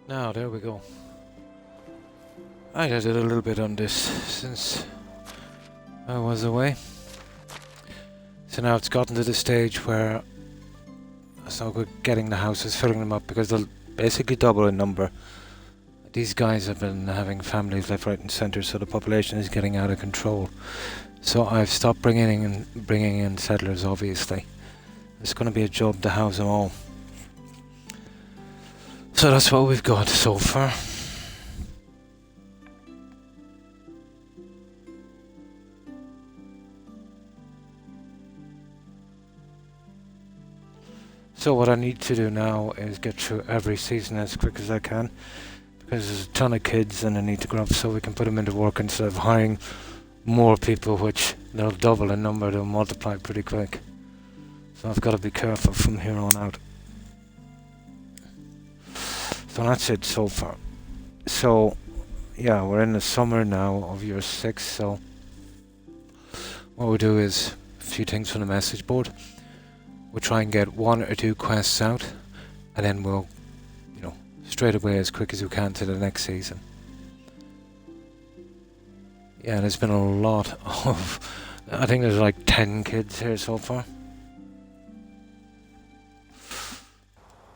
Now, there we go. I did a little bit on this since I was away. So now it's gotten to the stage where it's no good getting the houses, filling them up, because they'll basically double in number. These guys have been having families left, right and centre, so the population is getting out of control. So I've stopped bringing in settlers, obviously. It's going to be a job to house them all. So that's what we've got so far. So what I need to do now is get through every season as quick as I can, because there's a ton of kids and I need to grow up so we can put them into work instead of hiring more people, which they'll double in number, they'll multiply pretty quick. So I've got to be careful from here on out. So that's it so far. So yeah, we're in the summer now of year 6, so what we'll do is a few things from the message board. We'll try and get 1 or 2 quests out, and then we'll, straight away as quick as we can to the next season. Yeah, there's been a lot of, I think there's like 10 kids here so far.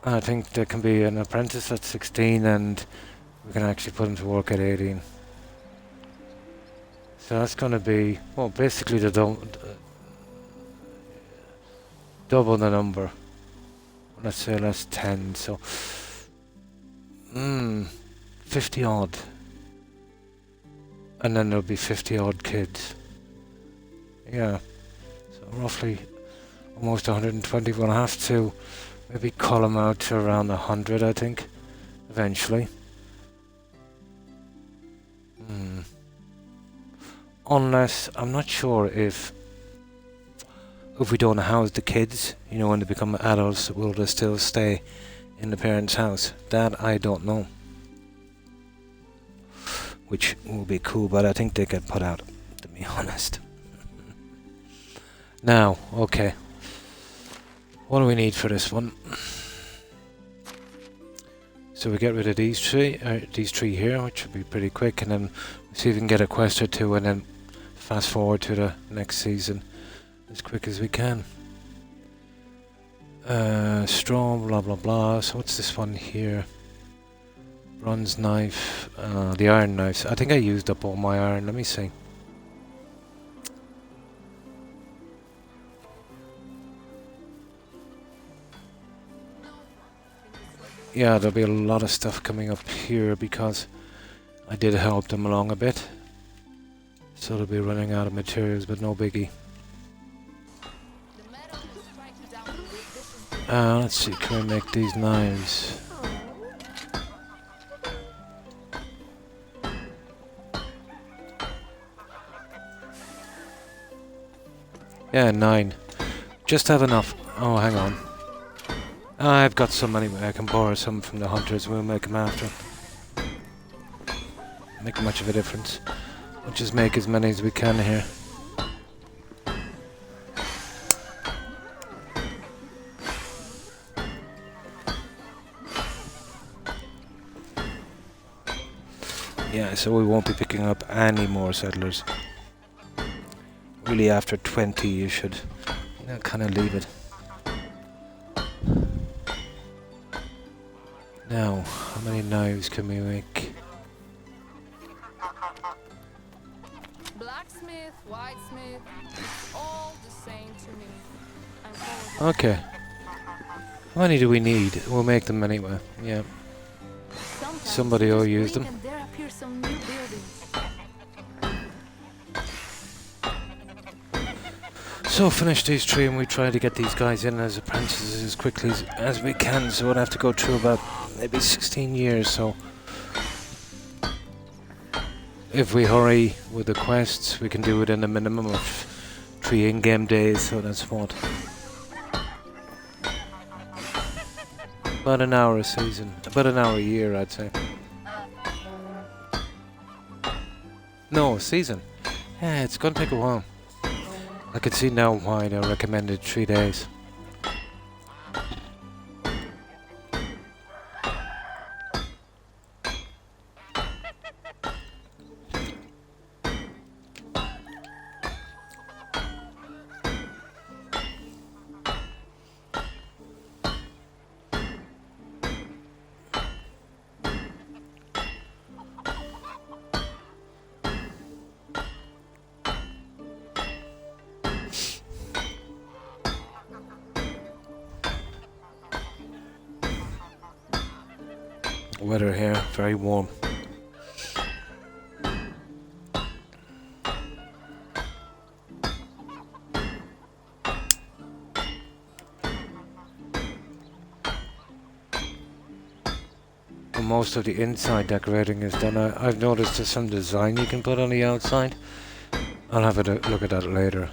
I think there can be an apprentice at 16 and we can actually put him to work at 18. So that's going to be, well, basically the double the number. Let's say that's 10, so 50 odd. And then there'll be 50 odd kids. Yeah, so roughly almost 120. We'll have to maybe call them out to around 100, I think, eventually. Unless, I'm not sure if we don't house the kids, when they become adults, will they still stay in the parents' house? That I don't know. Which will be cool, but I think they get put out, to be honest. Now, okay. What do we need for this one? So we get rid of these three here, which will be pretty quick, and then see if we can get a quest or 2, and then fast forward to the next season as quick as we can. Straw, blah blah blah. So what's this one here? Bronze knife, the iron knives. I think I used up all my iron. Let me see. Yeah, there'll be a lot of stuff coming up here because I did help them along a bit. So they'll be running out of materials, but no biggie. Let's see, can we make these knives? Yeah, 9. Just have enough. Oh, hang on. I've got some anyway. I can borrow some from the hunters. We'll make them after. Make much of a difference. We'll just make as many as we can here. Yeah, so we won't be picking up any more settlers. Really, after 20 you should kind of leave it. Now, how many knives can we make? Blacksmith, whitesmith, it's all the same to me. Okay. How many do we need? We'll make them anyway. Yeah. Somebody will use them. So finish these 3 and we try to get these guys in as apprentices as quickly as we can, so we'll have to go through about maybe 16 years, so if we hurry with the quests we can do it in a minimum of 3 in-game days, so that's what? About an hour a season, about an hour a year I'd say. No, a season. Yeah, it's gonna take a while. I can see now why they recommended 3 days. Weather here, very warm. Most of the inside decorating is done. I've noticed there's some design you can put on the outside. I'll have a look at that later.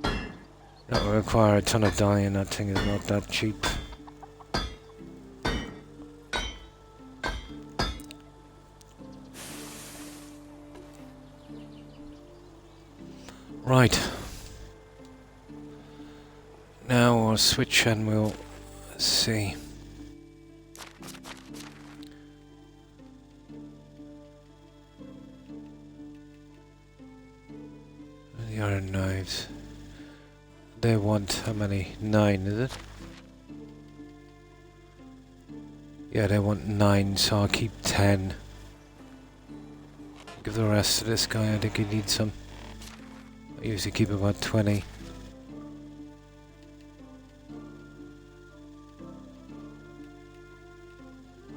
That will require a ton of dye, and that thing is not that cheap. Right. Now we'll switch and we'll see. The iron knives. They want how many? 9, is it? Yeah, they want 9, so I'll keep 10. Give the rest to this guy, I think he needs some. I usually keep about 20.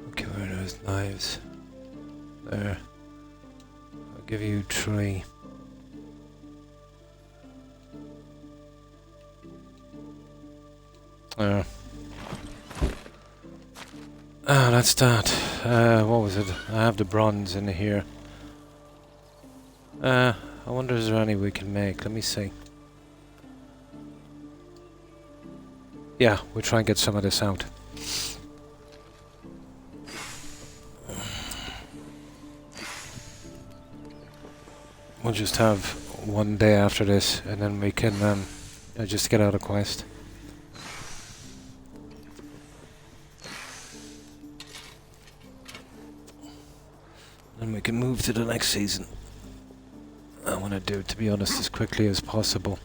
Okay, where are those knives? There. I'll give you 3. There. Ah, that's that. What was it? I have the bronze in here. I wonder is there any we can make? Let me see. Yeah, we'll try and get some of this out. We'll just have one day after this, and then we can just get out a quest. And we can move to the next season. I want to do it, to be honest, as quickly as possible.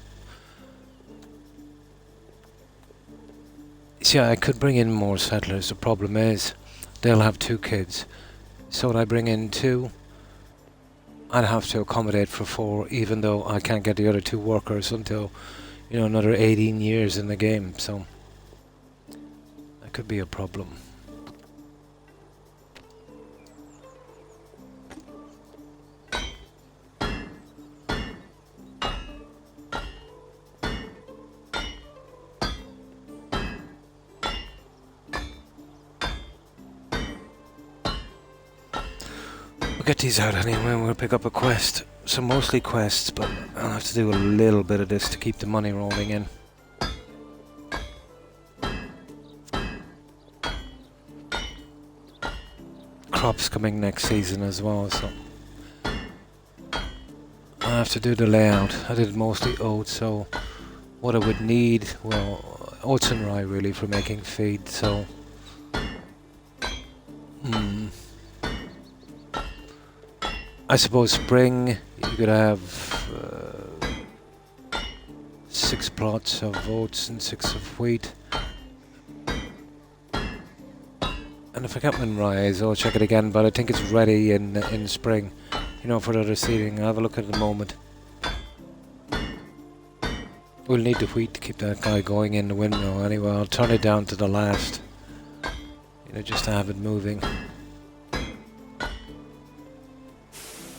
See, I could bring in more settlers. The problem is, they'll have 2 kids. So when I bring in 2, I'd have to accommodate for 4, even though I can't get the other 2 workers until, you know, another 18 years in the game. So that could be a problem. Get these out anyway. We'll pick up a quest. So mostly quests, but I'll have to do a little bit of this to keep the money rolling in. Crops coming next season as well, so I have to do the layout. I did mostly oats, so what I would need, well, oats and rye really for making feed, so I suppose spring you could have 6 plots of oats and 6 of wheat. And I forget when rye is, I'll check it again, but I think it's ready in spring, you know, for the other seeding. I'll have a look at it in a moment. We'll need the wheat to keep that guy going in the windmill anyway. I'll turn it down to the last, you know, just to have it moving.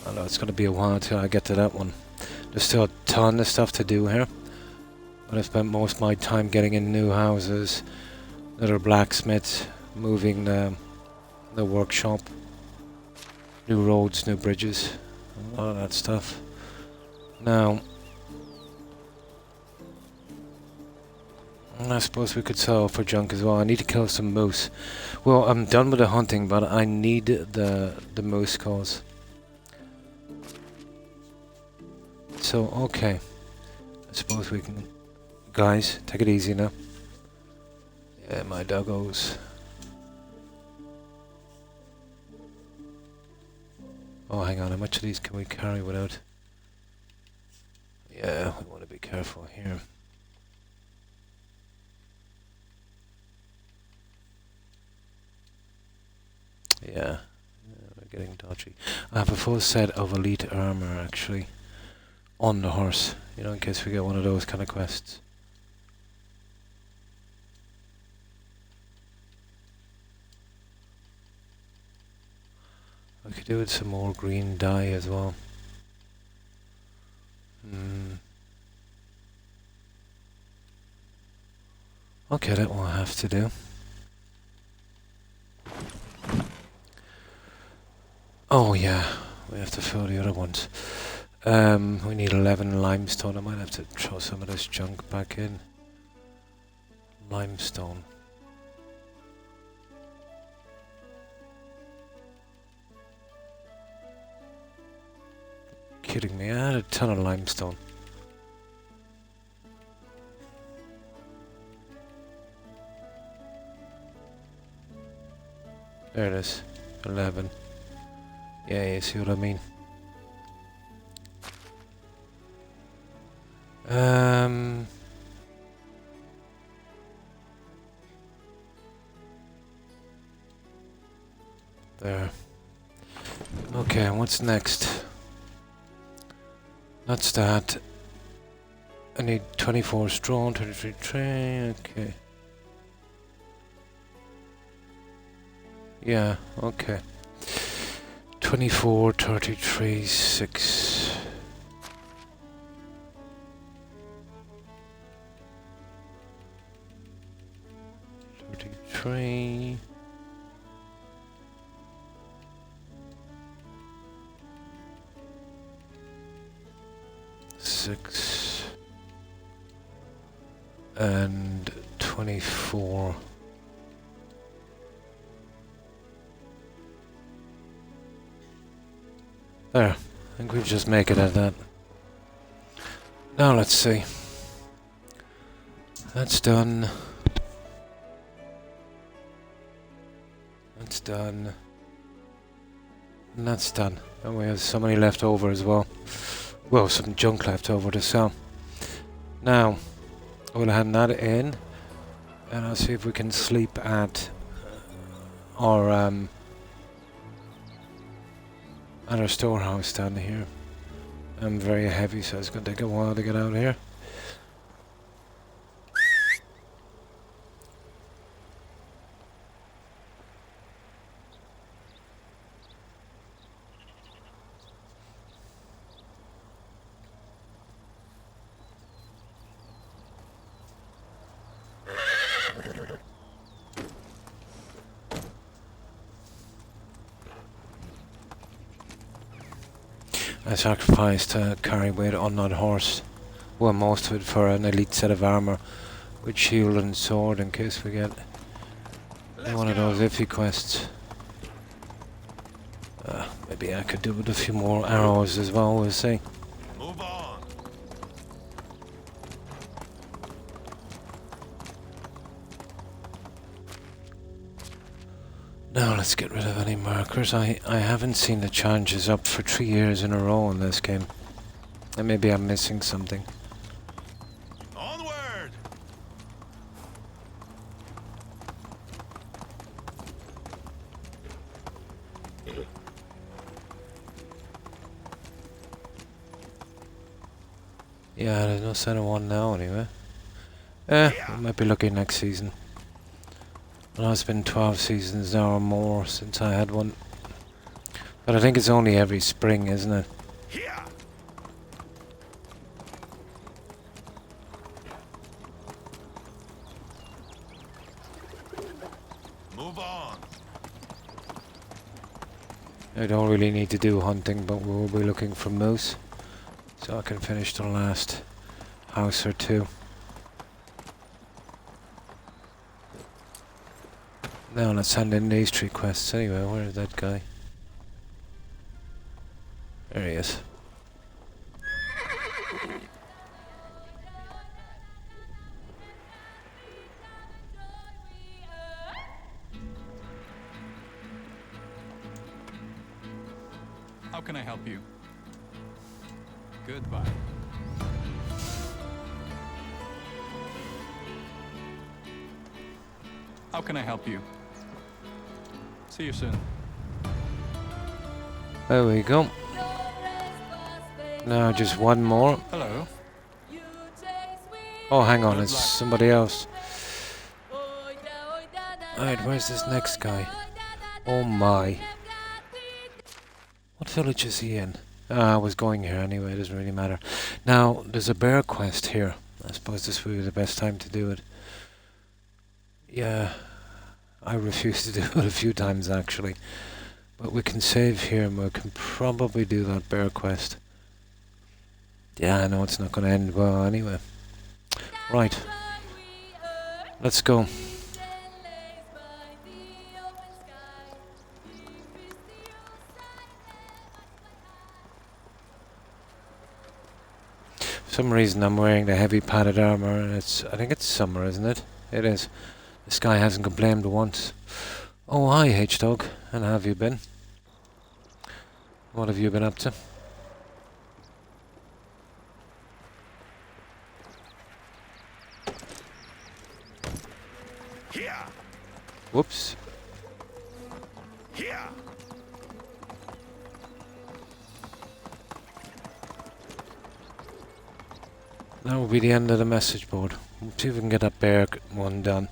I know it's going to be a while till I get to that one. There's still a ton of stuff to do here. But I spent most of my time getting in new houses, another blacksmiths, moving the workshop, new roads, new bridges, a lot of that stuff. Now, I suppose we could sell for junk as well. I need to kill some moose. Well, I'm done with the hunting, but I need the moose calls. So, okay. I suppose we can... Guys, take it easy now. Yeah, my doggos. Oh, hang on. How much of these can we carry without... Yeah, we want to be careful here. Yeah, we're getting dodgy. I have a full set of elite armor, actually. On the horse, you know, in case we get one of those kind of quests. could do with some more green dye as well. Okay, that will have to do. Oh yeah, we have to fill the other ones. We need 11 limestone. I might have to throw some of this junk back in. Limestone. Kidding me, I had a ton of limestone. There it is. 11. Yeah, you see what I mean. There. Okay, what's next? That's that. I need 24 straw, 23 tray, okay. Yeah, okay. 24, 33, 6. Three. Six. And 24. There. I think we just make it at that. Now let's see. That's done. That's done. And that's done. And we have so many left over as well. Well, some junk left over to sell. Now, we'll hand that in. And I'll see if we can sleep at our storehouse down here. I'm very heavy, so it's going to take a while to get out of here. I sacrificed to carry weight on that horse. Well, most of it for an elite set of armor with shield and sword in case we get one of those iffy quests. Maybe I could do with a few more arrows as well, we'll see. Move on. Now let's get rid of any markers. I haven't seen the challenges up for 3 years in a row in this game. And maybe I'm missing something. Onward. Yeah, there's no sign of one now anyway. We might be lucky next season. Well, it's been 12 seasons now or more since I had one. But I think it's only every spring, isn't it? Here. Move on. I don't really need to do hunting, but we will be looking for moose. So I can finish the last house or two. Now let's hand in these 3 quests anyway. Where is that guy? There he is. How can I help you? Goodbye. How can I help you? See you soon. There we go. Now just one more. Hello. Oh, hang on, Good it's luck. somebody else. Alright, where's this next guy? Oh my. What village is he in? I was going here anyway, it doesn't really matter. Now, there's a bear quest here. I suppose this would be the best time to do it. Yeah, I refused to do it a few times actually. But we can save here and we can probably do that bear quest. Yeah, I know it's not going to end well anyway. Right. Let's go. For some reason I'm wearing the heavy padded armor and I think it's summer, isn't it? It is. The sky hasn't complained once. Oh, hi H-Dog. And how have you been? What have you been up to? Here. Whoops. Here. That will be the end of the message board. We'll see if we can get that bear one done.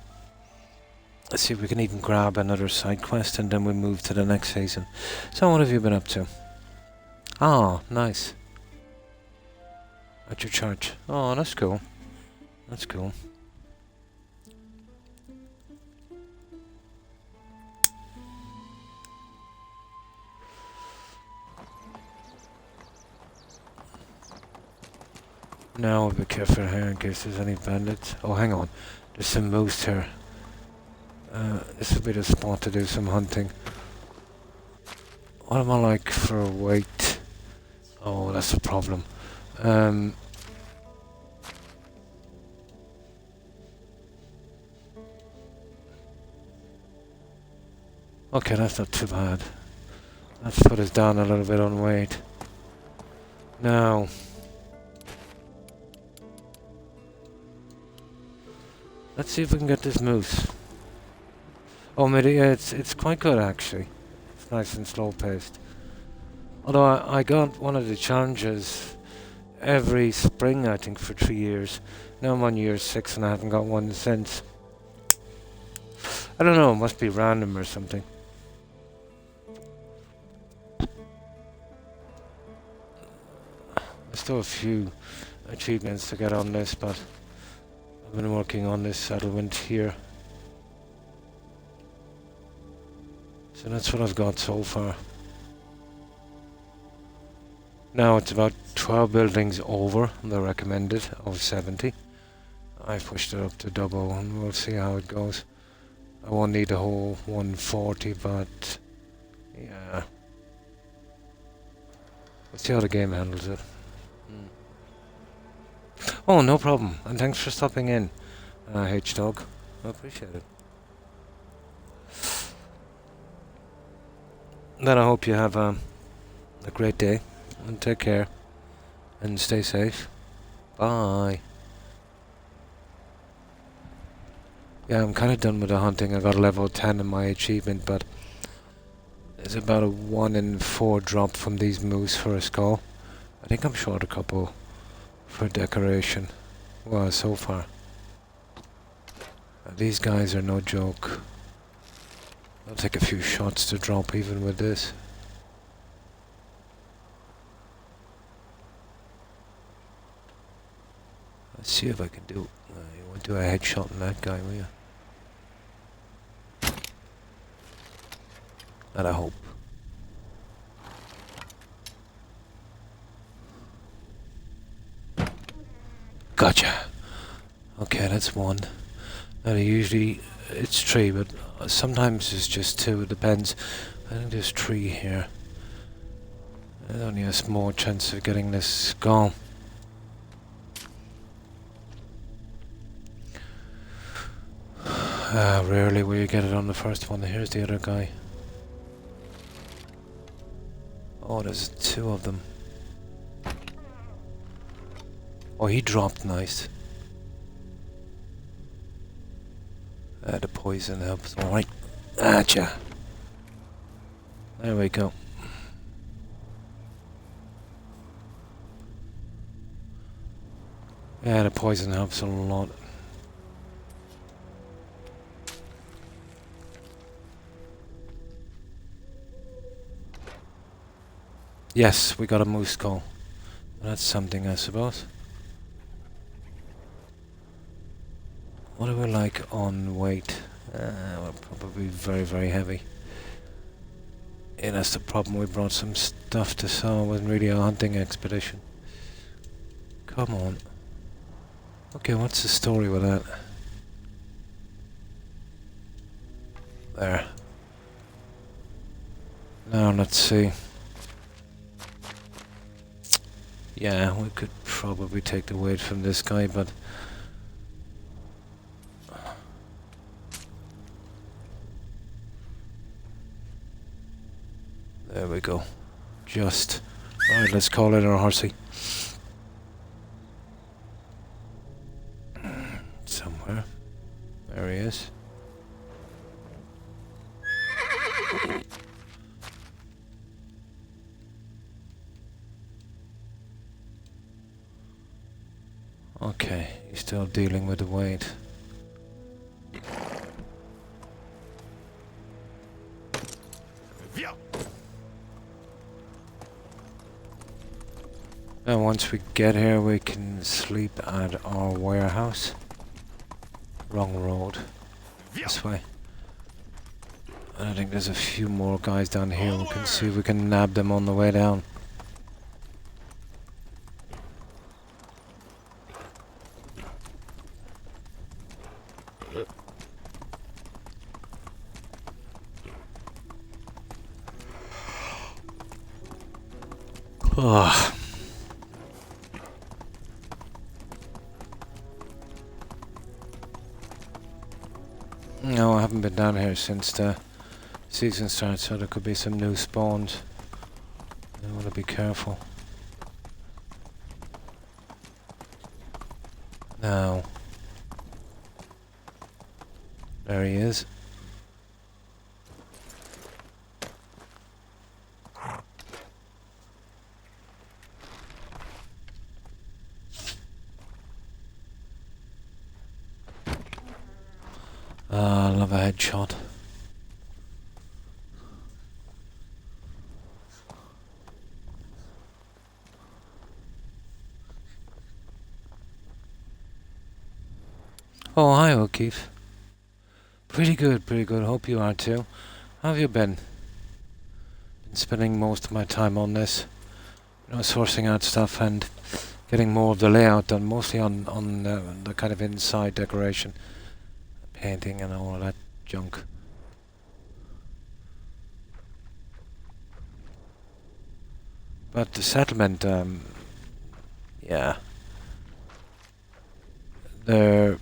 Let's see if we can even grab another side quest and then we'll move to the next season. So what have you been up to? Oh, nice. At your church. Oh, that's cool. That's cool. Now we'll be careful here in case there's any bandits. Oh, hang on. There's some moose here. This will be the spot to do some hunting. What am I like for weight? Oh, that's a problem. Okay, that's not too bad. Let's put us down a little bit on weight. Now, let's see if we can get this moose. Oh, maybe yeah, it's quite good actually. It's nice and slow paced. Although I got one of the challenges every spring, I think, for 3 years. Now I'm on year 6 and I haven't got one since. I don't know, it must be random or something. There's still a few achievements to get on this, but I've been working on this settlement here. So that's what I've got so far. Now it's about 12 buildings over the recommended of 70. I've pushed it up to double and we'll see how it goes. I won't need the whole 140, but yeah. We'll see how the game handles it. Oh, no problem. And thanks for stopping in, H-Dog. I appreciate it. Then I hope you have a great day. And take care. And stay safe. Bye. Yeah, I'm kind of done with the hunting. I got a level 10 in my achievement, but there's about a 1 in 4 drop from these moose for a skull. I think I'm short a couple for decoration. Well, so far. These guys are no joke. I'll take a few shots to drop even with this. Let's see if I can do... you won't do a headshot on that guy, will you? That I hope. Gotcha! Okay, that's 1. Now usually it's 3, but sometimes it's just 2, it depends. I think there's 3 here. There's only a small chance of getting this skull. Rarely will you get it on the first one. Here's the other guy. Oh, there's 2 of them. Oh, he dropped nice. The poison helps. Alright. Gotcha. There we go. Yeah, the poison helps a lot. Yes, we got a moose skull. That's something, I suppose. What are we like on weight? We're probably very, very heavy. Yeah, that's the problem. We brought some stuff to sell. It wasn't really a hunting expedition. Come on. Okay, what's the story with that? There. Now, let's see. Yeah, we could probably take the weight from this guy, but... There we go. Just. Right, let's call it our horsey. Somewhere. There he is. Okay, he's still dealing with the weight. Yeah. Now once we get here we can sleep at our warehouse. Wrong road. This way. And I think there's a few more guys down here. We can see if we can nab them on the way down. Ugh. No, I haven't been down here since the season started, so there could be some new spawns. I want to be careful. Now. There he is. I love a headshot. Oh, hi, O'Keefe. Pretty good, pretty good. Hope you are too. How have you been? Been spending most of my time on this. You know, sourcing out stuff and getting more of the layout done, mostly on the kind of inside decoration. Painting and all of that junk. But the settlement, yeah. One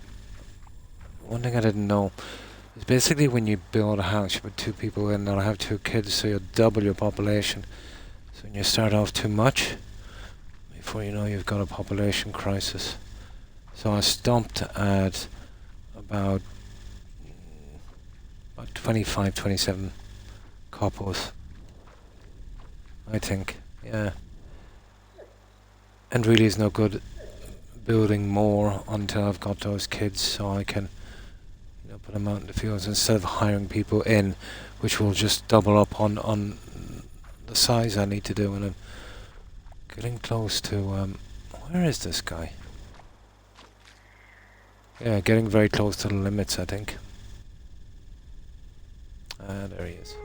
thing I didn't know is basically when you build a house, you put 2 people in, they'll have 2 kids, so you'll double your population. So when you start off too much, before you know you've got a population crisis. So I stopped at about 25, 27 couples, I think, yeah. And really it's no good building more until I've got those kids, so I can, you know, put them out in the fields instead of hiring people in, which will just double up on the size I need to do. And I'm getting close to, where is this guy? Yeah, getting very close to the limits, I think. There he is.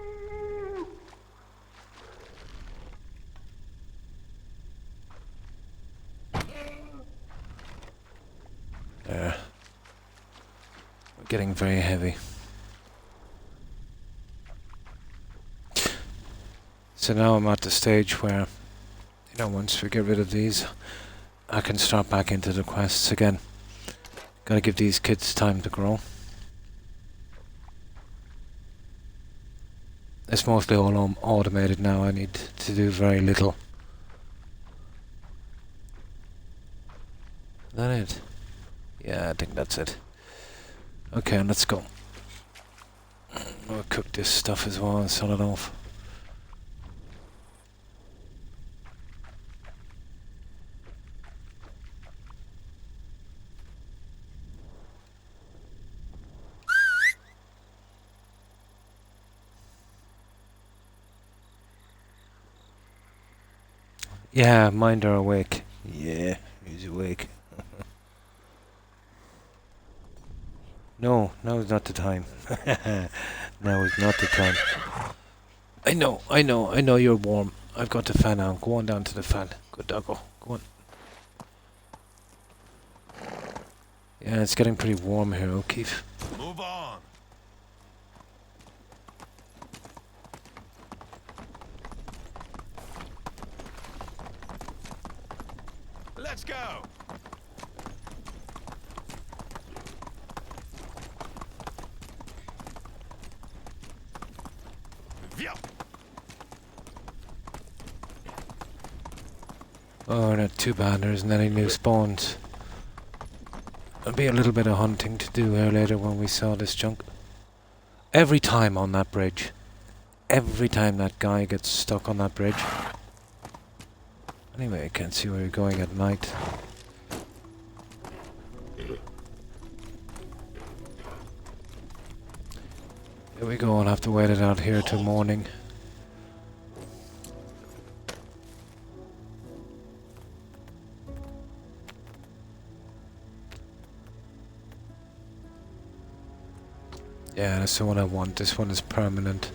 There. We're getting very heavy. So now I'm at the stage where, you know, once we get rid of these, I can start back into the quests again. Gotta give these kids time to grow. It's mostly all automated now. I need to do very little. Is that it? Yeah, I think that's it. Okay, let's go. We'll cook this stuff as well and sell it off. Yeah, mind are awake. Yeah, he's awake. No, now is not the time. Now is not the time. I know you're warm. I've got the fan on. Go on down to the fan. Good doggo. Go on. Yeah, it's getting pretty warm here, O'Keefe. Move on. Let's go. Via. Oh, not too bad. There isn't any new spawns. There'll be a little bit of hunting to do here later when we saw this junk. Every time on that bridge. Every time that guy gets stuck on that bridge. Anyway, I can't see where you're going at night. Here we go, I'll have to wait it out here till morning. Yeah, that's the one I want. This one is permanent.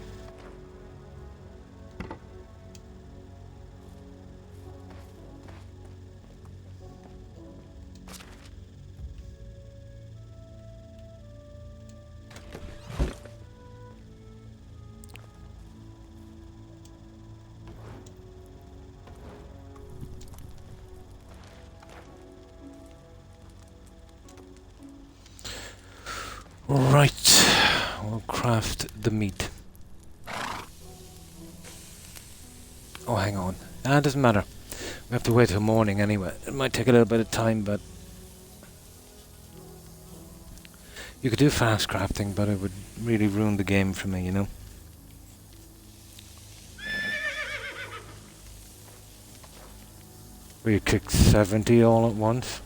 Right, we'll craft the meat. Oh, hang on. Ah, it doesn't matter. We have to wait till morning anyway. It might take a little bit of time, but... You could do fast crafting, but it would really ruin the game for me, you know? Where you kick 70 all at once.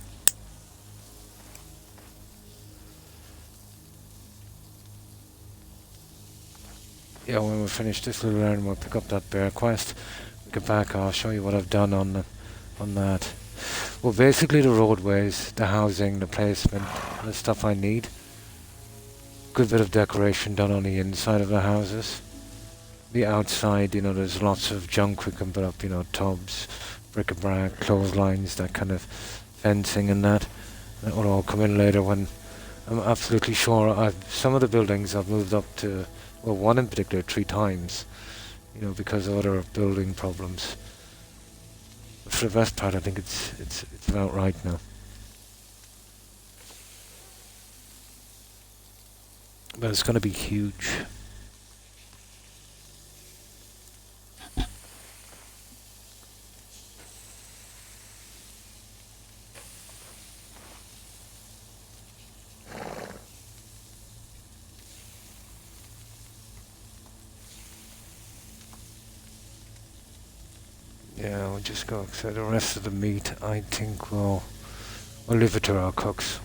Yeah, when we finish this little errand, we'll pick up that bear quest. Get back, I'll show you what I've done on that. Well, basically the roadways, the housing, the placement, the stuff I need. Good bit of decoration done on the inside of the houses. The outside, you know, there's lots of junk we can put up, you know, tubs, bric-a-brac, clotheslines, that kind of fencing and that. That will all come in later when I'm absolutely sure some of the buildings I've moved up to. Well, one in particular 3 times, you know, because of other building problems. But for the best part, I think it's about right now. But it's going to be huge. Yeah, we'll just go. So the rest of the meat, I think we'll leave it to our cooks.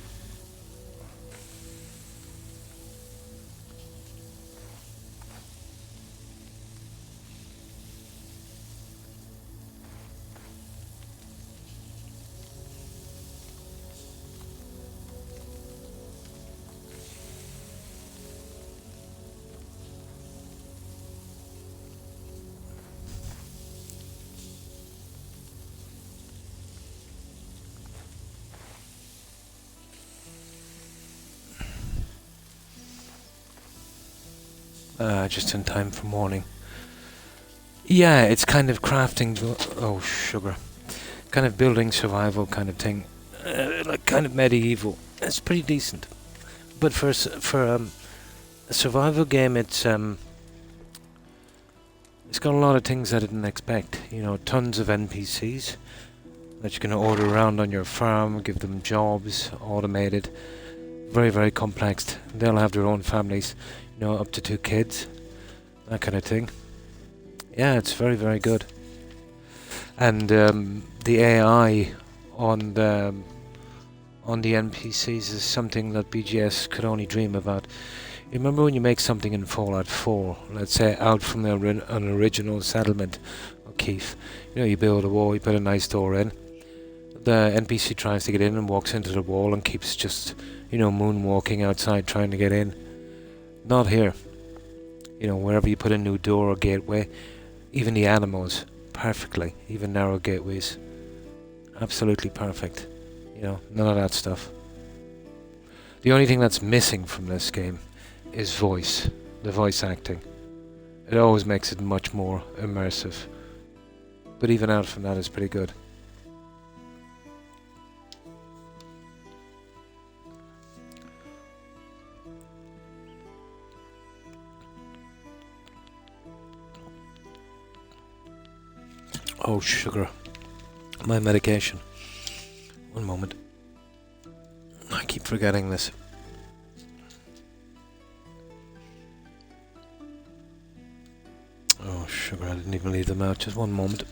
Just in time for morning. Yeah, it's kind of crafting, oh sugar, kind of building survival kind of thing, like kind of medieval. It's pretty decent, but for a survival game, it's got a lot of things I didn't expect. You know, tons of NPCs that you can order around on your farm, give them jobs, automated, very, very complex. They'll have their own families, you know, up to 2 kids. That kind of thing. Yeah, it's very, very good. And the AI on the NPCs is something that BGS could only dream about. You remember when you make something in Fallout 4, let's say out from an original settlement, Keith. You know, you build a wall, you put a nice door in. The NPC tries to get in and walks into the wall and keeps just, you know, moonwalking outside trying to get in. Not here. You know, wherever you put a new door or gateway, even the animals, perfectly. Even narrow gateways. Absolutely perfect. You know, none of that stuff. The only thing that's missing from this game is voice. The voice acting. It always makes it much more immersive. But even out from that is pretty good. Oh, sugar. My medication. One moment. I keep forgetting this. Oh, sugar, I didn't even leave them out. Just one moment.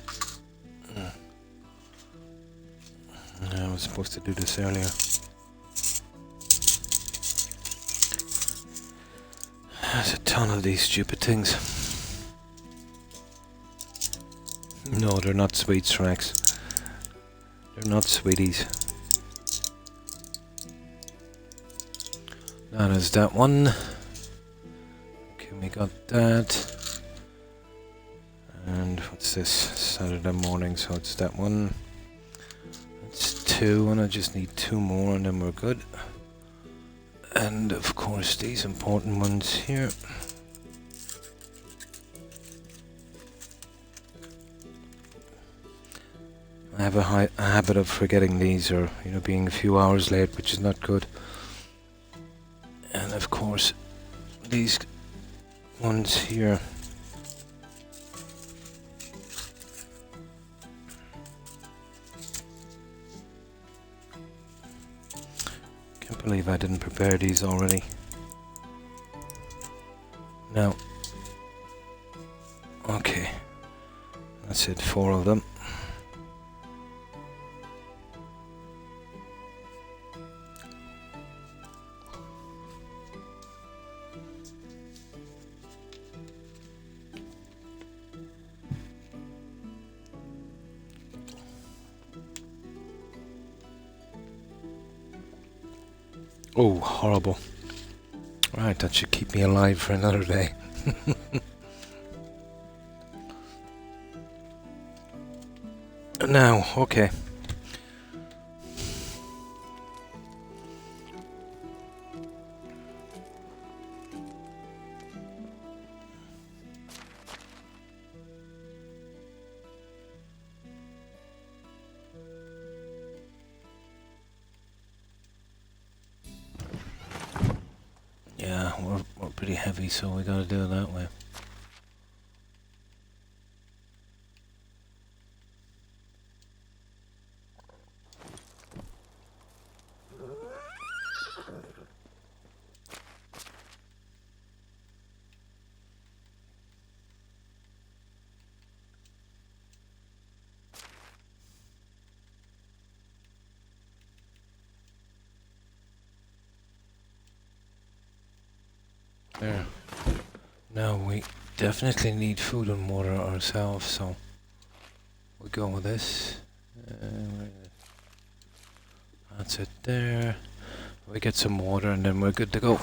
I was supposed to do this earlier. There's a ton of these stupid things. No, they're not sweets, Rex. They're not sweeties. Now there's that one. Okay, we got that. And what's this? Saturday morning, so it's that one. That's 2, and I just need 2 more and then we're good. And of course these important ones here. I have a habit of forgetting these, or you know, being a few hours late, which is not good. And of course, these ones here. Can't believe I didn't prepare these already. Now, okay, that's it, 4 of them. Oh, horrible. Right, that should keep me alive for another day. Now, okay. Yeah, we're pretty heavy, so we gotta do it that way. There. Now we definitely need food and water ourselves, so we'll go with this. That's it there. We get some water and then we're good to go.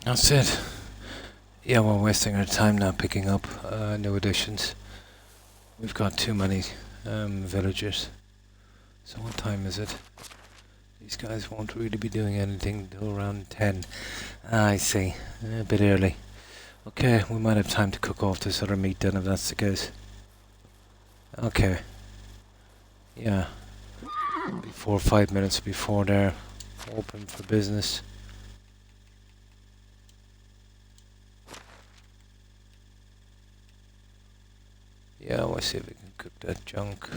That's it. Yeah, we're wasting our time now picking up new additions. We've got too many villagers. So what time is it? These guys won't really be doing anything till around 10. I see. A bit early. Okay, we might have time to cook off this other meat then if that's the case. Okay. Yeah. 4 or 5 minutes before they're open for business. Yeah, we'll see if we can cook that junk.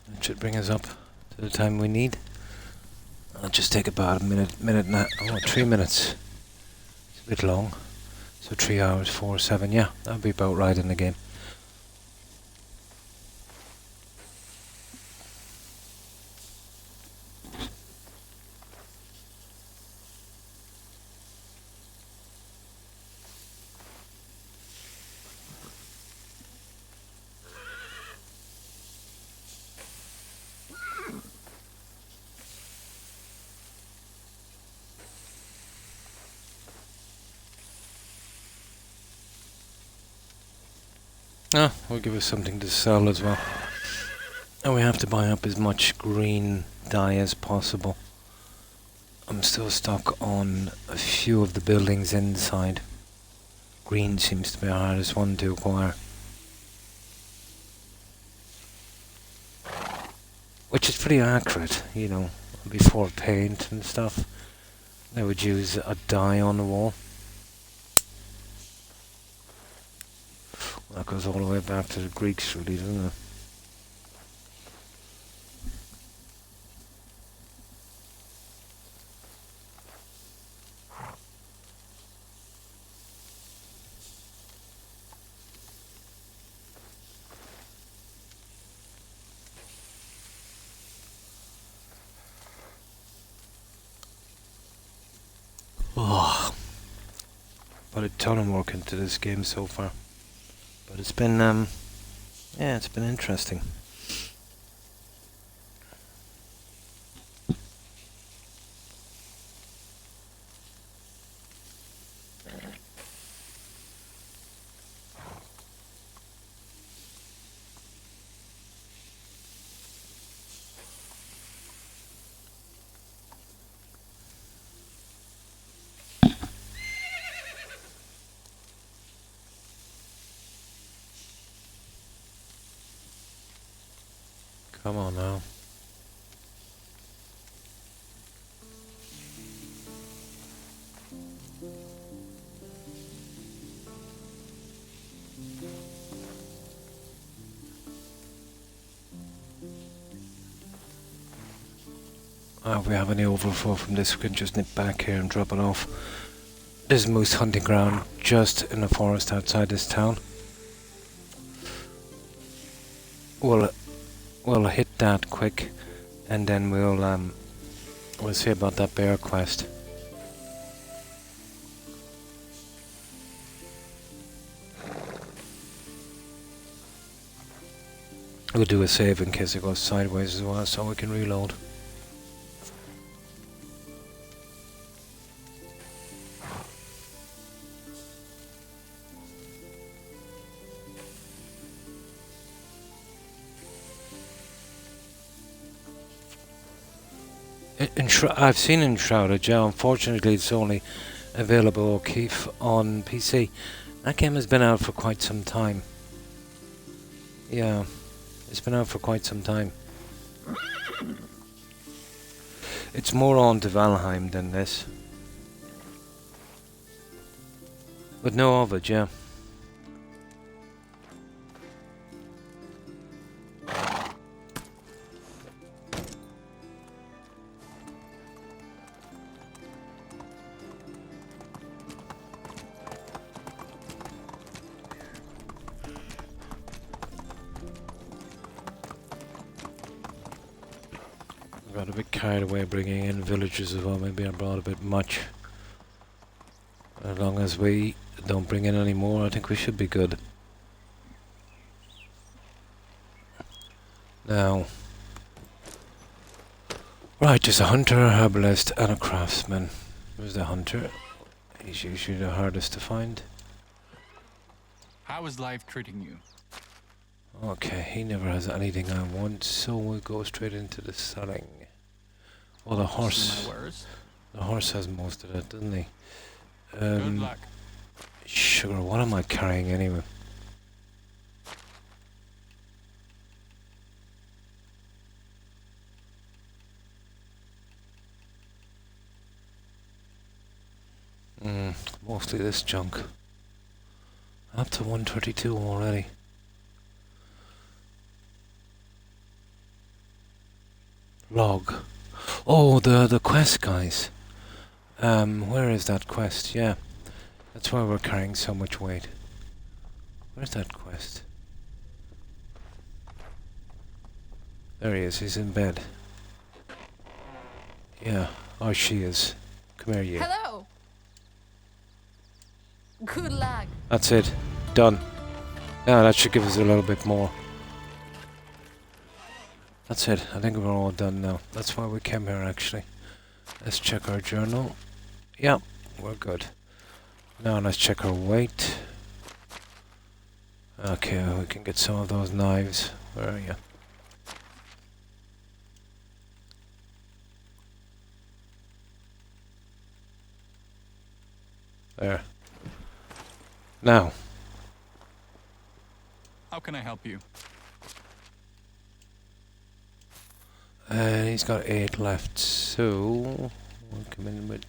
That should bring us up to for the time we need. I'll just take about a minute and a, 3 minutes. It's a bit long. So 3 hours, 4, 7, yeah, that'll be about right in the game. Ah, we'll give us something to sell as well. And we have to buy up as much green dye as possible. I'm still stuck on a few of the buildings inside. Green seems to be the hardest one to acquire. Which is pretty accurate, you know, before paint and stuff. They would use a dye on the wall. That goes all the way back to the Greeks, really, doesn't it? Oh, put a ton of work into this game so far, but it's been yeah, it's been interesting. Come on now. If we have any overflow from this, we can just nip back here and drop it off. This is moose hunting ground just in the forest outside this town. We'll hit that quick, and then we'll see about that bear quest. We'll do a save in case it goes sideways as well, so we can reload. I've seen Enshrouded, yeah. Unfortunately, it's only available, Keith, on PC. That game has been out for quite some time. Yeah, it's been out for quite some time. It's more on to Valheim than this. But no of it, yeah. Got a bit carried away bringing in villagers as well. Maybe I brought a bit much. As long as we don't bring in any more, I think we should be good. Now, right, there's a hunter, a herbalist, and a craftsman. Who's the hunter? He's usually the hardest to find. How is life treating you? Okay, he never has anything I want, so we'll go straight into the selling. Well, the horse. The horse has most of it, doesn't he? Good luck. Sugar, what am I carrying anyway? Mostly this junk. Up to 132 already. Log. Oh, the quest, guys. Where is that quest? Yeah. That's why we're carrying so much weight. Where's that quest? There he is, he's in bed. Yeah. Oh, she is. Come here, you. Hello. Good luck. That's it. Done. Now that should give us a little bit more. That's it. I think we're all done now. That's why we came here, actually. Let's check our journal. Yep, we're good. Now let's check our weight. Okay, we can get some of those knives. Where are you? There. Now. How can I help you? He's got 8 left, so we'll come in with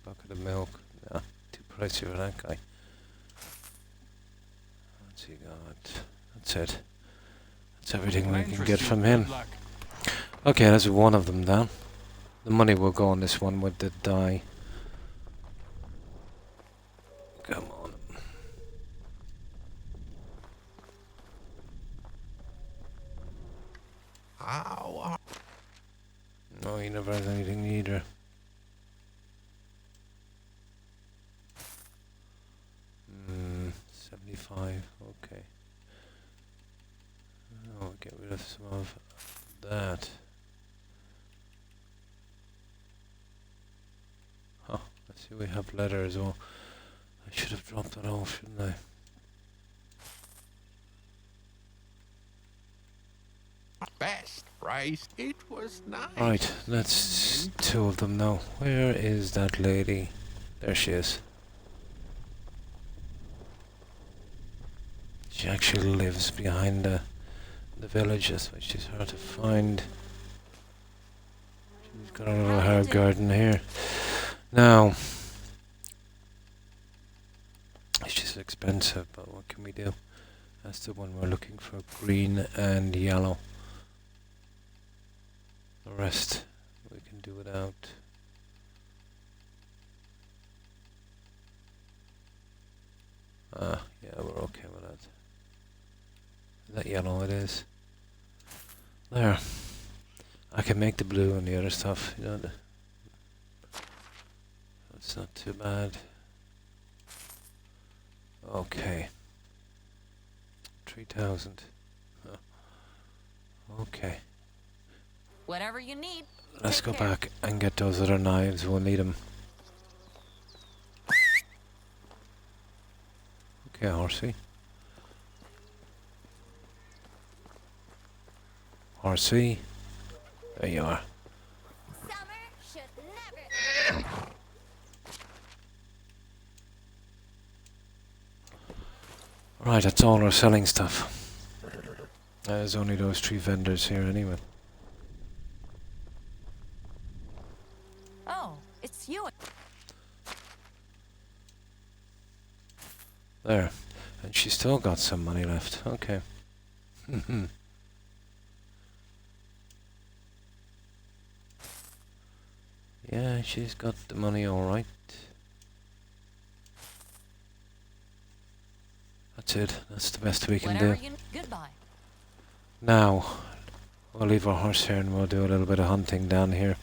bucket of milk. Nah, too pricey for that guy. What's he got? That's it. That's everything we can get from him. Okay, that's one of them down. The money will go on this one with the dye. Come on. How? No, he never has anything either. Hmm, 75, okay. Oh, get rid of some of that. Huh, I see we have leather as well. I should have dropped that off, shouldn't I? Best price. It was nice. Right, that's 2 of them now. Where is that lady? There she is. She actually lives behind the village, that's why she's hard to find. She's got a little herb garden here. Now, she's expensive, but what can we do? That's the one we're looking for, green and yellow. The rest we can do without. Yeah, we're okay with that. Is that yellow? It is. There. I can make the blue and the other stuff, you know. That's not too bad. Okay. 3,000. Okay. Whatever you need. Let's go Take care. back and get those other knives. We'll need them. Okay, horsey. Horsey. There you are. Summer should never. Right, that's all our selling stuff. There's only those 3 vendors here anyway. Oh, it's you. There. And she's still got some money left. Okay. Yeah, she's got the money alright. That's it. That's the best we can do. Whatever you. Goodbye. Now, we'll leave our horse here and we'll do a little bit of hunting down here.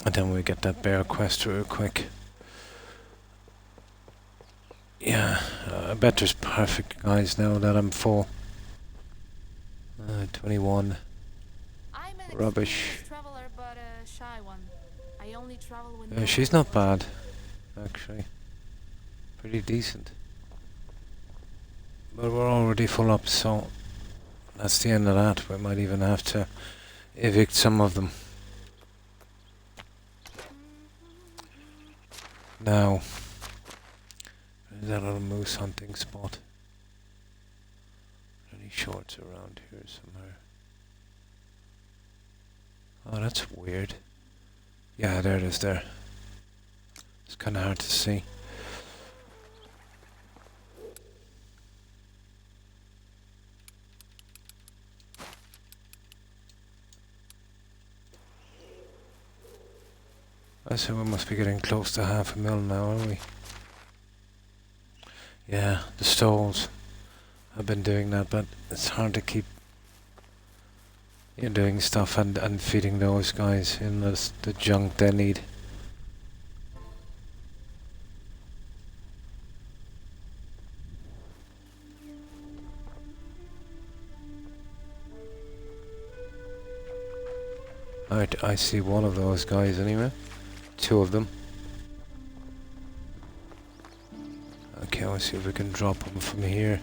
And then we'll get that bear quest real quick. Yeah, I bet there's perfect guys now that I'm full. 21. I'm an Rubbish. experienced traveler, but a shy one. I only travel when. She's not bad, actually. Pretty decent. But we're already full up, so that's the end of that. We might even have to evict some of them. Now, there's that little moose hunting spot. Any shorts around here somewhere? Oh, that's weird. Yeah, there it is there. It's kind of hard to see. I say we must be getting close to 500,000 now, aren't we? Yeah, the stalls. I've been doing that, but it's hard to keep doing stuff and feeding those guys in the junk they need. I see one of those guys anyway. 2 of them. Okay, let's see if we can drop them from here.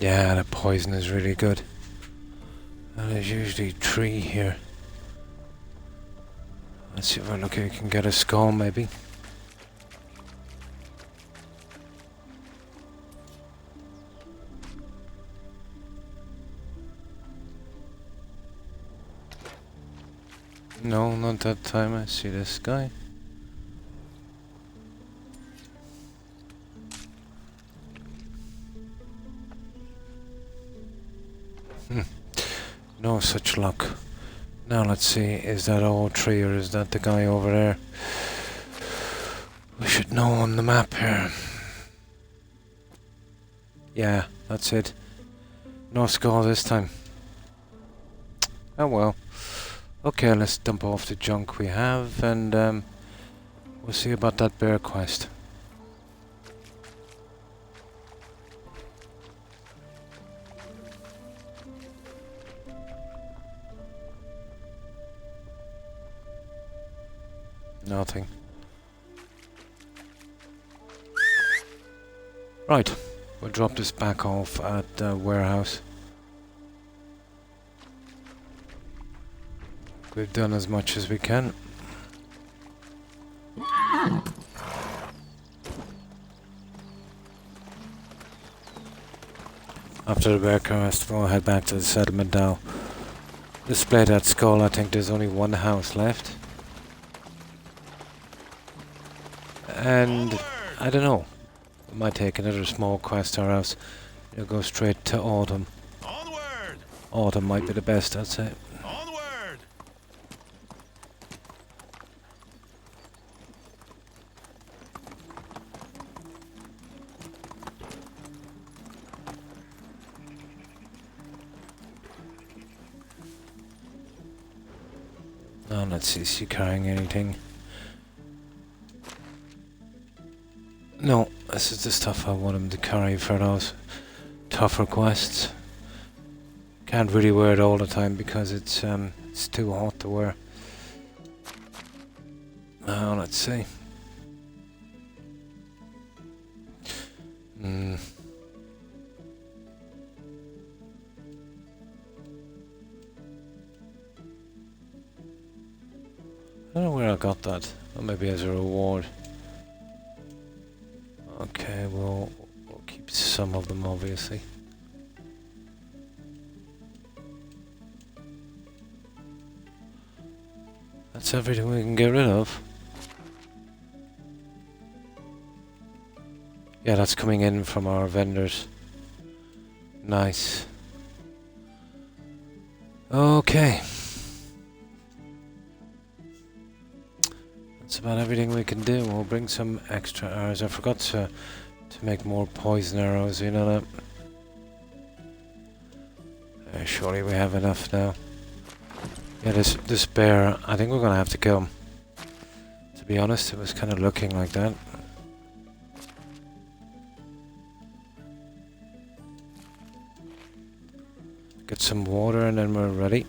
Yeah, the poison is really good. And there's usually 3 here. Let's see if we're lucky we can get a skull maybe. No, not that time. I see this guy. No such luck. Now let's see, is that all 3 or is that the guy over there? We should know on the map here. Yeah, that's it. No skull this time. Oh well. Okay, let's dump off the junk we have and we'll see about that bear quest. Nothing. Right, we'll drop this back off at the warehouse. We've done as much as we can. After the bear quest, we'll head back to the settlement now. Display that skull, I think there's only 1 house left. And I don't know. We might take another small quest or else it'll go straight to Autumn. Onward! Autumn might be the best, I'd say. Onward! Now let's see, is she carrying anything? No, this is the stuff I want him to carry for those tougher quests. Can't really wear it all the time because it's too hot to wear. Now let's see. I don't know where I got that. Or maybe as a reward. Okay, we'll keep some of them, obviously. That's everything we can get rid of. Yeah, that's coming in from our vendors. Nice. Okay. That's about everything we can do. We'll bring some extra arrows. I forgot to make more poison arrows, you know that? Surely we have enough now. Yeah, this bear, I think we're gonna have to kill him. To be honest, it was kind of looking like that. Get some water and then we're ready.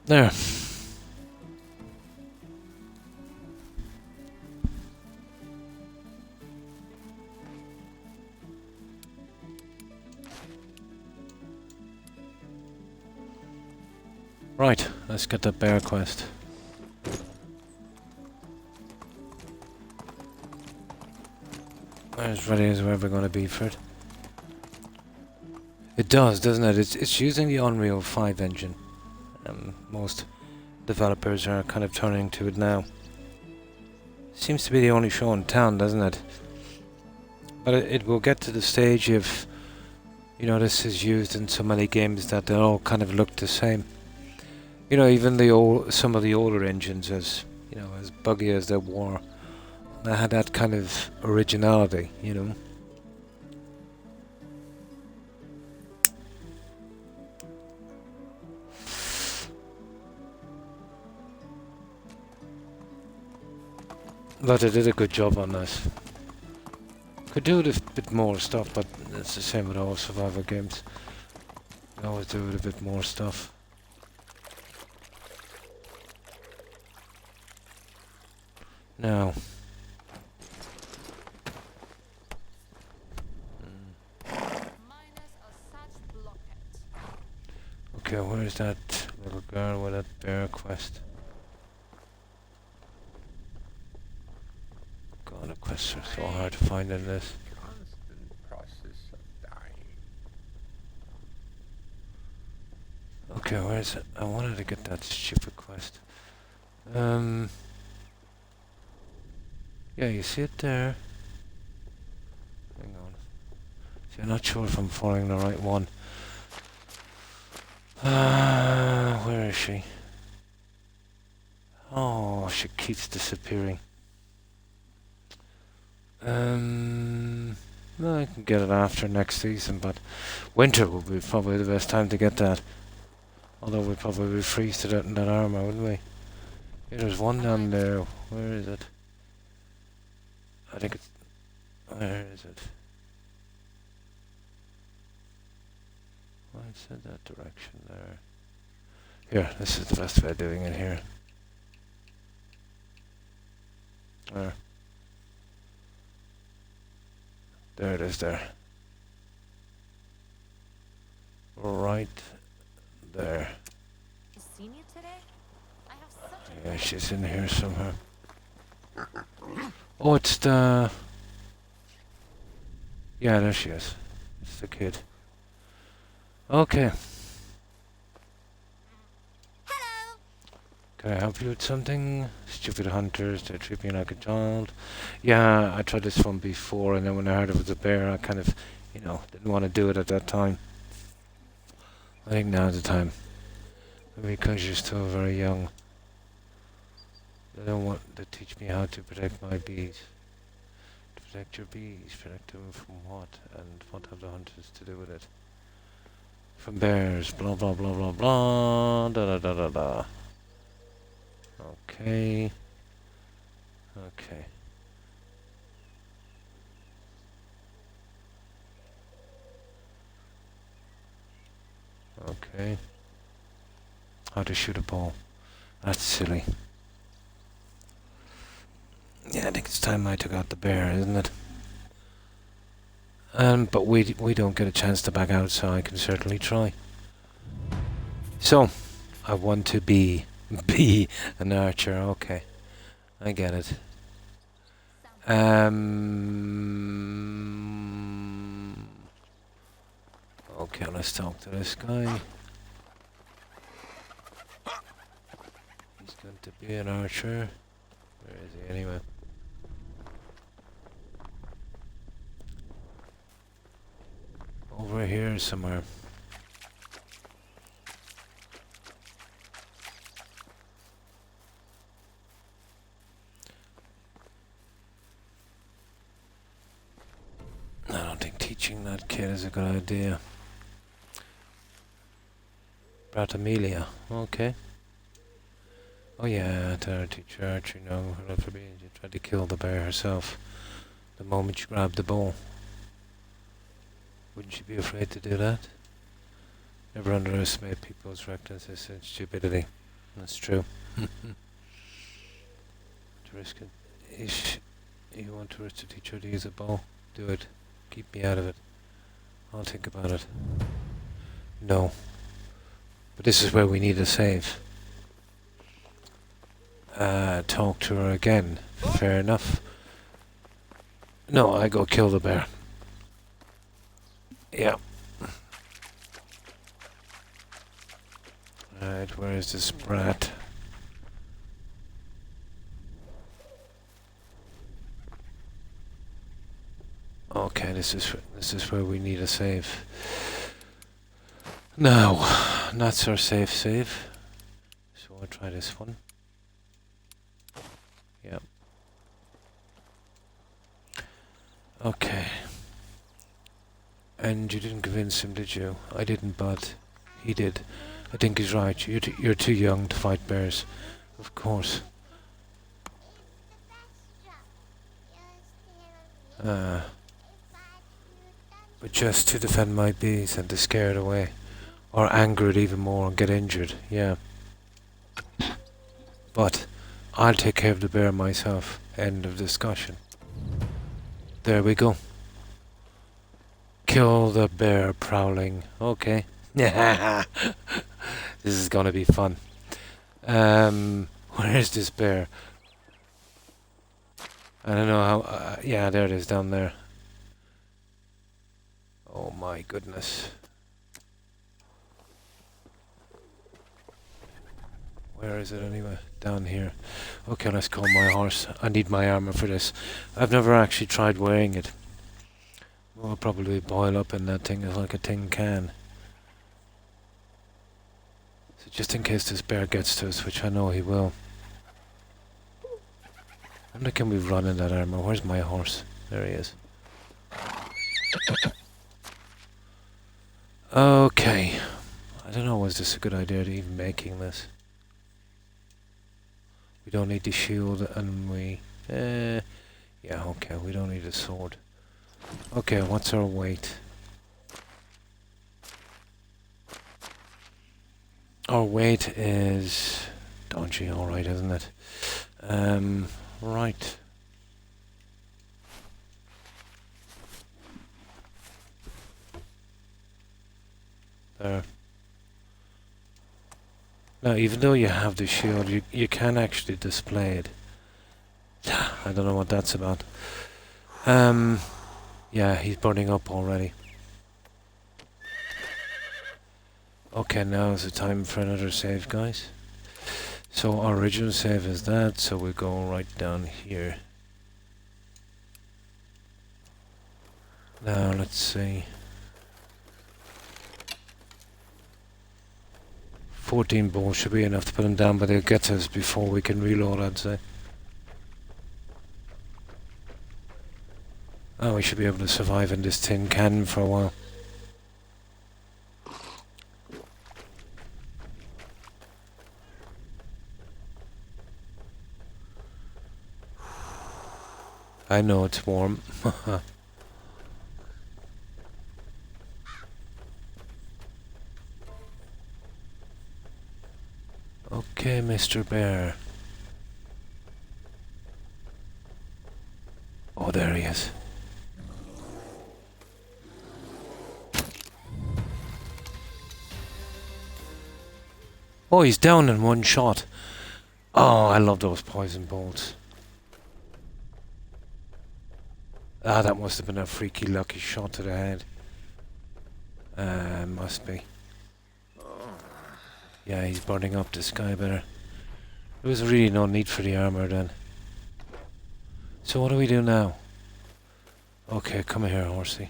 There. Right, let's get that bear quest. As ready as we're ever going to be for it. It does, doesn't it? It's using the Unreal 5 engine. Most developers are kind of turning to it now. Seems to be the only show in town, doesn't it? But it will get to the stage if, you know, this is used in so many games that they all kind of look the same. You know, even some of the older engines, as you know, as buggy as they were, they had that kind of originality, you know. But they did a good job on this. Could do with a bit more stuff, but it's the same with all survival games. They always do with a bit more stuff. Now. Okay, where's that little girl with that bear quest? God, the quests are so hard to find in this. Constant process of dying. Okay, where is it? I wanted to get that stupid quest. Yeah, you see it there. Hang on. See, I'm not sure if I'm following the right one. Where is she? Oh, she keeps disappearing. Well, I can get it after next season, but winter will be probably the best time to get that. Although we'd probably freeze to that in that armor, wouldn't we? Yeah, there's one down there. Where is it? I think it's... Where is it? Well, it's in that direction there. Here, this is the best way of doing it here. There it is there. Right there. Seen you today? I have such a Yeah, she's in here somewhere. Oh, it's the... Yeah, there she is. It's the kid. Okay. Hello. Can I help you with something? Stupid hunters, they treat me like a child. Yeah, I tried this one before, and then when I heard it was a bear, I kind of, you know, didn't want to do it at that time. I think now's the time. Because you're still very young. They don't want to teach me how to protect my bees. To protect your bees, protect them from what? And what have the hunters to do with it? From bears, blah blah blah blah blah, da da da da da. Okay. Okay. Okay. How to shoot a ball. That's silly. Yeah, I think it's time I took out the bear, isn't it? But we don't get a chance to back out, so I can certainly try. So, I want to be an archer. Okay, I get it. Okay, let's talk to this guy. He's going to be an archer. Where is he anyway? Over here somewhere. I don't think teaching that kid is a good idea. Bratamelia, okay. Oh yeah, tell her to teach her archery now. Her love for being, she tried to kill the bear herself the moment she grabbed the bow. Wouldn't you be afraid to do that? Never underestimate people's recklessness and stupidity. That's true. To risk it. If you want us to teach her to use a bow, do it. Keep me out of it. I'll think about it. No. But this is where we need a save. Talk to her again. Fair enough. No, I go kill the bear. Yeah. Right, where is this brat? Okay, this is where we need a save. No, that's our safe save. So I'll try this one. Yep. Okay. And you didn't convince him, did you? I didn't, but he did. I think he's right. You're too young to fight bears. Of course. But just to defend my bees and to scare it away. Or anger it even more and get injured, yeah. But I'll take care of the bear myself. End of discussion. There we go. Kill the bear prowling. Okay. This is gonna be fun. Where is this bear? I don't know how... yeah, there it is down there. Oh my goodness. Where is it anyway? Down here. Okay, let's call my horse. I need my armor for this. I've never actually tried wearing it. We'll probably boil up in that thing like a tin can. So just in case this bear gets to us, which I know he will. How many can we run in that armor? Where's my horse? There he is. Okay. I don't know, was this a good idea to even making this? We don't need the shield and we... yeah, okay, we don't need a sword. Okay, what's our weight? Our weight is... dodgy, alright, isn't it? Right. There. Now, even though you have the shield, you can actually display it. I don't know what that's about. Yeah, he's burning up already. Okay, now is the time for another save, guys. So our original save is that, so we go right down here. Now, let's see. 14 balls should be enough to put them down, but they'll get to us before we can reload, I'd say. Oh, we should be able to survive in this tin can for a while. I know it's warm. Okay, Mr. Bear. Oh, there he is. Oh, he's down in one shot. Oh, I love those poison bolts. Ah, that must have been a freaky lucky shot to the head. Must be. Yeah, he's burning up this guy better. There was really no need for the armor then. So what do we do now? Okay, come here, horsey.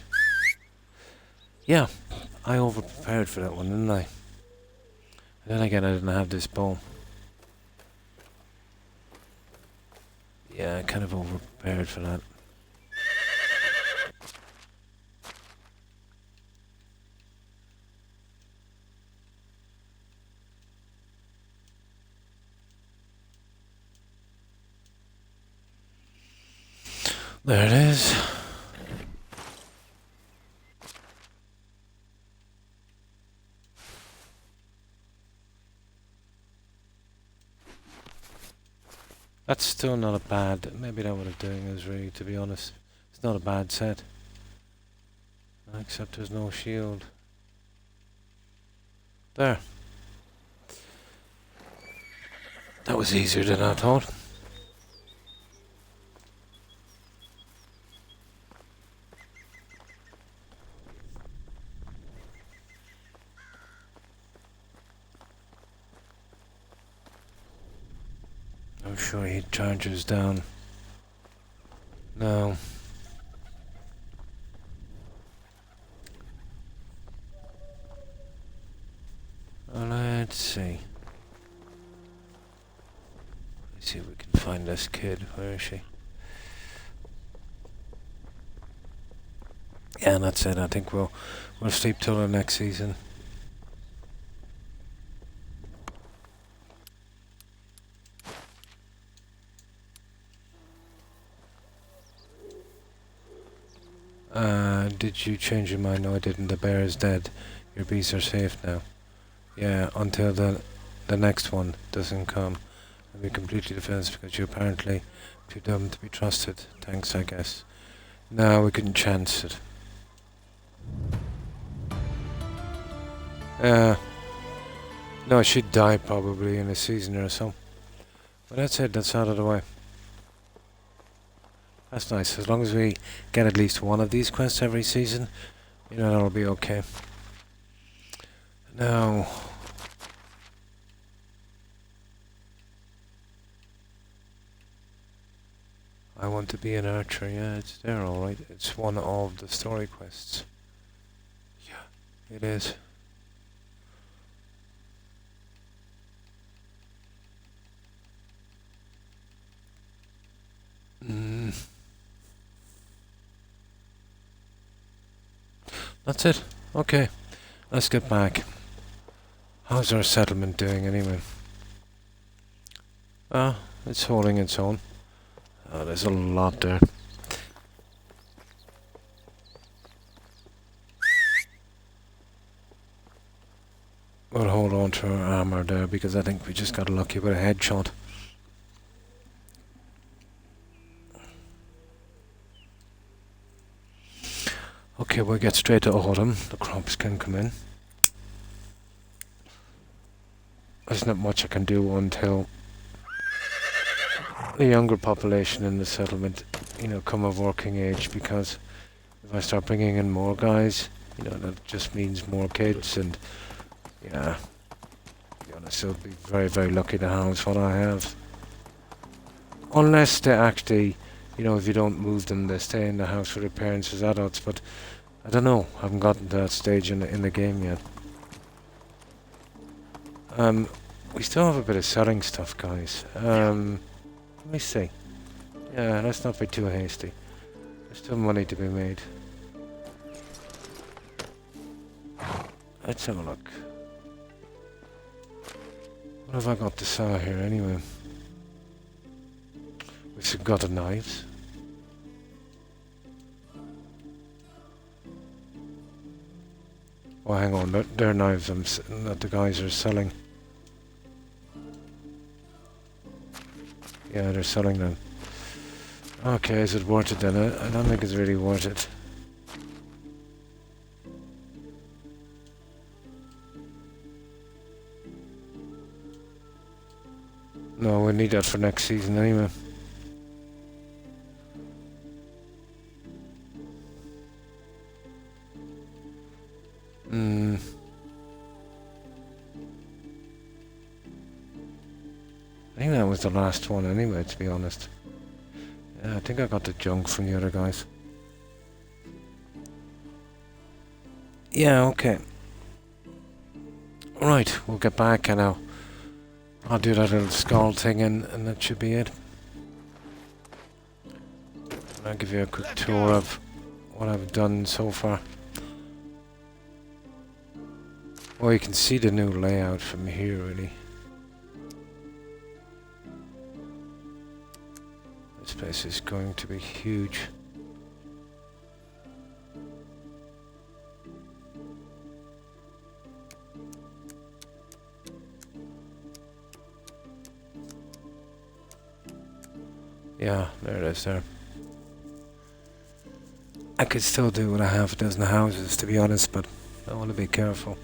Yeah, I overprepared for that one, didn't I? And then again, I didn't have this bow. Yeah, I kind of overprepared for that. There it is. That's still not a bad... Maybe that would have doing us really, to be honest. It's not a bad set. Except there's no shield. There. That was easier than I thought. I'm sure he charges down. No. Well, let's see. Let's see if we can find this kid. Where is she? Yeah, that's it. I think we'll sleep till the next season. Did you change your mind? No, I didn't. The bear is dead. Your bees are safe now. Yeah, until the next one doesn't come. I'll be completely defensive because you're apparently too dumb to be trusted. Thanks, I guess. No, we couldn't chance it. No, she'd die probably in a season or so. But that's it, that's out of the way. That's nice. As long as we get at least one of these quests every season, you know, that'll be okay. Now... I want to be an archer. Yeah, it's there, alright. It's one of the story quests. Yeah, it is. That's it. Okay, let's get back. How's our settlement doing anyway? It's holding its own. Oh, there's a lot there. We'll hold on to our armor there because I think we just got lucky with a headshot. Okay, we'll get straight to autumn. The crops can come in. There's not much I can do until the younger population in the settlement, you know, come of working age, because if I start bringing in more guys, you know, that just means more kids, and yeah, to be honest, I'll be very, very lucky to have what I have. Unless they actually, you know, if you don't move them, they stay in the house with their parents as adults, but I don't know, I haven't gotten to that stage in the game yet. We still have a bit of selling stuff, guys. Let me see. Yeah, let's not be too hasty. There's still money to be made. Let's have a look. What have I got to sell here anyway? We've got the knives. Oh, hang on, they're knives that the guys are selling. Yeah, they're selling them. Okay, is it worth it then? I don't think it's really worth it. No, we need that for next season anyway. I think that was the last one anyway, to be honest. Yeah, I think I got the junk from the other guys. Yeah, okay. Right, we'll get back and I'll do that little skull thing and that should be it. I'll give you a quick tour of what I've done so far. Well, you can see the new layout from here, really. This place is going to be huge. Yeah, there it is there. I could still do with a half a dozen houses, to be honest, but I want to be careful.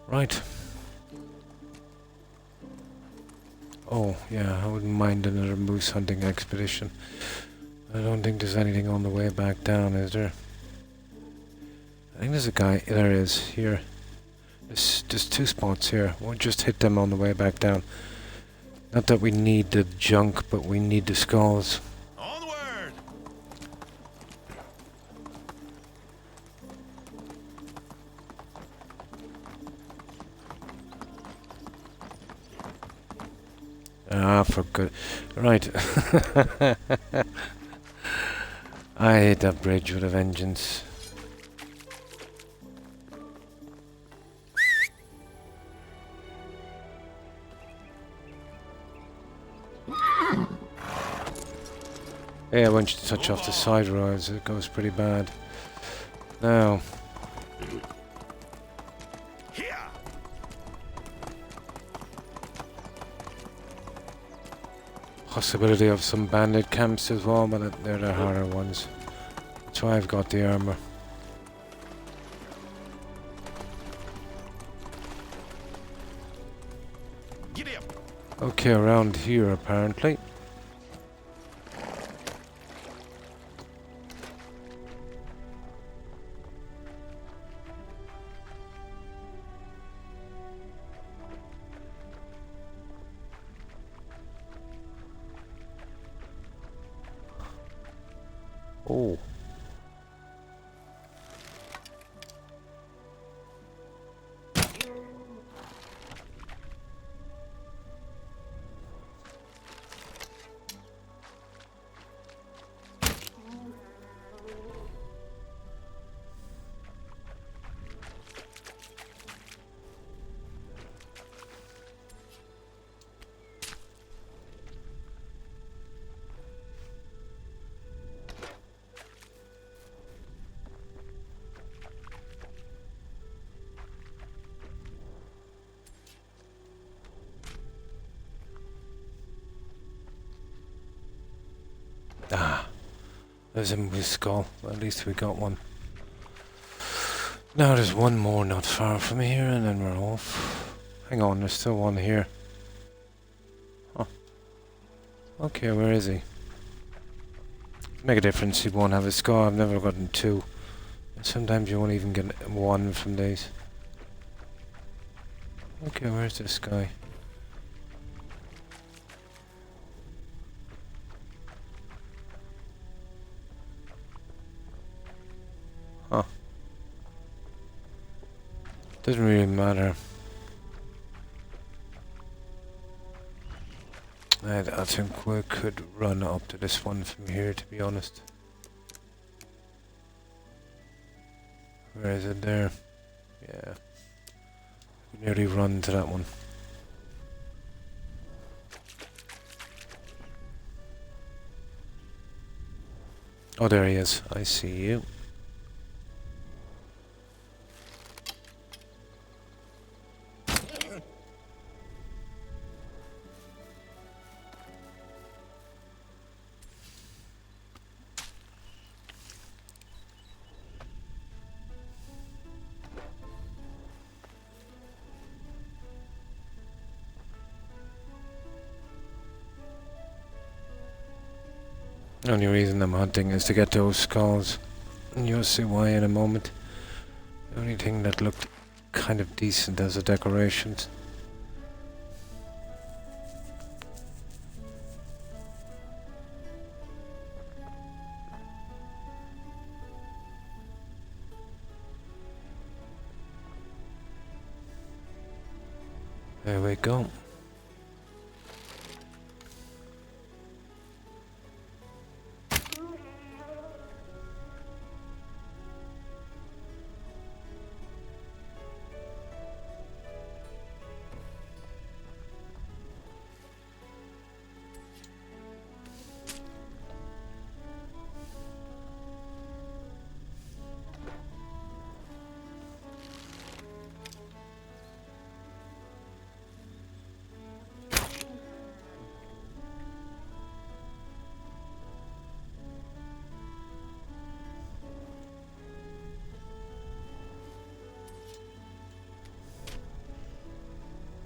Right. Oh, yeah, I wouldn't mind another moose hunting expedition. I don't think there's anything on the way back down, is there? think there's a guy. There is here. There's two spots here. We'll just hit them on the way back down. Not that we need the junk, but we need the skulls. Onward! Ah, for good. Right. I hate that bridge with a vengeance. Yeah, once you touch off the side roads, it goes pretty bad. Now, Here! possibility of some bandit camps as well, but they're the harder ones. That's why I've got the armor. Giddy up! Okay, around here apparently. Oh. Ah, there's a skull. At least we got one. Now there's one more not far from here, and then we're off. Hang on, there's still one here. Huh. Okay, where is he? Make a difference, he won't have a skull. I've never gotten two. Sometimes you won't even get one from these. Okay, where's this guy? Huh. Doesn't really matter. I think we could run up to this one from here, to be honest. Where is it there? Yeah. We nearly run to that one. Oh, there he is. I see you. The only reason I'm hunting is to get those skulls. And you'll see why in a moment. The only thing that looked kind of decent as a decoration. There we go.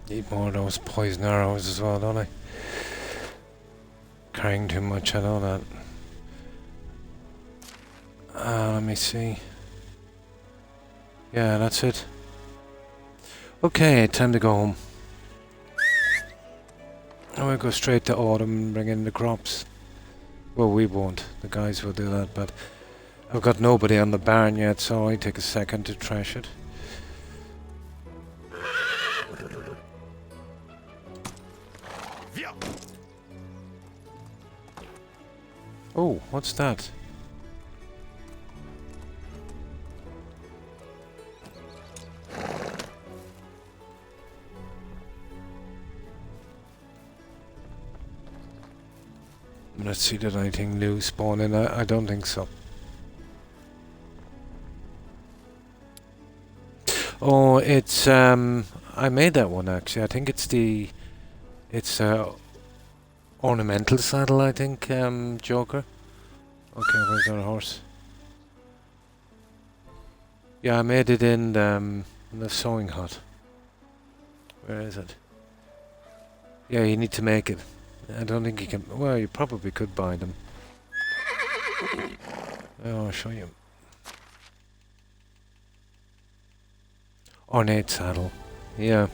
Need more of those poison arrows as well, don't I? Carrying too much, I know that. Let me see. Yeah, that's it. Okay, time to go home. And we'll go straight to autumn and bring in the crops. Well, we won't. The guys will do that, but I've got nobody on the barn yet, so I take a second to trash it. Oh, what's that? Let's see, did anything new spawn in? I don't think so. Oh, it's I made that one actually. I think it's ornamental saddle, I think, Joker. Okay, where's our horse? Yeah, I made it in the sewing hut. Where is it? Yeah, you need to make it. I don't think you can... Well, you probably could buy them. Oh, I'll show you. Ornate saddle. Yeah.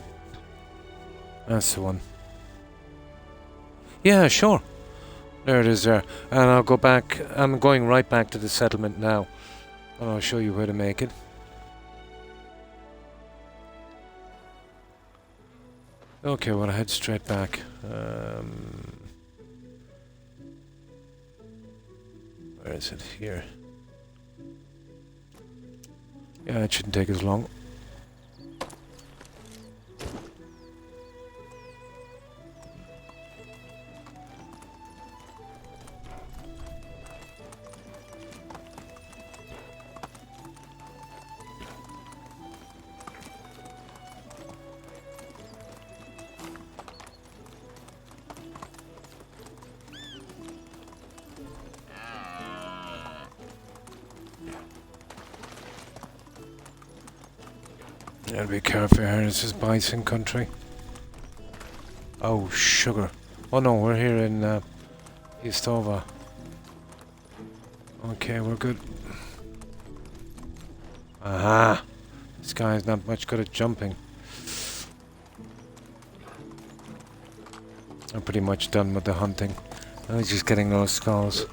That's the one. Yeah, sure. There it is there. And I'll go back... I'm going right back to the settlement now. And I'll show you where to make it. Okay, well, I'll head straight back. Where is it? Here. Yeah, it shouldn't take as long. Yeah, be careful here, this is bison country. Oh, sugar. Oh no, we're here in Istova. Okay, we're good. Aha! This guy's not much good at jumping. I'm pretty much done with the hunting. I was just getting those skulls.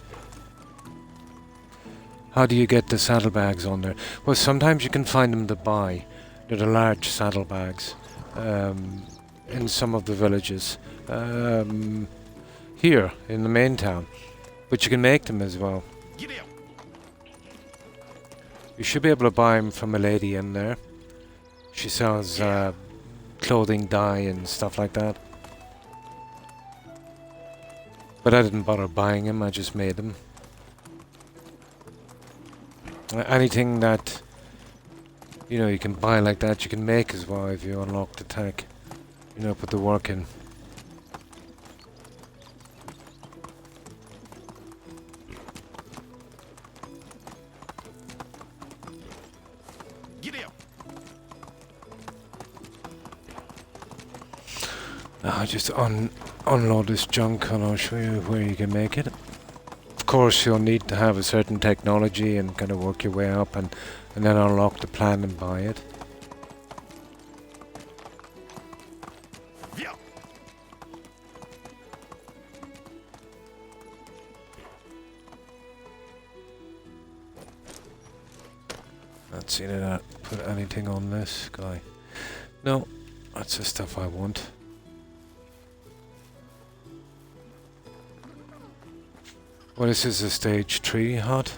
How do you get the saddlebags on there? Well, sometimes you can find them to buy. They're the large saddlebags in some of the villages. Here, in the main town. But you can make them as well. You should be able to buy them from a lady in there. She sells clothing, dye and stuff like that. But I didn't bother buying them, I just made them. Anything that you know you can buy like that, you can make as well if you unlock the tech. You know, put the work in. Now just unload this junk and I'll show you where you can make it. Of course you'll need to have a certain technology and kind of work your way up and then unlock the plan and buy it. Let's see, did I put anything on this guy? No, that's the stuff I want. Well, this is a stage 3 hut.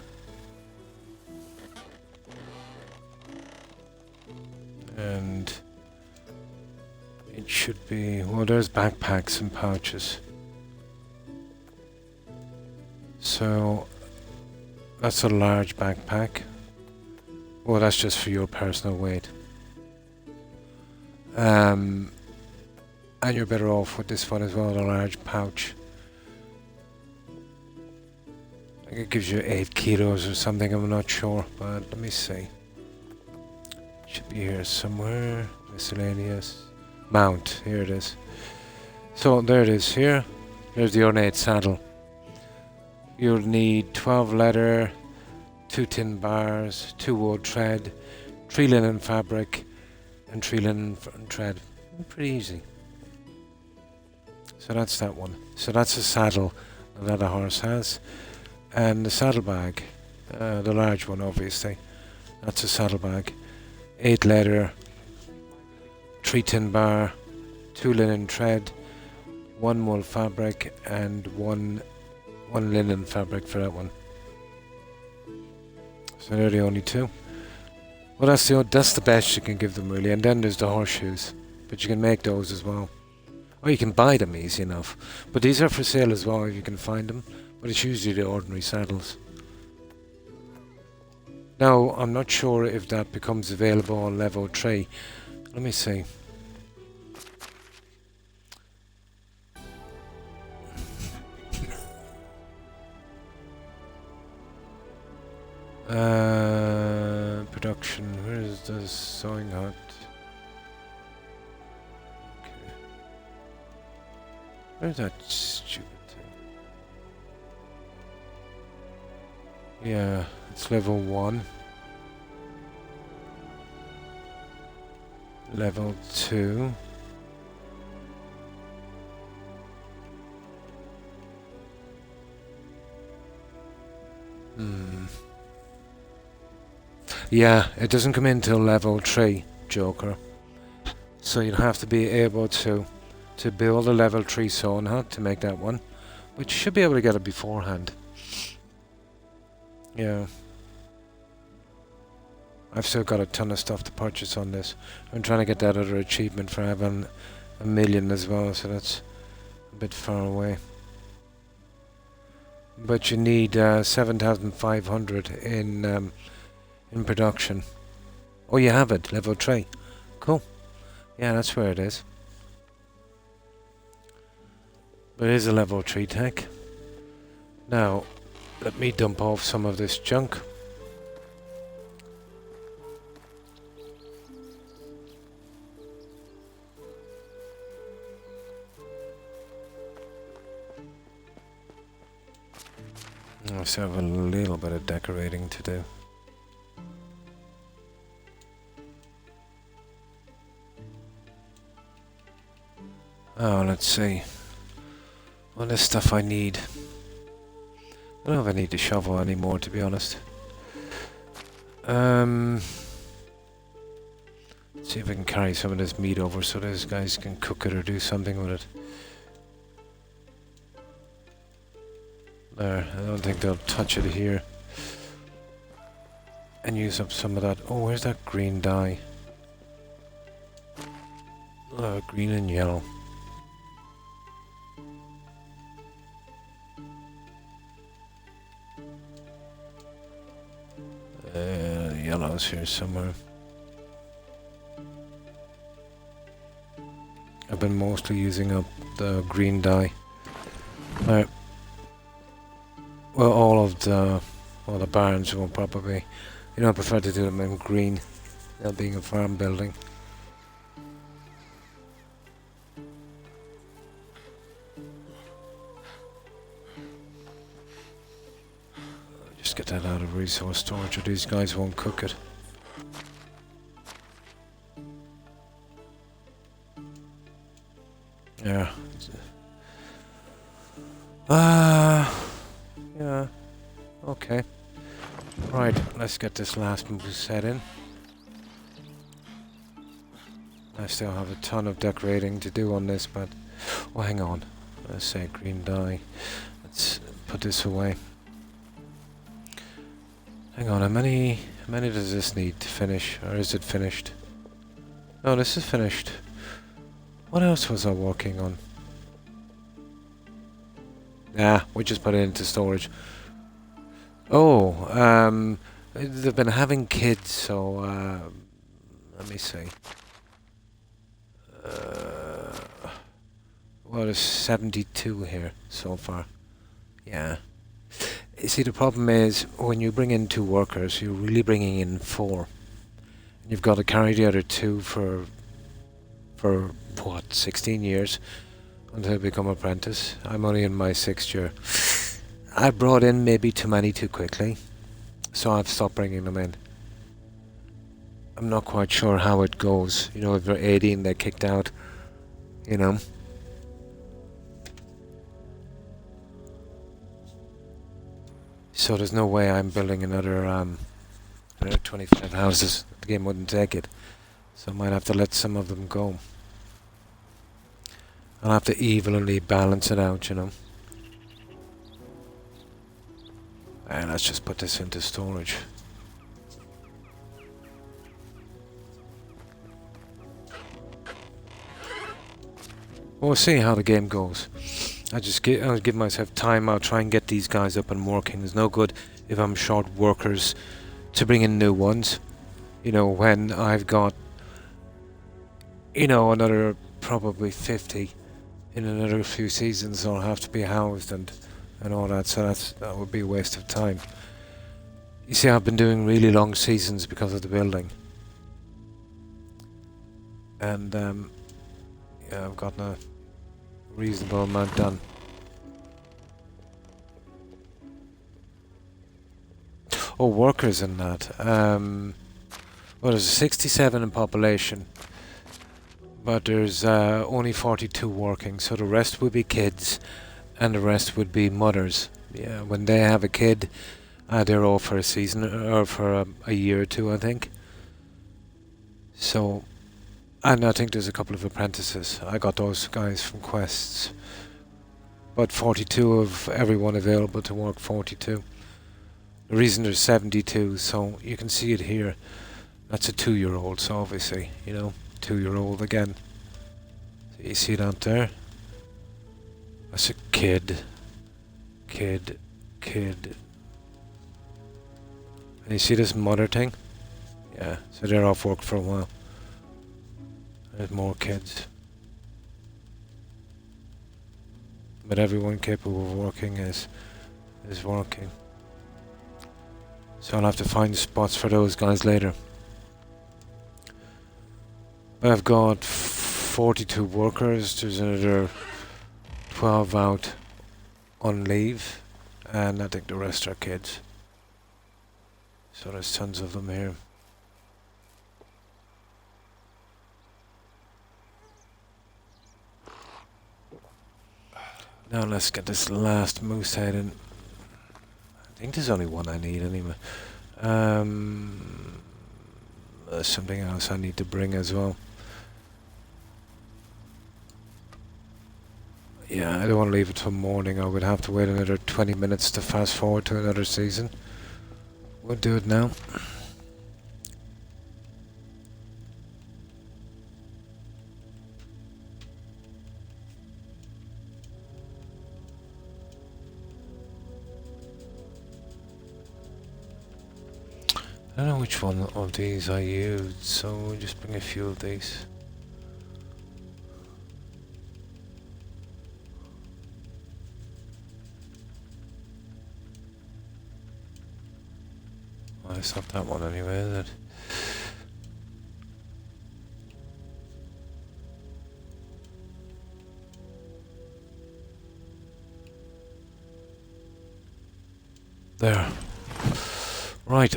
And it should be, well, there's backpacks and pouches. So that's a large backpack. Well, that's just for your personal weight. And you're better off with this one as well, the large pouch. I think it gives you 8 kilos or something, I'm not sure, but let me see. Should be here somewhere. Miscellaneous. Mount, here it is. So there it is here. There's the ornate saddle. You'll need 12 leather, 2 tin bars, 2 wood thread, 3 linen fabric, and 3 linen thread. Pretty easy. So that's that one. So that's the saddle that a horse has. And the saddlebag, the large one obviously, that's a saddlebag. 8 leather, 3 tin bar, 2 linen thread, 1 wool fabric, and one linen fabric for that one. So they're the only 2. Well, that's the best you can give them really. And then there's the horseshoes, but you can make those as well, or you can buy them easy enough. But these are for sale as well if you can find them. But it's usually the ordinary saddles. Now I'm not sure if that becomes available on level 3. Let me see. Production. Where is the sewing hut? Okay. Where's that stupid thing? Yeah, it's level 1. Level 2. Yeah, it doesn't come in till level 3, Joker. So you'll have to be able to build a level 3 sewing hut to make that one. But you should be able to get it beforehand. Yeah. I've still got a ton of stuff to purchase on this. I'm trying to get that other achievement for having 1 million as well, so that's a bit far away. But you need 7,500 in production. Oh, you have it, level 3. Cool. Yeah, that's where it is. But it is a level 3 tech. Now, let me dump off some of this junk. I still have a little bit of decorating to do. Oh, let's see. All this stuff I need. I don't know if I need to shovel anymore, to be honest. Let's see if I can carry some of this meat over so those guys can cook it or do something with it. There, I don't think they'll touch it here. And use up some of that. Oh, where's that green dye? Green and yellow. Yellow's here somewhere. I've been mostly using up the green dye. Alright. Well, all the barns will probably, I prefer to do them in green, being a farm building. Just get that out of resource storage or these guys won't cook it. Yeah. Yeah. Okay. Right, let's get this last move set in. I still have a ton of decorating to do on this, but... Oh, hang on. Let's say green dye. Let's put this away. Hang on, how many does this need to finish? Or is it finished? No, this is finished. What else was I working on? Nah, we just put it into storage. Oh, they've been having kids, so, let me see. Well, there's 72 here so far. Yeah. You see, the problem is, when you bring in 2 workers, you're really bringing in 4. And you've got to carry the other 2 for what, 16 years until they become apprentice. I'm only in my 6th year. I brought in maybe too many too quickly, so I've stopped bringing them in. I'm not quite sure how it goes. You know, if you're 18, they're kicked out. You know. So there's no way I'm building another 25 houses. The game wouldn't take it. So I might have to let some of them go. I'll have to evenly balance it out, you know. And let's just put this into storage. We'll see how the game goes. I'll give myself time. I'll try and get these guys up and working. There's no good if I'm short workers to bring in new ones. You know, when I've got, you know, another probably 50 in another few seasons, I'll have to be housed and all that. So that would be a waste of time. You see, I've been doing really long seasons because of the building. And, yeah, I've gotten a reasonable amount done. Oh, workers in that. Well, there's 67 in population, but there's only 42 working, so the rest would be kids, and the rest would be mothers. Yeah, when they have a kid, they're all for a season, or for a year or two, I think. So, and I think there's a couple of apprentices. I got those guys from quests. But 42 of everyone available to work, 42. The reason there's 72, so you can see it here. That's a 2-year-old, so obviously, you know, 2-year-old again. So you see that there? That's a kid. Kid. And you see this mother thing? Yeah, so they're off work for a while. There's more kids. But everyone capable of working is working. So I'll have to find spots for those guys later. But I've got 42 workers. There's another 12 out on leave. And I think the rest are kids. So there's tons of them here. Now let's get this last moose head in. I think there's only one I need anyway. There's something else I need to bring as well. Yeah, I don't want to leave it till morning. I would have to wait another 20 minutes to fast forward to another season. We'll do it now. I don't know which one of these I used, so we'll just bring a few of these. Oh, it's not that one anyway, is it? There. Right.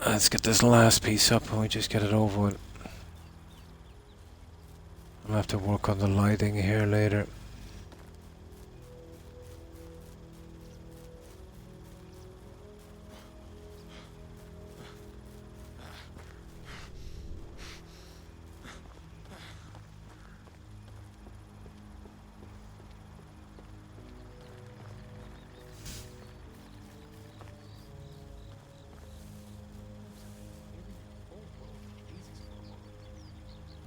Let's get this last piece up and we just get it over with. I'll have to work on the lighting here later.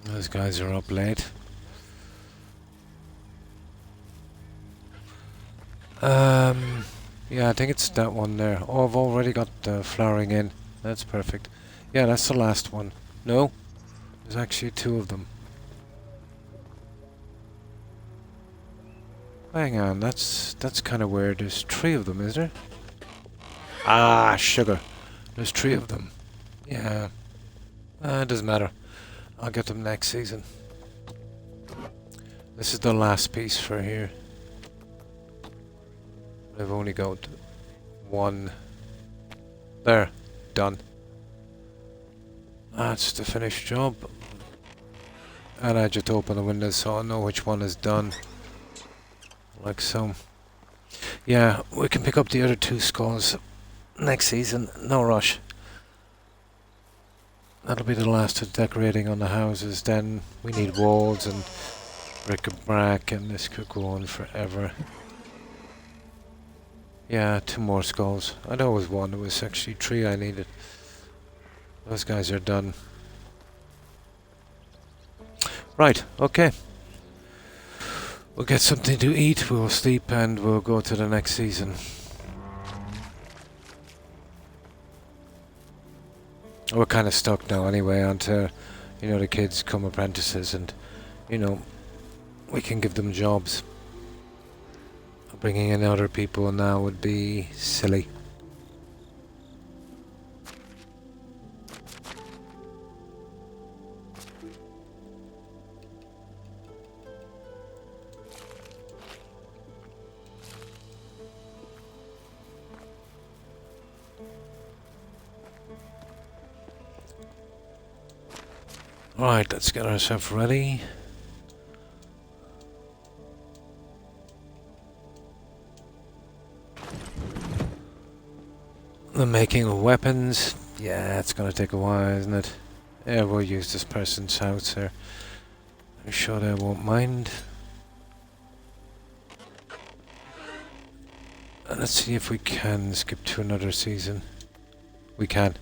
Those guys are up late. Yeah, I think it's that one there. Oh, I've already got the flowering in. That's perfect. Yeah, that's the last one. No? There's actually 2 of them. Hang on, that's kind of weird. There's 3 of them, is there? Ah, sugar. There's 3 of them. Yeah. It doesn't matter. I'll get them next season. This is the last piece for here. I've only got 1. There. Done. That's the finished job. And I just open the window so I know which one is done. Like so. Yeah, we can pick up the other 2 skulls next season. No rush. That'll be the last of decorating on the houses. Then we need walls and bric-a-brac, and this could go on forever. Yeah, 2 more skulls. I know it was 1. It was actually 3 I needed. Those guys are done. Right, okay. We'll get something to eat, we'll sleep, and we'll go to the next season. We're kind of stuck now anyway until, you know, the kids come apprentices and, you know, we can give them jobs. Bringing in other people now would be silly. Right, let's get ourselves ready. The making of weapons. Yeah, it's gonna take a while, isn't it? Yeah, we'll use this person's house here. I'm sure they won't mind. And let's see if we can skip to another season. We can.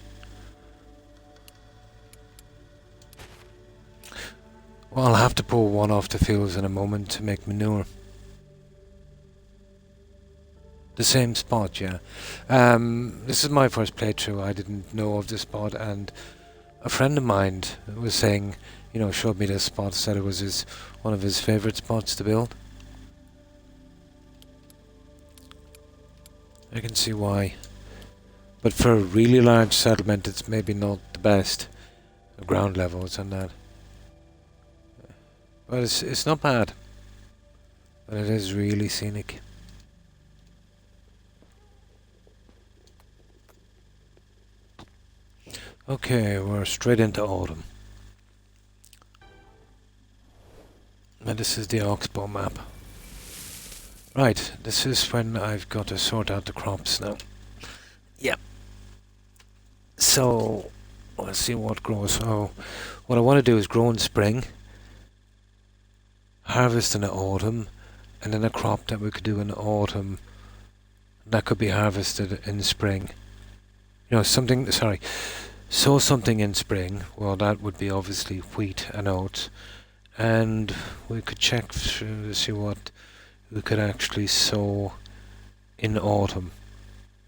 Well, I'll have to pull one off the fields in a moment to make manure. The same spot, yeah. This is my first playthrough. I didn't know of this spot, and a friend of mine was saying, you know, showed me this spot, said it was one of his favourite spots to build. I can see why. But for a really large settlement, it's maybe not the best. The ground levels and that. But it's not bad. But it is really scenic. Okay, we're straight into autumn. And this is the Oxbow map. Right, this is when I've got to sort out the crops now. Yep. So, let's see what grows. So, what I want to do is grow in spring, harvest in the autumn, and then a crop that we could do in the autumn that could be harvested in spring. You know, sow something in spring. Well, that would be obviously wheat and oats, and we could check through to see what we could actually sow in autumn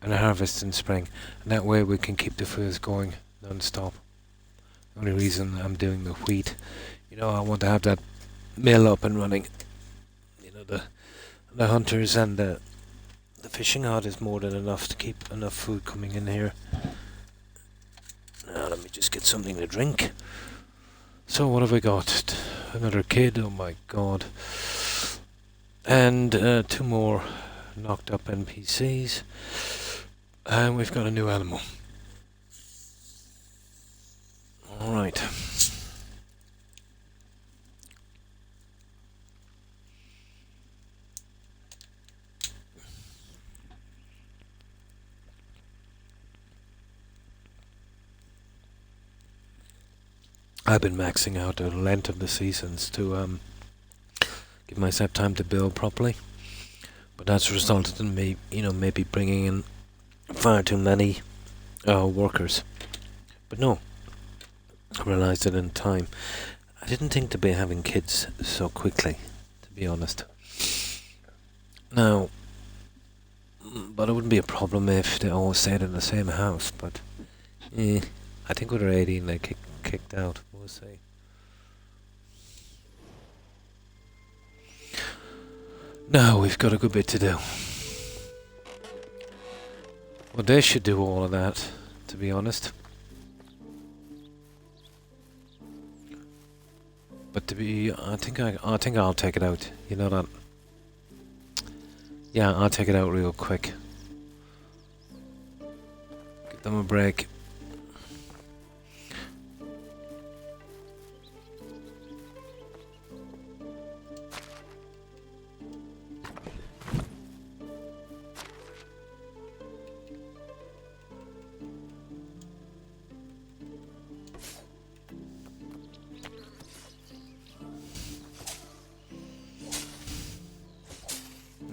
and harvest in spring, and that way we can keep the fields going non-stop. The only reason I'm doing the wheat, you know, I want to have that mill up and running. You know, the hunters and the fishing hut is more than enough to keep enough food coming in here. Now let me just get something to drink. So what have we got? Another kid, oh my god. And 2 more knocked up NPCs. And we've got a new animal. Alright. I've been maxing out the length of the seasons to give myself time to build properly, but that's resulted in me, you know, maybe bringing in far too many workers. But no, I realised it in time. I didn't think to be having kids so quickly, to be honest. Now, but it wouldn't be a problem if they all stayed in the same house, but I think when they're 18 they kicked out. We'll see. Now we've got a good bit to do. Well, they should do all of that, to be honest. But I think I'll take it out. You know that? Yeah, I'll take it out real quick. Give them a break.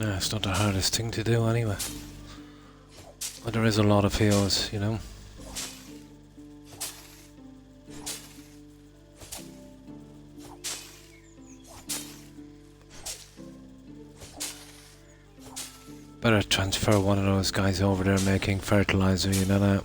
No, it's not the hardest thing to do anyway. But there is a lot of fields, you know. Better transfer one of those guys over there making fertilizer, you know that.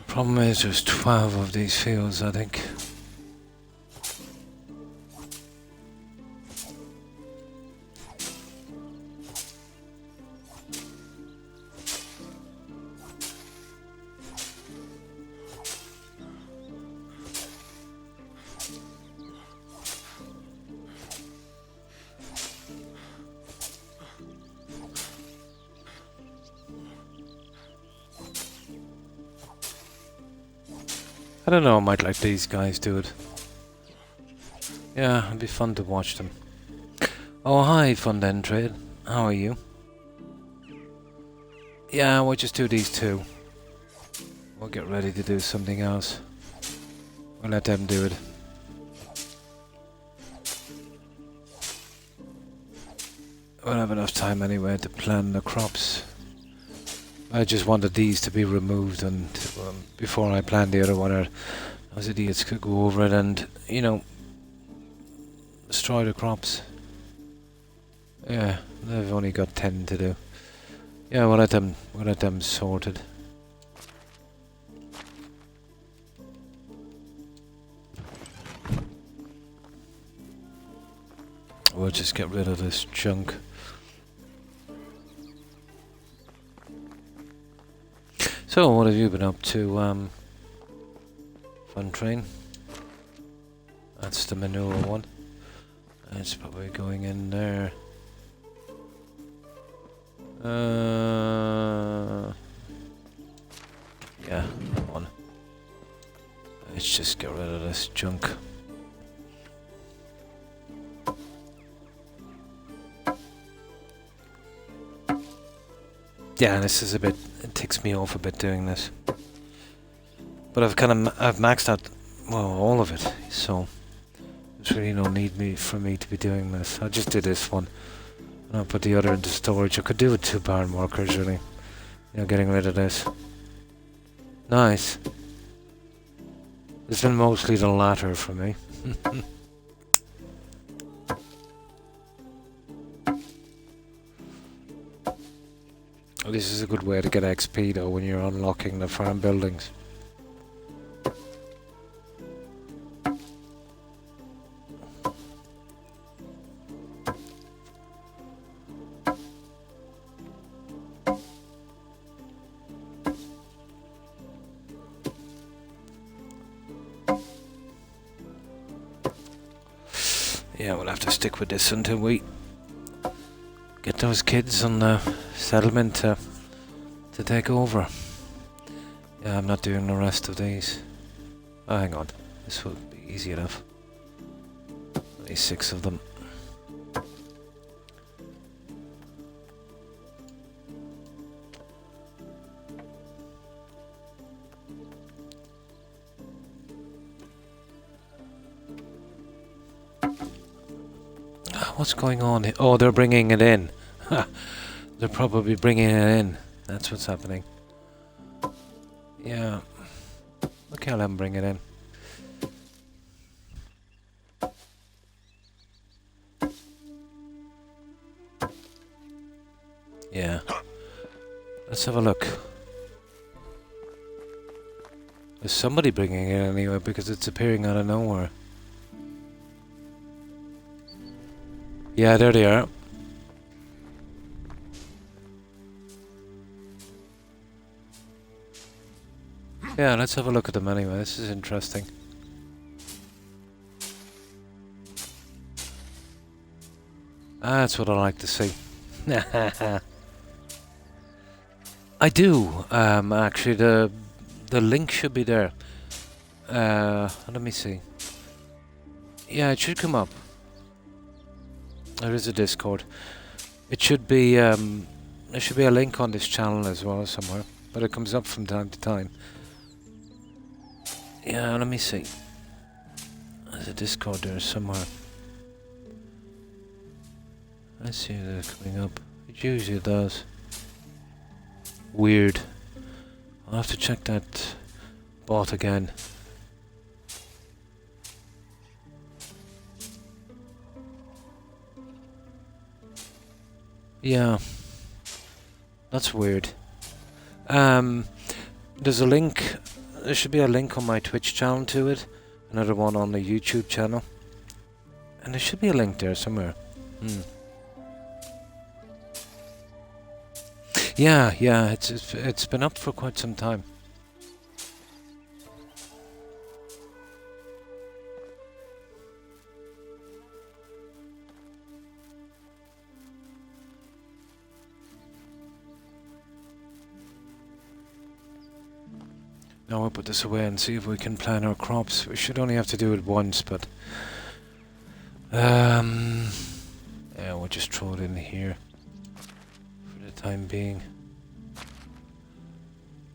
Problem is there's 12 of these fields, I think. I don't know, I might let these guys do it. Yeah, it'd be fun to watch them. Oh, hi, Fun Den Trade. How are you? Yeah, we'll just do these two. We'll get ready to do something else. We'll let them do it. We'll have enough time anyway to plan the crops. I just wanted these to be removed, and before I planned the other one, those idiots could go over it and, you know, destroy the crops. Yeah, they've only got 10 to do. Yeah, we'll let them sorted. We'll just get rid of this junk. So, what have you been up to, Fun Train? That's the manure one. It's probably going in there. Yeah, that one. Let's just get rid of this junk. Yeah, this is a bit, it ticks me off a bit doing this. But I've maxed out, well, all of it, so there's really no need for me to be doing this. I'll just do this one, and I'll put the other into storage. I could do with 2 barn workers, really. You know, getting rid of this. Nice. It's been mostly the latter for me. This is a good way to get XP though when you're unlocking the farm buildings. Yeah, we'll have to stick with this until we get those kids on the settlement to take over. Yeah, I'm not doing the rest of these. Oh, hang on. This will be easy enough. Only 6 of them. What's going on here? Oh, they're bringing it in. They're probably bringing it in. That's what's happening. Yeah. Okay, I'll let them bring it in. Yeah. Let's have a look. There's somebody bringing it in anyway because it's appearing out of nowhere. Yeah, there they are. Yeah, let's have a look at them anyway. This is interesting. That's what I like to see. I do. Actually, the link should be there. Let me see. Yeah, it should come up. There is a Discord. It should be. There should be a link on this channel as well somewhere, but it comes up from time to time. Yeah, let me see. There's a Discord there somewhere. Let's see if it's coming up. It usually does. Weird. I'll have to check that bot again. Yeah. That's weird. There's a link. There should be a link on my Twitch channel to it. Another one on the YouTube channel. And there should be a link there somewhere. Yeah, it's been up for quite some time. Now we'll put this away and see if we can plant our crops. We should only have to do it once, but yeah, we'll just throw it in here for the time being.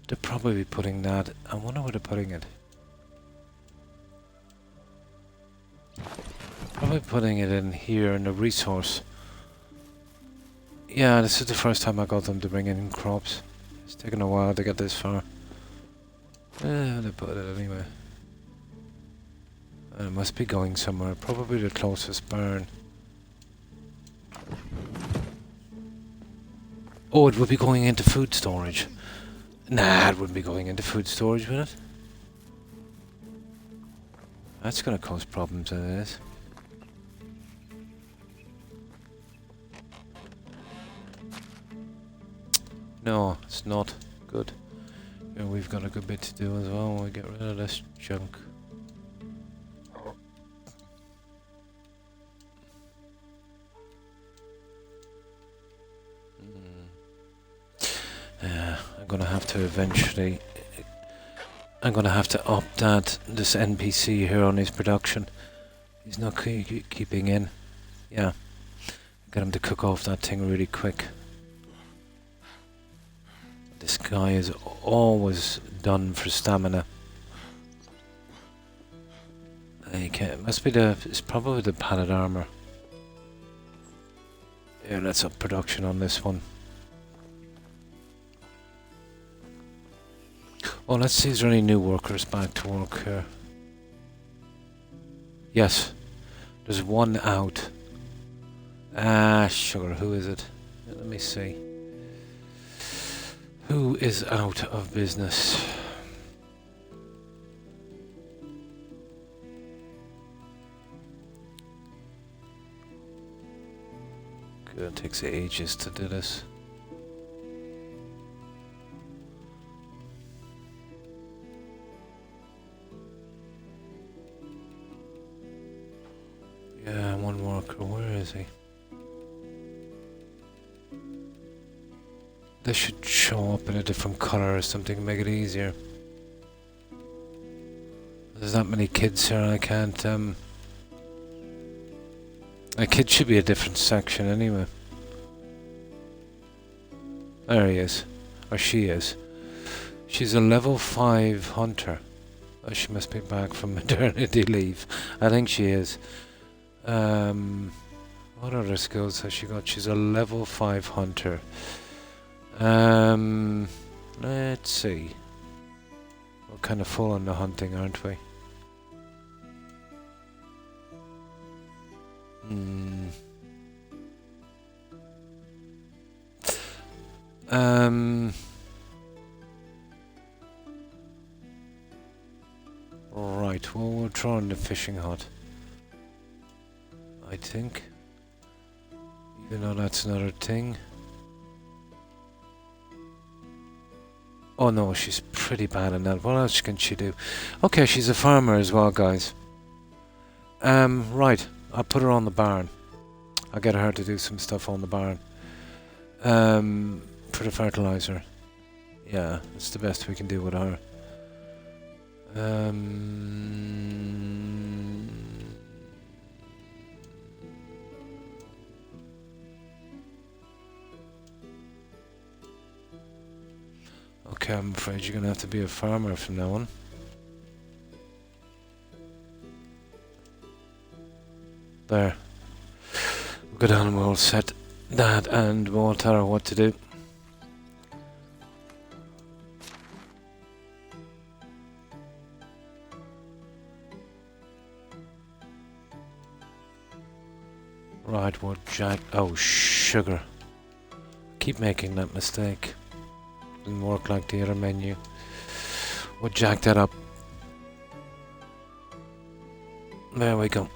They'll probably be putting that. I wonder where they're putting it. Probably putting it in here in the resource. Yeah, this is the first time I got them to bring in crops. It's taken a while to get this far. They put it anyway. It must be going somewhere. Probably the closest barn. Oh, it would be going into food storage. Nah, it wouldn't be going into food storage, would it? That's gonna cause problems, it is. No, it's not. Good. Yeah, we've got a good bit to do as well when we get rid of this junk. Yeah, I'm gonna have to eventually. I'm gonna have to up this NPC here on his production. He's not keeping in. Yeah, get him to cook off that thing really quick. This guy is always done for stamina. It must be it's probably the padded armor. Yeah, let's up production on this one. Well, let's see, is there any new workers back to work here? Yes, there's one out. Ah, sugar, who is it? Let me see. Who is out of business? Good, it takes ages to do this. Yeah, one worker, where is he? This should show up in a different colour or something to make it easier. There's that many kids here, I can't, a kid should be a different section anyway. There he is. Or she is. She's a level 5 hunter. Oh, she must be back from maternity leave. I think she is. What other skills has she got? She's a level 5 hunter. Let's see. We're kind of full on the hunting, aren't we? Right, well, we'll try on the fishing hut, I think. Even though that's another thing. Oh no, she's pretty bad in that. What else can she do? Okay, she's a farmer as well, guys. Right, I'll put her on the barn. I'll get her to do some stuff on the barn. For the fertilizer. Yeah, it's the best we can do with her. Okay, I'm afraid you're gonna have to be a farmer from now on. There. We'll go down and we'll set that and we'll tell her what to do. Right, we'll jack. Oh, sugar. Keep making that mistake. Didn't work like the other menu. We'll jack that up. There we go.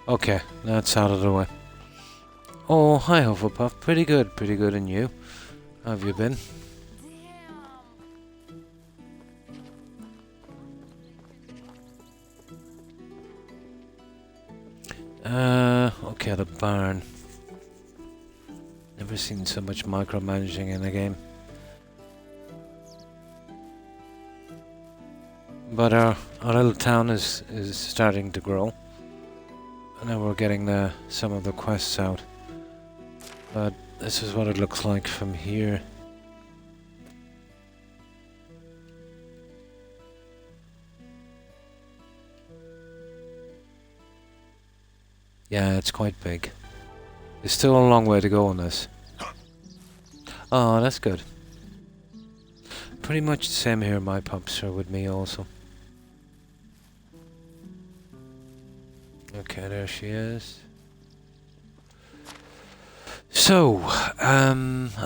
Okay, that's out of the way. Oh, hi Hufflepuff. Pretty good, and you? How have you been? Okay, the barn. Never seen so much micromanaging in a game. But our little town is starting to grow. And now we're getting some of the quests out. But this is what it looks like from here. Yeah, it's quite big. There's still a long way to go on this. Oh, that's good. Pretty much the same here, my pups are with me also. Okay, there she is. So, I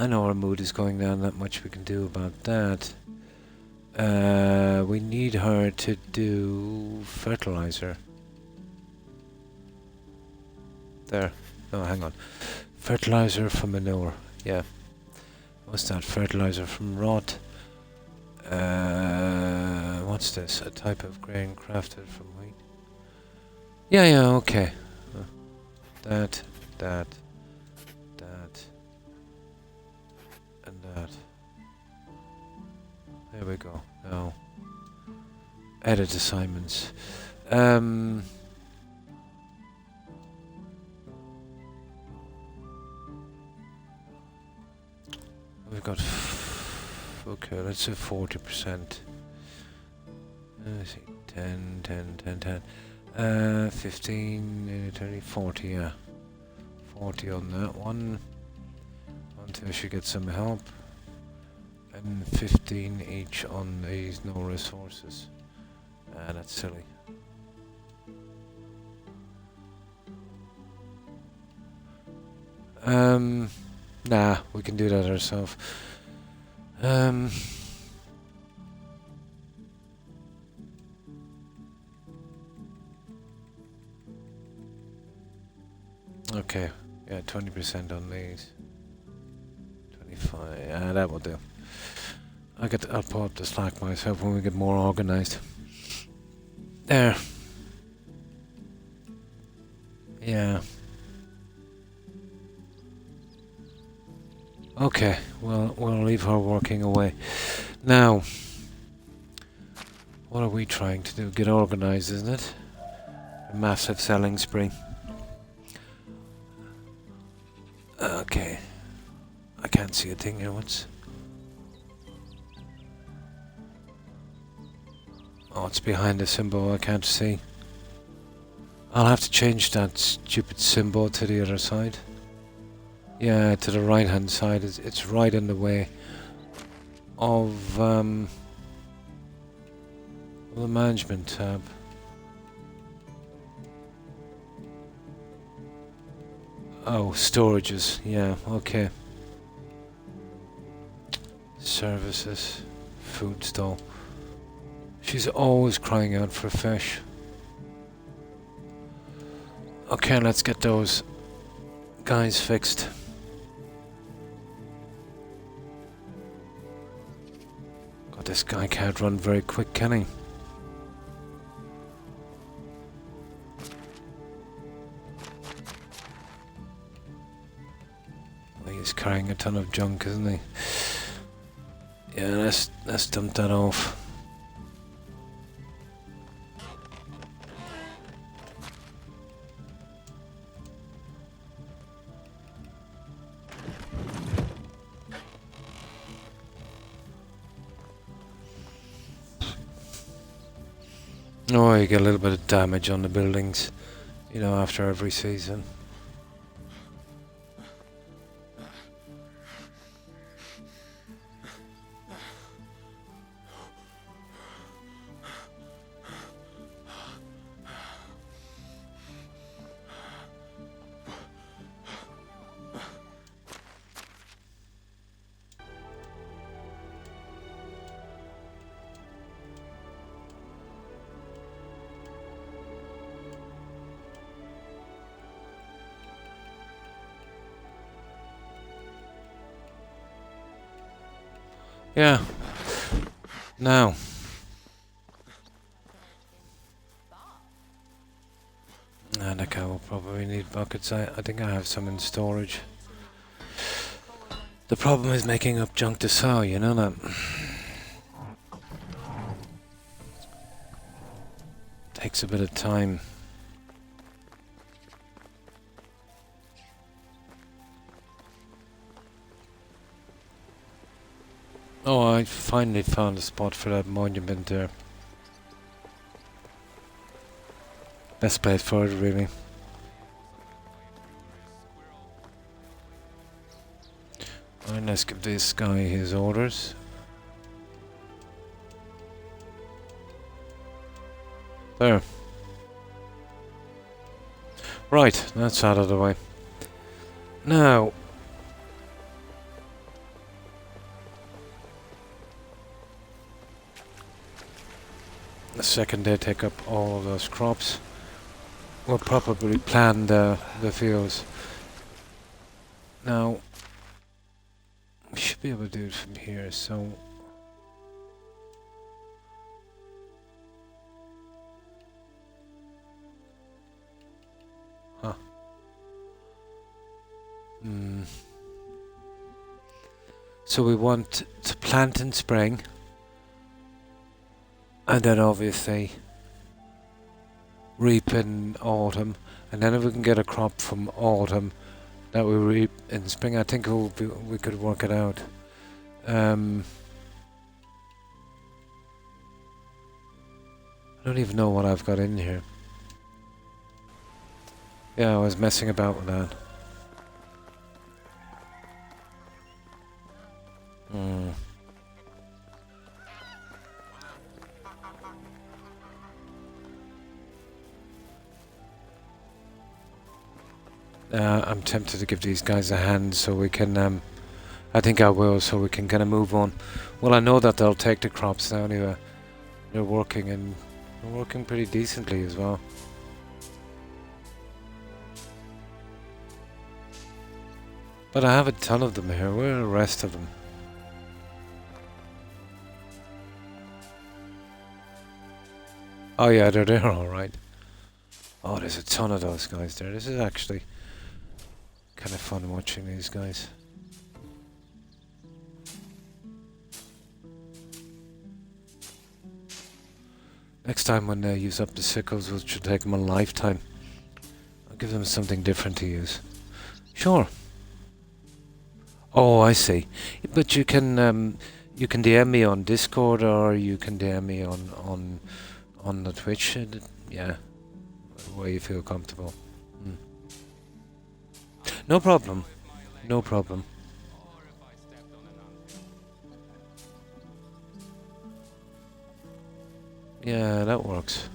know our mood is going down, not much we can do about that. We need her to do fertilizer. There. No, hang on. Fertilizer for manure. Yeah. What's that? Fertilizer from rot. What's this? A type of grain crafted from wheat. Yeah, okay. That, and that. There we go. Now, edit assignments. We've got. Okay, let's say 40%. Let's see. 10, 15, 20, 40, yeah. 40 on that one. Until she gets some help. And 15 each on these no resources. That's silly. Nah, we can do that ourselves. Okay, yeah, 20% on these. 25, that will do. I'll pull up the slack myself when we get more organized. There. Yeah. Okay, well, we'll leave her working away. Now, what are we trying to do? Get organized, isn't it? A massive selling spree. Okay. I can't see a thing here. What's... Oh, it's behind the symbol. I can't see. I'll have to change that stupid symbol to the other side. Yeah, to the right hand side. It's right in the way of the management tab. Oh, storages. Yeah, okay. Services. Food stall. She's always crying out for fish. Okay, let's get those guys fixed. God, this guy can't run very quick, can he? Well, he's carrying a ton of junk, isn't he? Yeah, let's dump that off. Oh, you get a little bit of damage on the buildings, you know, after every season. Yeah. Now. And okay, we'll probably need buckets. I think I have some in storage. The problem is making up junk to sell, you know that? Takes a bit of time. Oh, I finally found a spot for that monument there. Best place for it, really. Alright, let's give this guy his orders. There. Right, that's out of the way. Now, the second they take up all of those crops, we'll probably plan the fields. Now, we should be able to do it from here, so... Huh. So we want to plant in spring, and then obviously reap in autumn, and then if we can get a crop from autumn that we reap in spring, I think we could work it out. I don't even know what I've got in here. Yeah, I was messing about with that. I'm tempted to give these guys a hand so we can, I think I will, so we can kind of move on. Well, I know that they'll take the crops now anyway. They're working, and they're working pretty decently as well. But I have a ton of them here. Where are the rest of them? Oh yeah, they're there alright. Oh, there's a ton of those guys there. This is actually kind of fun watching these guys. Next time when they use up the sickles, which should take them a lifetime, I'll give them something different to use. Sure. Oh, I see. But you can DM me on Discord, or you can DM me on the Twitch. Yeah, where you feel comfortable. No problem. No problem. Yeah, that works.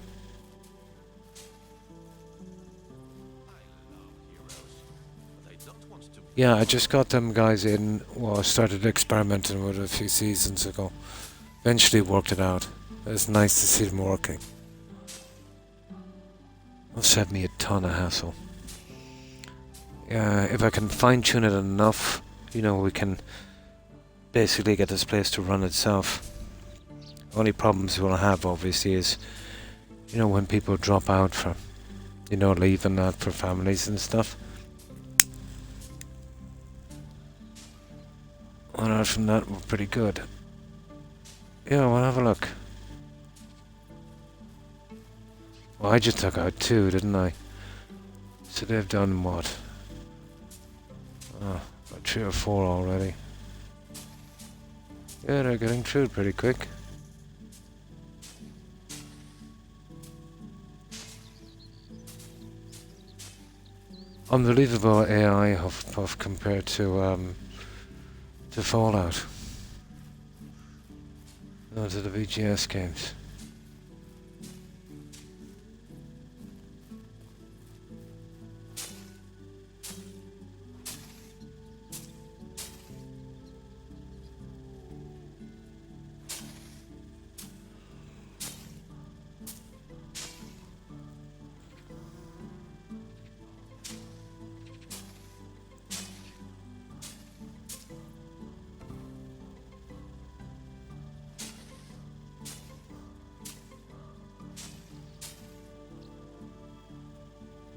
Yeah, I just got them guys in. Well, I started experimenting with it a few seasons ago. Eventually worked it out. It's nice to see them working. It'll save me a ton of hassle. Yeah, if I can fine-tune it enough, you know, we can basically get this place to run itself. Only problems we'll have, obviously, is, you know, when people drop out for, you know, leaving that for families and stuff. Apart from that, we're pretty good. Yeah, we'll have a look. Well, I just took out 2, didn't I? So they've done what? Oh, about 3 or 4 already. Yeah, they're getting through pretty quick. Unbelievable AI Hufflepuff compared to Fallout. No, to the VGS games.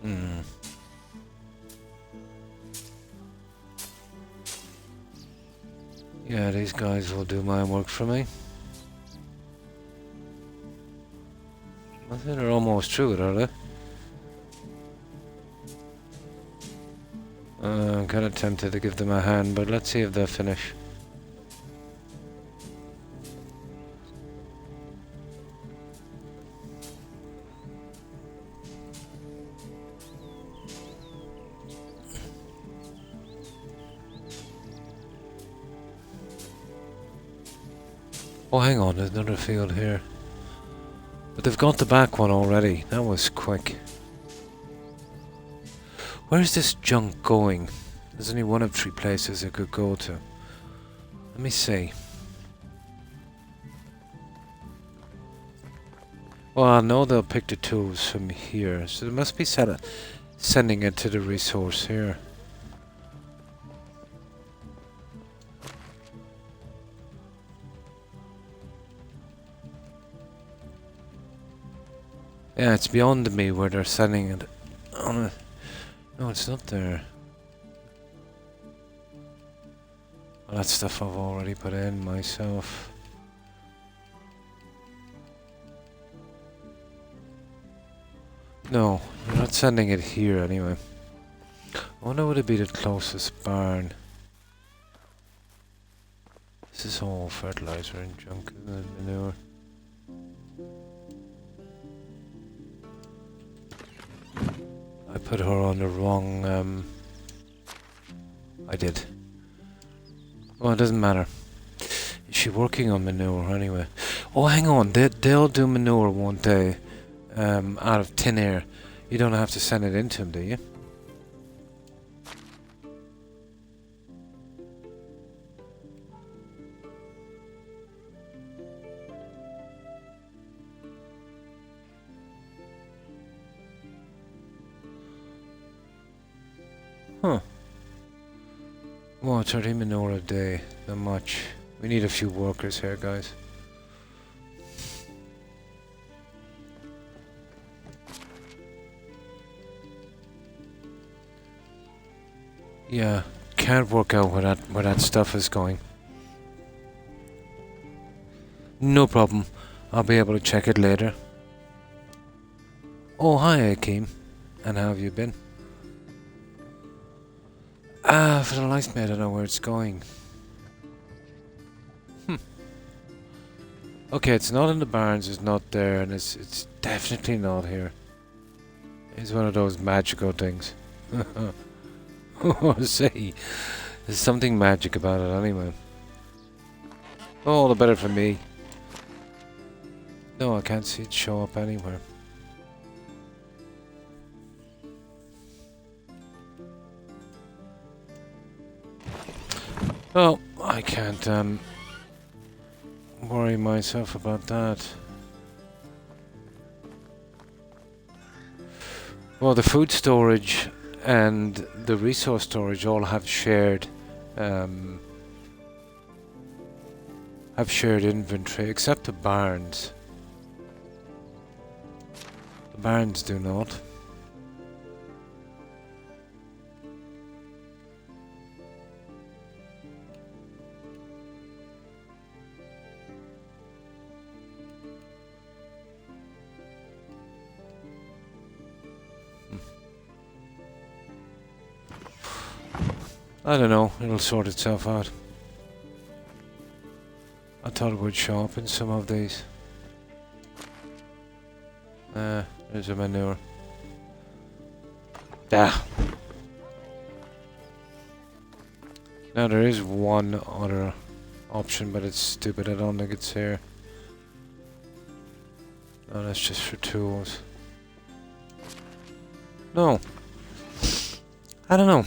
Hmm. Yeah, these guys will do my work for me. I think they're almost through it, are they? I'm kind of tempted to give them a hand, but let's see if they'll finish. Oh, hang on, there's another field here. But they've got the back one already. That was quick. Where's this junk going? There's only one of 3 places it could go to. Let me see. Well, I know they'll pick the tools from here, so they must be sending it to the resource here. Yeah, it's beyond me where they're sending it. On a, no, it's not there. Well, that stuff I've already put in myself. No, they're not sending it here anyway. I wonder would it be the closest barn. This is all fertilizer and junk and manure. I put her on the wrong, I did. Well, it doesn't matter. Is she working on manure anyway? Oh, hang on. They'll do manure, won't they? Out of thin air. You don't have to send it into them, do you? Huh. Well, 30 manure a day. Not much. We need a few workers here, guys. Yeah, can't work out where that stuff is going. No problem. I'll be able to check it later. Oh, hi, Akeem. And how have you been? For the life of me, I don't know where it's going. Okay, it's not in the barns, it's not there, and it's definitely not here. It's one of those magical things. Oh, see, there's something magic about it anyway. Oh, all the better for me. No, I can't see it show up anywhere. Oh, I can't worry myself about that. Well, the food storage and the resource storage all have shared inventory, except the barns. The barns do not. I don't know, it'll sort itself out. I thought it would show up in some of these. There's a manure. Ah. Now there is one other option, but it's stupid. I don't think it's here. No, that's just for tools. No. I don't know.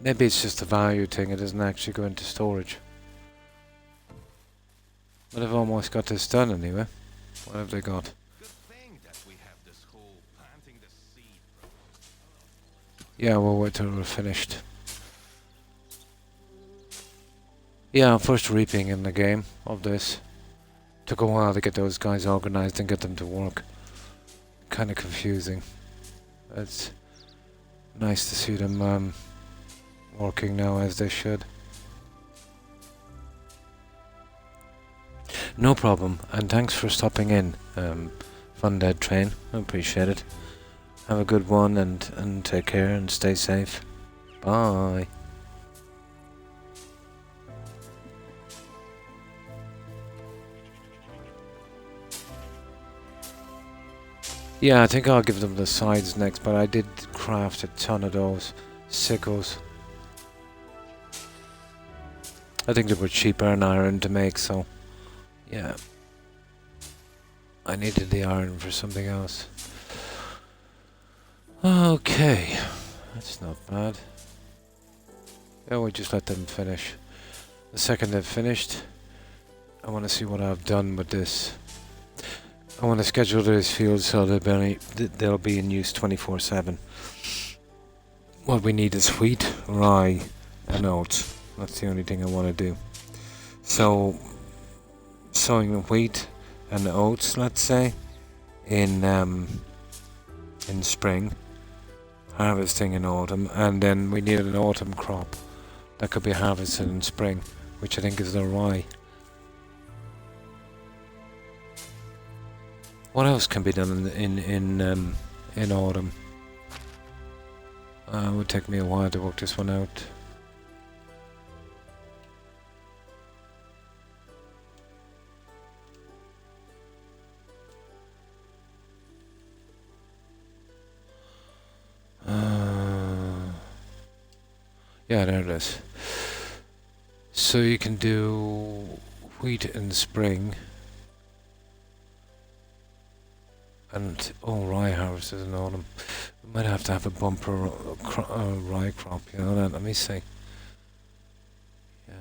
Maybe it's just a value thing. It doesn't actually go into storage. But I've almost got this done anyway. What have they got? Good thing that we have this whole planting the seed. Yeah, we'll wait till we're finished. Yeah, first reaping in the game of this. Took a while to get those guys organized and get them to work. Kind of confusing. It's nice to see them working now as they should. No problem, and thanks for stopping in, Fun Dead Train. I appreciate it. Have a good one and take care and stay safe. Bye. Yeah, I think I'll give them the sides next, but I did craft a ton of those sickles. I think they were cheaper in iron to make, so yeah. I needed the iron for something else. Okay, that's not bad. Yeah, we just let them finish. The second they've finished, I want to see what I've done with this. I want to schedule these fields so they'll be in use 24/7. What we need is wheat, rye, and oats. That's the only thing I want to do. So, sowing the wheat and the oats, let's say, in spring, harvesting in autumn, and then we need an autumn crop that could be harvested in spring, which I think is the rye. What else can be done in autumn? It would take me a while to work this one out. Yeah, there it is. So you can do wheat in spring. And rye harvested in autumn. We might have to have a bumper rye crop, you know that? Let me see. Yeah.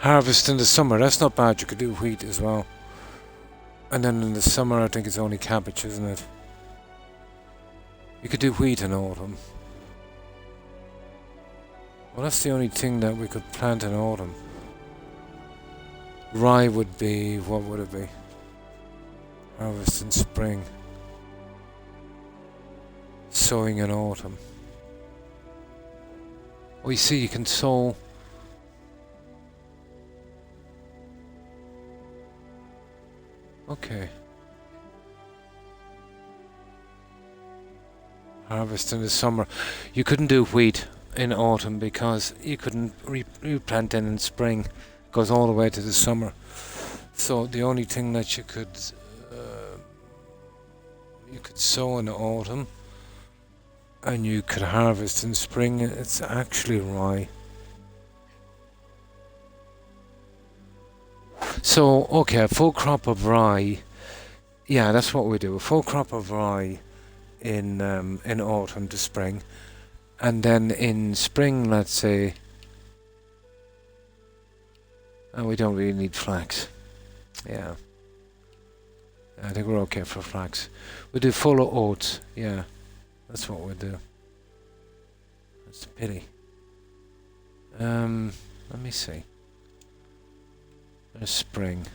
Harvest in the summer, that's not bad. You could do wheat as well. And then in the summer, I think it's only cabbage, isn't it? You could do wheat in autumn. Well, that's the only thing that we could plant in autumn. Rye would be, what would it be? Harvest in spring. Sowing in autumn. Oh, you see, you can sow. Okay. Harvest in the summer. You couldn't do wheat in autumn because you couldn't replant in spring. It goes all the way to the summer. So the only thing that you could sow in autumn and you could harvest in spring, it's actually rye. So, okay, a full crop of rye. Yeah, that's what we do. A full crop of rye in autumn to spring. And then in spring, let's say, we don't really need flax. Yeah. I think we're okay for flax. We do full of oats. Yeah, that's what we do. That's a pity. Let me see. There's spring.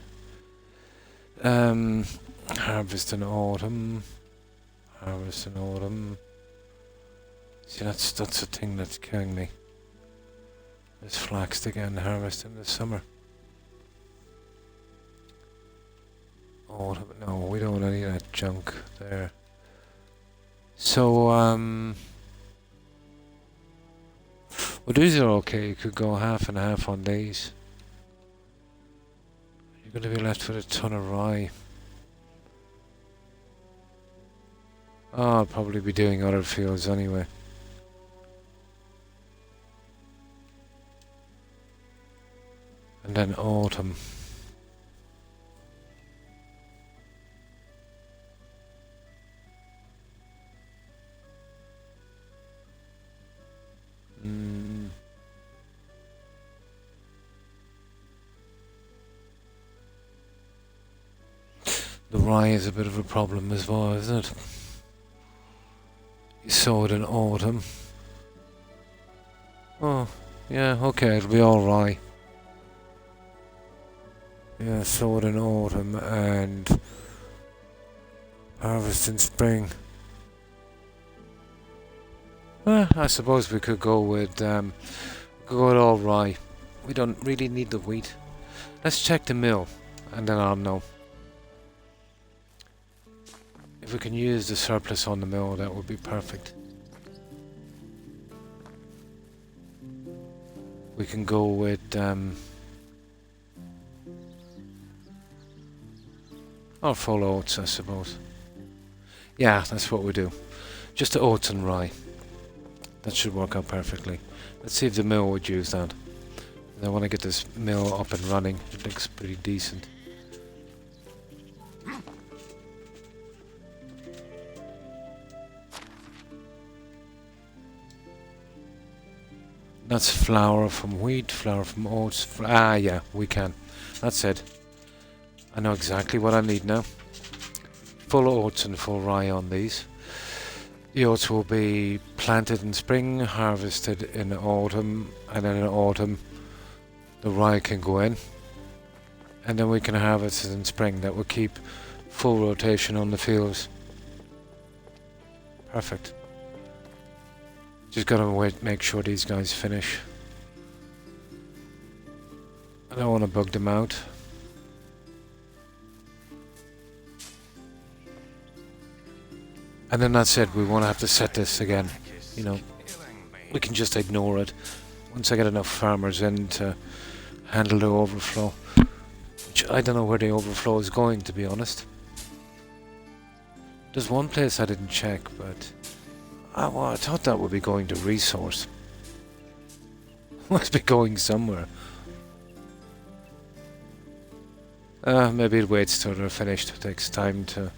Harvest in autumn. Harvest in autumn. See, that's the thing that's killing me. This flax again harvest in the summer. Oh no, we don't want any of that junk there. So well, these are okay. You could go half and half on these. You're going to be left with a ton of rye. Oh, I'll probably be doing other fields anyway. And then autumn. The rye is a bit of a problem as well, isn't it? You sow it in autumn. Oh, yeah, okay, it'll be all rye. Yeah, sow it in autumn and harvest in spring. I suppose we could go with all rye. We don't really need the wheat. Let's check the mill, and then I'll know. If we can use the surplus on the mill, that would be perfect. We can go with or full oats, I suppose. Yeah, that's what we do. Just the oats and rye. That should work out perfectly. Let's see if the mill would use that. I want to get this mill up and running. It looks pretty decent. That's flour from wheat, flour from oats. Yeah, we can. That's it. I know exactly what I need now. Full oats and full rye on these. The oats will be planted in spring, harvested in autumn, and then in autumn the rye can go in. And then we can harvest it in spring. That will keep full rotation on the fields. Perfect. Just gotta wait, make sure these guys finish. I don't want to bug them out. And then that's it, we won't have to set this again. You know, we can just ignore it. Once I get enough farmers in to handle the overflow. Which I don't know where the overflow is going, to be honest. There's one place I didn't check, but I thought that would be going to resource. Must be going somewhere. Maybe it waits till they're finished. It takes time to...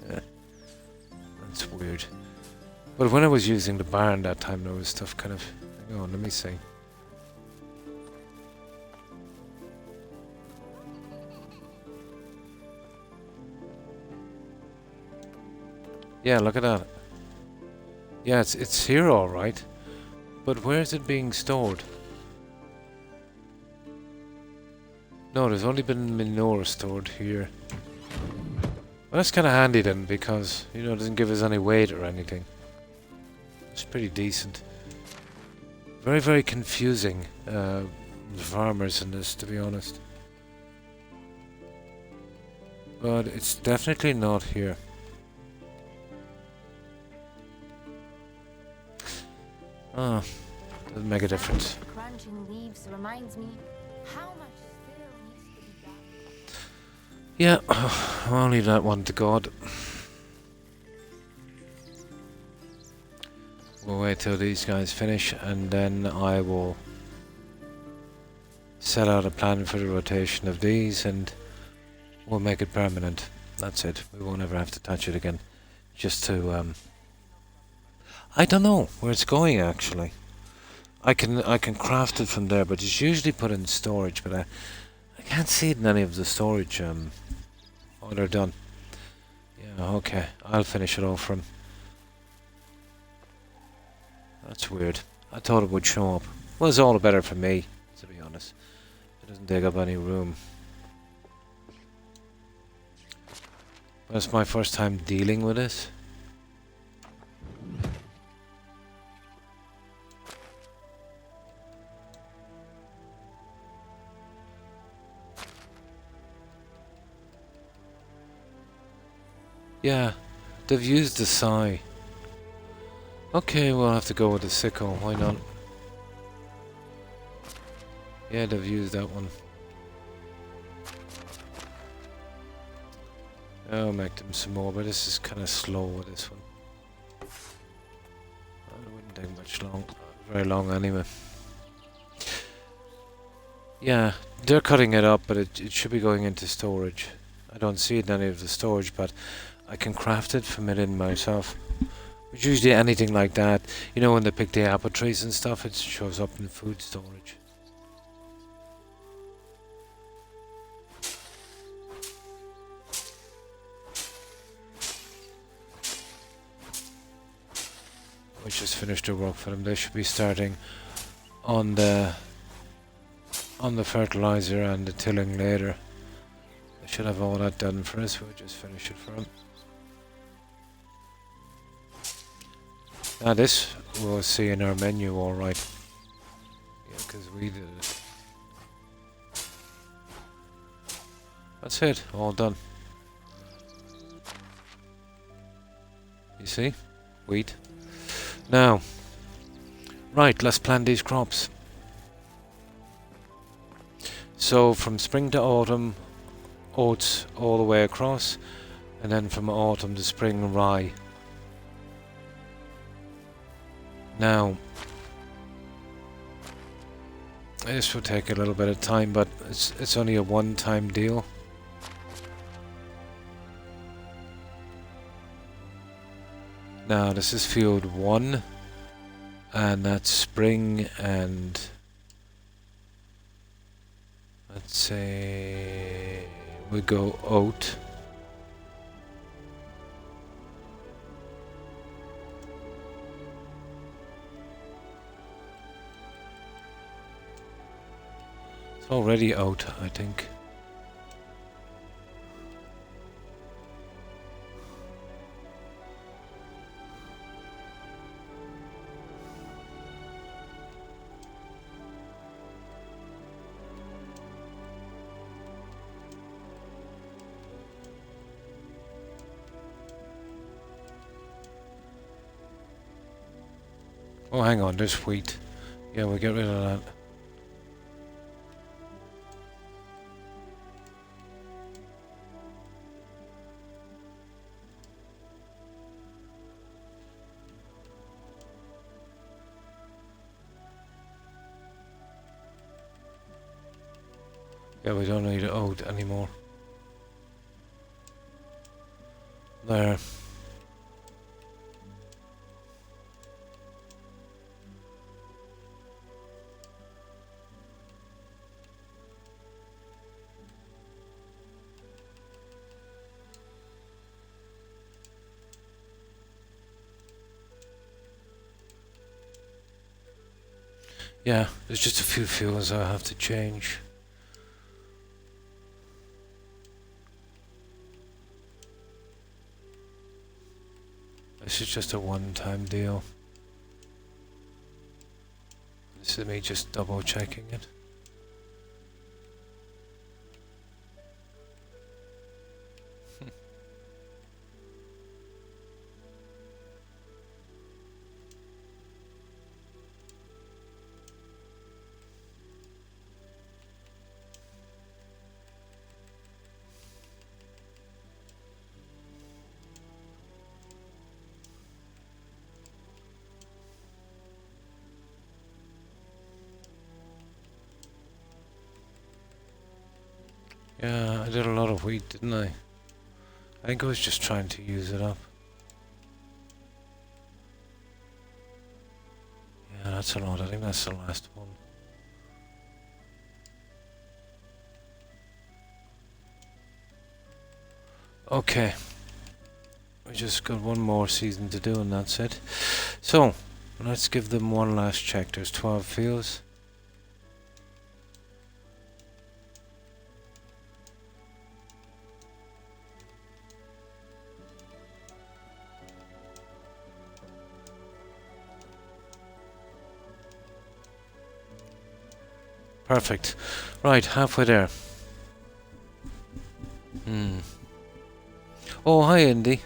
Yeah. That's weird. But when I was using the barn that time, there was stuff kind of... Hang on, let me see. Yeah, look at that. Yeah, it's here all right. But where is it being stored? No, there's only been manure stored here. Well, that's kind of handy then, because, you know, it doesn't give us any weight or anything. It's pretty decent. Very, very confusing, farmers in this, to be honest. But it's definitely not here. Oh, doesn't make a difference. Crunching leaves reminds me how much still needs to be done. Yeah, I'll leave that one to God. We'll wait till these guys finish, and then I will set out a plan for the rotation of these, and we'll make it permanent. That's it. We won't ever have to touch it again. Just to I don't know where it's going actually. I can craft it from there, but it's usually put in storage, but I can't see it in any of the storage oh, they're done. Yeah, okay. I'll finish it off from. That's weird. I thought it would show up. Well, it's all the better for me, to be honest. It doesn't take up any room. But it's my first time dealing with this. Yeah, they've used the sigh. Okay, we'll have to go with the sickle. Why not? Yeah, they've used that one. I'll make them some more, but this is kind of slow with this one. It wouldn't take very long anyway. Yeah, they're cutting it up, but it should be going into storage. I don't see it in any of the storage, but I can craft it from within myself. It's usually anything like that. You know, when they pick the apple trees and stuff, it shows up in food storage. We just finished the work for them. They should be starting on the fertilizer and the tilling later. They should have all that done for us. We'll just finish it for them. Now this we'll see in our menu, all right. Yeah, because we did it. That's it. All done. You see? Wheat. Now, right, let's plant these crops. So from spring to autumn, oats all the way across, and then from autumn to spring, rye. Now, this will take a little bit of time, but it's only a one-time deal. Now this is field 1, and that's spring, and let's say we go oat. It's already oat, I think. Oh, hang on, there's wheat. Yeah, we'll get rid of that. Yeah, we don't need oat anymore. There. Yeah, there's just a few fuels I have to change. This is just a one-time deal. This is me just double checking it. Yeah, I did a lot of wheat, didn't I? I think I was just trying to use it up. Yeah, that's a lot. I think that's the last one. Okay. We just got one more season to do and that's it. So, let's give them one last check. There's 12 fields. Perfect. Right, halfway there. Oh, hi, Indy.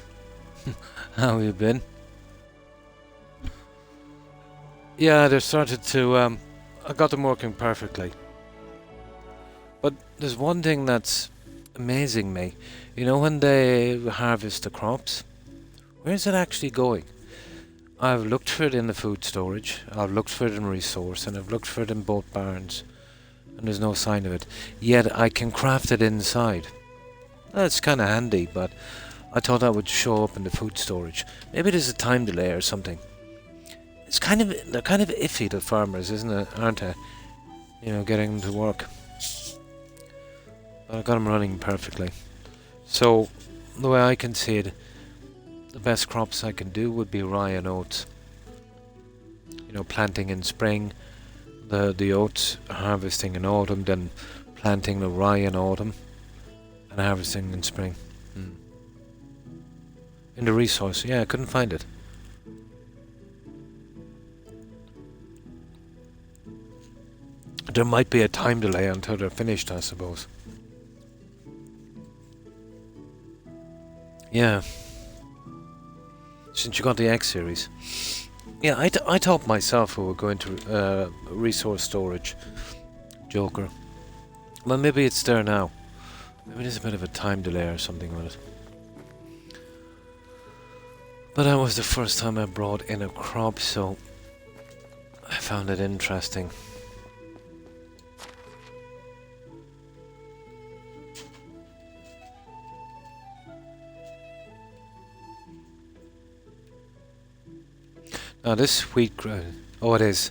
How you been? Yeah, they started to, I got them working perfectly. But there's one thing that's amazing me. You know when they harvest the crops? Where's it actually going? I've looked for it in the food storage, I've looked for it in resource, and I've looked for it in both barns. And there's no sign of it. Yet I can craft it inside. That's kind of handy, but I thought that would show up in the food storage. Maybe there's a time delay or something. It's they're kind of iffy, the farmers, isn't it? Aren't they? You know, getting them to work. But I got them running perfectly. So, the way I can see it, the best crops I can do would be rye and oats. You know, planting in spring, the oats, harvesting in autumn, then planting the rye in autumn, and harvesting in spring. In the resource, yeah, I couldn't find it. There might be a time delay until they're finished, I suppose. Yeah. Since you got the X series. Yeah, I thought myself we were going to resource storage. Joker. Well, maybe it's there now. Maybe there's a bit of a time delay or something with it. But that was the first time I brought in a crop, so I found it interesting. Now this wheat ground, oh it is,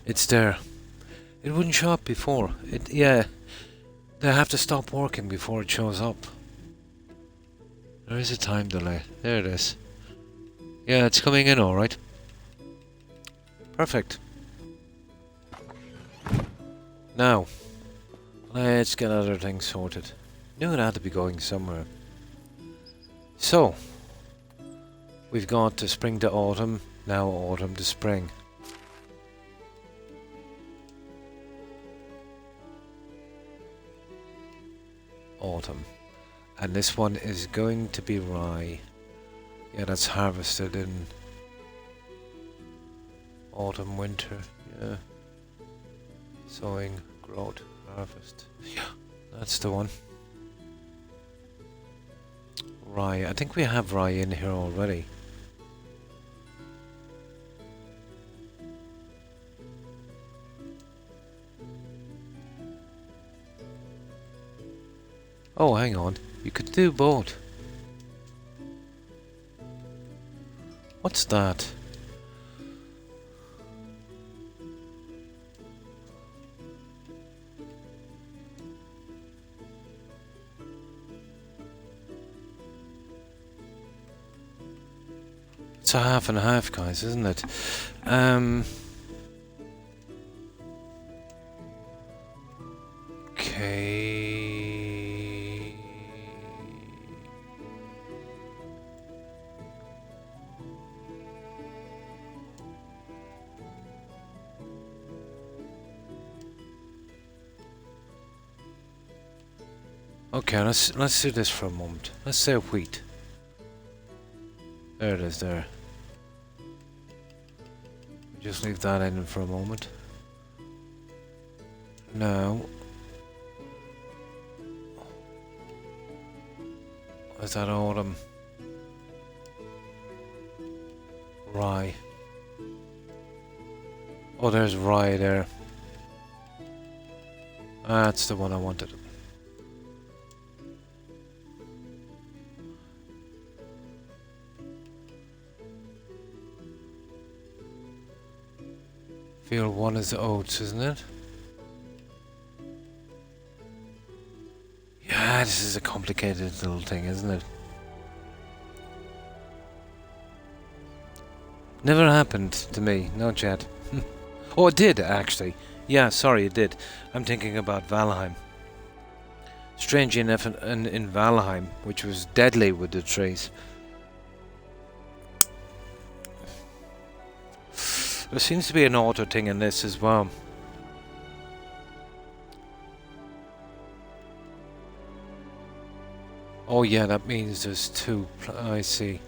it's there. It wouldn't show up before. Yeah, they have to stop working before it shows up. There is a time delay. There it is. Yeah, it's coming in alright. Perfect. Now, let's get other things sorted. Knew it had to be going somewhere. So, we've got to spring to autumn. Now autumn to spring. Autumn. And this one is going to be rye. Yeah, that's harvested in autumn, winter. Yeah. Sowing, growth, harvest. Yeah, that's the one. Rye. I think we have rye in here already. Oh, hang on. You could do both. What's that? It's a half and half, guys, isn't it? Okay. Okay, let's do this for a moment. Let's say wheat. There it is there. Just leave that in for a moment. Now, is that autumn? Rye. Oh, there's rye there. That's the one I wanted. Field 1 is the oats, isn't it? Yeah, this is a complicated little thing, isn't it? Never happened to me, not yet. Oh, it did, actually. Yeah, sorry, it did. I'm thinking about Valheim. Strange enough, in Valheim, which was deadly with the trees. There seems to be an auto thing in this as well. Oh yeah, that means there's two. I see.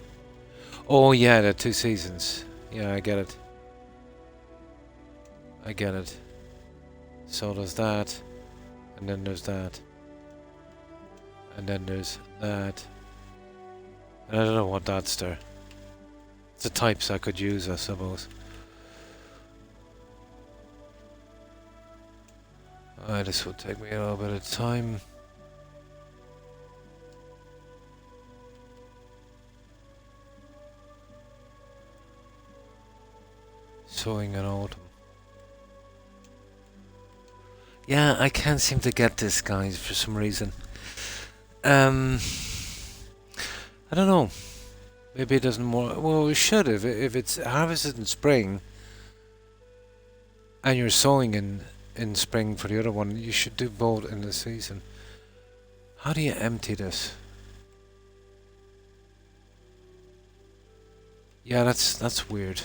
Oh yeah, there are 2 seasons. Yeah, I get it. I get it. So there's that, and then there's that, and then there's that. And I don't know what that's there. It's the types I could use, I suppose. This will take me a little bit of time. Sowing in autumn. Yeah, I can't seem to get this, guys, for some reason. I don't know. Maybe it doesn't work. Well, it should if it's harvested in spring and you're sowing in spring for the other one. You should do both in the season. How do you empty this? Yeah, that's weird.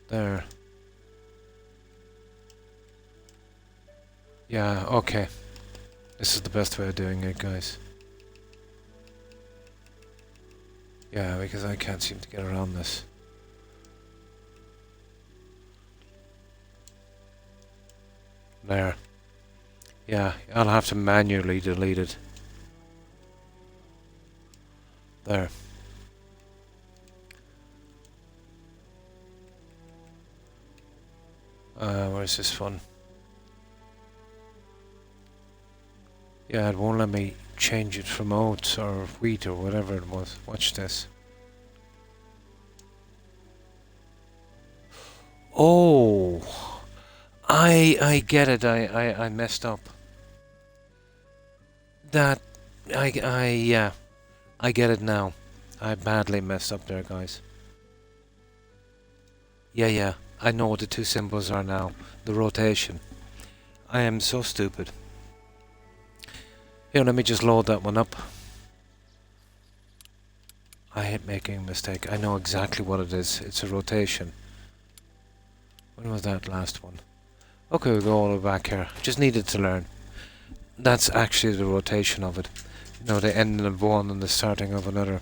There. Yeah, okay. This is the best way of doing it, guys. Yeah, because I can't seem to get around this. There. Yeah, I'll have to manually delete it. There. Where's this one? Yeah, it won't let me change it from oats or wheat or whatever it was. Watch this. Oh, I get it. I messed up. That yeah, I get it now. I badly messed up there, guys. Yeah. I know what the 2 symbols are now. The rotation. I am so stupid. Here, let me just load that one up. I hate making a mistake. I know exactly what it is. It's a rotation. When was that last one? Okay, we'll go all the way back here. Just needed to learn. That's actually the rotation of it. You know, the ending of one and the starting of another.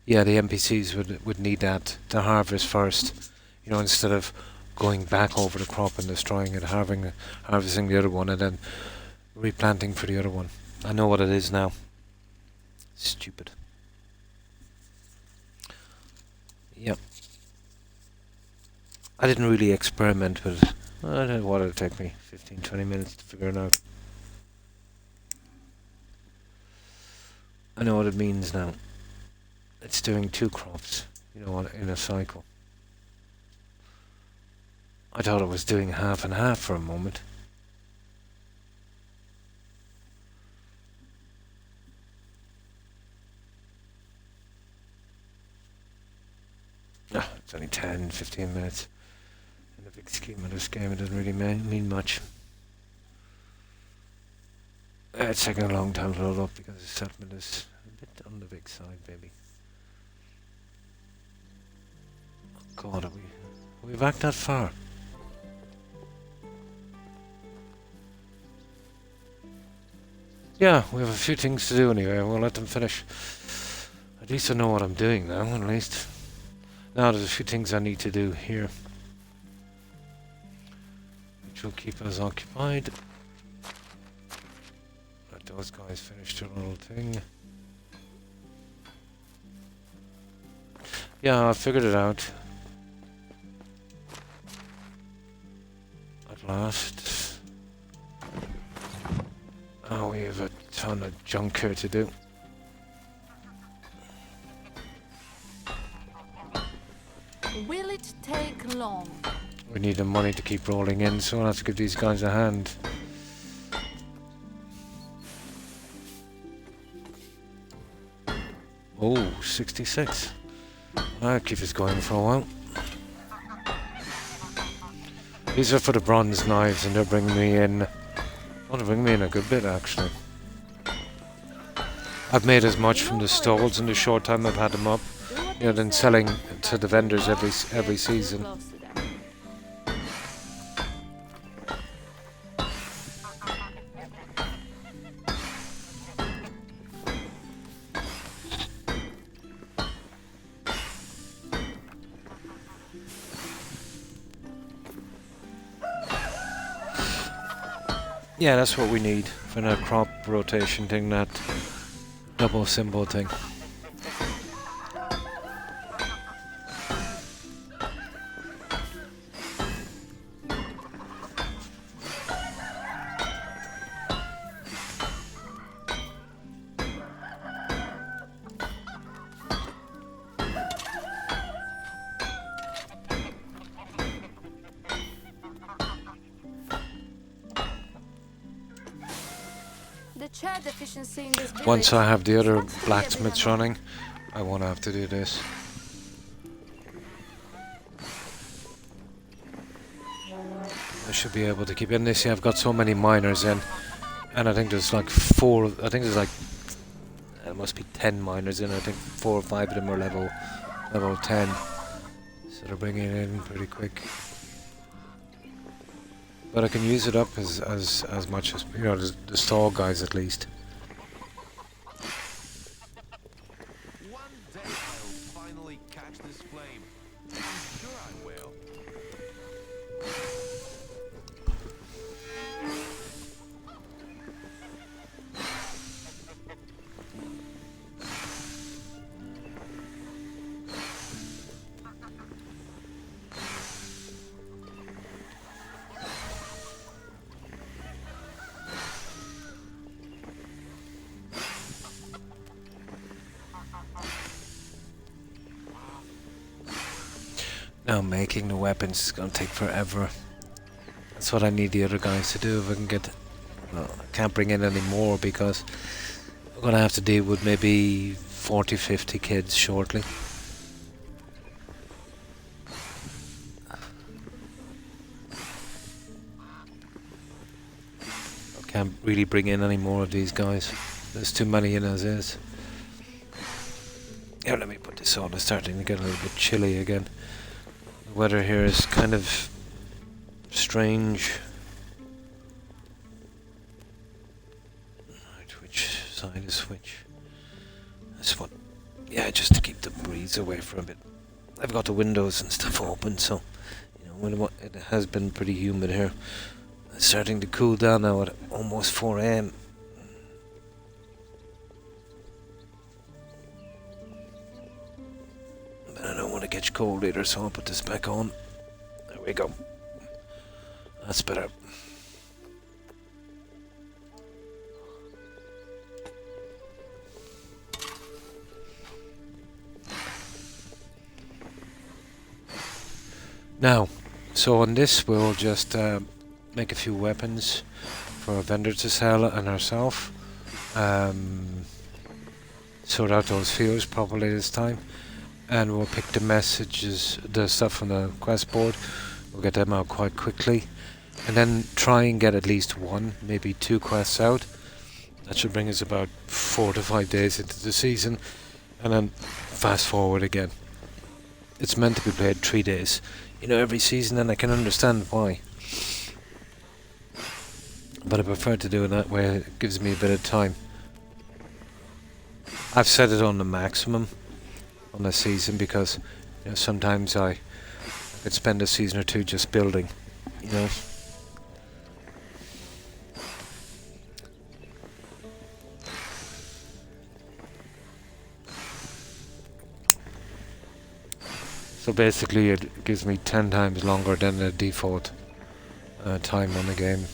Yeah, the NPCs would need that to harvest first. You know, instead of going back over the crop and destroying it, harvesting the other one and then replanting for the other one. I know what it is now. Stupid. Yep. I didn't really experiment with it. I don't know what it'll take me 15-20 minutes to figure it out. I know what it means now. It's doing 2 crops, you know, in a cycle. I thought it was doing half and half for a moment. It's only 10-15 minutes. In the big scheme of this game, it doesn't really mean much. It's taking a long time to load up because the settlement is a bit on the big side, baby. Oh God, are we back that far? Yeah, we have a few things to do anyway. We'll let them finish. At least I know what I'm doing now, at least. Now there's a few things I need to do here, which will keep us occupied. Let those guys finish their little thing. Yeah, I figured it out. At last. Oh, we have a ton of junk here to do. Will it take long? We need the money to keep rolling in, so I'll have to give these guys a hand. Oh, 66. I'll keep this going for a while. These are for the bronze knives, and they're bringing me in... Oh, they're bringing me in a good bit, actually. I've made as much from the stalls in the short time I've had them up you know, than selling to the vendors every season. Close to them. Yeah, that's what we need for that crop rotation thing, that double symbol thing. The chair deficiency in this village. Once I have the other It's not fully blacksmiths available. running, I won't have to do this. I should be able to keep in this. Yeah, I've got so many miners in, and I think there's like there must be 10 miners in. I think 4 or 5 of them are level 10, so they're bringing it in pretty quick. But I can use it up as much as, you know, the stall guys at least. One day I'll finally catch this flame. I'm sure I will. Now making the weapons is going to take forever. That's what I need the other guys to do if I can get... Well, I can't bring in any more because I'm going to have to deal with maybe 40-50 kids shortly. I can't really bring in any more of these guys. There's too many in as is. Yeah, let me put this on. It's starting to get a little bit chilly again. The weather here is kind of strange. Right, which side is which? This one. Yeah, just to keep the breeze away for a bit. I've got the windows and stuff open, so you know, it has been pretty humid here. It's starting to cool down now at almost 4 AM. I don't want to catch cold either, so I'll put this back on. There we go. That's better. Now, so on this we'll just make a few weapons for a vendor to sell and ourselves. Sort out those fields properly this time. And we'll pick the messages, the stuff from the quest board. We'll get them out quite quickly. And then try and get at least 1, maybe 2 quests out. That should bring us about 4 to 5 days into the season. And then fast forward again. It's meant to be played 3 days, you know, every season, and I can understand why. But I prefer to do it that way. It gives me a bit of time. I've set it on the maximum on the season because, you know, sometimes I could spend a season or 2 just building, you know. So basically it gives me 10 times longer than the default time on the game.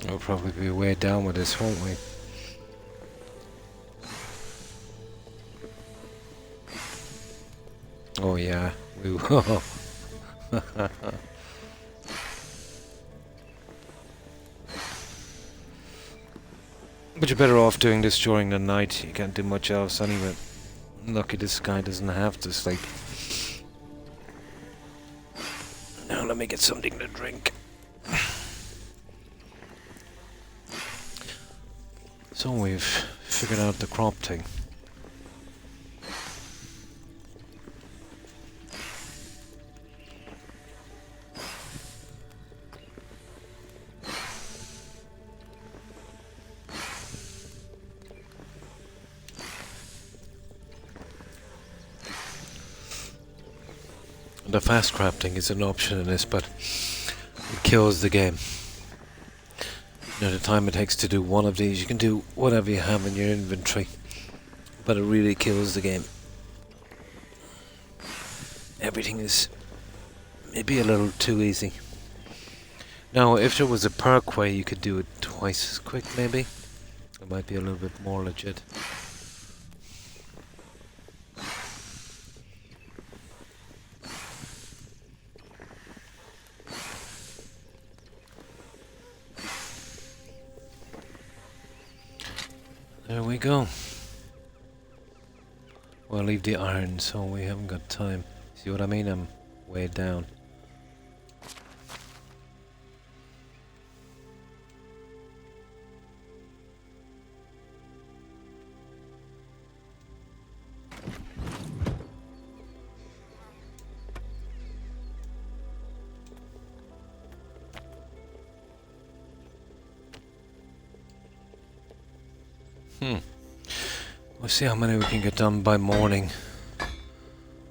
We'll probably be way down with this, won't we? Oh yeah, we will. But you're better off doing this during the night. You can't do much else anyway. Lucky this guy doesn't have to sleep. let me get something to drink. So we've figured out the crop thing. The fast crafting is an option in this, but it kills the game. You know, the time it takes to do one of these, you can do whatever you have in your inventory, but it really kills the game. Everything is maybe a little too easy. Now, if there was a perk way you could do it twice as quick, maybe, it might be a little bit more legit. There we go. Well, leave the iron, so we haven't got time. See what I mean? I'm way down. We'll see how many we can get done by morning.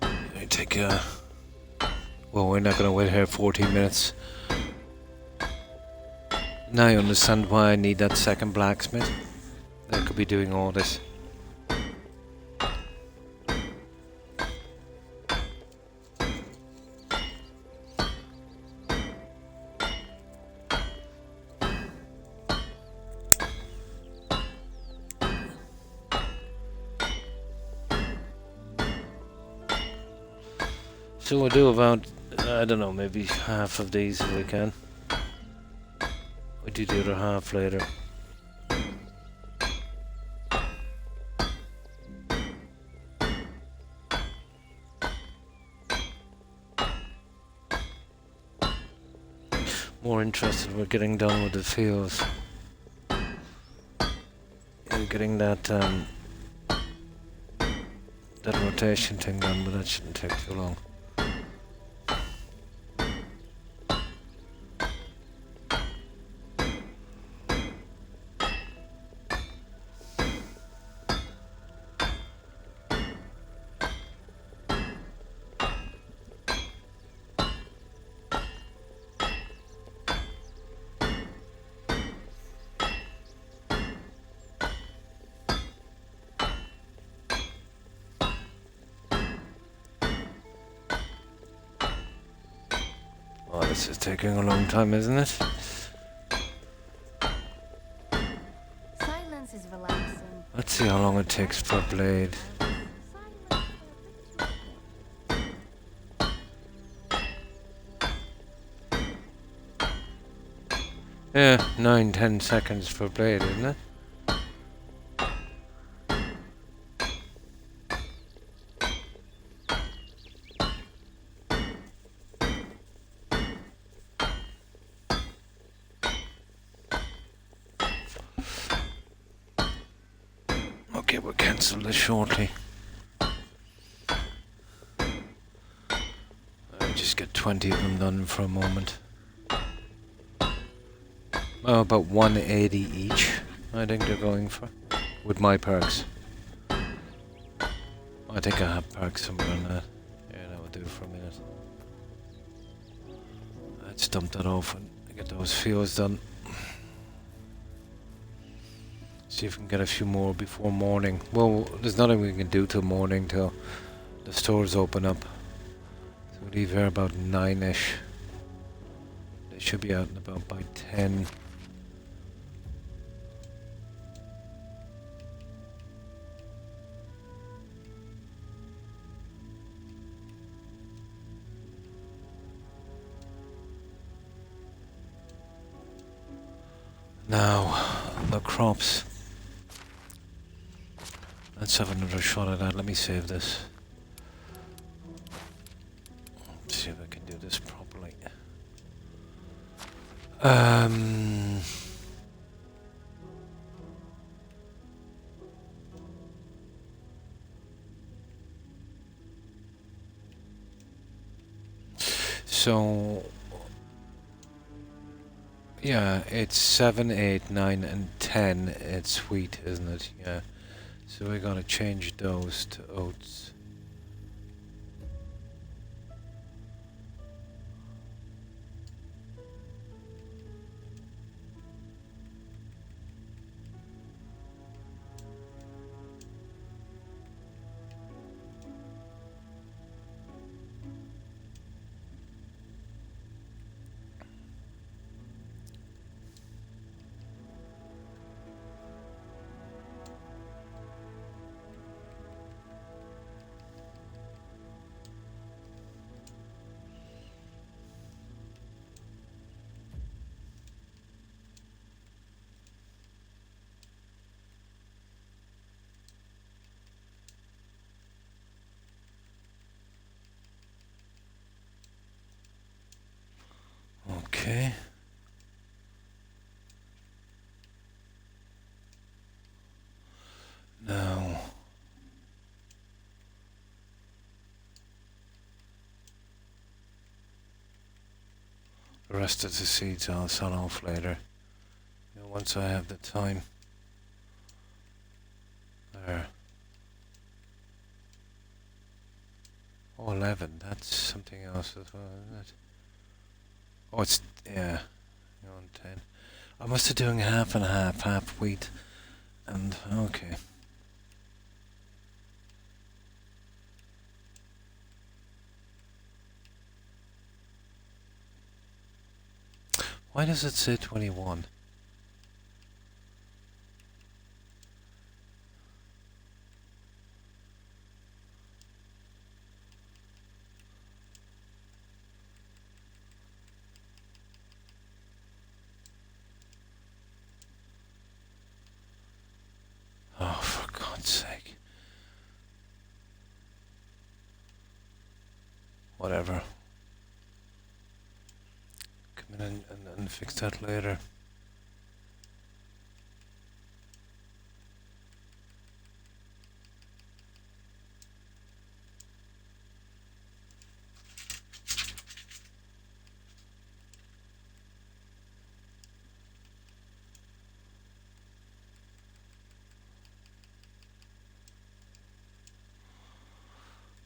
I take well, we're not going to wait here 14 minutes. Now you understand why I need that second blacksmith. That could be doing all this. So we'll do about, I don't know, maybe half of these if we can. We'll do the other half later. More interested we're getting done with the fields. And getting that that rotation thing done, but that shouldn't take too long. Oh, this is taking a long time, isn't it? Silence is relaxing. Let's see how long it takes per blade. Yeah, 9-10 seconds per blade, isn't it? Okay, we'll cancel this shortly. I'll just get 20 of them done for a moment. Oh, about 180 each, I think they're going for, with my perks. I think I have perks somewhere on that. Yeah, that will do for a minute. Let's dump that off and get those fields done. See if we can get a few more before morning. Well, there's nothing we can do till morning, till the stores open up. So we leave here about 9ish. They should be out and about by 10. Now, the crops. Let's have another shot at that. Let me save this. See if I can do this properly. Um. So yeah, it's 7, 8, 9, and 10. It's wheat, isn't it? Yeah. So we gotta change those to oats. Okay. Now the rest of the seeds I'll sell off later. You know, once I have the time. There. Oh, 11. That's something else as well, isn't it? Oh, it's, yeah. You're on 10. I must have doing half and half, half wheat. And, okay. Why does it say 21? Oh, for God's sake. Whatever. Come in and fix that later.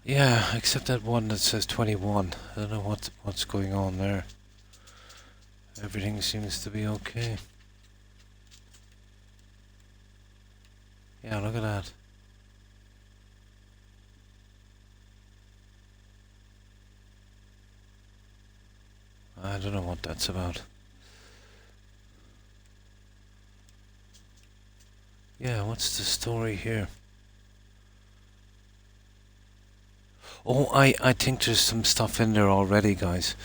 Yeah, except that one that says 21. I don't know what's going on there. Everything seems to be okay. Yeah, look at that. I don't know what that's about. Yeah, what's the story here? Oh, I think there's some stuff in there already, guys.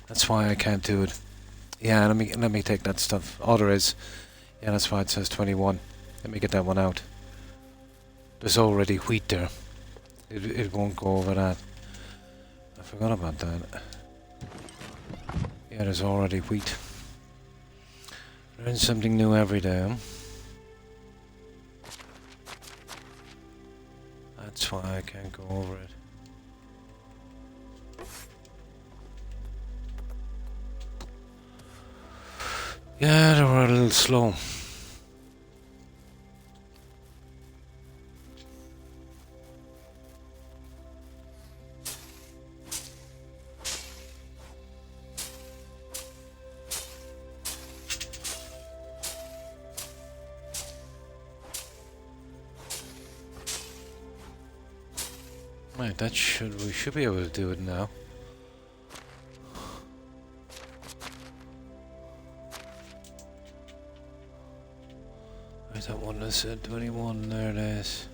That's why I can't do it. Yeah, let me take that stuff. Oh, there is. Yeah, that's why it says 21. Let me get that one out. There's already wheat there. It won't go over that. I forgot about that. Yeah, there's already wheat. Learn something new every day, huh? That's why I can't go over it. Yeah, they were a little slow. Right, we should be able to do it now. I that one that said 21, there it is.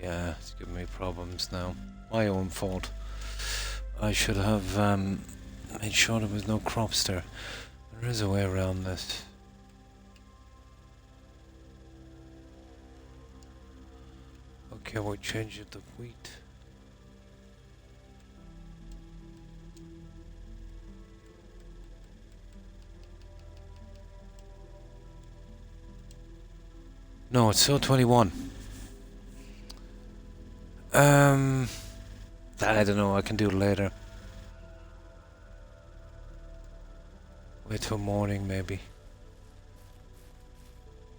Yeah, it's giving me problems now. My own fault. I should have made sure there was no crops there. There is a way around this. Okay, we'll change it to wheat. No, it's still 21. I don't know, I can do it later. Wait till morning, maybe.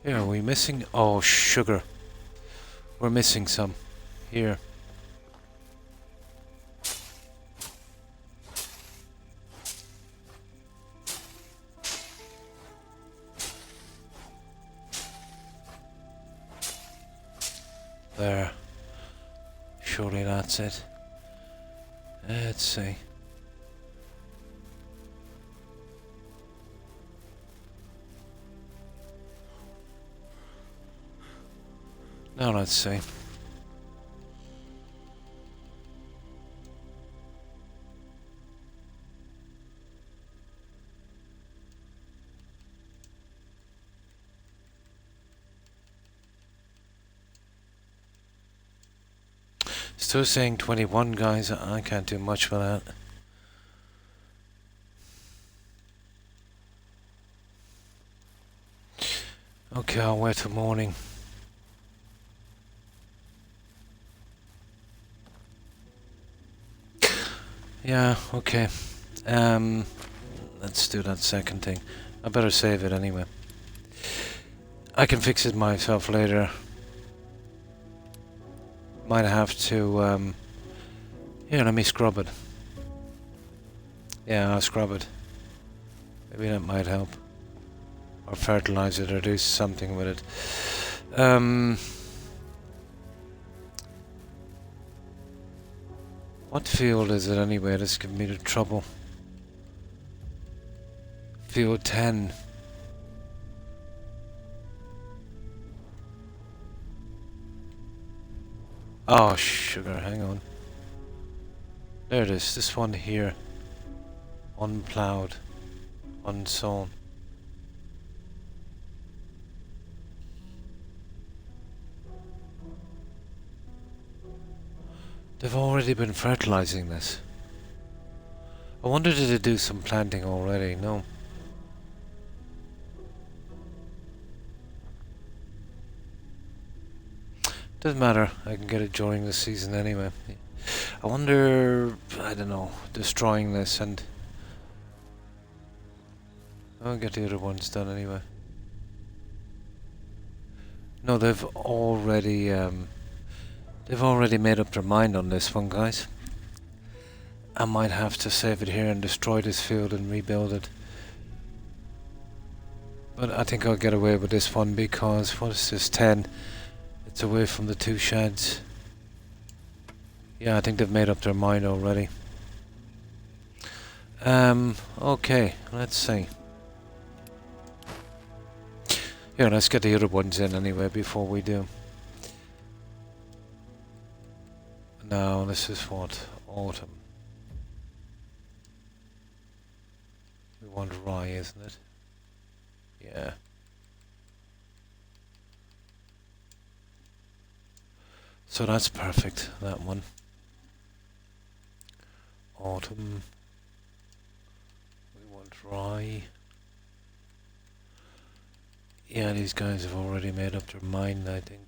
Here, are we missing? Oh, sugar. We're missing some. Here. There. Surely that's it. Let's see. Now let's see. Still saying 21, guys. I can't do much with that. Okay, I'll wait till morning. Yeah, okay. Let's do that second thing. I better save it anyway. I can fix it myself later. Might have to, here, let me scrub it. Yeah, I'll scrub it. Maybe that might help. Or fertilize it or do something with it. What field is it anyway that's giving me the trouble? Field 10. Oh, sugar, hang on. There it is, this one here. Unplowed. Unsown. They've already been fertilizing this. I wonder did they do some planting already? No. Doesn't matter, I can get it during the season anyway. I wonder, I don't know, destroying this and I'll get the other ones done anyway. No, they've already made up their mind on this one, guys. I might have to save it here and destroy this field and rebuild it. But I think I'll get away with this one because, what is this, 10? It's away from the two sheds. Yeah, I think they've made up their mind already. Okay, let's see. Yeah, let's get the other ones in anyway before we do. Now, this is what? Autumn. We want rye, isn't it? Yeah. So that's perfect, that one. Autumn. We want rye. Yeah, these guys have already made up their mind, I think.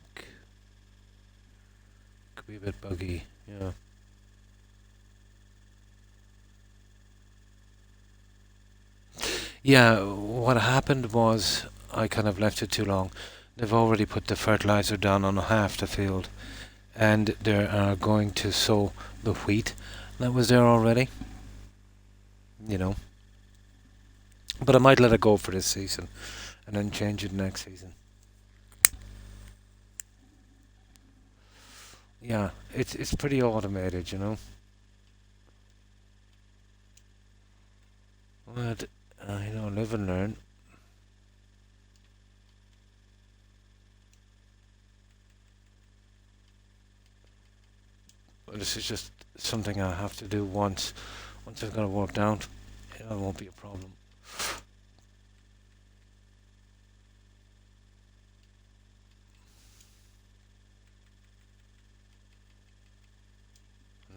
Could be a bit buggy, yeah. Yeah, what happened was I kind of left it too long. They've already put the fertilizer down on half the field and they are going to sow the wheat that was there already, you know. But I might let it go for this season and then change it next season. Yeah, it's pretty automated, you know. But you know, live and learn. This is just something I have to do once. Once I've got it worked out, it won't be a problem.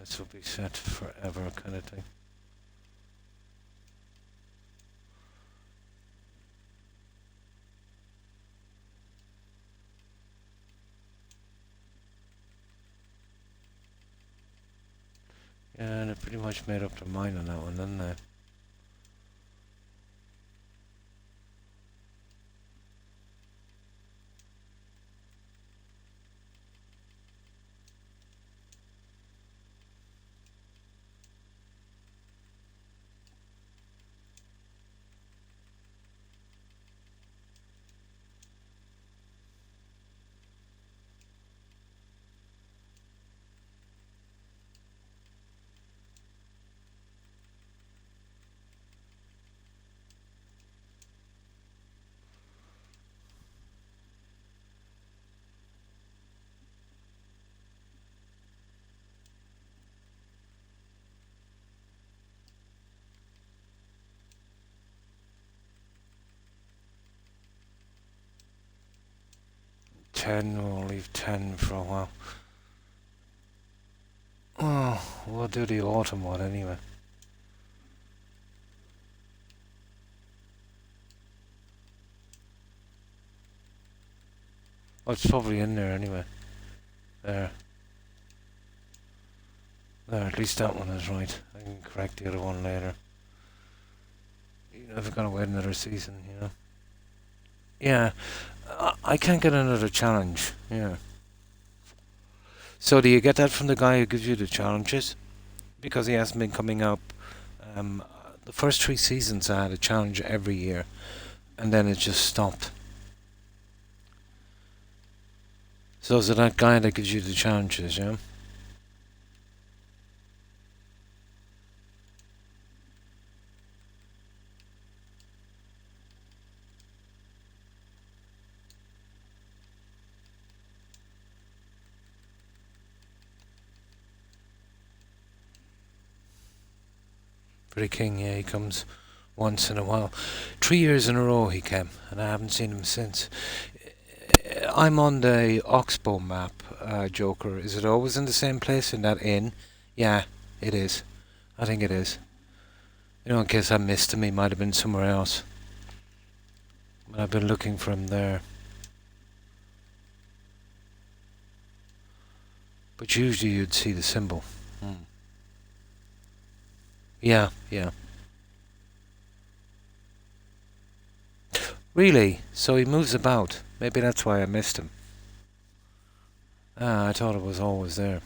this will be set forever kind of thing. Yeah, and it pretty much made up their mind on that one, didn't they? We'll leave 10 for a while. Oh, we'll do the autumn one anyway. Oh, it's probably in there anyway. There. There, at least that one is right. I can correct the other one later. You never gonna wait another season, you know? Yeah, I can't get another challenge, yeah. So do you get that from the guy who gives you the challenges? Because he hasn't been coming up. The first 3 seasons I had a challenge every year, and then it just stopped. So is it that guy that gives you the challenges, yeah? Pretty King, yeah, he comes once in a while. 3 years in a row he came, and I haven't seen him since. I'm on the Oxbow map, Joker. Is it always in the same place, in that inn? Yeah, it is. I think it is. You know, in case I missed him, he might have been somewhere else. But I've been looking for him there. But usually you'd see the symbol. Yeah, yeah. Really? So he moves about. Maybe that's why I missed him. Ah, I thought it was always there.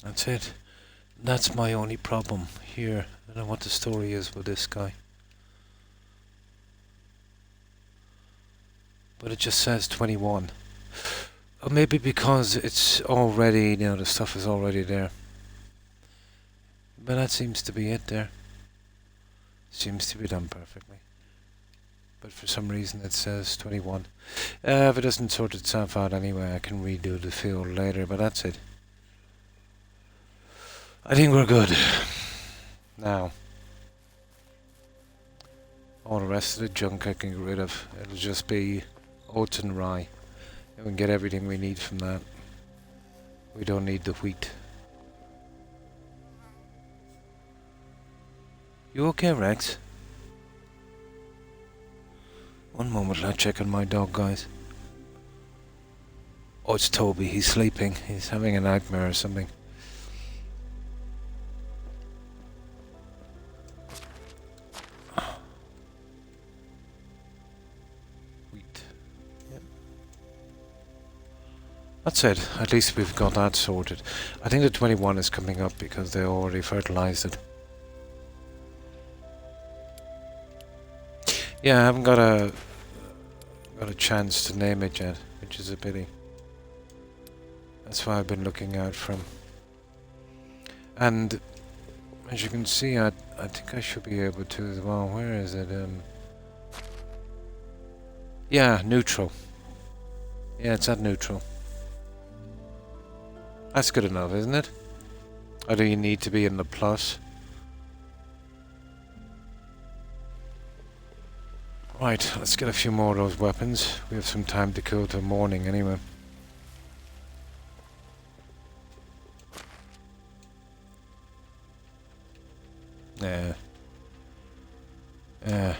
That's it. That's my only problem here. I don't know what the story is with this guy. But it just says 21. Or maybe because it's already, you know, the stuff is already there. But that seems to be it there. Seems to be done perfectly. But for some reason it says 21. If it doesn't sort itself out anyway, I can redo the field later, but that's it. I think we're good. Now, all the rest of the junk I can get rid of. It'll just be oats and rye. And we can get everything we need from that. We don't need the wheat. You okay, Rex? One moment, I'll check on my dog, guys. Oh, it's Toby. He's sleeping. He's having a nightmare or something. That's it. At least we've got that sorted. I think the 21 is coming up because they already fertilized it. Yeah, I haven't got a chance to name it yet, which is a pity. That's why I've been looking out from. And as you can see, I think I should be able to as well. Where is it? Yeah, neutral. Yeah, it's at neutral. That's good enough, isn't it? Or do you need to be in the plus? Right, let's get a few more of those weapons. We have some time to kill till morning anyway. Yeah. Yeah,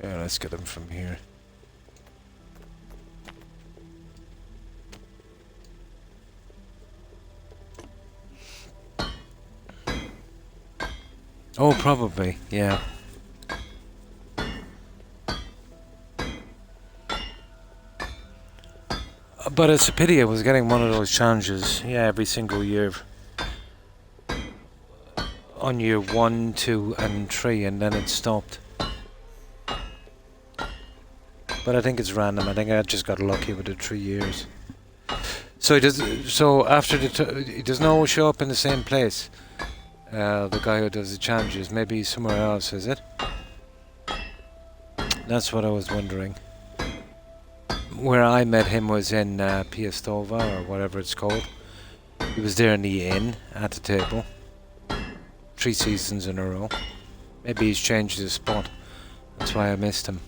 let's get them from here. Oh, probably, yeah. But it's a pity I was getting one of those challenges, yeah, every single year. On year 1, 2 and 3, and then it stopped. But I think it's random. I think I just got lucky with the 3 years. So he does. So after he doesn't always show up in the same place. The guy who does the challenges, maybe he's somewhere else, is it? That's what I was wondering. Where I met him was in Piastova, or whatever it's called. He was there in the inn at the table. 3 seasons in a row. Maybe he's changed his spot. That's why I missed him.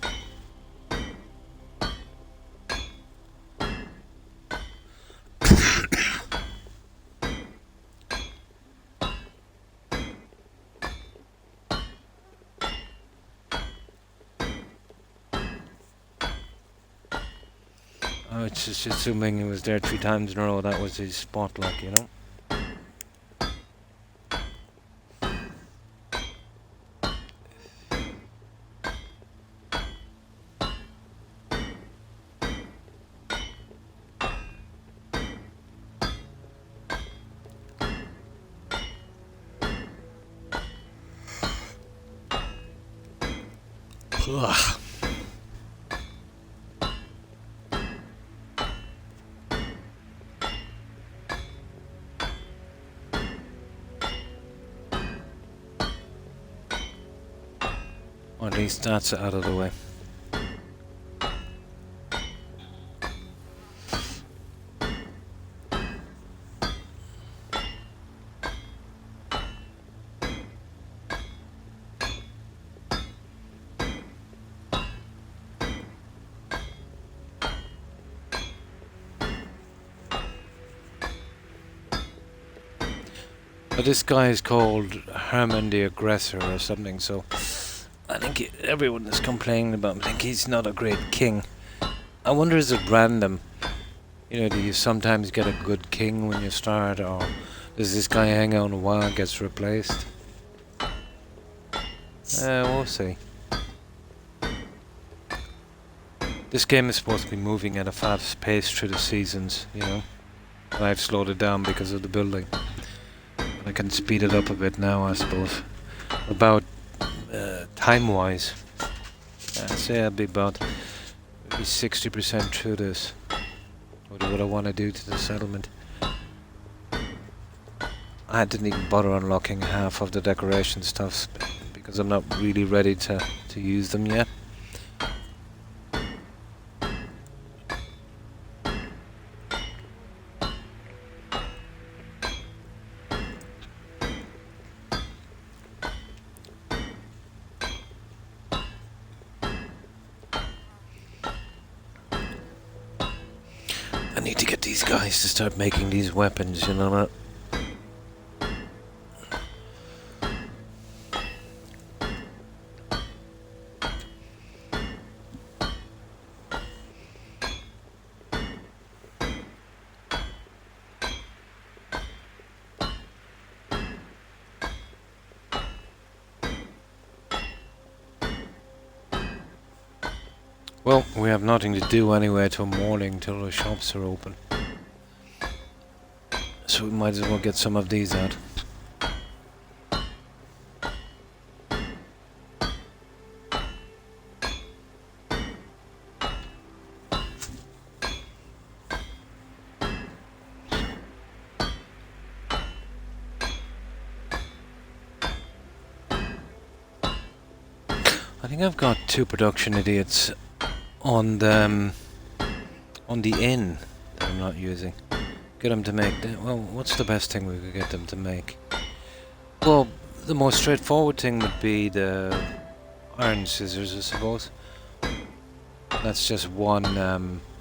I was just assuming he was there 3 times in a row. That was his spot, like, you know. Ugh. Or at least that's out of the way. But this guy is called Herman the Aggressor or something, so I think everyone is complaining about him. I think he's not a great king. I wonder, is it random? You know, do you sometimes get a good king when you start, or does this guy hang on a while and gets replaced? We'll see. This game is supposed to be moving at a fast pace through the seasons, you know. And I've slowed it down because of the building. I can speed it up a bit now, I suppose. About time-wise, I'd say I'll be about maybe 60% through this. What I want to do to the settlement. I didn't even bother unlocking half of the decoration stuffs because I'm not really ready to use them yet. I need to get these guys to start making these weapons, you know what? Well, we have nothing to do anyway till morning, till the shops are open. So we might as well get some of these out. I think I've got 2 production idiots on the inn that I'm not using. get them to make? Well, what's the best thing we could get them to make? Well, the most straightforward thing would be the iron scissors, I suppose. That's just one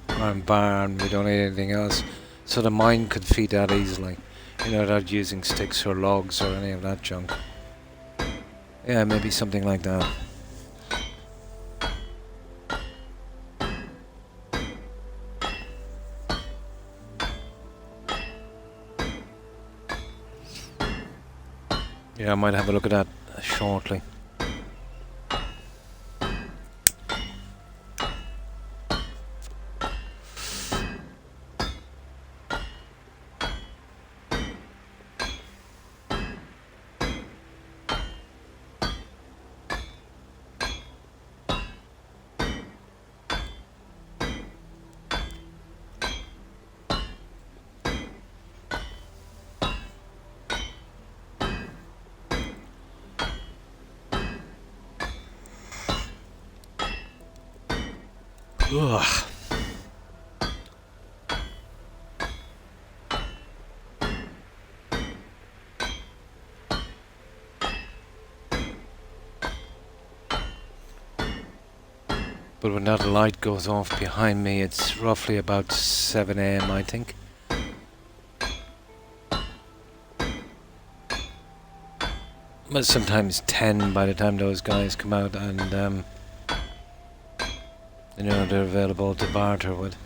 iron bar, and we don't need anything else. So the mine could feed that easily, you know, without using sticks or logs or any of that junk. Yeah, maybe something like that. Yeah, I might have a look at that shortly. Ugh. But when that light goes off behind me, it's roughly about 7 AM, I think. But sometimes 10 by the time those guys come out, and you know, they're available to barter with.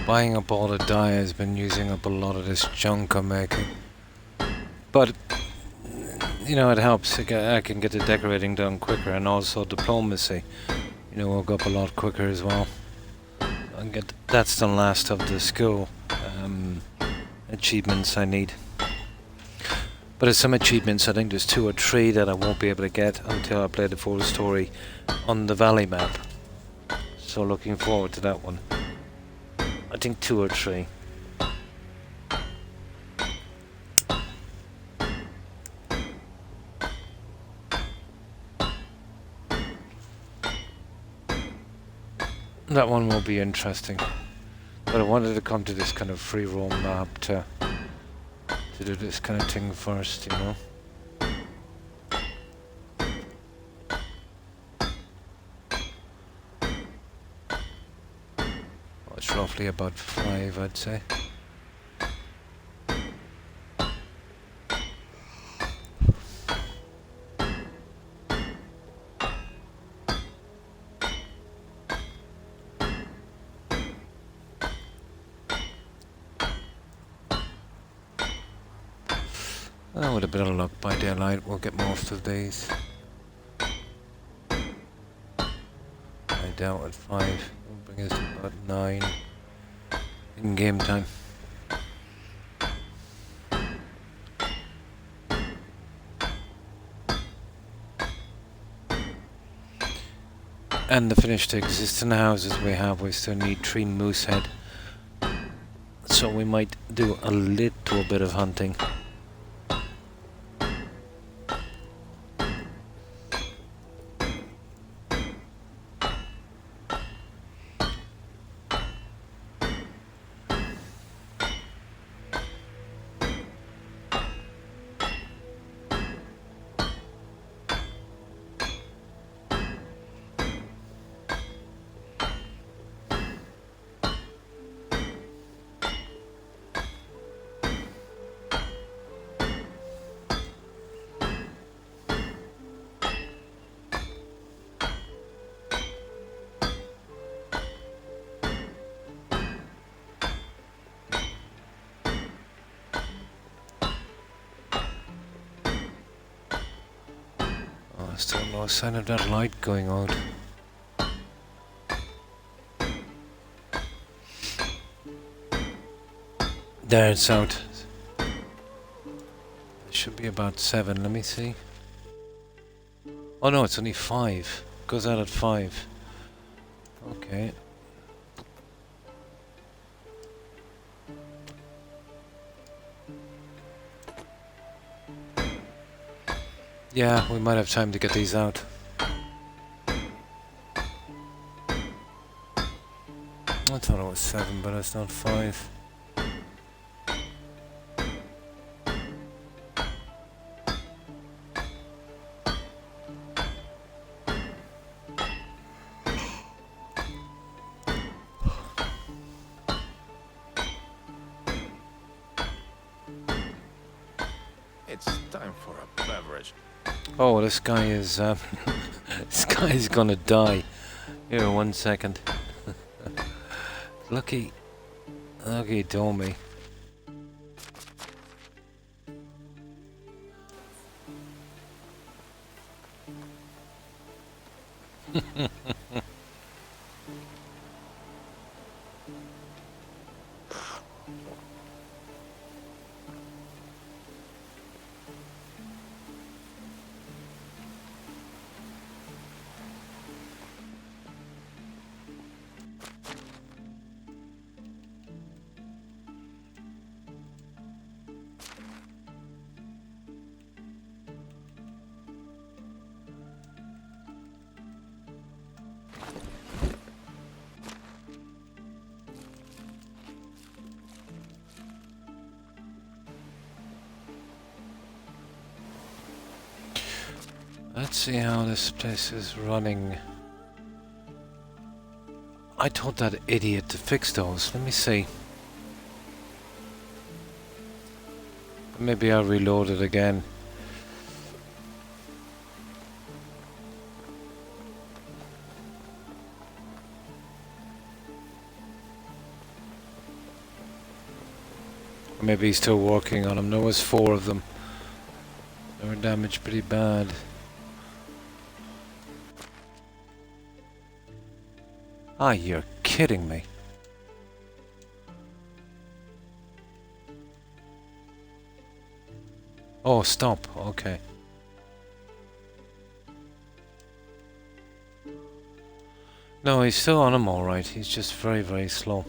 Buying up all the dye has been using up a lot of this junk I'm making. But, you know, it helps. I can get the decorating done quicker, and also diplomacy, you know, will go up a lot quicker as well. And get that's the last of the school achievements I need. But there's some achievements, I think there's 2 or 3 that I won't be able to get until I play the full story on the valley map. So looking forward to that one. I think 2 or 3. That one will be interesting. But I wanted to come to this kind of free roam map to do this kind of thing first, you know. It's roughly about 5, I'd say. With a bit of luck, by daylight we'll get most of these. I doubt at 5 will bring us to about 9 in game time. And to finish the existing houses we have, we still need 3 moose head. So we might do a little bit of hunting. Still no sign of that light going out. There it's out. It should be about 7, let me see. Oh no, it's only 5. Goes out at 5. Okay. Yeah, we might have time to get these out. I thought it was 7, but it's not 5. It's time for a beverage. Oh, this guy is, this guy is gonna die. Here, 1 second. Lucky he told me. Let's see how this place is running. I told that idiot to fix those. Let me see. Maybe I'll reload it again. Maybe he's still working on them. There was 4 of them. They were damaged pretty bad. Ah, you're kidding me. Oh, stop. Okay. No, he's still on him all right. He's just very, very slow.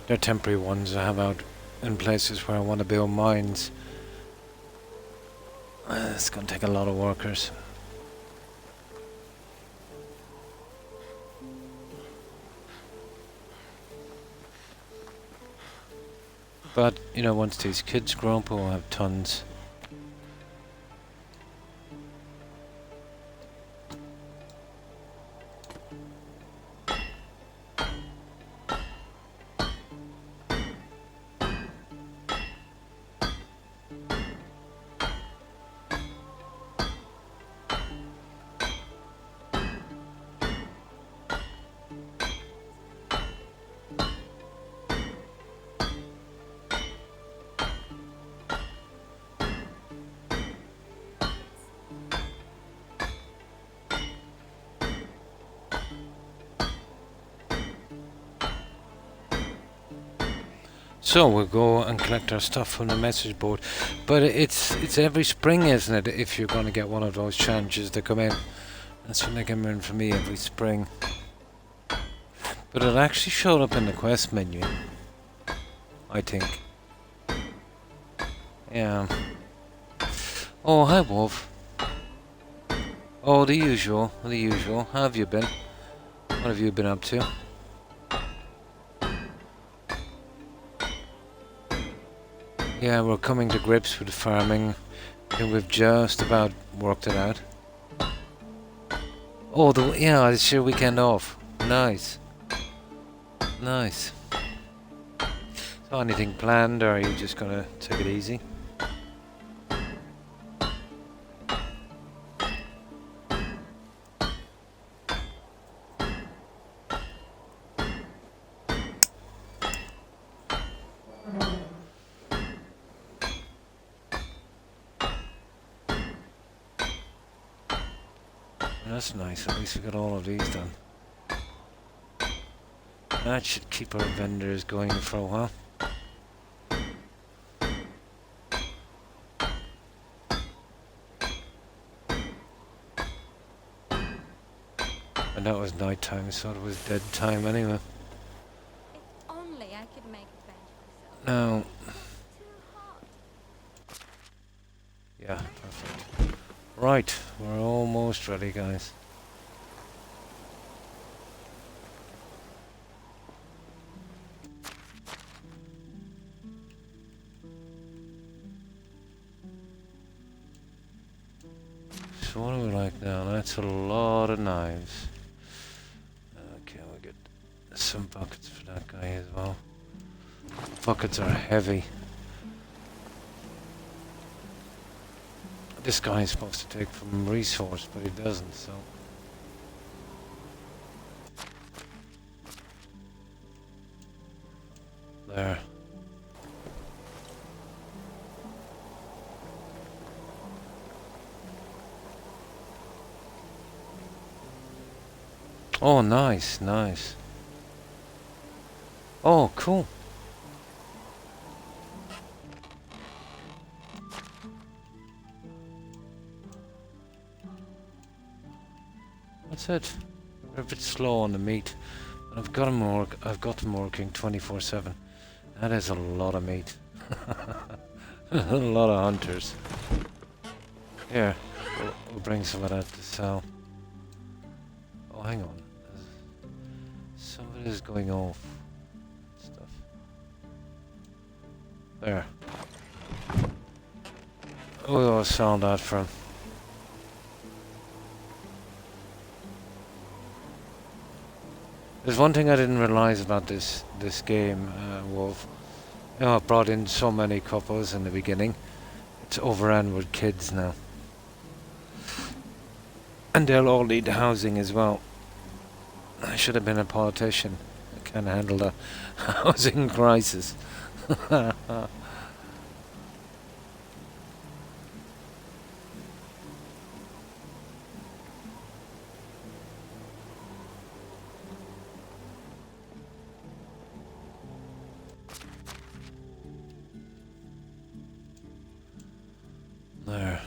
They're temporary ones I have out in places where I want to build mines. It's going to take a lot of workers. But, you know, once these kids grow up, we'll have tons. So we'll go and collect our stuff from the message board, but it's every spring, isn't it? If you're going to get one of those challenges that come in, that's when they come in for me every spring. But it actually showed up in the quest menu, I think. Yeah. Oh, hi, Wolf. Oh, the usual, the usual. How have you been? What have you been up to? Yeah, we're coming to grips with farming. I think we've just about worked it out. Oh, yeah, it's your weekend off. Nice. Nice. So anything planned, or are you just gonna take it easy? That's nice. At least we got all of these done. That should keep our vendors going for a while. And that was night time, so it was dead time anyway. If only I could make a bench myself. Now, Too hot. yeah, perfect. Right, we're almost ready, guys. So what do we like now? That's a lot of knives. Okay, we'll get some buckets for that guy as well. Buckets are heavy. This guy is supposed to take from resource, but he doesn't, so... There. Oh, nice, nice. Oh, cool. That's it. We're a bit slow on the meat. And I've got them working 24/7. That is a lot of meat. A lot of hunters. Here, we'll bring some of that to sell. Oh, hang on. Somebody's going off. Stuff. There. Oh, I'll sell that for him. There's one thing I didn't realize about this game, Wolf. You know, it brought in so many couples in the beginning. It's overrun with kids now. And they'll all need housing as well. I should have been a politician. I can't handle the housing crisis. There.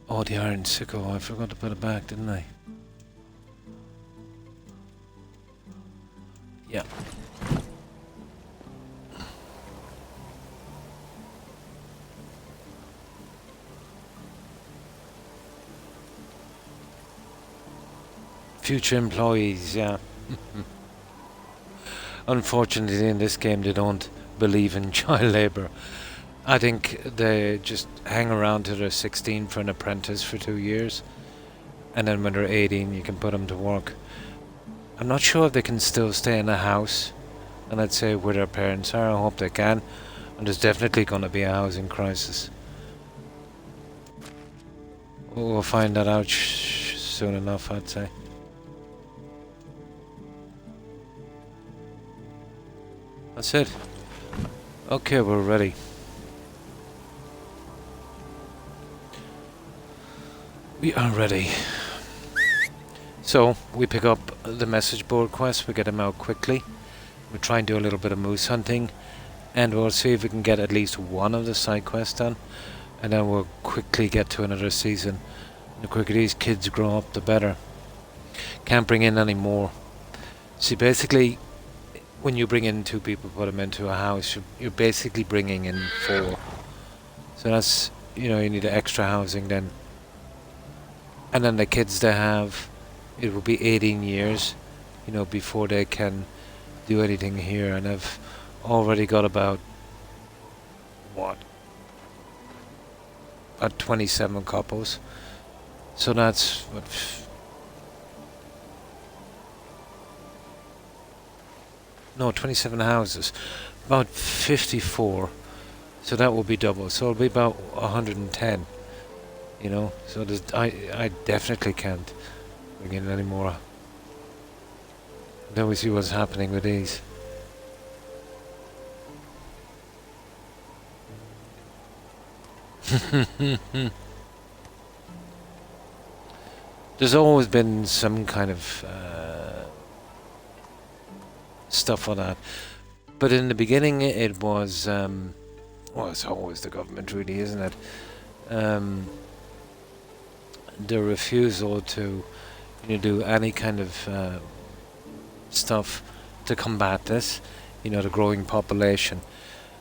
Oh, the iron sickle. I forgot to put it back, didn't I? Yeah. Future employees, yeah. Unfortunately, in this game, they don't believe in child labour. I think they just hang around till they're 16 for an apprentice for 2 years. And then when they're 18, you can put them to work. I'm not sure if they can still stay in a house, and I'd say where their parents are. I hope they can. And there's definitely going to be a housing crisis. We'll find that out soon enough, I'd say. That's it. Okay, we're ready. We are ready. So, we pick up the message board quest, we get them out quickly. We try and do a little bit of moose hunting, and we'll see if we can get at least one of the side quests done, and then we'll quickly get to another season. The quicker these kids grow up, the better. Can't bring in any more. See, basically, when you bring in 2 people, put them into a house, you're basically bringing in 4. So that's, you know, you need extra housing then. And then the kids they have, it will be 18 years, you know, before they can do anything here. And I've already got about 27 couples. So that's what, no, 27 houses, about 54. So that will be double. So it'll be about 110. You know, so I definitely can't bring in any more. Then we see what's happening with these. there's always been some kind of stuff on that. But in the beginning, it was, well, it's always the government, really, isn't it? The refusal to, do any kind of stuff to combat this, the growing population.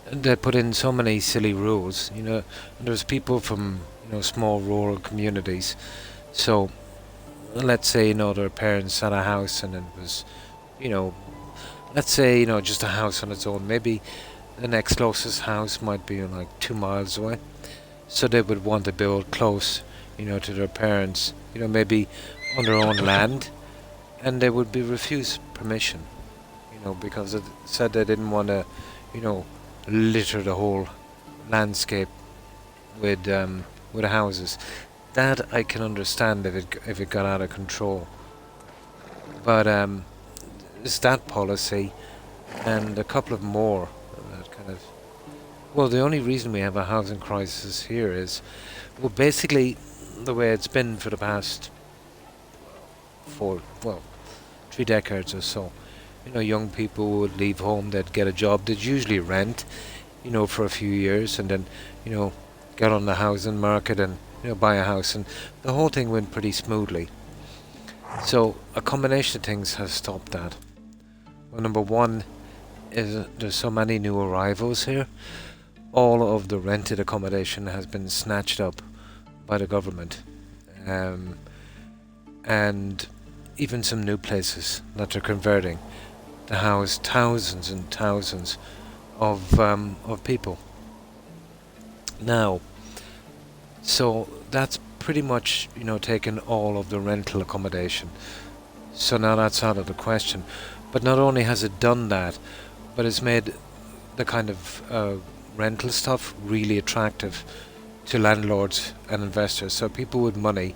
They put in so many silly rules, and there's people from, small rural communities. So, let's say, their parents had a house and it was, let's say, just a house on its own. Maybe the next closest house might be like 2 miles away. So they would want to build close, to their parents, maybe on their own land. And they would be refused permission, because it said they didn't want to, litter the whole landscape with houses. That I can understand if it got out of control. But it's that policy and a couple of more that kind of. Well, the only reason we have a housing crisis here is, well, basically the way it's been for the past 3 decades or so. Young people would leave home, they'd get a job, they'd usually rent, for a few years, and then, get on the housing market and, buy a house, and the whole thing went pretty smoothly. So a combination of things has stopped that. Well, number one is there's so many new arrivals here. All of the rented accommodation has been snatched up by the government, and even some new places that they're converting to house thousands and thousands of people. Now, so that's pretty much taken all of the rental accommodation. So now that's out of the question. But not only has it done that, but it's made the kind of rental stuff really attractive to landlords and investors. So people with money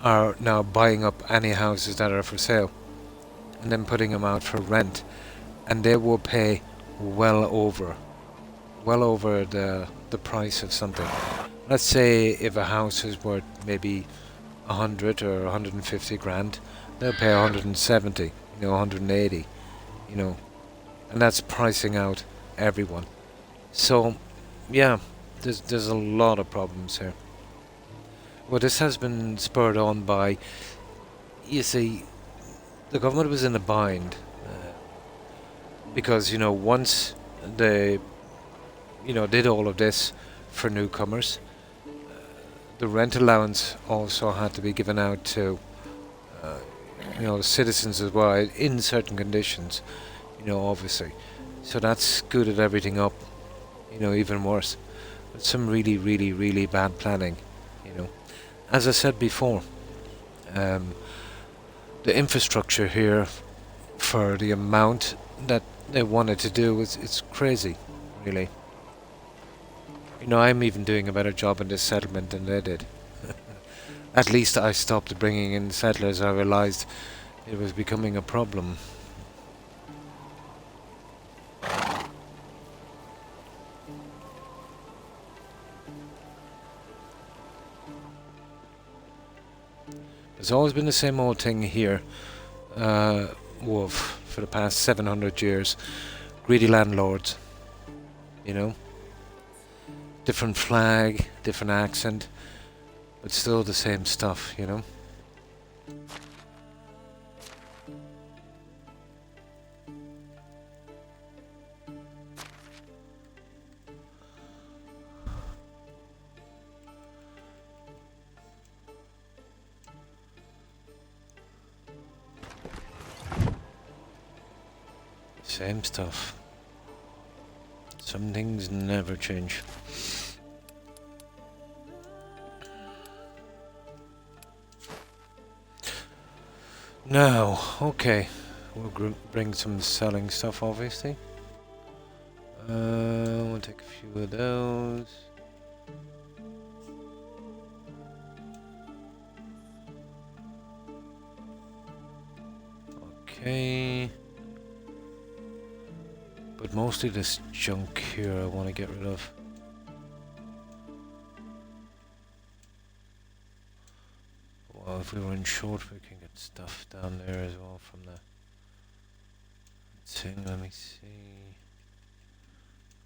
are now buying up any houses that are for sale and then putting them out for rent, and they will pay well over the price of something. Let's say if a house is worth maybe 100 or 150 grand, they'll pay 170, 180, and that's pricing out everyone. So, yeah, there's a lot of problems here. Well, this has been spurred on by, you see, the government was in a bind because, once they, did all of this for newcomers, the rent allowance also had to be given out to, citizens as well, in certain conditions, obviously. So that scooted everything up, even worse. With some really, really, really bad planning, As I said before, the infrastructure here for the amount that they wanted to do it's crazy, really. I'm even doing a better job in this settlement than they did. At least I stopped bringing in settlers. I realized it was becoming a problem. There's always been the same old thing here, Wolf, for the past 700 years. Greedy landlords, Different flag, different accent, but still the same stuff, Same stuff. Some things never change. Now, okay, we'll bring some selling stuff, obviously. We'll take a few of those. Okay. But mostly this junk here I want to get rid of. Well, if we were in short, we can get stuff down there as well from the thing. Let me see.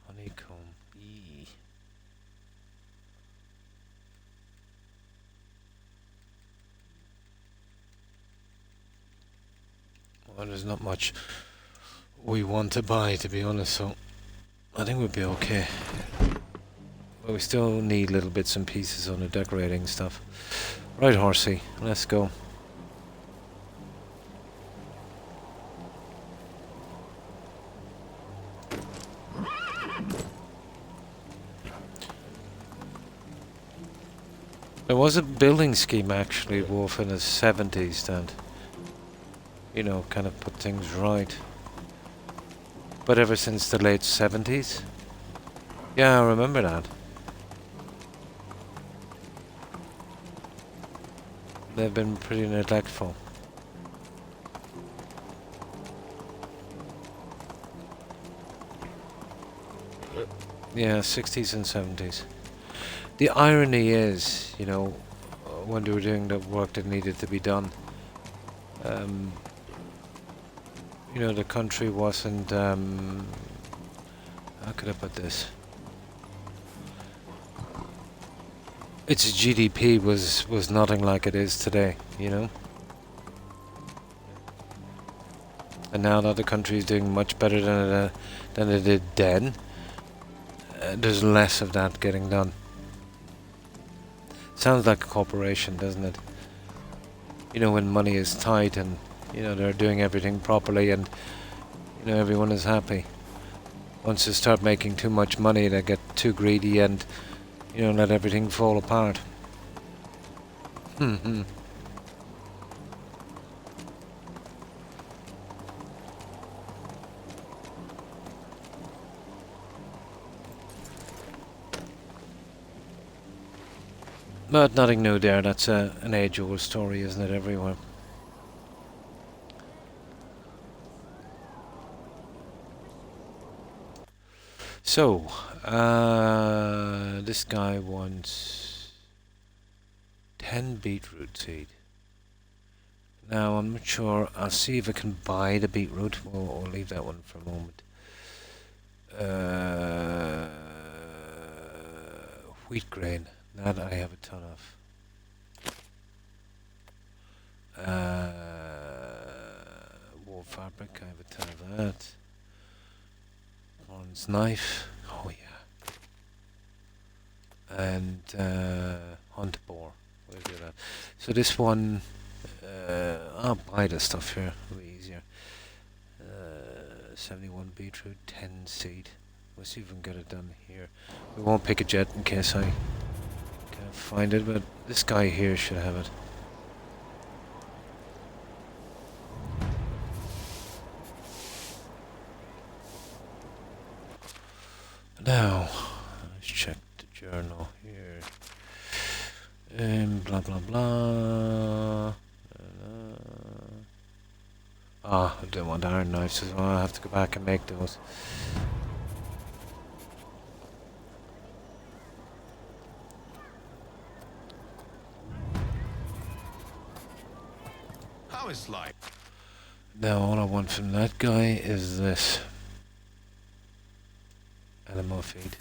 Honeycomb. Yee. Well, there's not much we want to buy, to be honest, so I think we'll be okay. But we still need little bits and pieces on the decorating stuff. Right, horsey, let's go. There was a building scheme actually, Wolf, in the 70s that, you know, kind of put things right. But ever since the late 70s? Yeah, I remember that. They've been pretty neglectful. Yeah, 60s and 70s. The irony is, you know, when they were doing the work that needed to be done, you know, the country wasn't, how could I put this? Its GDP was nothing like it is today, you know? And now that the country is doing much better than it did then, there's less of that getting done. Sounds like a corporation, doesn't it? You know, when money is tight and, you know, they're doing everything properly and, you know, everyone is happy. Once they start making too much money, they get too greedy and, you know, let everything fall apart. But nothing new there, that's an age-old story, isn't it, everywhere? So, this guy wants 10 beetroot seed. Now, I'm not sure, I'll see if I can buy the beetroot. We'll leave that one for a moment. Wheat grain. That I have a ton of. Wool fabric, I have a ton of that. Bronze knife, oh yeah. And hunt boar, we'll do that. So this one, I'll buy the stuff here, it'll be easier. 71 beetroot, 10 seed. We'll see if we can get it done here. We won't pick a jet in case I can't find it, but this guy here should have it. Now, let's check the journal here. Blah blah blah. I don't want iron knives as well. I have to go back and make those. How is life? Now all I want from that guy is this. Animal feed.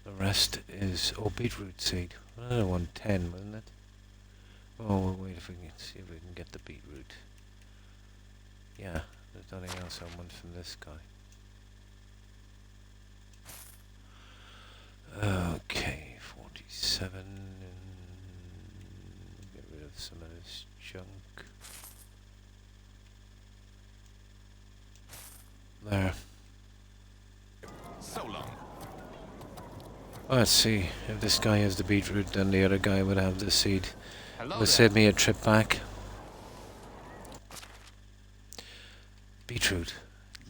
The rest is beetroot seed. Another one, 10, wasn't it? Oh, we'll wait if we can see if we can get the beetroot. Yeah, there's nothing else I want from this guy. Okay, 47. Get rid of some of this junk. There. So long. Let's see, if this guy has the beetroot, then the other guy would have the seed. Hello Will there. save me a trip back. Beetroot.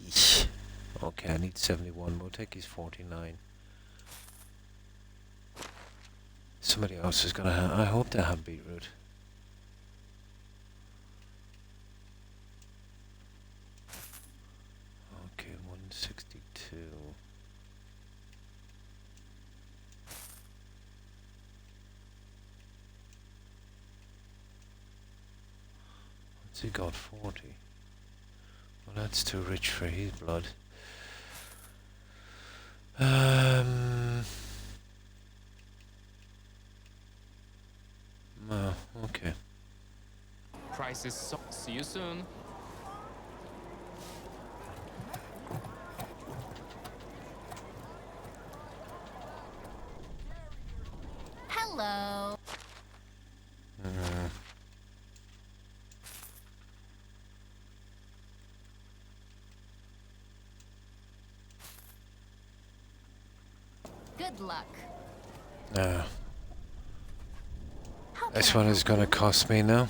Yeesh. Okay, I need 71. We'll take his 49. Somebody else is gonna have. I hope they have beetroot. Okay, 162. What's he got? 40. Well, that's too rich for his blood. Oh, okay. Price is so. See you soon. Hello. Good luck. No. How can This I one is help gonna you? cost me now.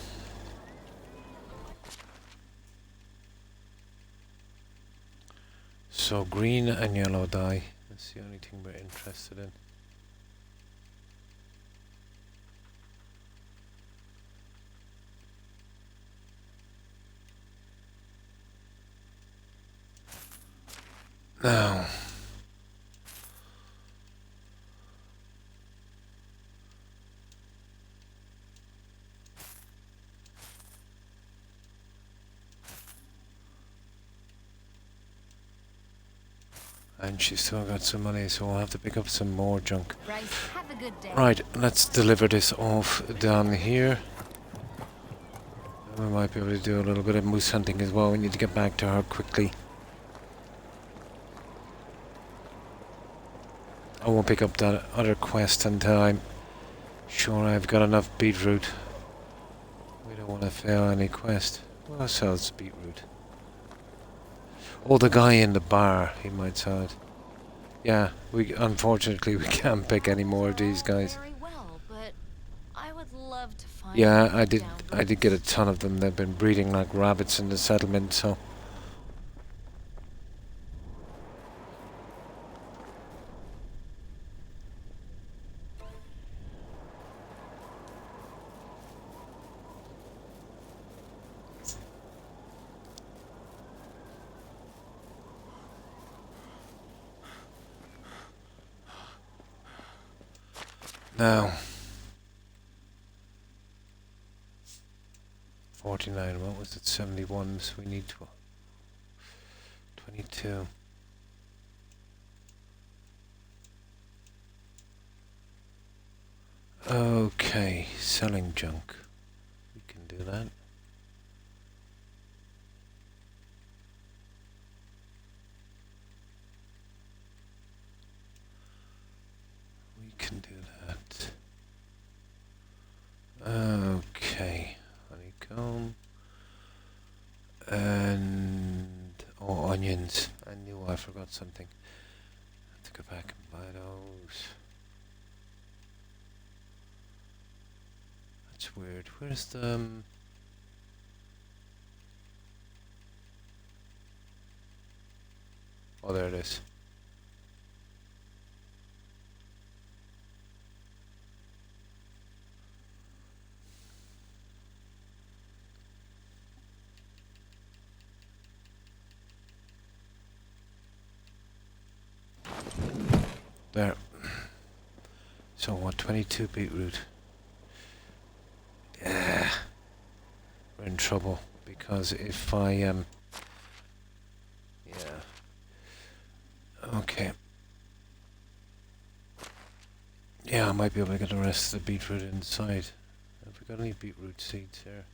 So green and yellow dye. That's the only thing we're interested in. Now. And she's still got some money, so we'll have to pick up some more junk. Bryce, have a good day. Right, let's deliver this off down here. We might be able to do a little bit of moose hunting as well. We need to get back to her quickly. I won't pick up that other quest until I'm sure I've got enough beetroot. We don't want to fail any quest. Who else sells beetroot? Oh, the guy in the bar, he might sell it. Yeah, unfortunately we can't pick any more of these guys. Very well, but I would love to find Yeah, you I down did get a ton of them. They've been breeding like rabbits in the settlement, so. Now. 49, what was it? 71, so we need 22. Okay, selling junk. We can do that. We can do that. Okay, honeycomb. And onions. I knew I forgot something. I have to go back and buy those. That's weird. Where's the oh, there it is. There. So what, 22 beetroot? Yeah. We're in trouble because if I yeah. Okay. Yeah, I might be able to get the rest of the beetroot inside. Have we got any beetroot seeds here?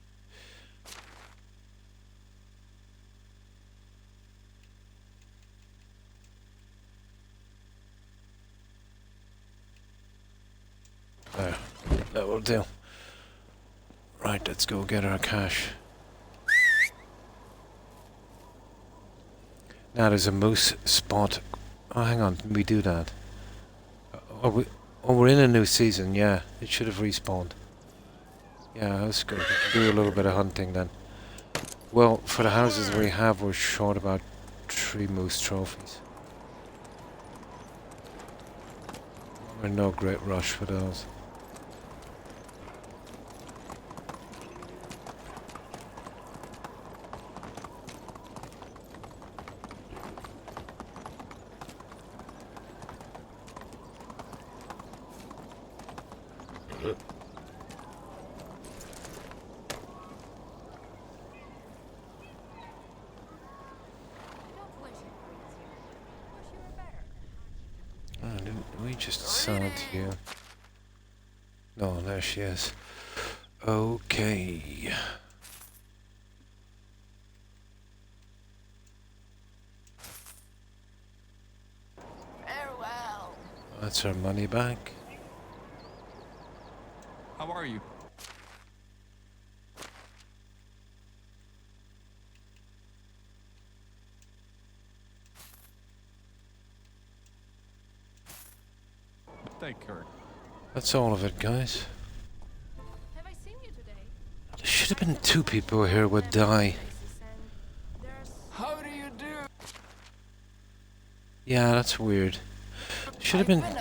There. That will do. Right, let's go get our cash. Now there's a moose spot. Oh, hang on, we do that. Oh, we're in a new season, yeah. It should have respawned. Yeah, that's good. We can do a little bit of hunting then. Well, for the houses we have, we're short about 3 moose trophies. We're in no great rush for those. just sell it to you. No, there she is. Okay. Farewell. That's our money back. How are you? Thank her. That's all of it, guys. Have I seen you today? There should have been 2 people here would die. How do you do? Yeah, that's weird. Should have been... It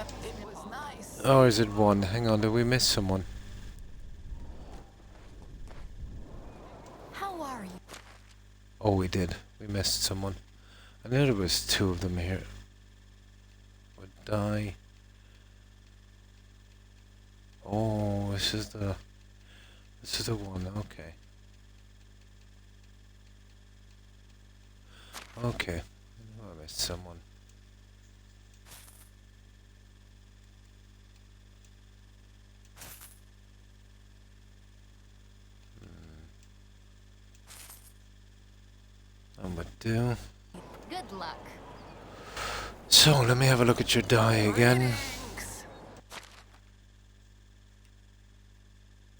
was nice. Oh, is it 1? Hang on, did we miss someone? How are you? Oh, we did. We missed someone. I knew there was 2 of them here. Would die. Oh, this is the one. Okay. Okay. Oh, I missed someone. I would do. Good luck. So, let me have a look at your die again.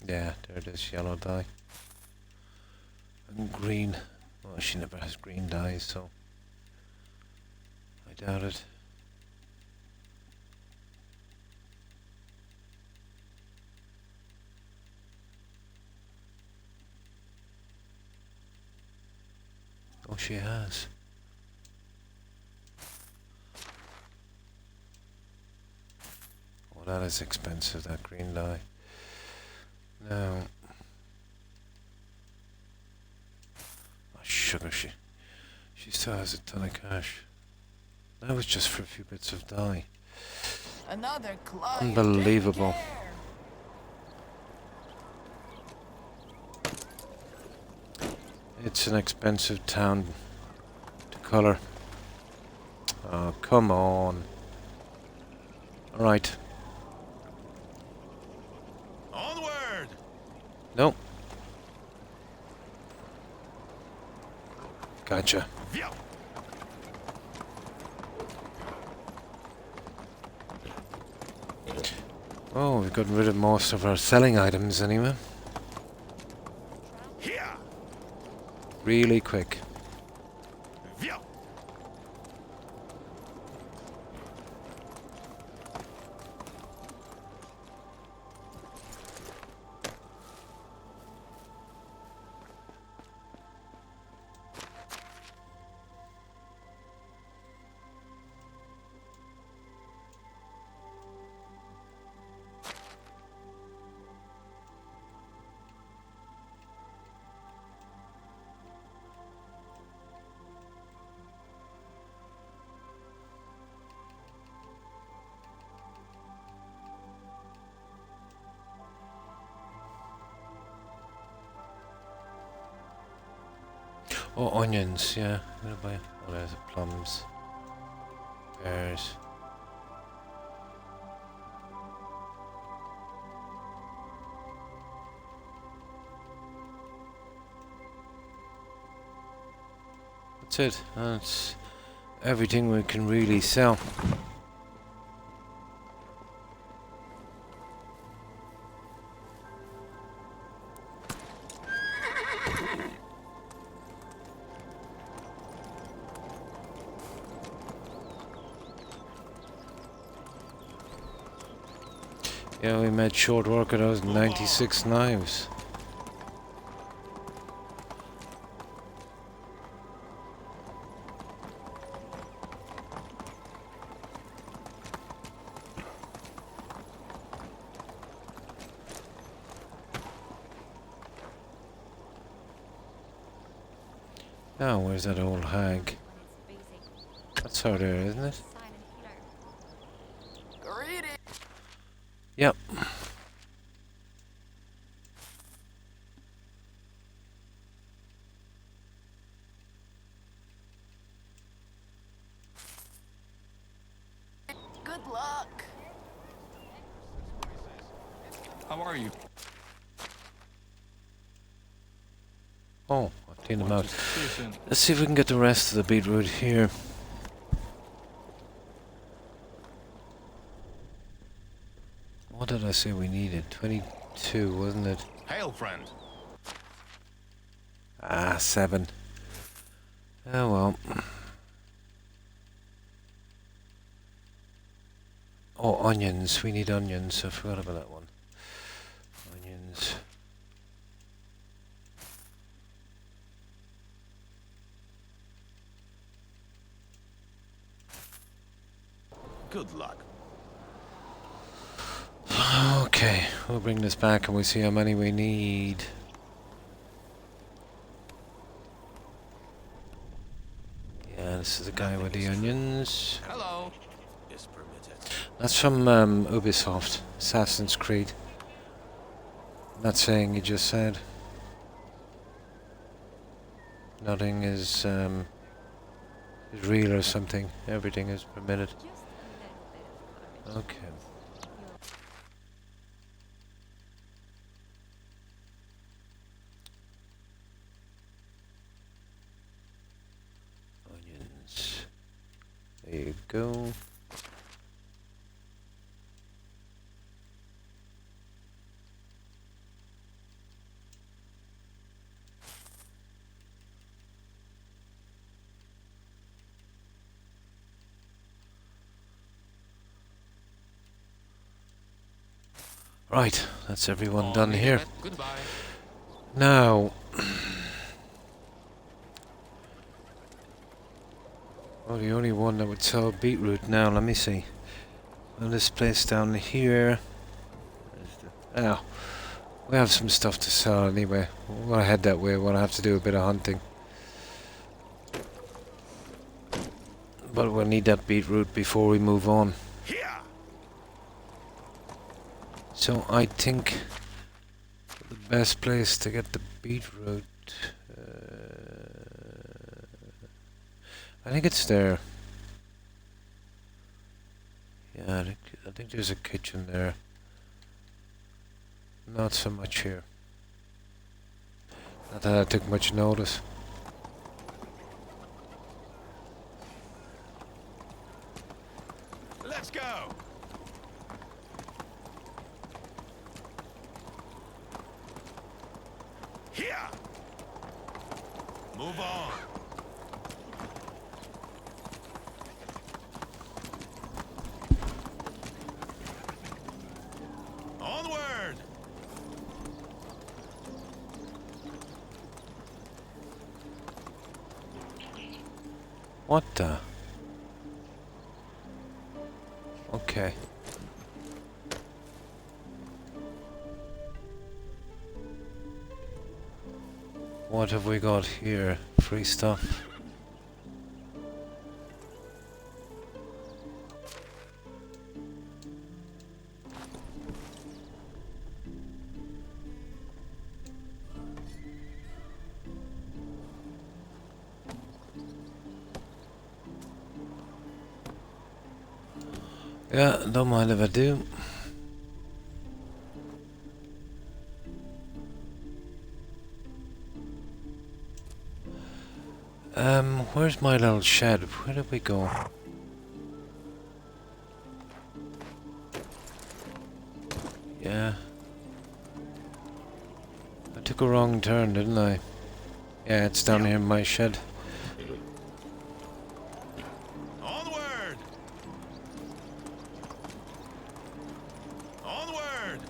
Yeah, there it is, yellow dye. And green. Well, she never has green dyes, so I doubt it. Oh, she has. Oh, that is expensive, that green dye. No. Oh, sugar, she still has a ton of cash. That was just for a few bits of dye. Another client. Unbelievable. It's an expensive town to colour. Oh, come on. Alright. Onward! Nope. Gotcha. Via! Oh, we've gotten rid of most of our selling items anyway. Here! Really quick. Via! Oh, onions, yeah. I'm gonna buy. Oh, there's the plums. Pears. That's it. That's everything we can really sell. Yeah, we made short work of those 96 knives. Now, where's that old hag? That's her there, isn't it? Greedy. Yep. Good luck. How are you? Oh, I've cleaned them out. See you soon. Let's see if we can get the rest of the beetroot here. What did I say we needed? 22, wasn't it? Hail, friend. Ah, 7. Oh well. Oh, onions. We need onions. I forgot about that one. Onions. Good luck. Okay, we'll bring this back and we'll see how many we need. Yeah, this is the guy with the onions. Hello. Is permitted. That's from Ubisoft, Assassin's Creed. Not saying you just said. Nothing is real or something. Everything is permitted. Okay. Onions. There you go. Right, that's everyone done here. Goodbye. Now, well, the only one that would sell beetroot now, let me see. Well, this place down here. Oh, we have some stuff to sell anyway. We're gonna head that way. We're gonna have to do a bit of hunting. But we'll need that beetroot before we move on. Here. So I think the best place to get the beetroot, I think it's there. Yeah, I think there's a kitchen there. Not so much here. Not that I took much notice. Let's go. Here. Move on. Onward. What the? Okay. What have we got here? Free stuff. Yeah, don't mind if I do. Where's my little shed? Where did we go? Yeah. I took a wrong turn, didn't I? Yeah, it's down here in my shed. Onward. Onward.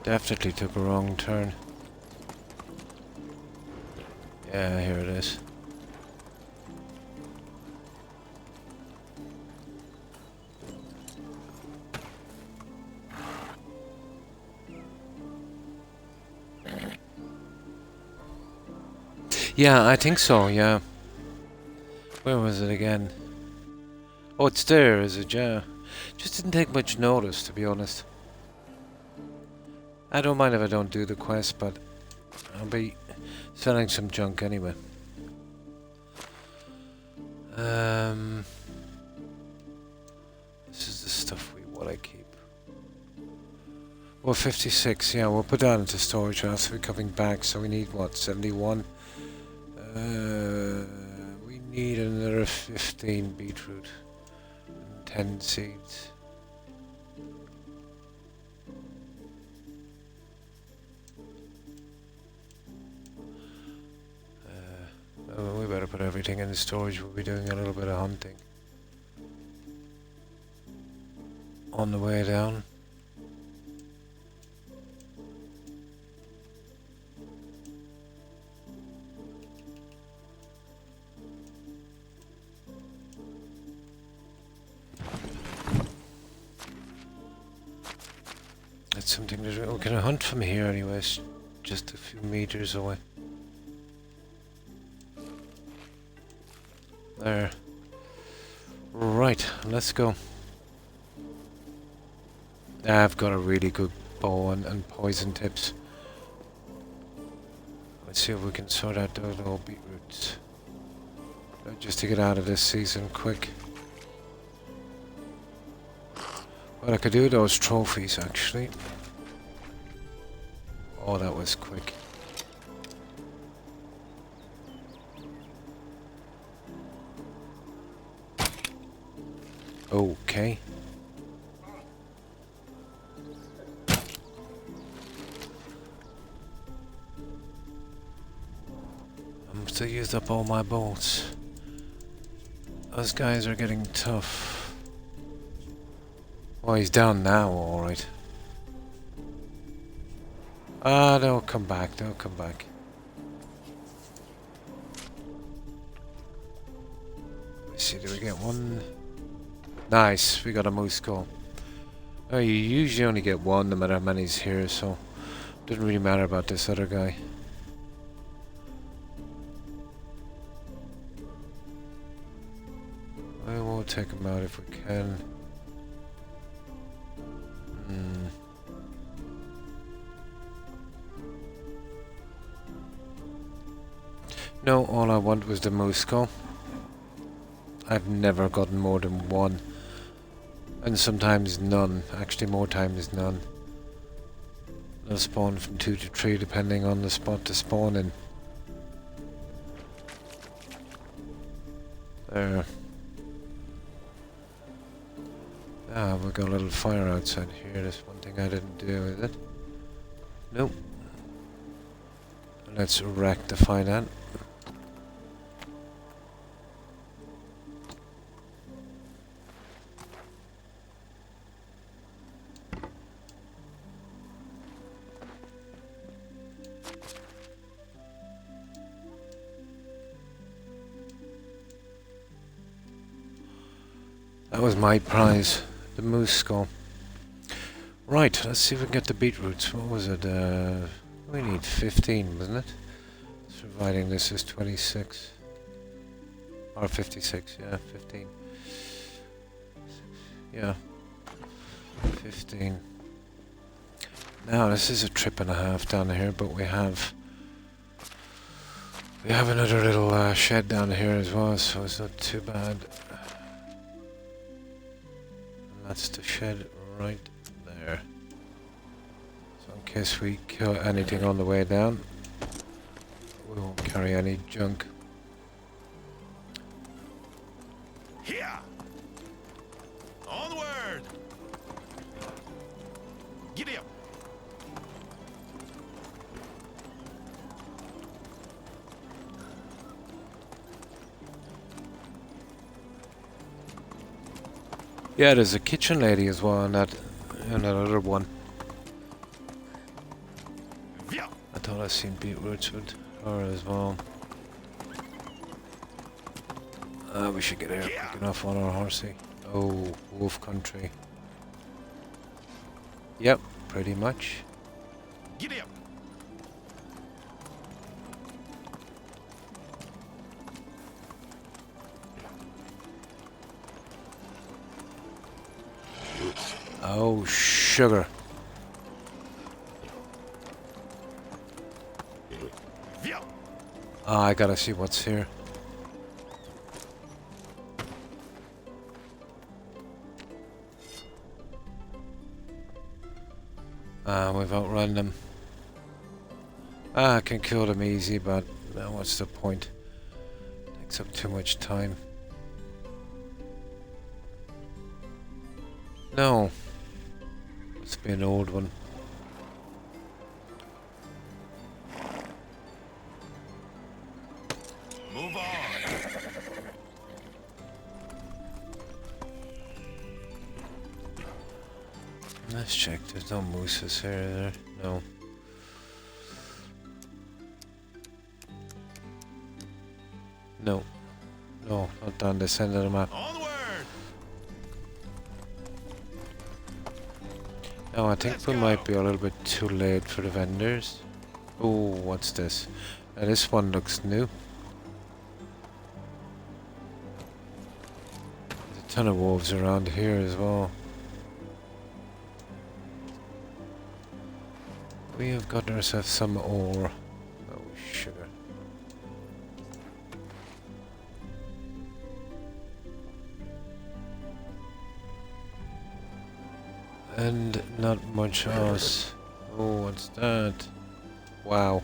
Definitely took a wrong turn. Yeah, here it is. Yeah, I think so, yeah. Where was it again? Oh, it's there, is it? Yeah. Just didn't take much notice, to be honest. I don't mind if I don't do the quest, but I'll be selling some junk anyway. Well, 56, yeah, we'll put that into storage after we're coming back, so we need, what, 71? We need another 15 beetroot and 10 seeds. We better put everything in storage. We'll be doing a little bit of hunting on the way down. That's something to do. We can hunt from here anyways, just a few meters away. There. Right, let's go. I've got a really good bow and poison tips. Let's see if we can sort out those old beetroots. Just to get out of this season quick. Well, I could do those trophies actually. Oh, that was quick. Okay. I must have used up all my bolts. Those guys are getting tough. Oh, he's down now, alright. Ah, they'll come back, they'll come back. Let's see, do we get one? Nice, we got a moose skull. Oh, you usually only get one no matter how many's here, so didn't really matter about this other guy. I will take him out if we can. No, all I want was the moose skull. I've never gotten more than one. And sometimes none. Actually, more times none. They'll spawn from 2 to 3 depending on the spot to spawn in. There. Ah, we've got a little fire outside here. That's one thing I didn't do, is it? Nope. Let's rectify that. That was my prize, the moose skull. Right, let's see if we can get the beetroots. What was it? We need 15, wasn't it? Providing this is 26. Or 56, yeah, 15. Yeah. 15. Now, this is a trip and a half down here, but we have another little shed down here as well, so it's not too bad. That's the shed right there. So in case we kill anything on the way down, we won't carry any junk. Here! Onward! Giddy up! Yeah, there's a kitchen lady as well in that other one. I thought I seen beetroots with her as well. We should get here quick enough on our horsey. Oh, wolf country. Yep, pretty much. Giddy up! Oh, sugar. Ah, I gotta see what's here. We've outrun them. I can kill them easy, but what's the point? Takes up too much time. No. Must be an old one. Move on. Let's check. There's no mooses here, is there? No. No. No, not down this end of the map. Onward. No, I think Let's we go. might be a little bit too late for the vendors. Oh, what's this? This one looks new. There's a ton of wolves around here as well. We have got ourselves some ore. Oh, sugar. And not much else. Oh, what's that? Wow.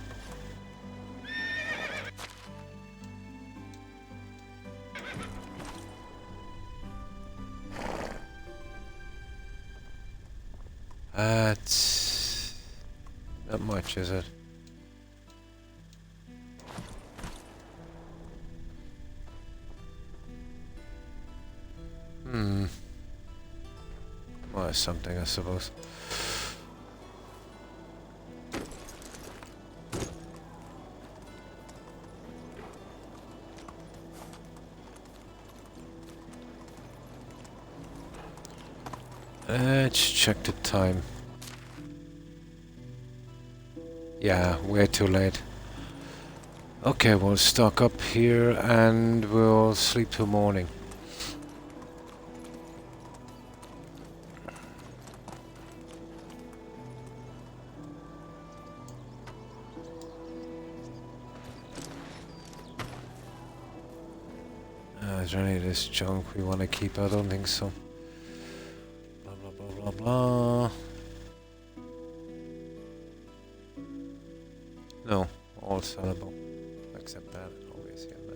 That's not much, is it? Well, it's something, I suppose. Let's check the time. Yeah, way too late. Okay, we'll stock up here and we'll sleep till morning. Is there any of this junk we want to keep? I don't think so. Blah, blah, blah, blah, blah. No, all sellable. Except that, obviously, and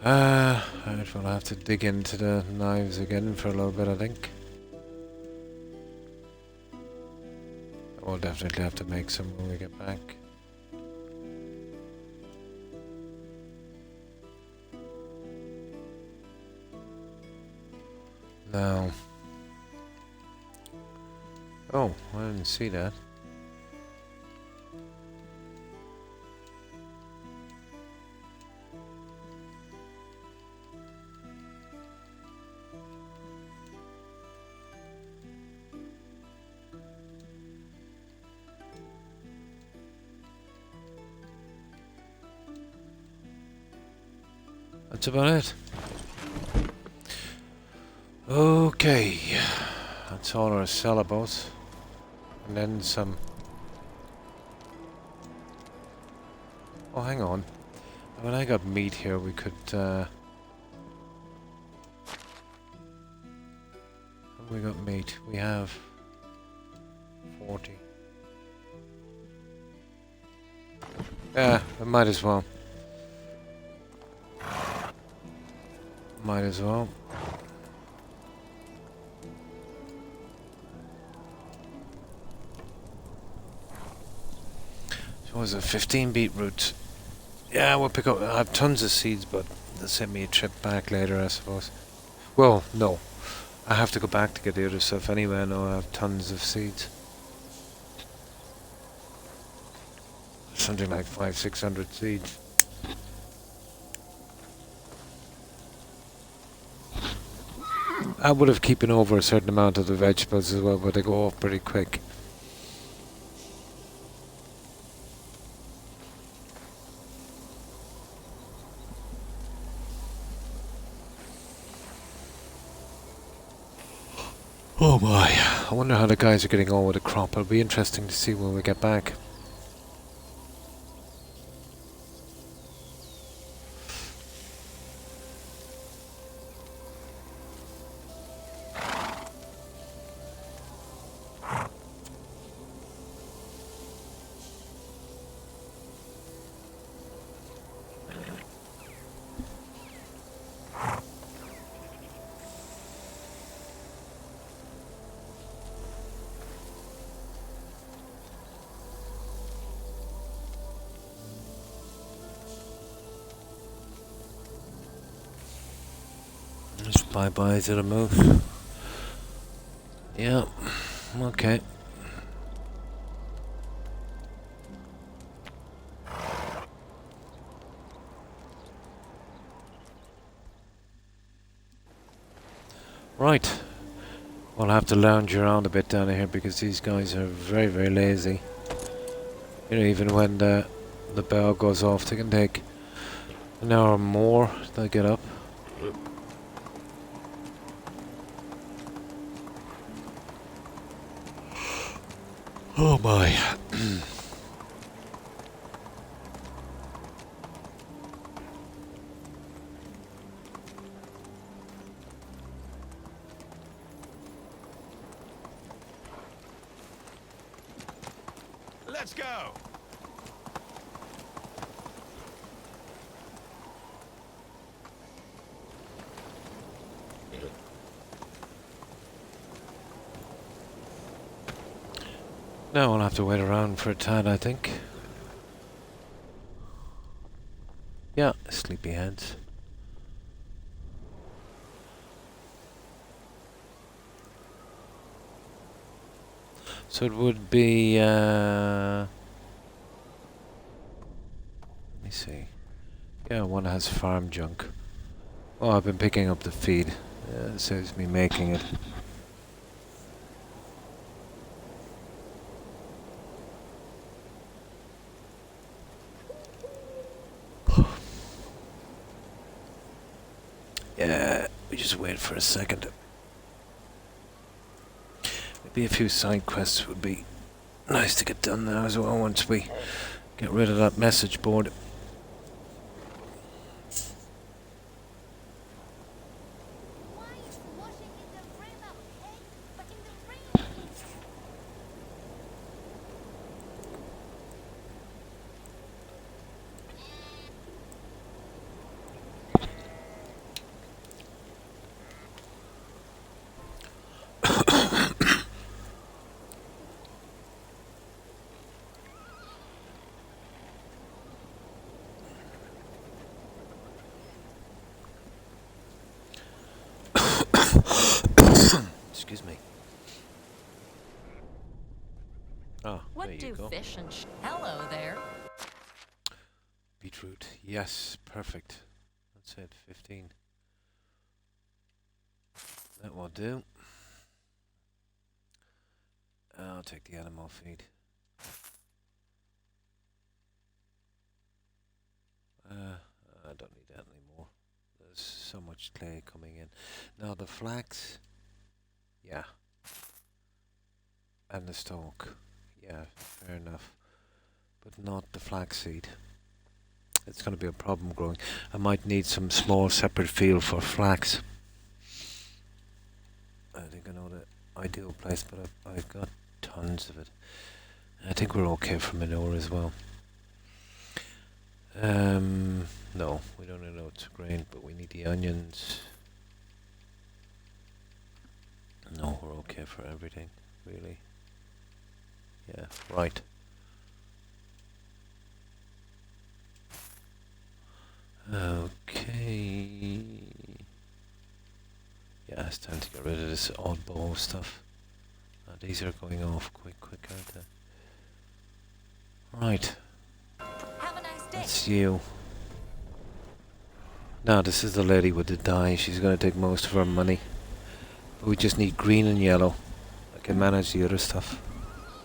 that. Right, we'll have to dig into the knives again for a little bit, I think. We'll definitely have to make some when we get back. Now. Oh, I didn't see that. That's about it. Okay, that's all our sellables, and then some. Oh, hang on. When I got meat here, we could. We got meat. We have 40. Yeah, I might as well. Might as well. So was it 15 beetroot? Yeah, we'll pick up. I have tons of seeds, but they'll send me a trip back later, I suppose. Well, no. I have to go back to get the other stuff anyway. I know I have tons of seeds. Something like 500-600 seeds. I would have keeping over a certain amount of the vegetables as well, but they go off pretty quick. Oh my, I wonder how the guys are getting on with the crop. It'll be interesting to see when we get back. Just bye-bye to the moose. Yeah, okay. Right. We'll have to lounge around a bit down here because these guys are very, very lazy. You know, even when the bell goes off, they can take an hour or more to get up. Oh my. Let's go. Now we'll have to wait around for a tad, I think. Yeah, sleepyheads. So it would be, let me see. Yeah, one has farm junk. Oh, I've been picking up the feed. It saves me making it. Yeah, we just wait for a second. Maybe a few side quests would be nice to get done now as well once we get rid of that message board. Why is washing in the river? Hey, but in the rain. Excuse me. Oh, What there you do go. fish and hello there? Beetroot. Yes, perfect. That's it, 15. That will do. I'll take the animal feed. I don't need that anymore. There's so much clay coming in. Now the flax. Yeah. And the stalk. Yeah, fair enough. But not the flaxseed. It's going to be a problem growing. I might need some small separate field for flax. I think I know the ideal place, but I've got tons of it. I think we're okay for manure as well. No, we don't need oats or grain, but we need the onions. No, we're okay for everything, really. Yeah, right. Okay. Yeah, it's time to get rid of this oddball stuff. These are going off quick, aren't they? Right. Have a nice day. That's you. Now, this is the lady with the dye. She's going to take most of our money. But we just need green and yellow. I can manage the other stuff.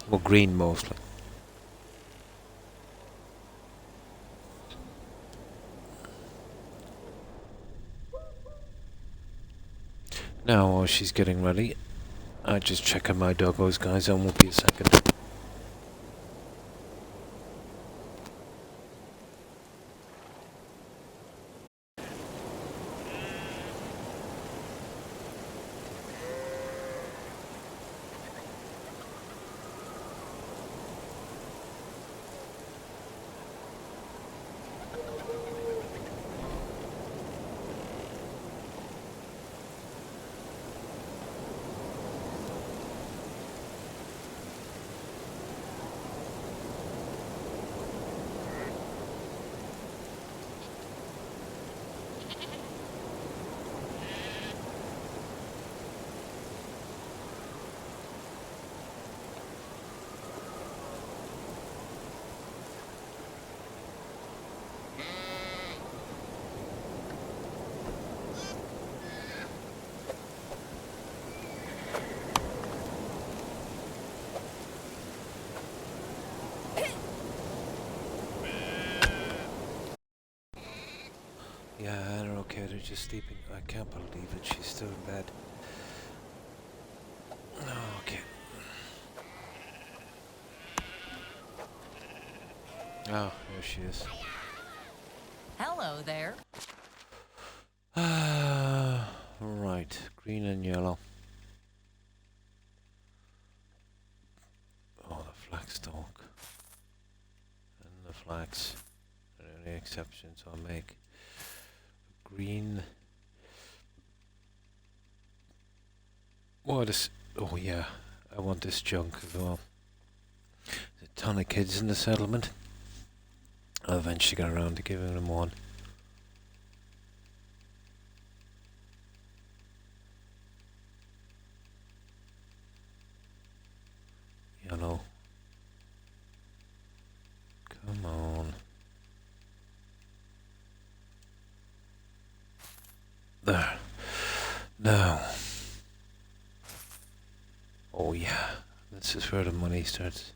Well, green mostly. Now, while she's getting ready, I just check on my doggos, guys. I won't be a second. she's just sleeping. I can't believe it. She's still in bed. Okay. Oh, there she is. Hello there. Right. Green and yellow. Oh, the flax stalk. And the flax. The only exceptions I'll make. Green. What is... Oh, yeah. I want this junk as well. There's a ton of kids in the settlement. I'll eventually get around to giving them one. Yellow. Come on. There. Now. Oh yeah. This is where the money starts.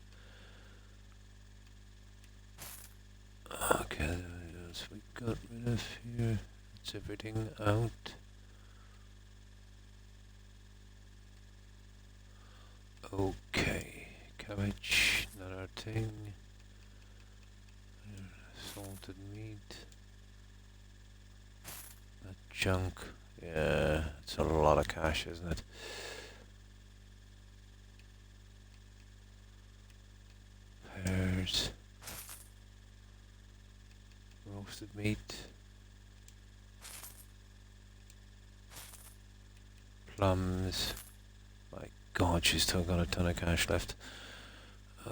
Okay, what else we got rid of here? It's everything out. Okay. Cabbage, not our thing. Salted meat. That junk. Yeah, it's a lot of cash, isn't it? Pears. Roasted meat. Plums. My God, she's still got a ton of cash left.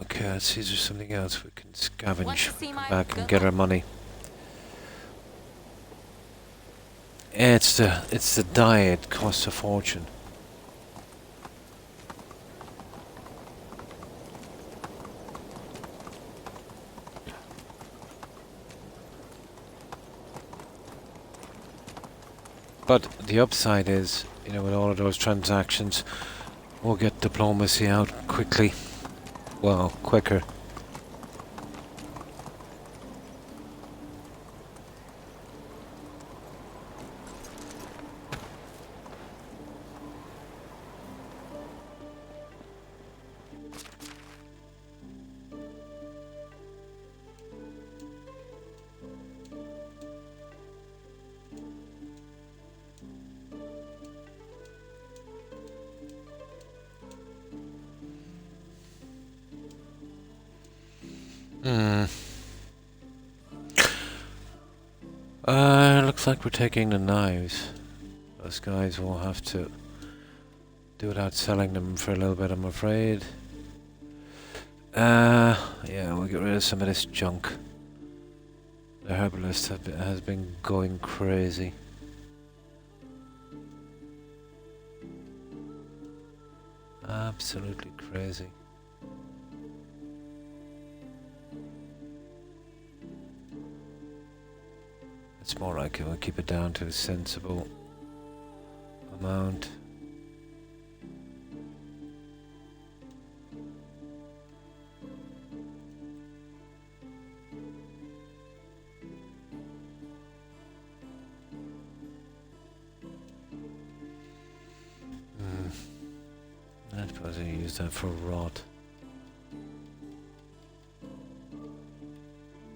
Okay, let's see if there's something else we can Want to scavenge. see Come my back and good get our luck? money. It's the diet costs a fortune. But the upside is, you know, with all of those transactions, we'll get diplomacy out quickly. Well, quicker. Looks like we're taking the knives. Those guys will have to do without selling them for a little bit, I'm afraid. Yeah, we'll get rid of some of this junk. The herbalist has been going crazy. Absolutely crazy. It's more like we'll keep it down to a sensible amount. I suppose I use that for rot.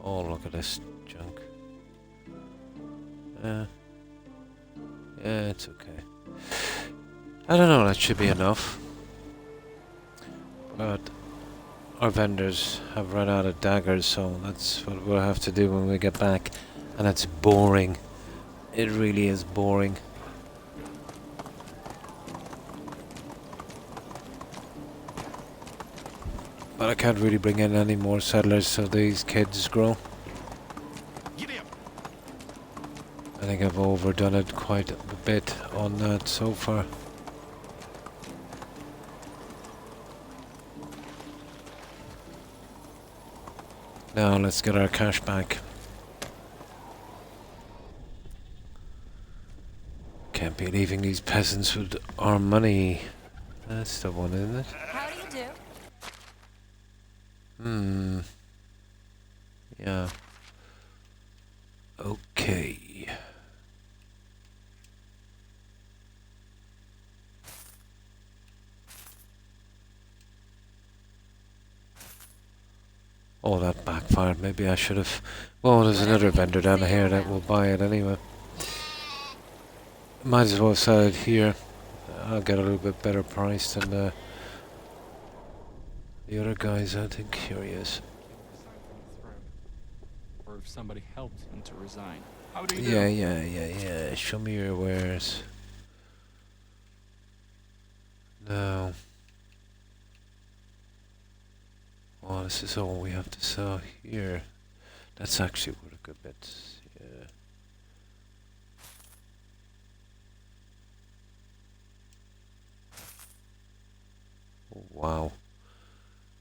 Oh, look at this junk. Yeah, it's okay. I don't know, that should be enough. But our vendors have run out of daggers, so that's what we'll have to do when we get back. And it's boring. It really is boring. But I can't really bring in any more settlers so these kids grow. Giddy up. I think I've overdone it quite a bit on that so far. Now let's get our cash back. Can't be leaving these peasants with our money. That's the one, isn't it? How do you do? Yeah. Okay. Oh, that backfired. Maybe I should have... Oh, there's another vendor down here that will buy it anyway. Might as well sell it here. I'll get a little bit better price than the other guys, I think. Here he is. Or if somebody helped him to resign. How do you do? Yeah. Show me your wares. No. Oh, this is all we have to sell here. That's actually worth a good bit. Yeah. Oh, wow.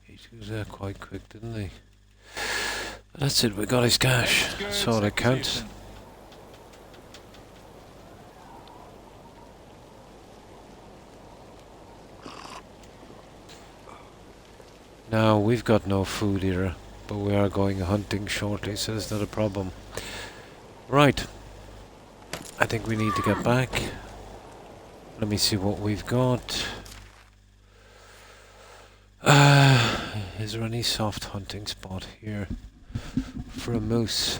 He was there quite quick, didn't he? That's it, we got his cash. That's all that counts. Now, we've got no food either, but we are going hunting shortly, so it's not a problem. Right. I think we need to get back. Let me see what we've got. Is there any soft hunting spot here for a moose?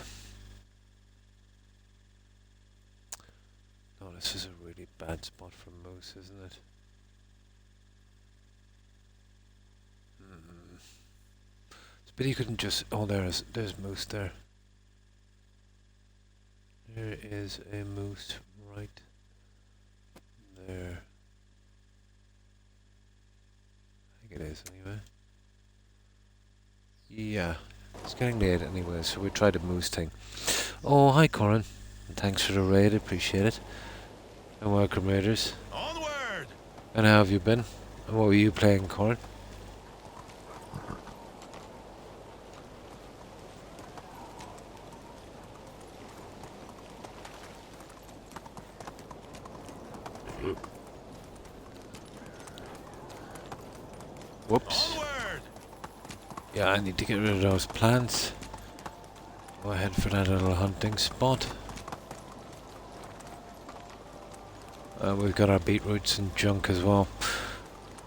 No, this is a really bad spot for moose, isn't it? But you couldn't just... Oh, there's moose there. There is a moose right there. I think it is anyway. Yeah, it's getting late anyway, so we tried the moose thing. Oh, hi Corin. And thanks for the raid, appreciate it. And welcome raiders. Onward! And how have you been? And what were you playing, Corin? Whoops. Onward! Yeah, I need to get rid of those plants. Go ahead for that little hunting spot. We've got our beetroots and junk as well.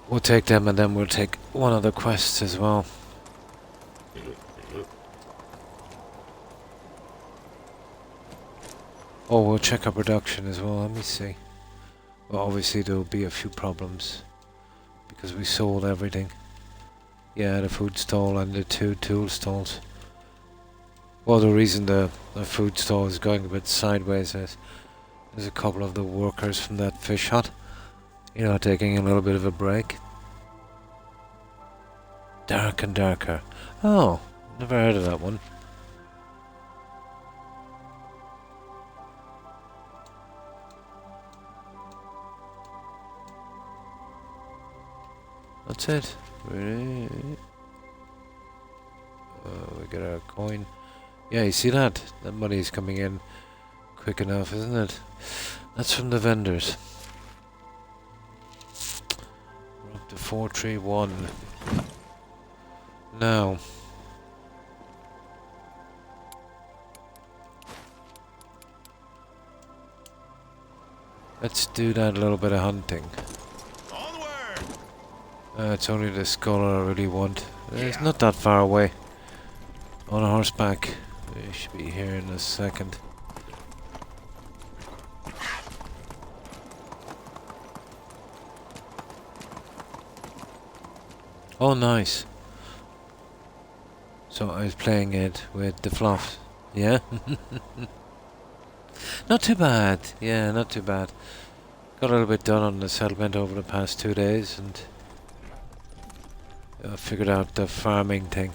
We'll take them and then we'll take one of the quests as well. Oh, we'll check our production as well, let me see. Well, obviously there will be a few problems because we sold everything. Yeah, the food stall and the 2 tool stalls. Well, the reason the food stall is going a bit sideways is there's a couple of the workers from that fish hut, you know, taking a little bit of a break. Dark and darker. Oh, never heard of that one. That's it. Really? We get our coin. Yeah, you see that? That money is coming in quick enough, isn't it? That's from the vendors. We're up to 431. Now. Let's do that little bit of hunting. It's only the skull I really want. It's not that far away. On a horseback. We should be here in a second. Oh, nice. So I was playing it with the fluff. Yeah? Not too bad. Yeah, not too bad. Got a little bit done on the settlement over the past 2 days and figured out the farming thing.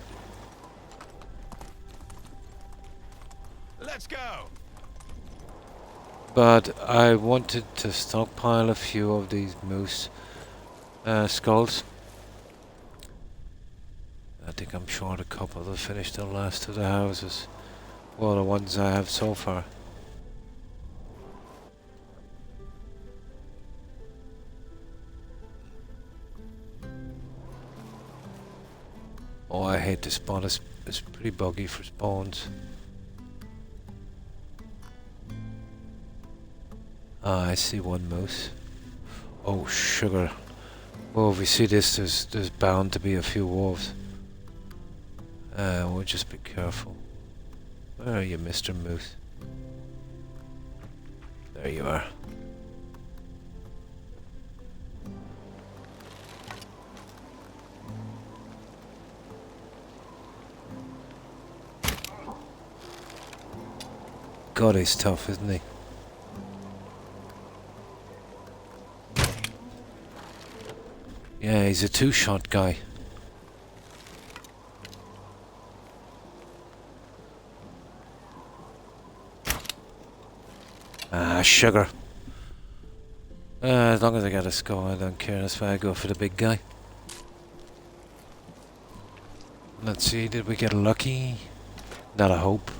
Let's go. But I wanted to stockpile a few of these moose skulls. I think I'm short a couple to finish the last of the houses. Well, the ones I have so far. Oh, I hate this spot. It's pretty buggy for spawns. Ah, I see one moose. Oh, sugar. Well, if we see this, there's bound to be a few wolves. We'll just be careful. Where are you, Mr. Moose? There you are. God, he's tough, isn't he? Yeah, he's a two-shot guy. Ah, sugar. As long as I get a score, I don't care. That's why I go for the big guy. Let's see, did we get lucky? Not a hope.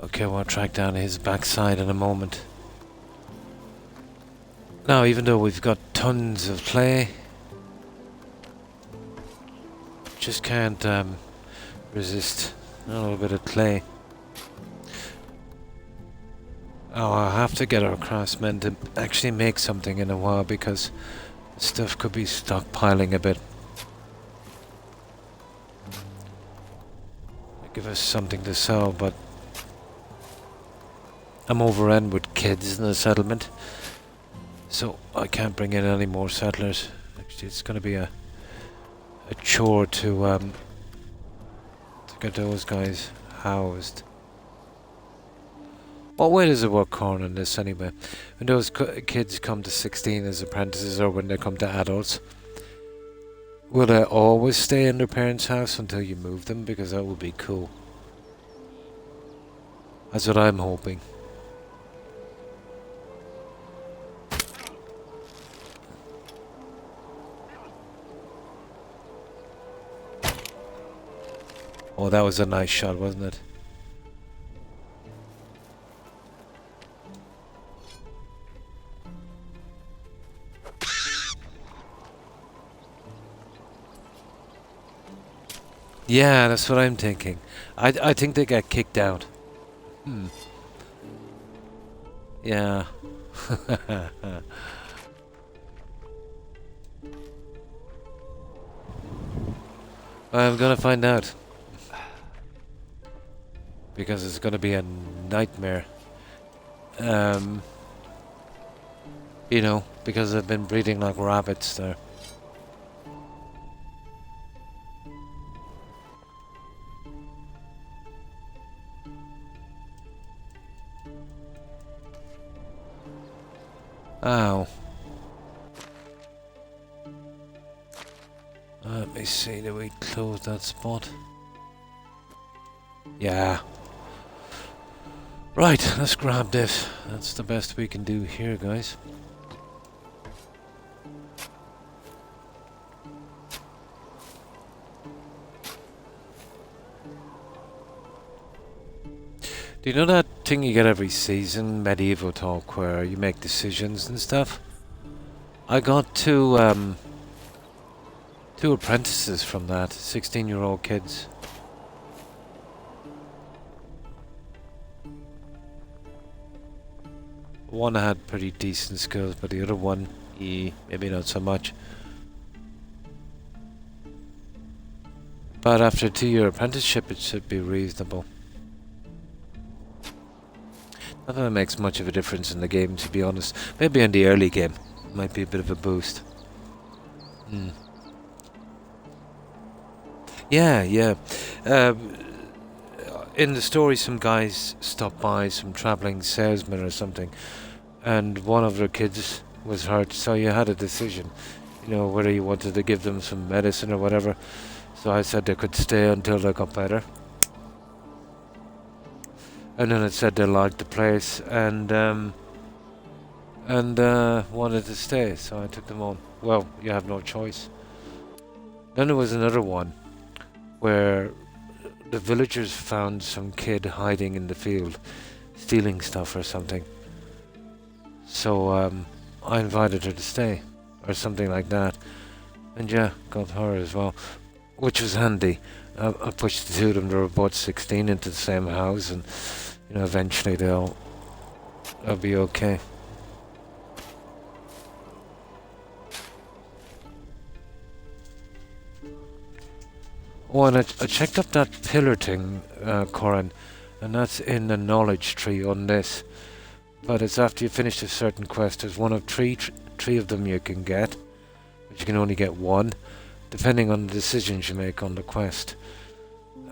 Okay, we'll track down his backside in a moment. Now, even though we've got tons of clay, just can't resist a little bit of clay. Oh, I'll have to get our craftsmen to actually make something in a while because stuff could be stockpiling a bit. Give us something to sell, but I'm overrun with kids in the settlement, so I can't bring in any more settlers. Actually, it's going to be a chore to get those guys housed. What way does it work, Corn, in this anyway? When those kids come to 16 as apprentices, or when they come to adults, will they always stay in their parents' house until you move them? Because that would be cool. That's what I'm hoping. Oh, that was a nice shot, wasn't it? Yeah, that's what I'm thinking. I think they get kicked out. Yeah. I'm gonna find out. Because it's gonna be a nightmare. You know, because they've been breeding like rabbits there. Ow. Let me see, did we close that spot? Yeah. Right, let's grab this. That's the best we can do here, guys. Do you know that thing you get every season, Medieval Talk, where you make decisions and stuff? I got two apprentices from that, 16-year-old kids. One had pretty decent skills, but the other one, maybe not so much. But after a 2-year apprenticeship, it should be reasonable. Not that it makes much of a difference in the game, to be honest. Maybe in the early game, it might be a bit of a boost. Yeah. In the story, some guys stopped by, some traveling salesman or something, and one of their kids was hurt, so you had a decision, you know, whether you wanted to give them some medicine or whatever. So I said they could stay until they got better. And then it said they liked the place and wanted to stay, so I took them on. Well, you have no choice. Then there was another one where the villagers found some kid hiding in the field, stealing stuff or something. So I invited her to stay, or something like that. And yeah, got her as well, which was handy. I pushed the two of them, they were both 16, into the same house, and you know, eventually they'll be okay. Oh, and I checked up that pillar thing, Corin, and that's in the knowledge tree on this. But it's after you finish a certain quest. There's one of three of them you can get, but you can only get one, depending on the decisions you make on the quest.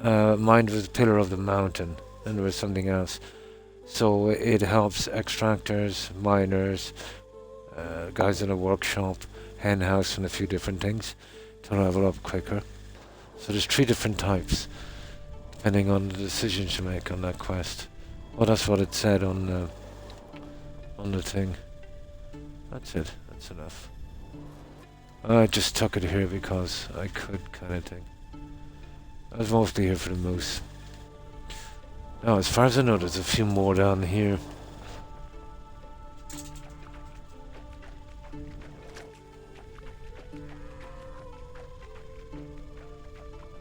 Mine was Pillar of the Mountain, and there was something else. So it helps extractors, miners, guys in a workshop, hen house, and a few different things to level up quicker. So there's 3 different types, depending on the decisions you make on that quest. Well, that's what it said on the thing. That's it. That's enough. I just took it here because I could, kind of thing. I was mostly here for the moose. Now, as far as I know, there's a few more down here.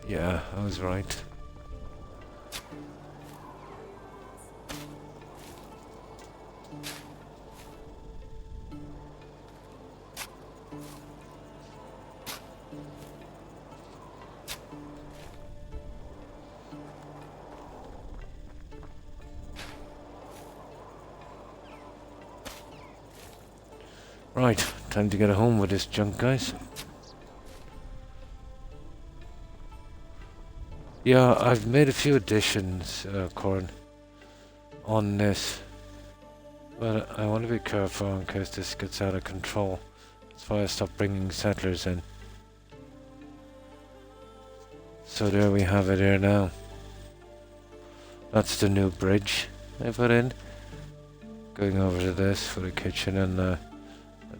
Yeah, I was right. Right, time to get home with this junk, guys. Yeah, I've made a few additions, Corin, on this. But I want to be careful in case this gets out of control. That's why I stopped bringing settlers in. So there we have it here now. That's the new bridge I put in. Going over to this for the kitchen and the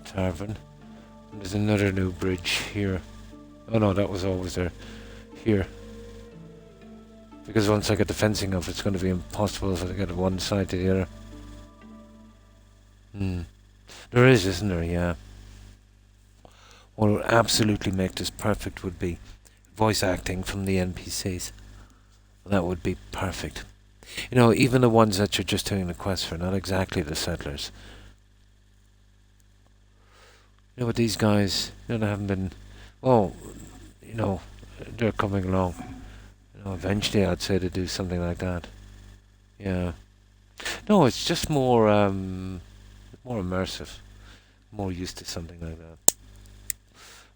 tavern. And there's another new bridge here. Oh no, that was always there. Here. Because once I get the fencing up, it's going to be impossible to get one side to the other. There is, isn't there? Yeah. What would absolutely make this perfect would be voice acting from the NPCs. That would be perfect. You know, even the ones that you're just doing the quest for, not exactly the settlers. You know, but these guys, you know, they haven't been... Well, you know, they're coming along. Eventually I'd say to do something like that. Yeah. No, it's just more more immersive. More used to something like that.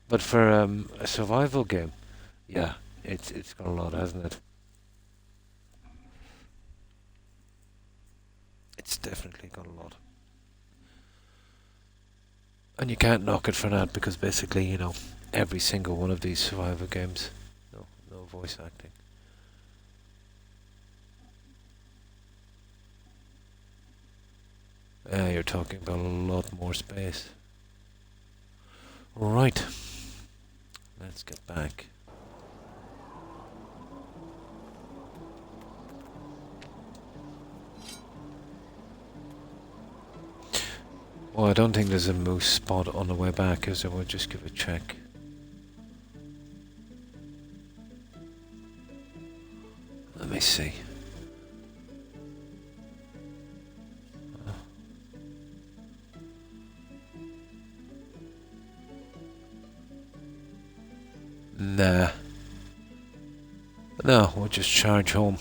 But for a survival game, yeah, it's got a lot, hasn't it? It's definitely got a lot. And you can't knock it for that because basically, you know, every single one of these survival games, no voice acting. You're talking about a lot more space. Right. Let's get back. Well, I don't think there's a moose spot on the way back, is there? We'll just give a check. Let me see. Nah. No, we'll just charge home.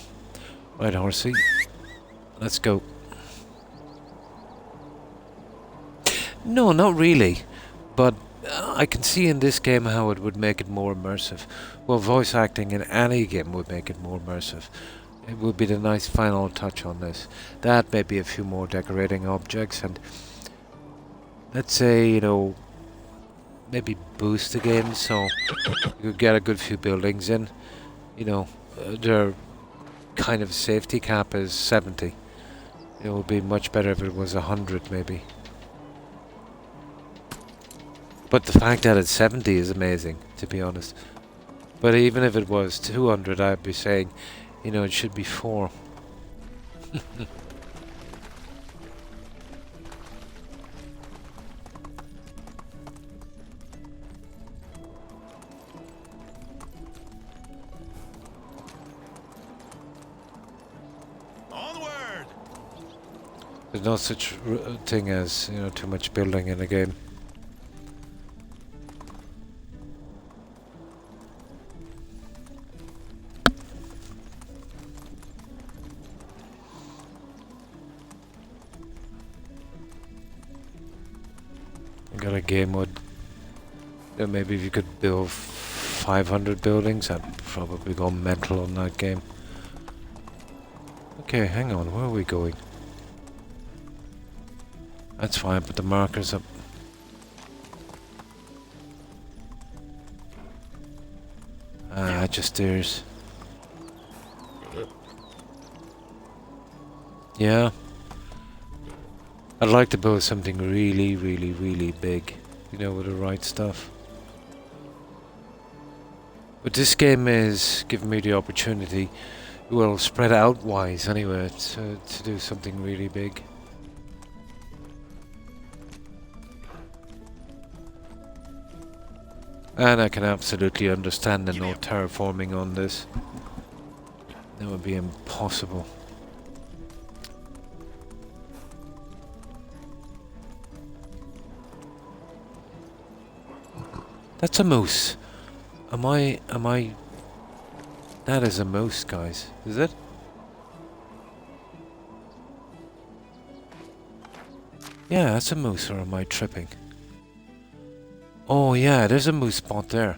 Right, horsey. Let's go. No, not really. But I can see in this game how it would make it more immersive. Well, voice acting in any game would make it more immersive. It would be the nice final touch on this. That, maybe a few more decorating objects, and let's say, you know, maybe boost the game so you could get a good few buildings in. You know, their kind of safety cap is 70. It would be much better if it was 100 maybe. But the fact that it's 70 is amazing, to be honest. But even if it was 200, I'd be saying, you know, it should be 4. Onward! There's no such thing as, you know, too much building in a game. I got a game mode. Maybe if you could build 500 buildings, I'd probably go mental on that game. Okay, hang on, where are we going? That's fine, put the markers up. Just stairs. Yeah. I'd like to build something really, really, really big. You know, with the right stuff. But this game is giving me the opportunity, well, spread out wise anyway, to do something really big. And I can absolutely understand the no terraforming on this. That would be impossible. That's a moose. Am I... That is a moose, guys. Is it? Yeah, that's a moose, or am I tripping? Oh yeah, there's a moose spot there.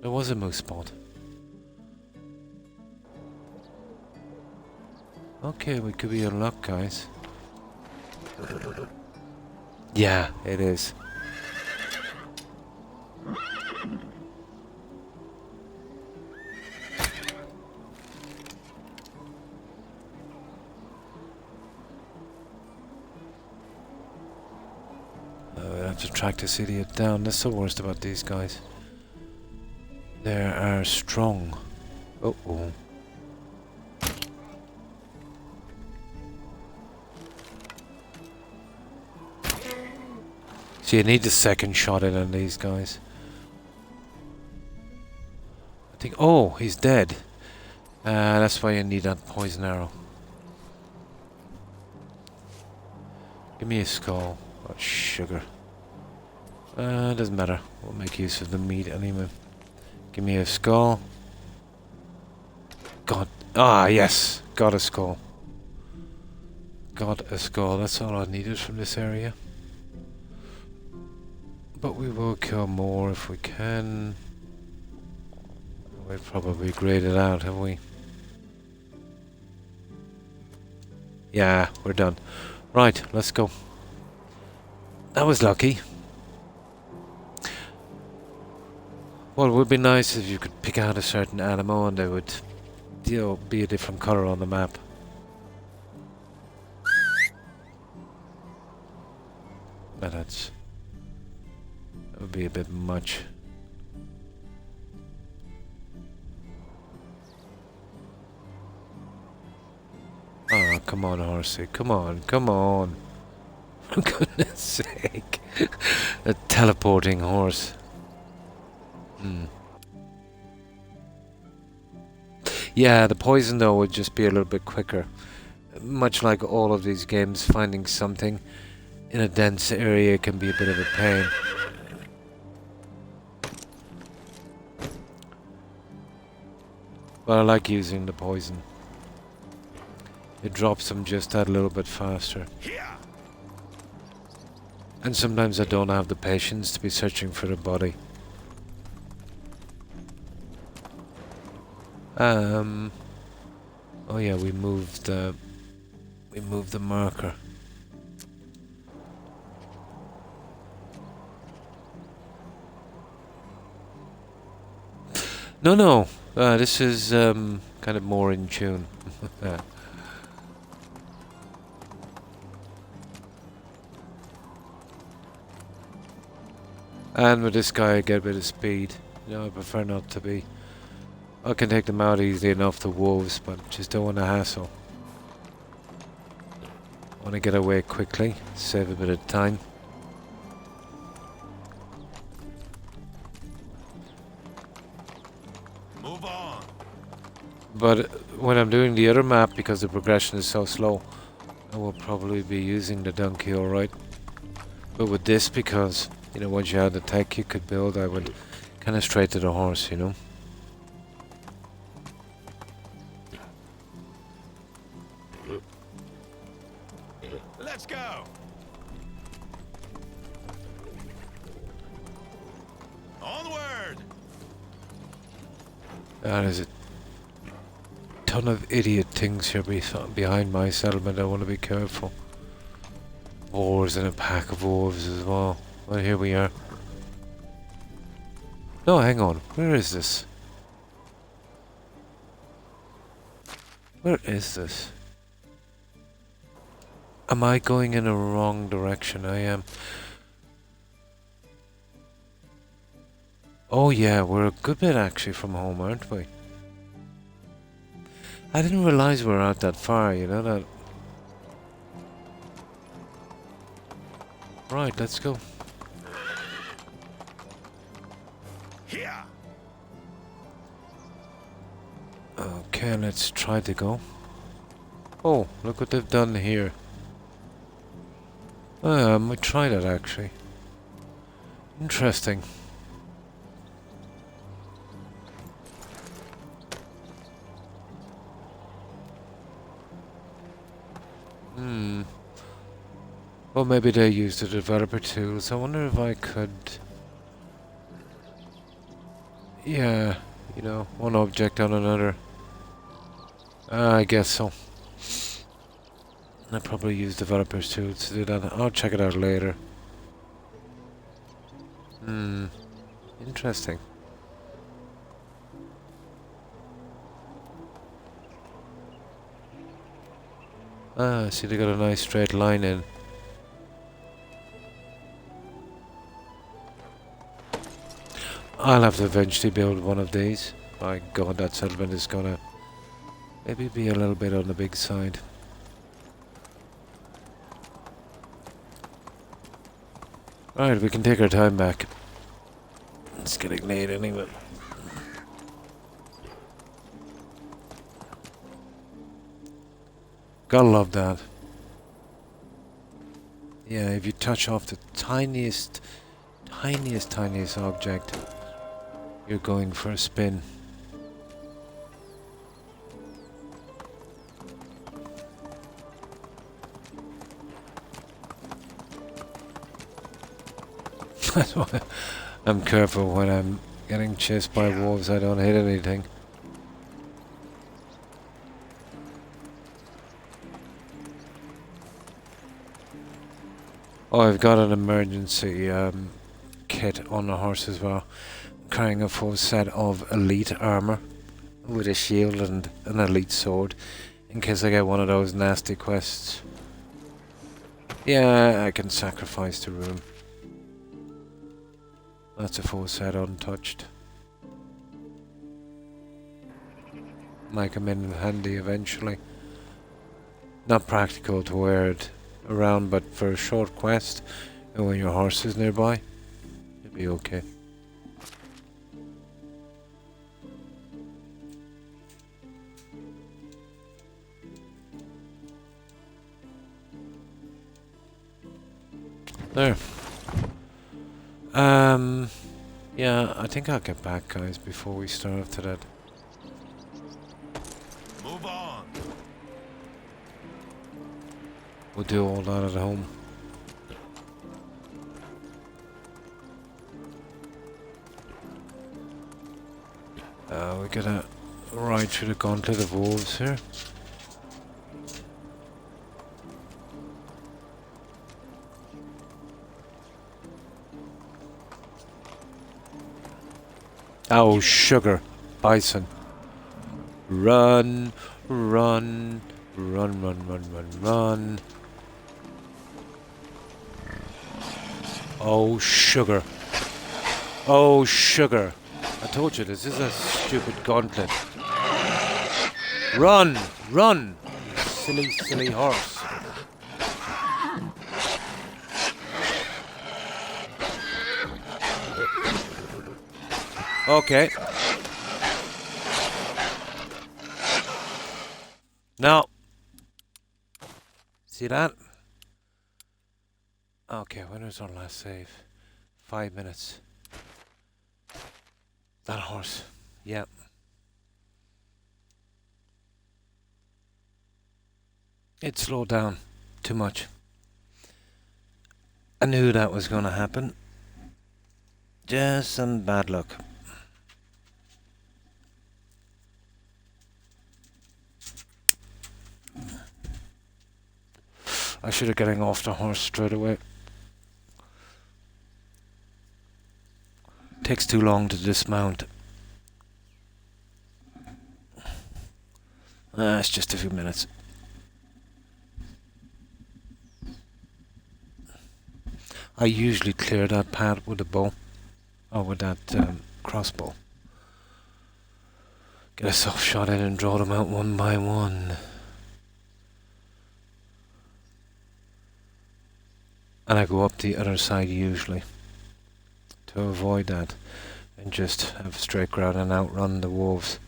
There was a moose spot. Okay, we could be in luck, guys. Yeah, it is. I have to track this idiot down. That's the worst about these guys. They are strong. Uh-oh. So you need the second shot in on these guys. I think... Oh, he's dead. That's why you need that poison arrow. Give me a skull. Oh, sugar. Doesn't matter. We'll make use of the meat anyway. Give me a skull. God. Ah, yes. Got a skull. Got a skull. That's all I needed from this area. But we will kill more if we can. We've probably graded out, have we? Yeah, we're done. Right, let's go. That was lucky. Well, it would be nice if you could pick out a certain animal and they would, you know, be a different color on the map. But that would be a bit much. Oh, come on, horsey. Come on, come on. For goodness sake. A teleporting horse. Yeah, the poison though would just be a little bit quicker. Much like all of these games, finding something in a dense area can be a bit of a pain. But I like using the poison. It drops them just that little bit faster. And sometimes I don't have the patience to be searching for the body. Oh yeah, we moved the marker. No. This is kind of more in tune. And with this guy I get a bit of speed. You know, I prefer not to be. I can take them out easily enough, the wolves, but just don't want to hassle. Want to get away quickly, save a bit of time. Move on. But when I'm doing the other map, because the progression is so slow, I will probably be using the donkey, alright. But with this, because, you know, once you had the tech you could build, I would kind of straight to the horse, you know. Let's go. There's a ton of idiot things here behind my settlement. I want to be careful. Boars and a pack of wolves as well. Well, here we are. No, hang on. Where is this? Where is this? Am I going in a wrong direction? I am. Oh yeah, we're a good bit actually from home, aren't we? I didn't realize we were out that far, you know that. Right, let's go. Here. Okay, let's try to go. Oh, look what they've done here. I might try that actually. Interesting. Well, maybe they use the developer tools. I wonder if I could... Yeah, you know, one object on another. I guess so. I probably use developers tools to do that. I'll check it out later. Interesting. Ah, see they got a nice straight line in. I'll have to eventually build one of these. My god, that settlement is gonna maybe be a little bit on the big side. Right, we can take our time back. It's getting late anyway. Gotta love that. Yeah, if you touch off the tiniest object, you're going for a spin. That's why I'm careful when I'm getting chased by wolves. I don't hit anything. Oh, I've got an emergency kit on the horse as well. I'm carrying a full set of elite armor with a shield and an elite sword in case I get one of those nasty quests. Yeah, I can sacrifice the room. That's a full set untouched. Might come in handy eventually. Not practical to wear it around, but for a short quest and when your horse is nearby, it'll be okay. There. Yeah, I think I'll get back, guys, before we start to that. Move on. We'll do all that at home. We're gonna ride through the gauntlet of wolves here. Oh, sugar. Bison. Run, run, run, run, run, run, run. Oh, sugar. Oh, sugar. I told you, this is a stupid gauntlet. Run, run, you silly, silly horse. Okay. Now, see that? Okay, when was our last save? 5 minutes. That horse. Yep. It slowed down too much. I knew that was going to happen. Just some bad luck. I should have getting off the horse straight away. Takes too long to dismount. It's just a few minutes. I usually clear that path with a bow. Or with that crossbow. Get a soft shot in and draw them out one by one. And I go up the other side usually. To avoid that. And just have straight ground and outrun the wolves.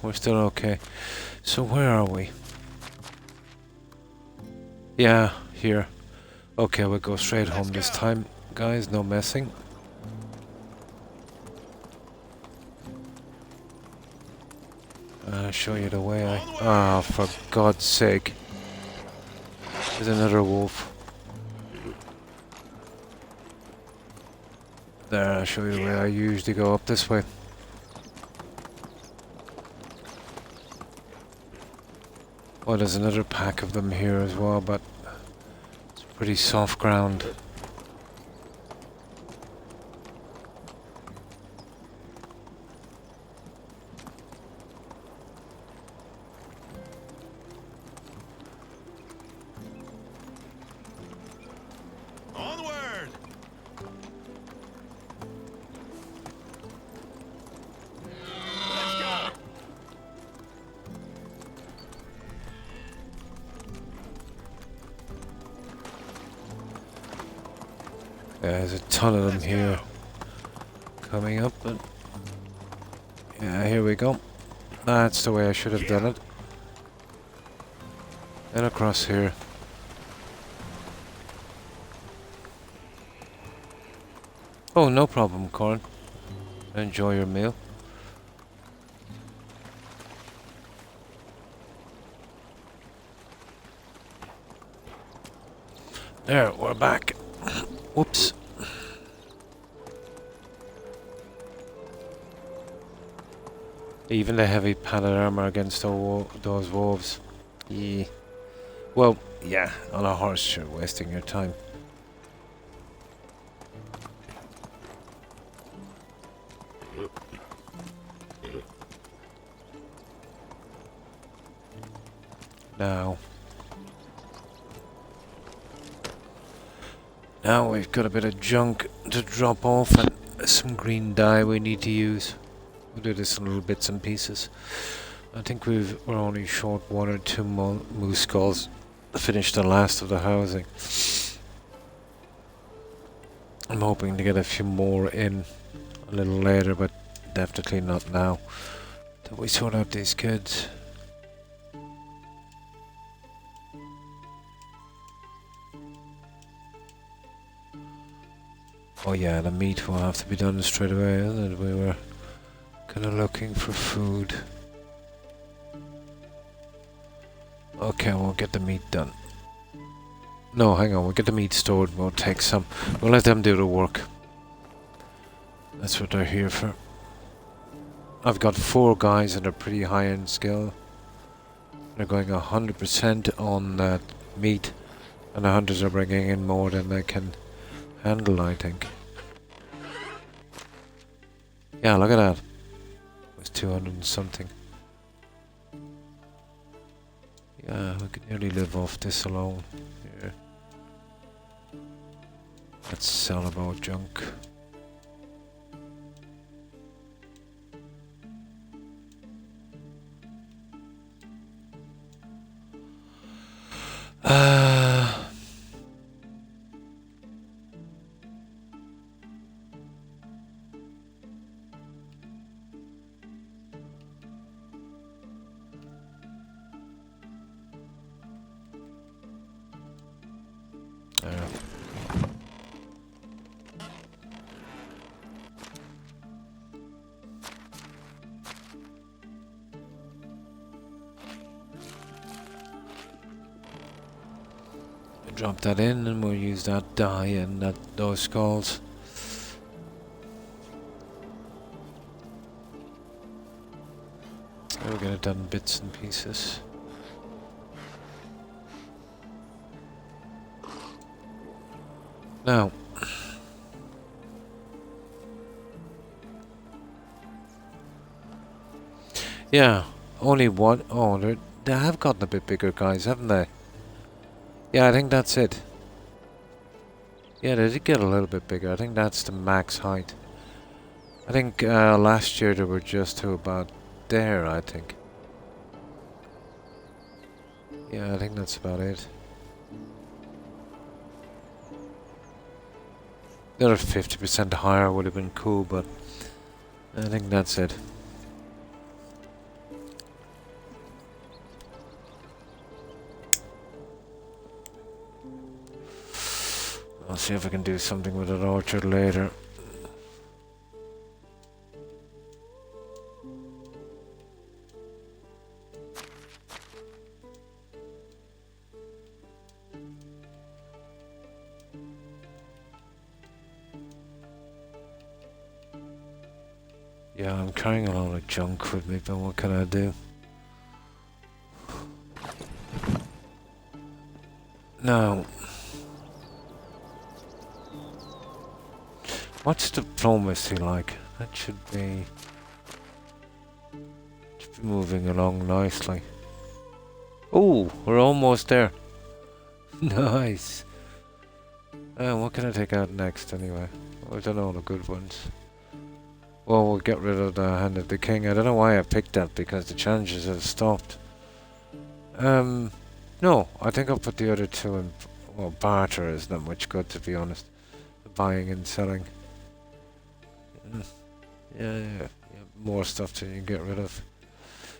We're still okay. So where are we? Yeah, here. Okay, we'll go straight home this time, guys. No messing. I'll show you the way. For God's sake. There's another wolf. There, I'll show you the way. I usually go up this way. Well, there's another pack of them here as well, but it's pretty soft ground. Onward! Let's go! There's a ton of them here coming up, but yeah, here we go. That's the way I should have done it. And across here. Oh, no problem, Corin. Enjoy your meal. There, we're back. Whoops. Even the heavy padded armor against those wolves. Yeah. Well, yeah, on a horse you're wasting your time. Now we've got a bit of junk to drop off and some green dye we need to use. We'll do this in little bits and pieces. I think we're only short 1 or 2 moose skulls to finish the last of the housing. I'm hoping to get a few more in a little later, but definitely not now. Till we sort out these kids. Oh yeah, the meat will have to be done straight away, isn't it? We were kind of looking for food. Okay, we'll get the meat done. No, hang on, we'll get the meat stored, we'll take some. We'll let them do the work. That's what they're here for. I've got 4 guys that are pretty high in skill. They're going 100% on that meat, and the hunters are bringing in more than they can handle, I think. Yeah, look at that. It was 200 and something. Yeah, we could nearly live off this alone. Here. Let's sell about junk. Drop that in and we'll use that dye and those skulls. We'll get it done in bits and pieces. Now, yeah, only one. Oh, they have gotten a bit bigger, guys, haven't they? Yeah, I think that's it. Yeah, they did get a little bit bigger. I think that's the max height. I think last year they were just to about there, I think. Yeah, I think that's about it. The other 50% higher would have been cool, but I think that's it. I'll see if I can do something with that orchard later. Yeah, I'm carrying a lot of junk with me, but what can I do? Now, what's diplomacy like? That should be moving along nicely. Oh, we're almost there. Nice. What can I take out next anyway? I don't know the good ones. Well, we'll get rid of the Hand of the King. I don't know why I picked that, because the challenges have stopped. No, I think I'll put the other two in. Well, barter is not much good, to be honest. Buying and selling. Yeah, more stuff to you get rid of.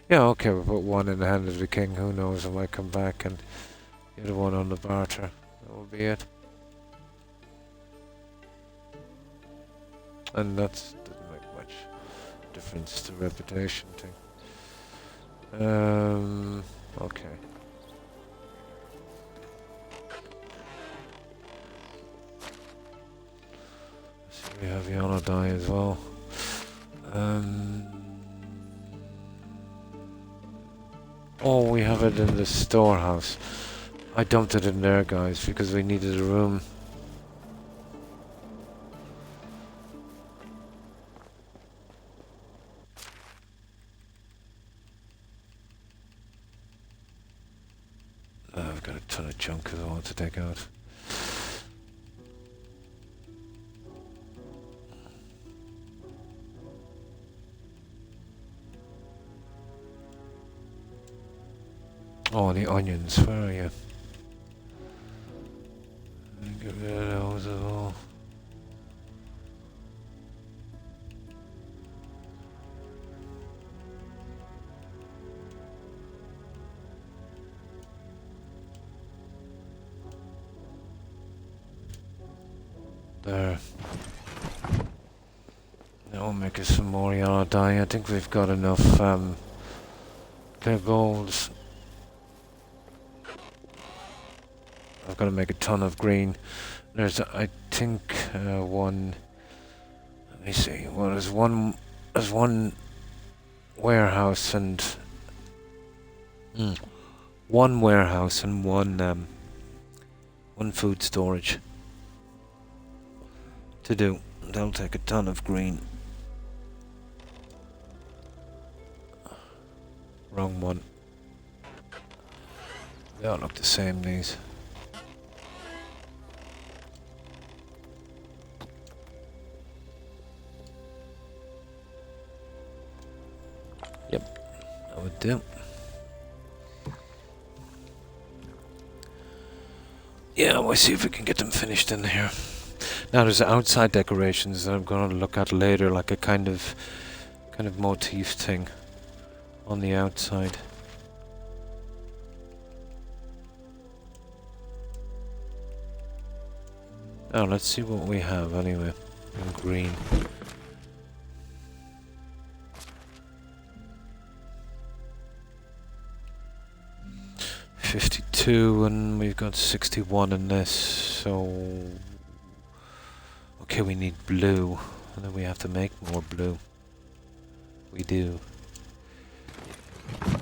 Yeah, okay, we'll put one in the Hand of the King. Who knows, I might come back and the other one on the barter. That will be it. And that doesn't make much difference to reputation thing. Okay. So we have yellow dye as well. Oh, we have it in the storehouse. I dumped it in there, guys, because we needed a room. I've got a ton of junk as well to take out. Oh, the onions, where are you? Get rid of those as well. There. Now we'll make us some more yellow dye. I think we've got enough clear golds. I've got to make a ton of green. There's, I think, one. Let me see. Well, there's one warehouse and one warehouse and one food storage to do. That'll take a ton of green. Wrong one. They all look the same, these. Yep, that would do. Yeah, we'll see if we can get them finished in here. Now there's outside decorations that I'm going to look at later, like a kind of motif thing on the outside. Now let's see what we have anyway in green. $52. 62 and we've got 61 in this, so... Okay, we need blue, and then we have to make more blue. We do.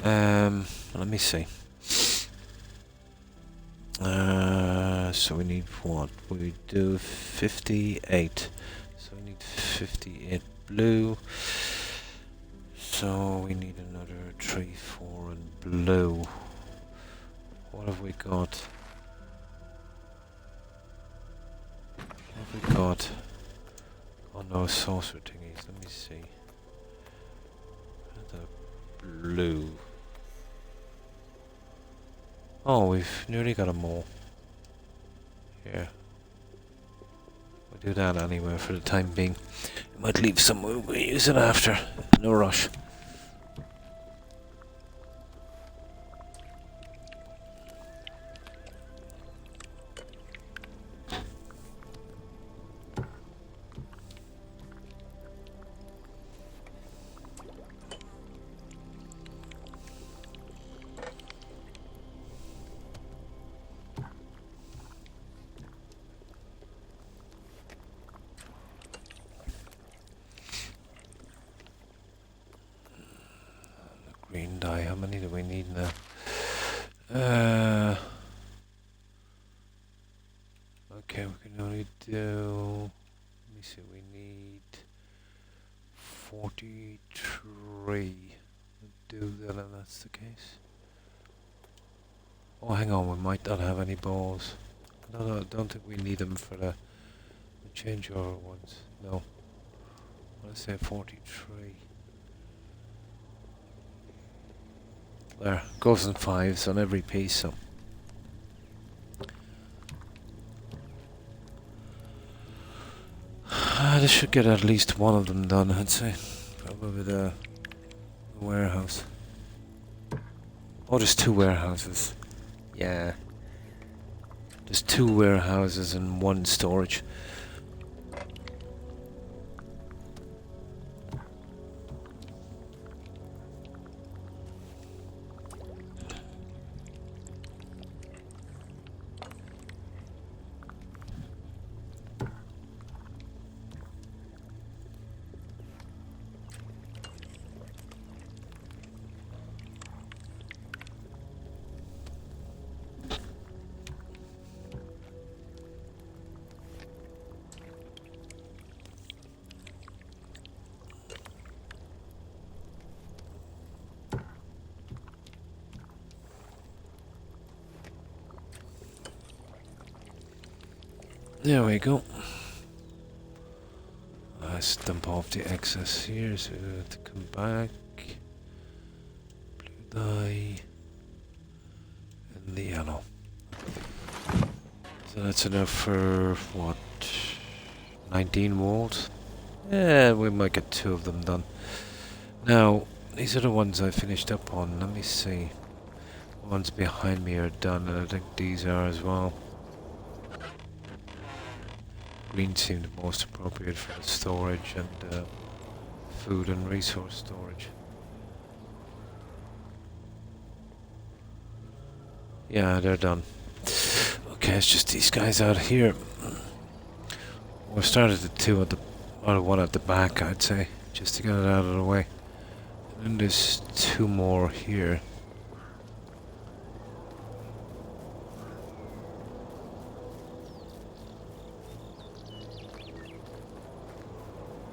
Let me see. So we need what? We do 58. So we need 58 blue. So we need another 3, 4 and blue. What have we got? What have we got? Oh no, saucer thingies. Let me see. The blue. Oh, we've nearly got them all. Here. We'll do that anyway for the time being. We might leave some, we'll use it after. No rush. Green dye, how many do we need now? Okay, we can only do... Let me see, we need 43. We'll do that if that's the case. Oh, hang on, we might not have any balls. No, I don't think we need them for the changeover ones. No. Let's say 43. There, goes in 5s on every piece, so. This should get at least one of them done, I'd say. Probably the warehouse. Oh, there's 2 warehouses. Yeah. There's 2 warehouses and 1 storage. There we go. Let's dump off the excess here so we have to come back. Blue dye. And the yellow. So that's enough for, what, 19 walls? Yeah, we might get 2 of them done. Now, these are the ones I finished up on. Let me see. The ones behind me are done, and I think these are as well. Green seemed most appropriate for the storage and food and resource storage. Yeah, they're done. Okay, it's just these guys out here. We started at 2 at the, or 1 at the back, I'd say, just to get it out of the way. And then there's 2 more here.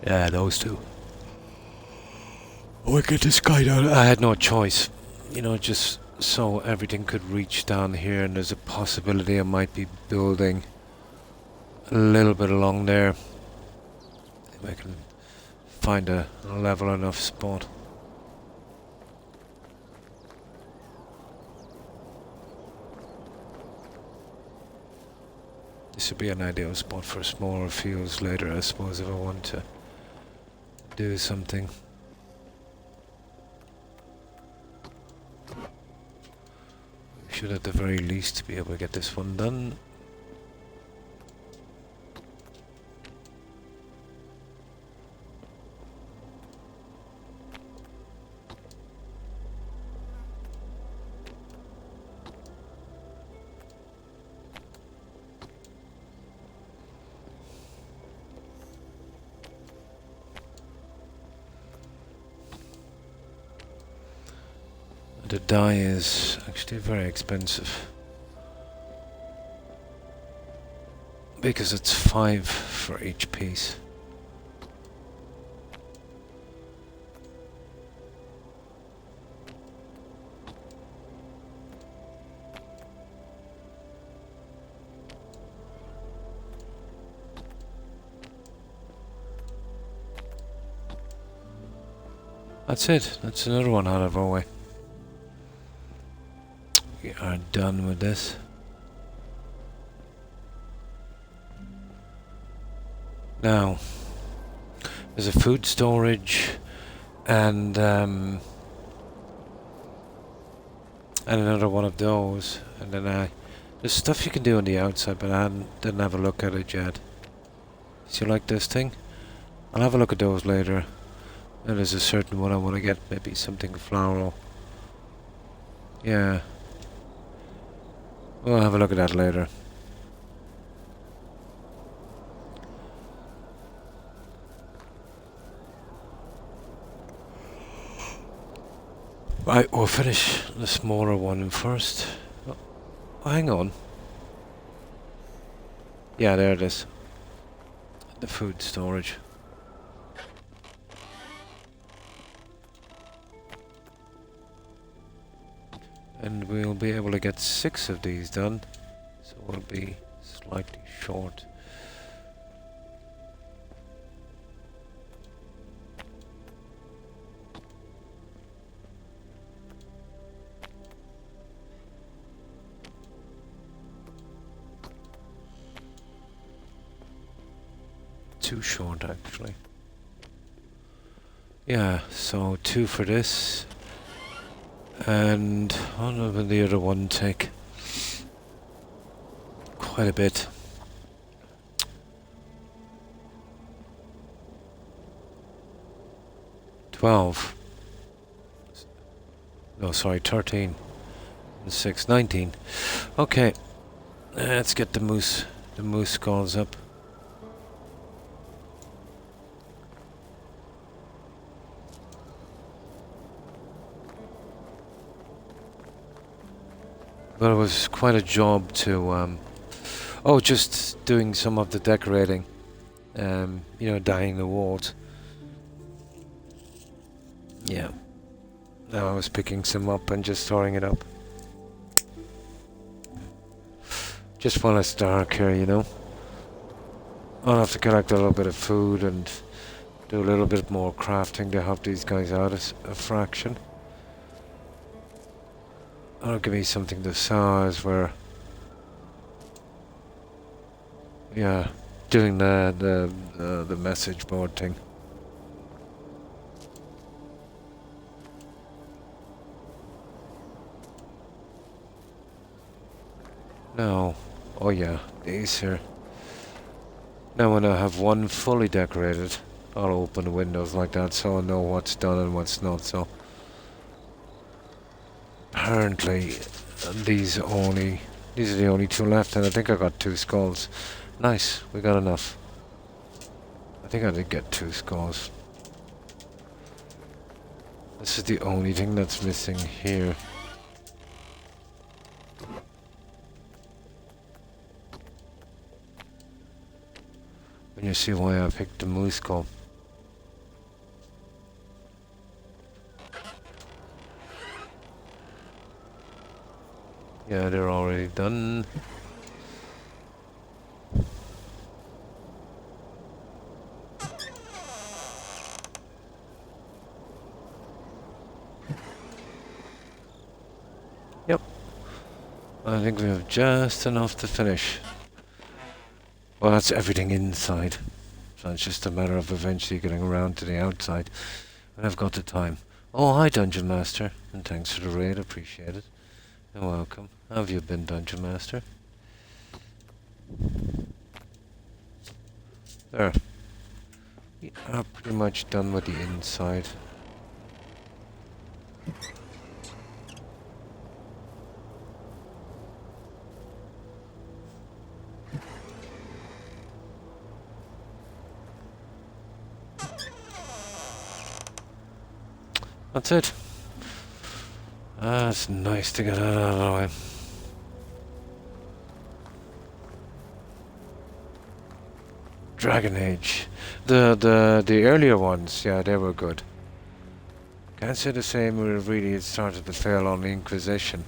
Yeah, those 2. Oh, I get this guy down. I had no choice. You know, just so everything could reach down here, and there's a possibility I might be building a little bit along there. If I can find a level enough spot. This would be an ideal spot for smaller fields later, I suppose, if I want to do something. We should at the very least be able to get this one done. The dye is actually very expensive. Because it's 5 for each piece. That's it. That's another one out of our way. We are done with this. Now, there's a food storage and another one of those, and then there's stuff you can do on the outside, but didn't have a look at it yet. So you like this thing? I'll have a look at those later. And there's a certain one I want to get, maybe something floral. Yeah. We'll have a look at that later. Right, we'll finish the smaller one first. Oh, hang on. Yeah, there it is. The food storage. And we'll be able to get 6 of these done, so we'll be slightly short. Too short, actually. Yeah, so 2 for this. And what will the other one take? Quite a bit. $12. No, sorry, 13. And 6, 19. Okay, let's get the moose skulls up. But it was quite a job to, just doing some of the decorating, you know, dyeing the walls. Yeah. Now I was picking some up and just storing it up. Just while it's dark here, you know. I'll have to collect a little bit of food and do a little bit more crafting to help these guys out a fraction. That'll give me something to sew as we're, yeah, doing the message board thing. Now, oh yeah, these here. Now when I have one fully decorated, I'll open the windows like that so I'll know what's done and what's not. So apparently these are the only 2 left, and I think I got 2 skulls. Nice, we got enough. I think I did get 2 skulls. This is the only thing that's missing here. And you see why I picked the moose skull. Yeah, they're already done. Yep. I think we have just enough to finish. Well, that's everything inside. So it's just a matter of eventually getting around to the outside. And I've got the time. Oh, hi, Dungeon Master. And thanks for the raid, appreciate it. You're welcome. How have you been, Dungeon Master? There. We are pretty much done with the inside. That's it. Ah, it's nice to get out of the way. Dragon Age. The earlier ones, yeah, they were good. Can't say the same where it really started to fail on the Inquisition.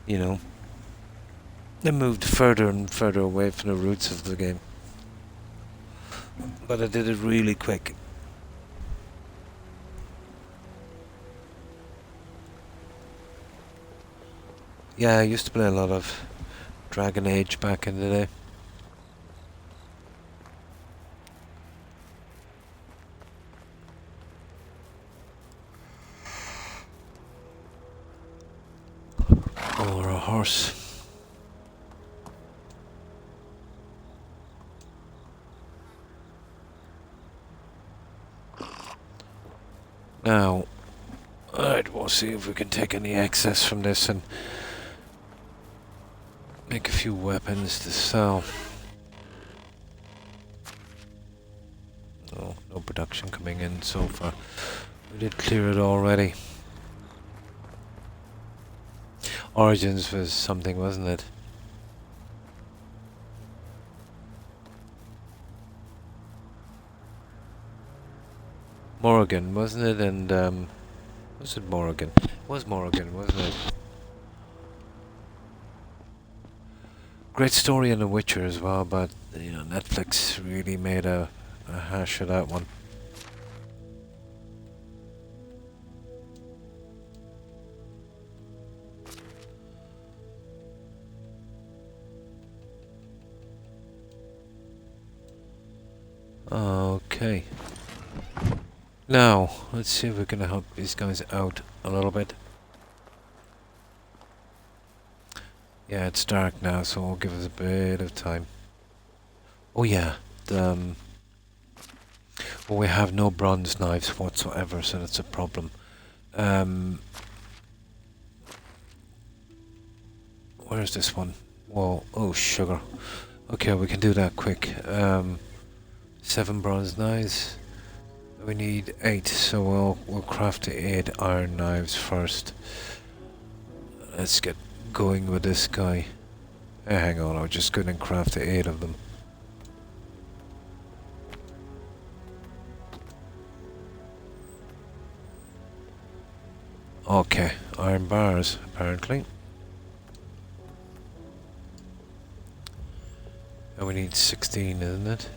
You know. They moved further and further away from the roots of the game. But I did it really quick. Yeah, I used to play a lot of Dragon Age back in the day. Or a horse. Now, alright, we'll see if we can take any excess from this and make a few weapons to sell. Oh, no production coming in so far. We did clear it already. Origins was something, wasn't it? Morrigan, wasn't it? And was it Morrigan? It was Morrigan, wasn't it? Great story in The Witcher as well, but you know, Netflix really made a hash of that one. Okay. Now, let's see if we can help these guys out a little bit. Yeah, it's dark now, so it'll give us a bit of time. Oh yeah, well, we have no bronze knives whatsoever, so that's a problem. Where's this one? Whoa, oh sugar. Okay, we can do that quick. 7 bronze knives. We need 8, so we'll craft the 8 iron knives first. Let's get going with this guy. Hang on, I'll just go and craft the 8 of them. Okay, iron bars, apparently. And we need 16, isn't it?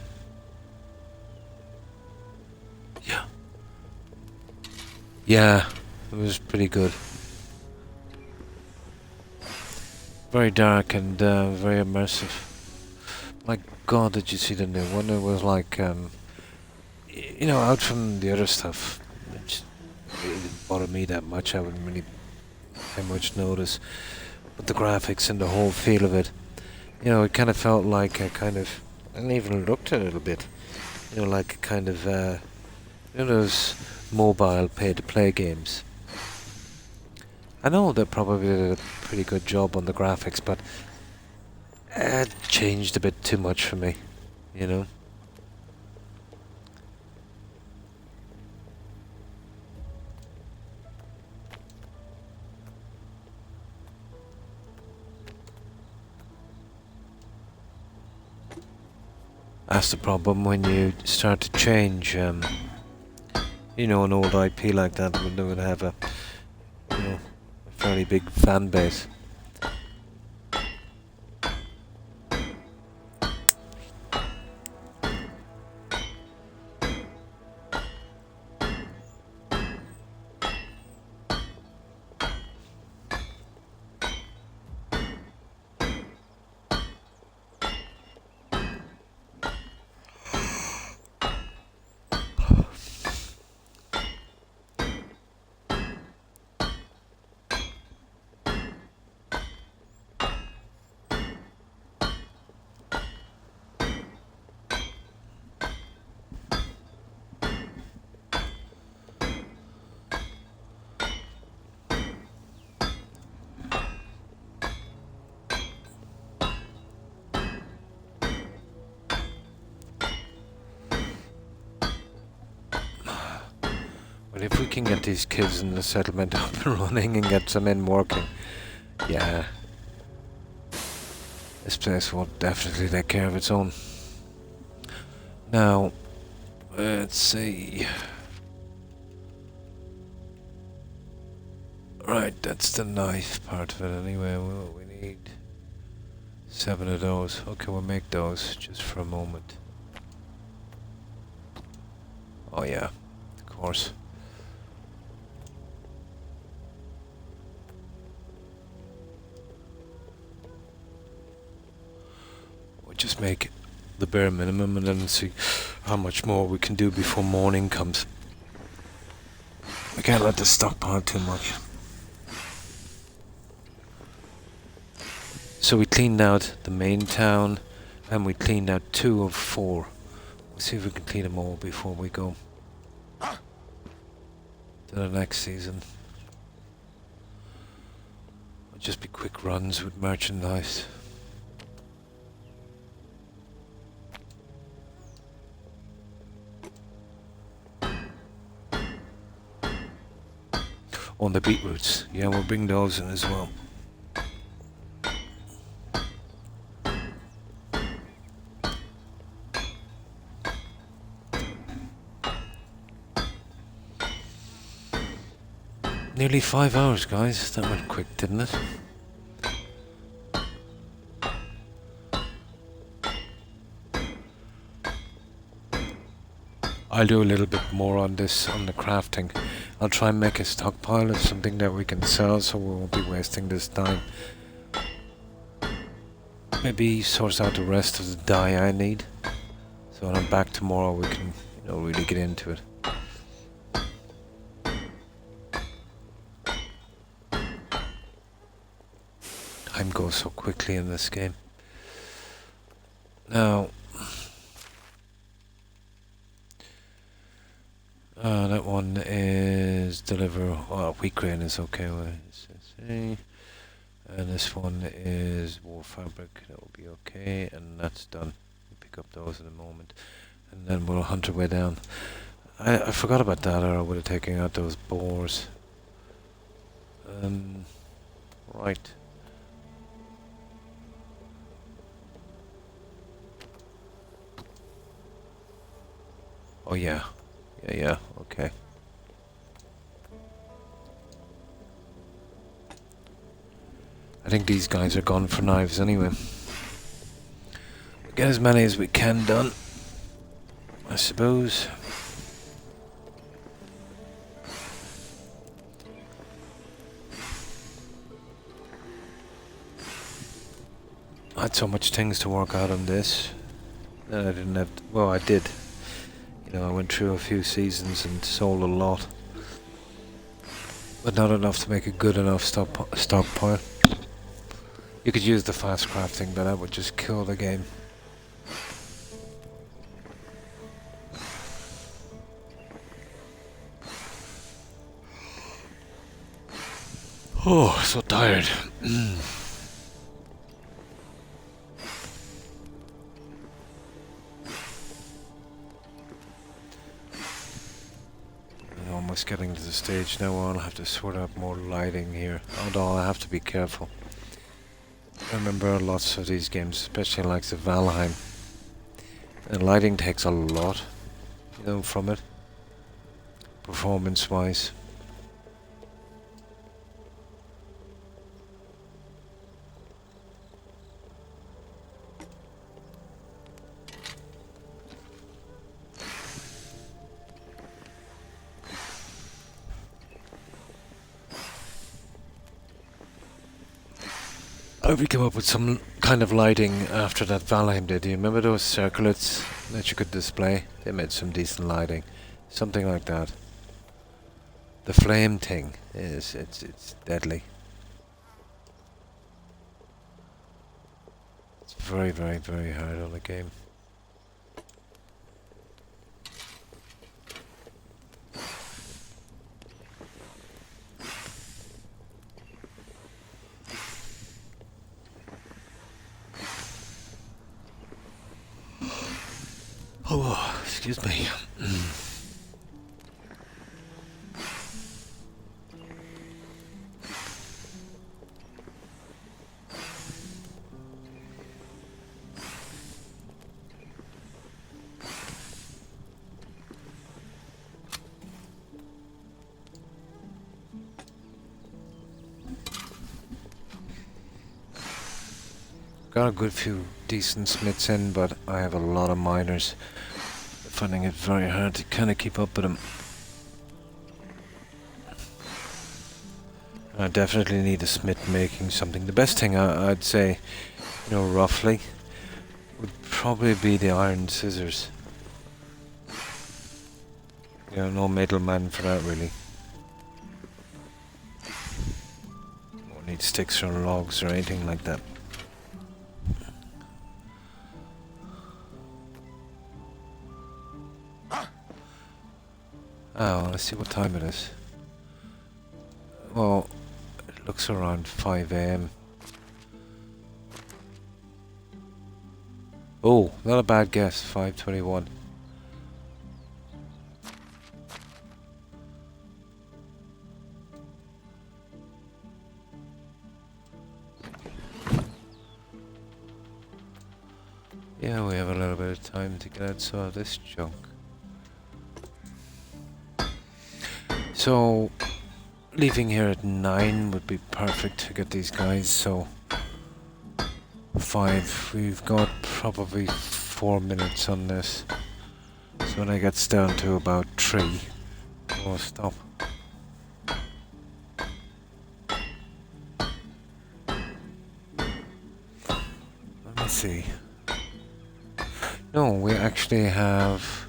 Yeah. Yeah, it was pretty good. Very dark and very immersive. My God, did you see the new one? It was like, you know, out from the other stuff. It didn't bother me that much. I wouldn't really pay much notice. But the graphics and the whole feel of it, you know, it kind of felt like a kind of, and even looked a little bit, you know, like a kind of, you know, those mobile pay-to-play games. I know they probably did a pretty good job on the graphics, but it changed a bit too much for me, you know. That's the problem when you start to change, you know, an old IP like that would have a, you know, a fairly big fan base. But if we can get these kids in the settlement up and running and get some in working, yeah, this place will definitely take care of its own. Now, let's see. Right, that's the knife part of it anyway. We need 7 of those. Okay, we'll make those just for a moment. Oh yeah, of course. We'll just make the bare minimum and then see how much more we can do before morning comes. We can't let this stockpile too much. So we cleaned out the main town and we cleaned out 2 of 4. We'll see if we can clean them all before we go to the next season. It'll just be quick runs with merchandise. On the beetroots, yeah, we'll bring those in as well. Nearly 5 hours, guys. That went quick, didn't it? I'll do a little bit more on this, on the crafting. I'll try and make a stockpile of something that we can sell so we won't be wasting this time. Maybe source out the rest of the dye I need. So when I'm back tomorrow we can, you know, really get into it. Time goes so quickly in this game. Now, that one is deliver. Oh, wheat grain is okay with it. And this one is wool fabric. That will be okay, and that's done. We'll pick up those in a moment, and then we'll hunt our way down. I forgot about that, or I would have taken out those boars. Right. Oh yeah. Yeah, okay. I think these guys are gone for knives anyway. We'll get as many as we can done, I suppose. I had so much things to work out on this that I didn't have to, well, I did. You know, I went through a few seasons and sold a lot, but not enough to make a good enough stockpile. You could use the fast crafting, but that would just kill the game. Oh, so tired. Almost getting to the stage now where I'll have to sort out more lighting here, although I have to be careful. I remember lots of these games, especially like the Valheim, and lighting takes a lot, you know, from it, performance wise. I hope we come up with some kind of lighting after that Valheim did. Do you remember those circlets that you could display? They made some decent lighting. Something like that. The flame thing is, it's deadly. It's very, very, very hard on the game. Oh, excuse me. got a good few decent smiths in, but I have a lot of miners. Finding it very hard to kind of keep up with them. I definitely need a smith making something. The best thing I'd say, you know, roughly, would probably be the iron scissors. You know, no middleman for that really. Don't need sticks or logs or anything like that. Oh, let's see what time it is. Well, it looks around 5 AM. Oh, not a bad guess, 5:21. Yeah, we have a little bit of time to get out some of this junk. So, leaving here at 9 would be perfect to get these guys, so 5, we've got probably 4 minutes on this. So when it gets down to about 3, we'll stop. Let me see. No, we actually have...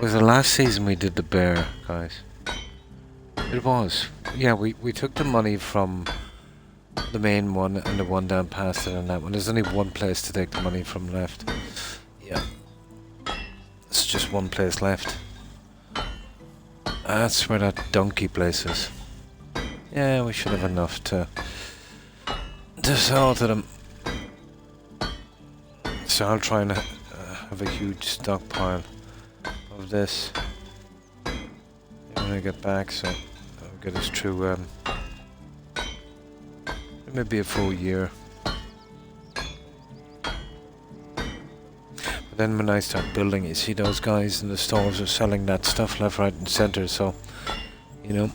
Was the last season we did the bear, guys? It was. Yeah, we took the money from the main one and the one down past it and that one. There's only one place to take the money from left. Yeah. It's just one place left. That's where that donkey place is. Yeah, we should have enough to sell to them. So I'll try and have a huge stockpile of this when I get back, so I'll get us through maybe a full year. But then when I start building, you see those guys in the stores are selling that stuff left, right and centre, so you know.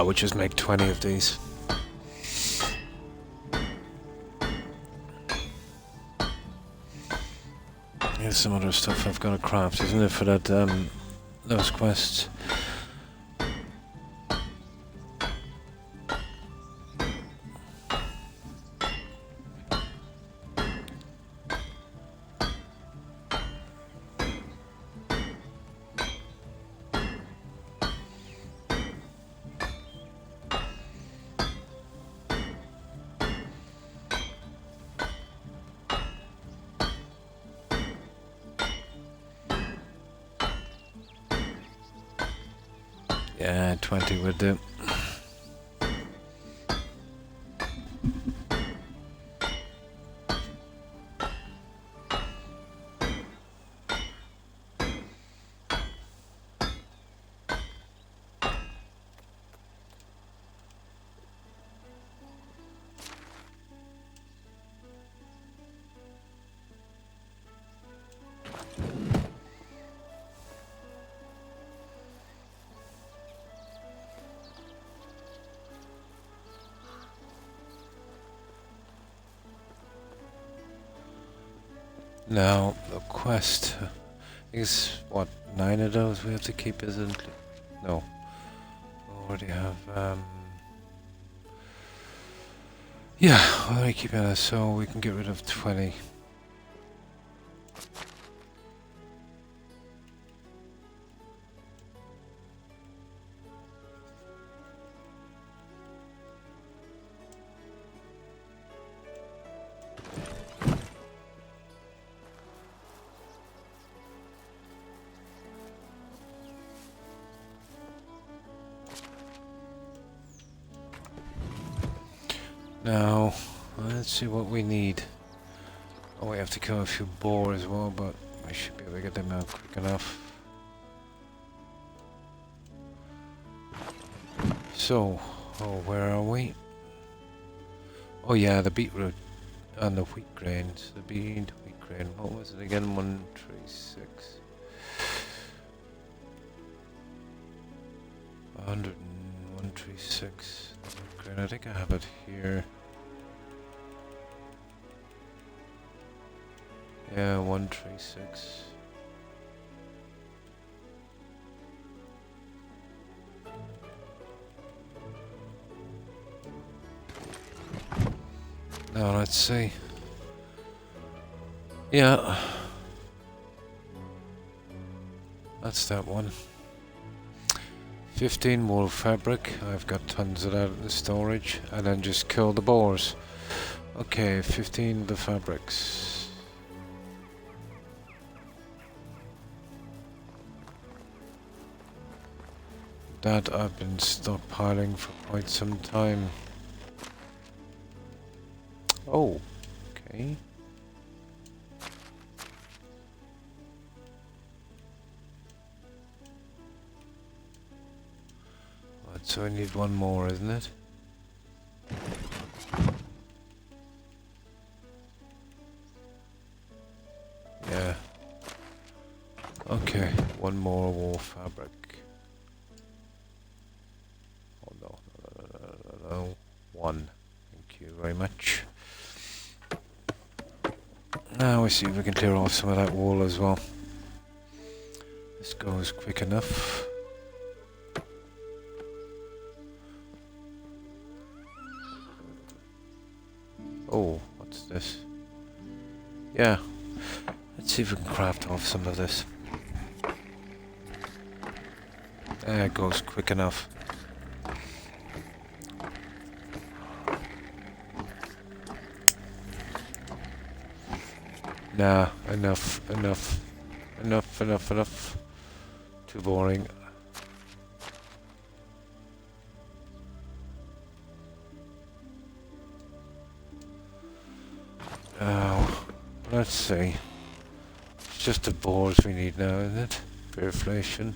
We'll just make 20 of these. Here's some other stuff I've got to craft, isn't it, for that those quests. Yeah, 20 would do. Now, the quest is, what, 9 of those we have to keep, isn't it? No. We already have, yeah, we already keep it, so we can get rid of 20. Now, let's see what we need. Oh, we have to kill a few boar as well, but we should be able to get them out quick enough. So, oh, where are we? Oh yeah, the beetroot and the wheat grains. The wheat grain. What was it again? 136. 136. The wheat grain. I think I have it here. Yeah, 136. Now let's see. Yeah. That's that one. 15 wool fabric. I've got tons of that in the storage. And then just kill the boars. Okay, 15 of the fabrics. That I've been stockpiling for quite some time. Oh, okay. Right, so I need one more, isn't it? Yeah. Okay, one more wool fabric. Oh no, no. One. Thank you very much. Now we see if we can clear off some of that wool as well. This goes quick enough. Oh, what's this? Yeah. Let's see if we can craft off some of this. It goes quick enough. Nah, enough. Too boring. Oh, let's see. It's just the boars we need now, isn't it? Fairflation.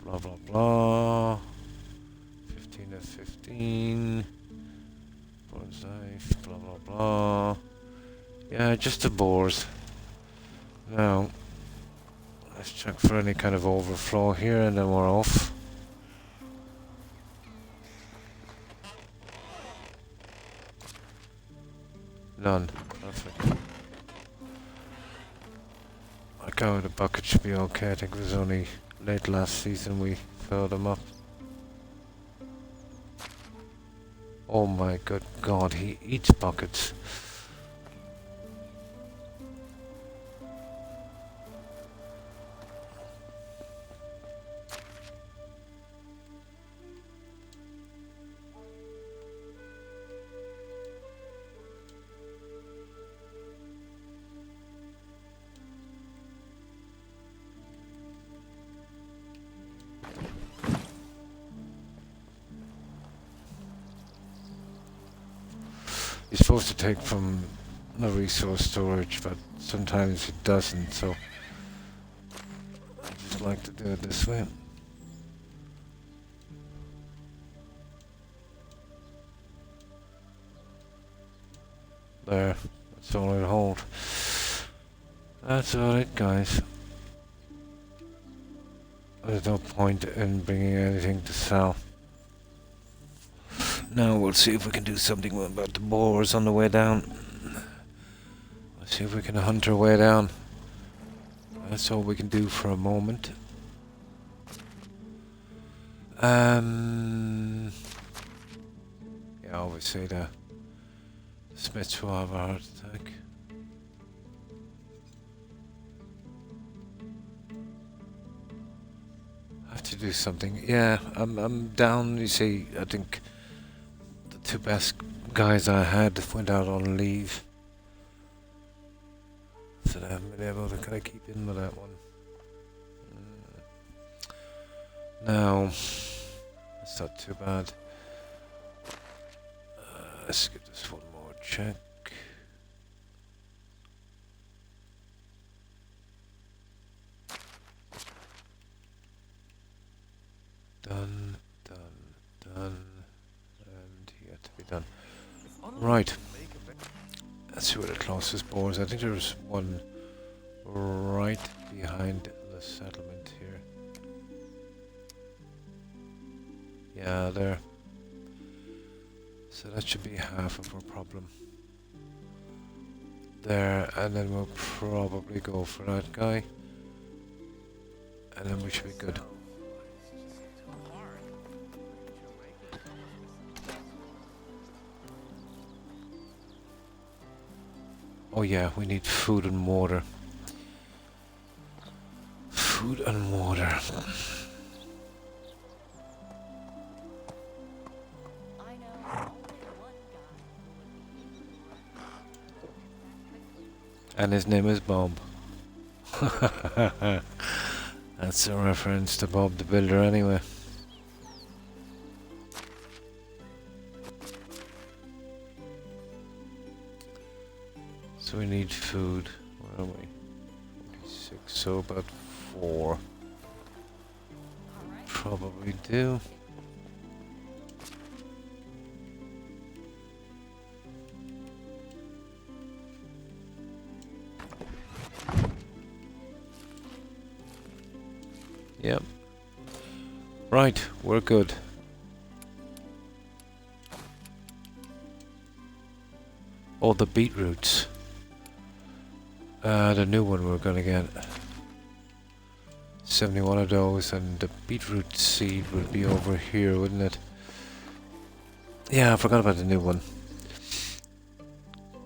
Blah blah blah. 15 of 15. Bronze knife. Blah blah blah. Yeah, just the boars. Now, let's check for any kind of overflow here and then we're off. None. Perfect. I go the bucket should be okay. I think it was only late last season we filled them up. Oh my good god, he eats buckets. You're supposed to take from the resource storage, but sometimes it doesn't, so I just like to do it this way. There, that's all it'll hold. That's about it, guys. There's no point in bringing anything to sell. Now we'll see if we can do something about the boars on the way down. Let's see if we can hunt our way down. That's all we can do for a moment. Yeah, obviously the Smiths will have a heart attack. I have to do something. Yeah, I'm down. You see, I think the two best guys I had went out on leave, so I haven't been able to kind of keep in with that one. Now, it's not too bad. Let's give this one more check. Done, and yet to be done. Right. Let's see where the closest boar is. I think there's one right behind the settlement here. Yeah, there. So that should be half of our problem. There, and then we'll probably go for that guy. And then we should be good. Oh yeah, we need food and water. Food and water. I know only one guy. And his name is Bob. That's a reference to Bob the Builder anyway. So we need food. Where are we? 46, so about 4. Probably do. Yep. Right, we're good. Oh, the beetroots. The new one we're gonna get. 71 of those, and the beetroot seed would be over here, wouldn't it? Yeah, I forgot about the new one.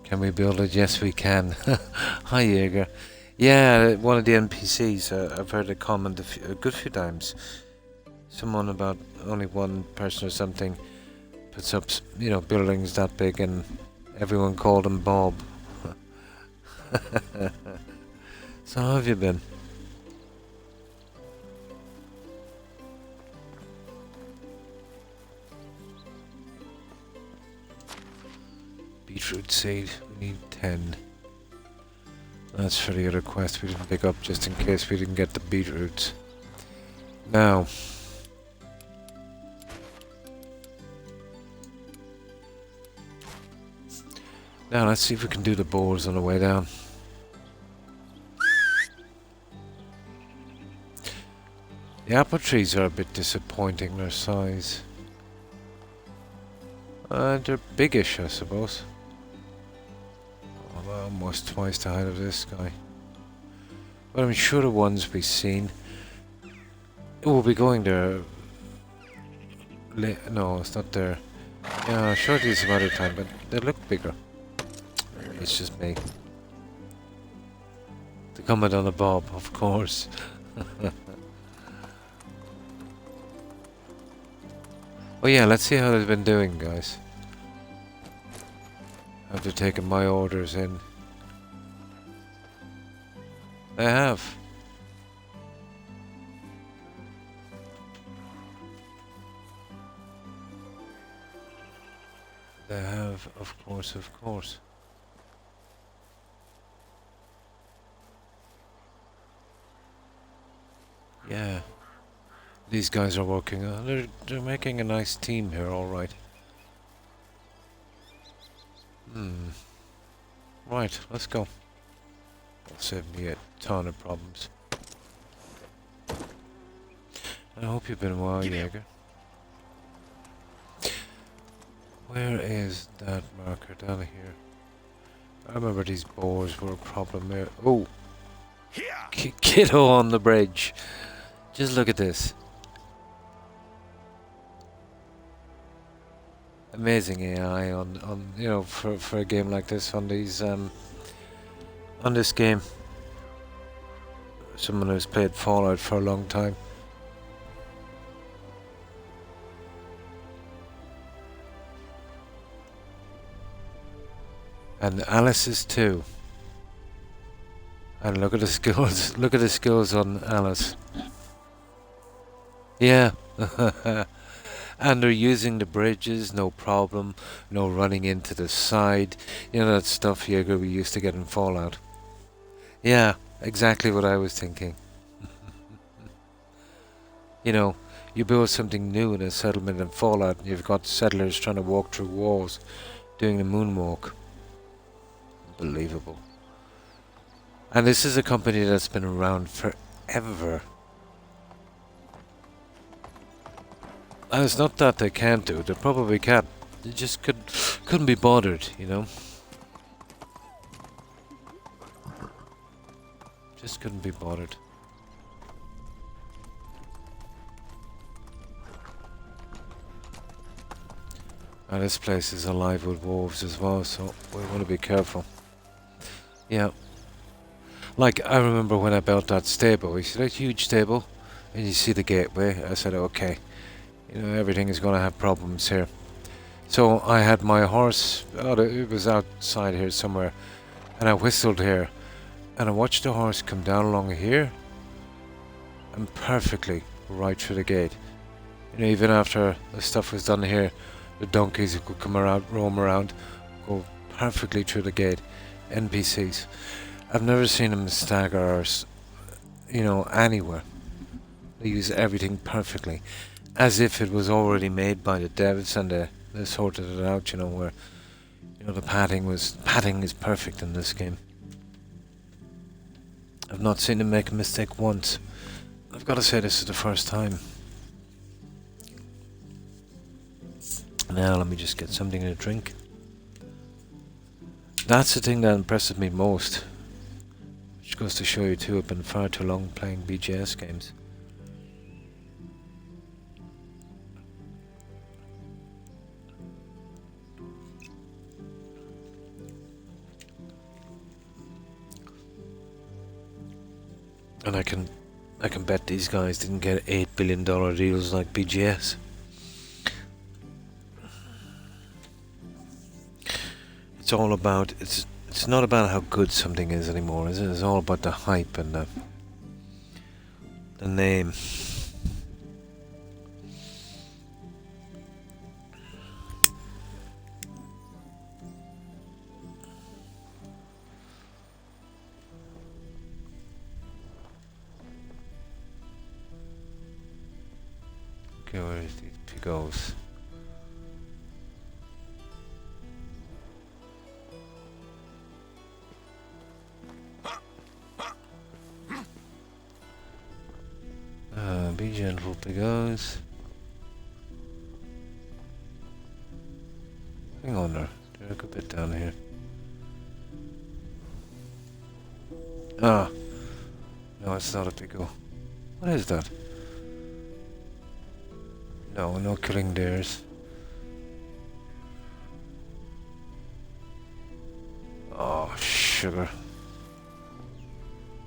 Can we build it? Yes, we can. Hi, Jaeger. Yeah, one of the NPCs, I've heard a comment a good few times. Someone about only one person or something puts up, you know, buildings that big and everyone called him Bob. So how have you been? Beetroot seed, we need 10. That's for the other quest we didn't pick up just in case we didn't get the beetroots. Now. Now let's see if we can do the boars on the way down. The apple trees are a bit disappointing, their size. They're biggish, I suppose. Oh, almost twice the height of this guy. But I'm sure the ones we've seen. We'll be going there. No, it's not there. Yeah, I'll show you some other time, but they look bigger. It's just me. To comment on the Bob, of course. Oh yeah, let's see how they've been doing, guys. Have they taken my orders in? They have. They have, of course, of course. Yeah. These guys are working. They're making a nice team here, all right. Right, let's go. That'll save me a ton of problems. I hope you've been well, Jaeger. Where is that marker down here? I remember these boars were a problem there. Oh, kiddo on the bridge. Just look at this. Amazing AI on you know, for a game like this, on these on this game. Someone who's played Fallout for a long time. And Alice's too. And look at the skills. Look at the skills on Alice. Yeah. And they're using the bridges, no problem. No running into the side. You know that stuff, Jaeger, we used to get in Fallout. Yeah, exactly what I was thinking. You know, you build something new in a settlement in Fallout and you've got settlers trying to walk through walls. doing the moonwalk. Unbelievable. And this is a company that's been around forever. And it's not that they can't do it, they probably can. They just couldn't be bothered, you know? Just couldn't be bothered. And this place is alive with wolves as well, so we want to be careful. Yeah. Like, I remember when I built that stable, you see that huge stable? And you see the gateway, I said, okay. You know, everything is going to have problems here. So I had my horse, it was outside here somewhere, and I whistled here, and I watched the horse come down along here, and perfectly right through the gate. You know, even after the stuff was done here, the donkeys could come around, roam around, go perfectly through the gate. NPCs. I've never seen them stagger or, you know, anywhere. They use everything perfectly. As if it was already made by the devs and they sorted it out, you know, where, you know, the padding is perfect in this game. I've not seen them make a mistake once. I've got to say this is the first time. Now let me just get something to drink. That's the thing that impresses me most. Which goes to show you too, I've been far too long playing BGS games. And I can bet these guys didn't get $8 billion deals like BGS. It's all about, it's not about how good something is anymore, is it? It's all about the hype and the name. Okay, where is these pigos? Be gentle, pigos. Hang on there. They're a good bit down here. Ah. No, it's not a pigo. What is that? No killing dares. Oh, sugar.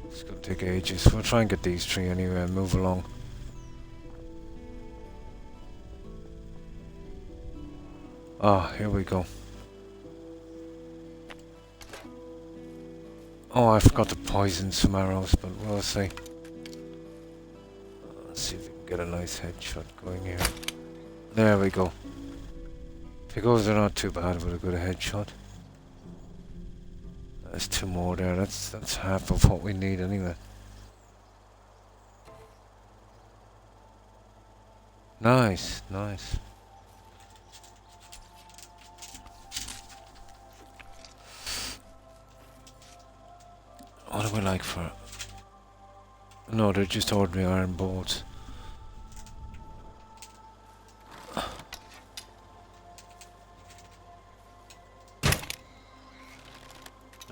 It's gonna take ages. We'll try and get these three anyway and move along. Ah, here we go. Oh, I forgot to poison some arrows, but we'll see. Let's see if we can get a nice headshot going here. There we go. Pigos are not too bad with a good headshot. There's two more there. That's half of what we need anyway. Nice, nice. What do we like for? No, they're just ordinary iron bolts.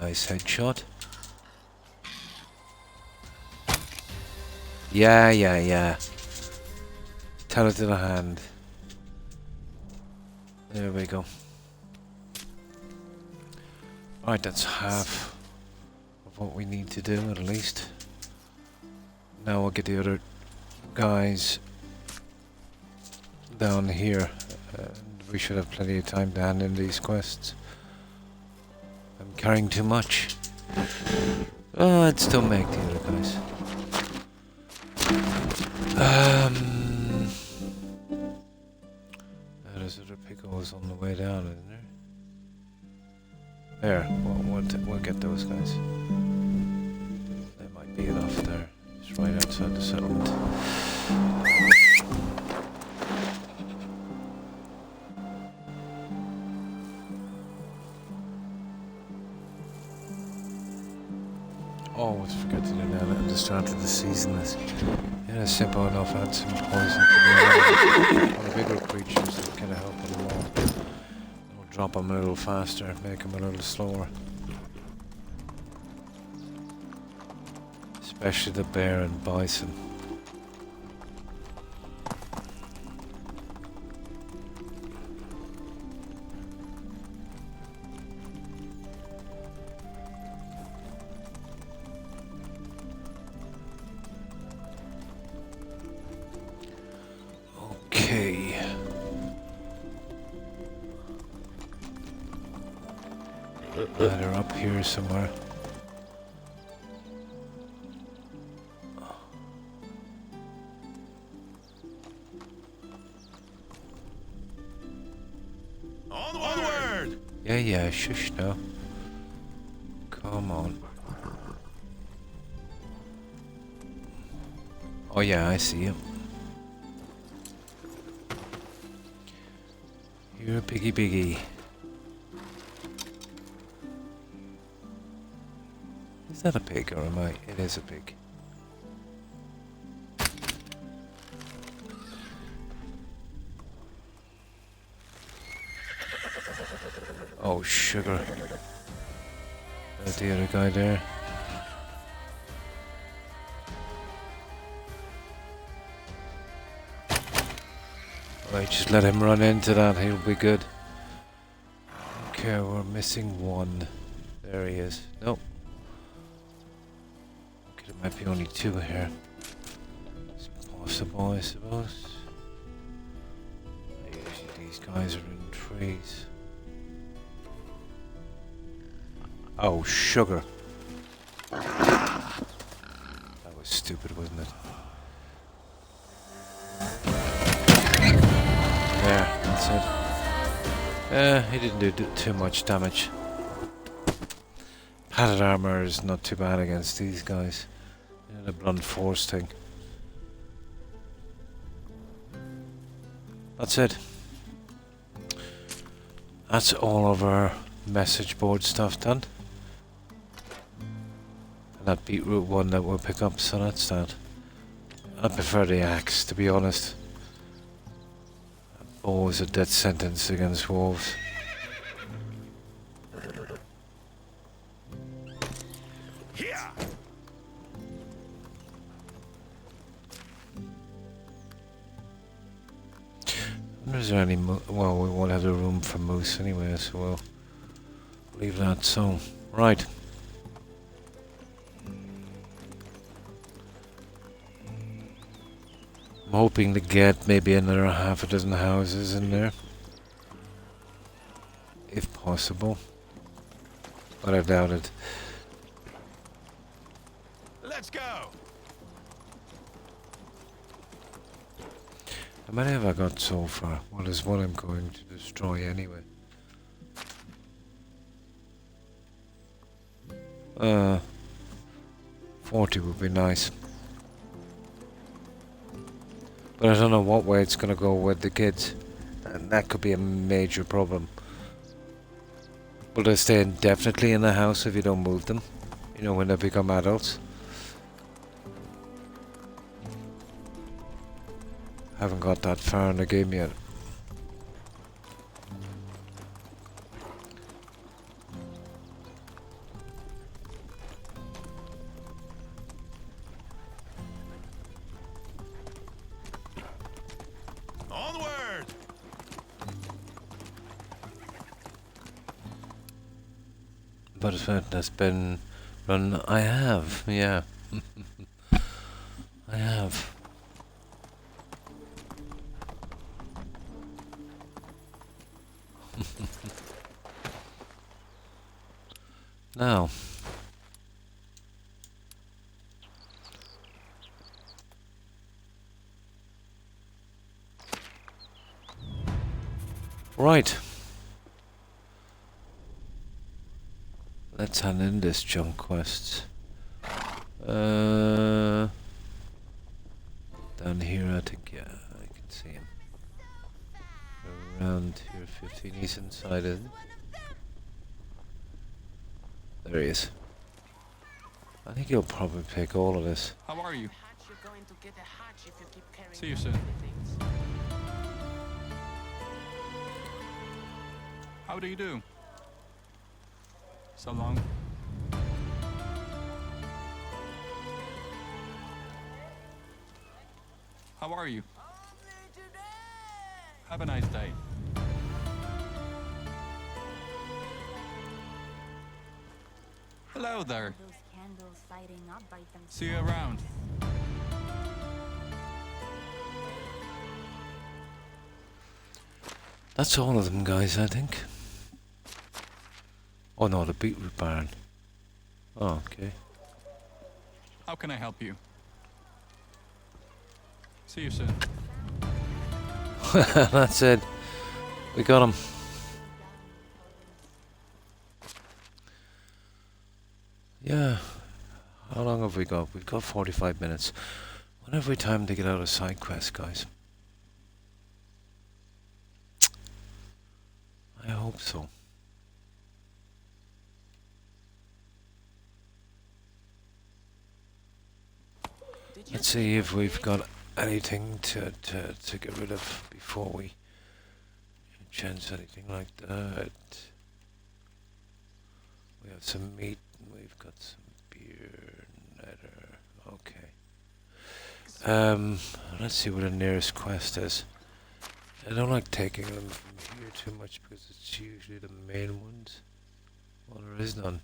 Nice headshot. Yeah. Tell it to the hand. There we go. Alright, that's half of what we need to do at least. Now we'll get the other guys down here. We should have plenty of time to hand in these quests. I'm carrying too much. Oh, I'd still make the other guys. There's other picos on the way down, isn't there? There, we'll get those guys. There might be enough there. Just right outside the settlement. always forget to do that at the start of the season. Is simple enough. Add some poison to the bigger creatures that kind of help them along. It'll drop them a little faster, make them a little slower. Especially the bear and bison. Okay. Ladder up here somewhere. Onward! Yeah, shush now. Come on. Oh yeah, I see him. You're a biggie. Is that a pig or am I? It is a pig. Oh, sugar. The other guy there. Right, just let him run into that, he'll be good. Okay, we're missing one. There he is. Nope. Okay, there might be only two here. It's possible, I suppose. Usually these guys are in trees. Oh, sugar. That was stupid, wasn't it? There, that's it. He didn't do too much damage. Padded armor is not too bad against these guys. The blunt force thing. That's it. That's all of our message board stuff done. And that beetroot one that we'll pick up, so that's that. I prefer the axe, to be honest. Always a death sentence against wolves. Here! Is there any well, we won't have the room for moose anyway, so we'll leave that so. Right. I'm hoping to get maybe another half a dozen houses in there. If possible. But I doubt it. Let's go! How many have I got so far? What is what I'm going to destroy anyway? 40 would be nice. But I don't know what way it's gonna go with the kids. And that could be a major problem. Will they stay indefinitely in the house if you don't move them? You know, when they become adults? Haven't got that far in the game yet. Onward! But if it has been run, I have, yeah. I have. Now. Right. Let's hand in this junk quest. Down here, I think, yeah, I can see him. Around here, 15, he's inside, isn't he? There he is. I think he'll probably pick all of this. How are you? Hatch, you're going to get a hatch if you keep carrying See you on soon. with things. How do you do? So long. How are you? Have a nice day. Hello there. Those candles lighting up by themselves. See you around. That's all of them, guys, I think. Oh no, the beetroot barn. Oh, okay. How can I help you? See you soon. That's it. We got him. Yeah. How long have we got? We've got 45 minutes. When have we time to get out of side quest, guys? I hope so. Let's see if we've got anything to get rid of before we change anything like that. We have some meat and we've got some beer, nether. Okay. Let's see what the nearest quest is. I don't like taking them from here too much because it's usually the main ones. Well, there is none.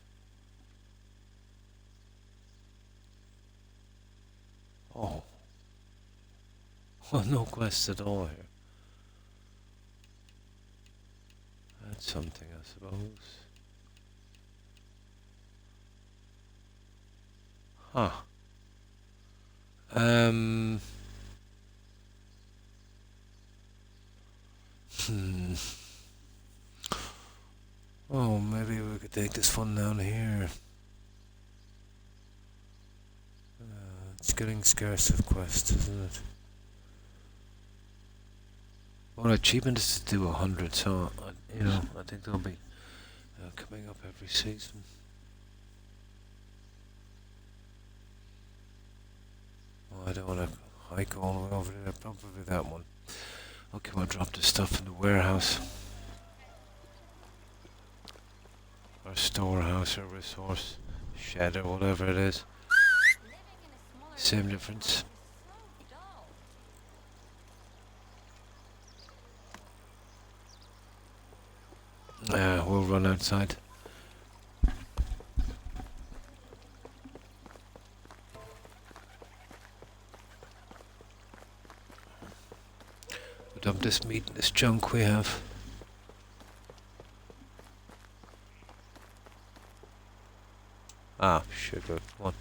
Oh. Well, no quests at all here. That's something, I suppose. Huh. Oh, maybe we could take this one down here. It's getting scarce of quests, isn't it? Well, achievement is to do 100, so I think they'll be coming up every season. Oh, I don't want to hike all the way over there. Probably that one. Okay, we'll drop the stuff in the warehouse. Or storehouse or resource shed or whatever it is. Same difference. We'll run outside. We'll dump this meat and this junk we have. Ah, sugar. Come on.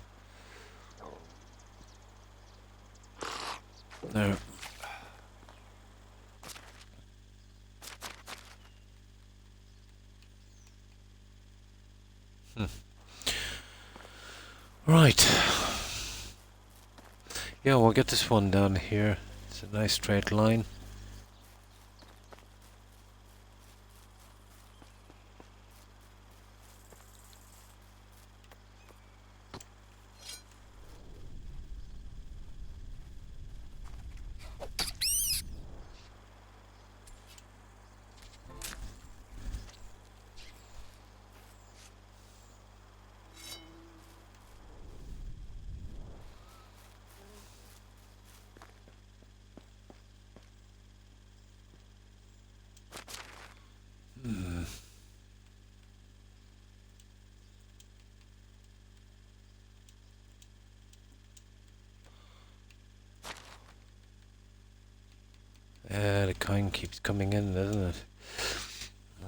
There. Right. Yeah, we'll get this one down here. It's a nice straight line. Yeah, the coin keeps coming in, doesn't it?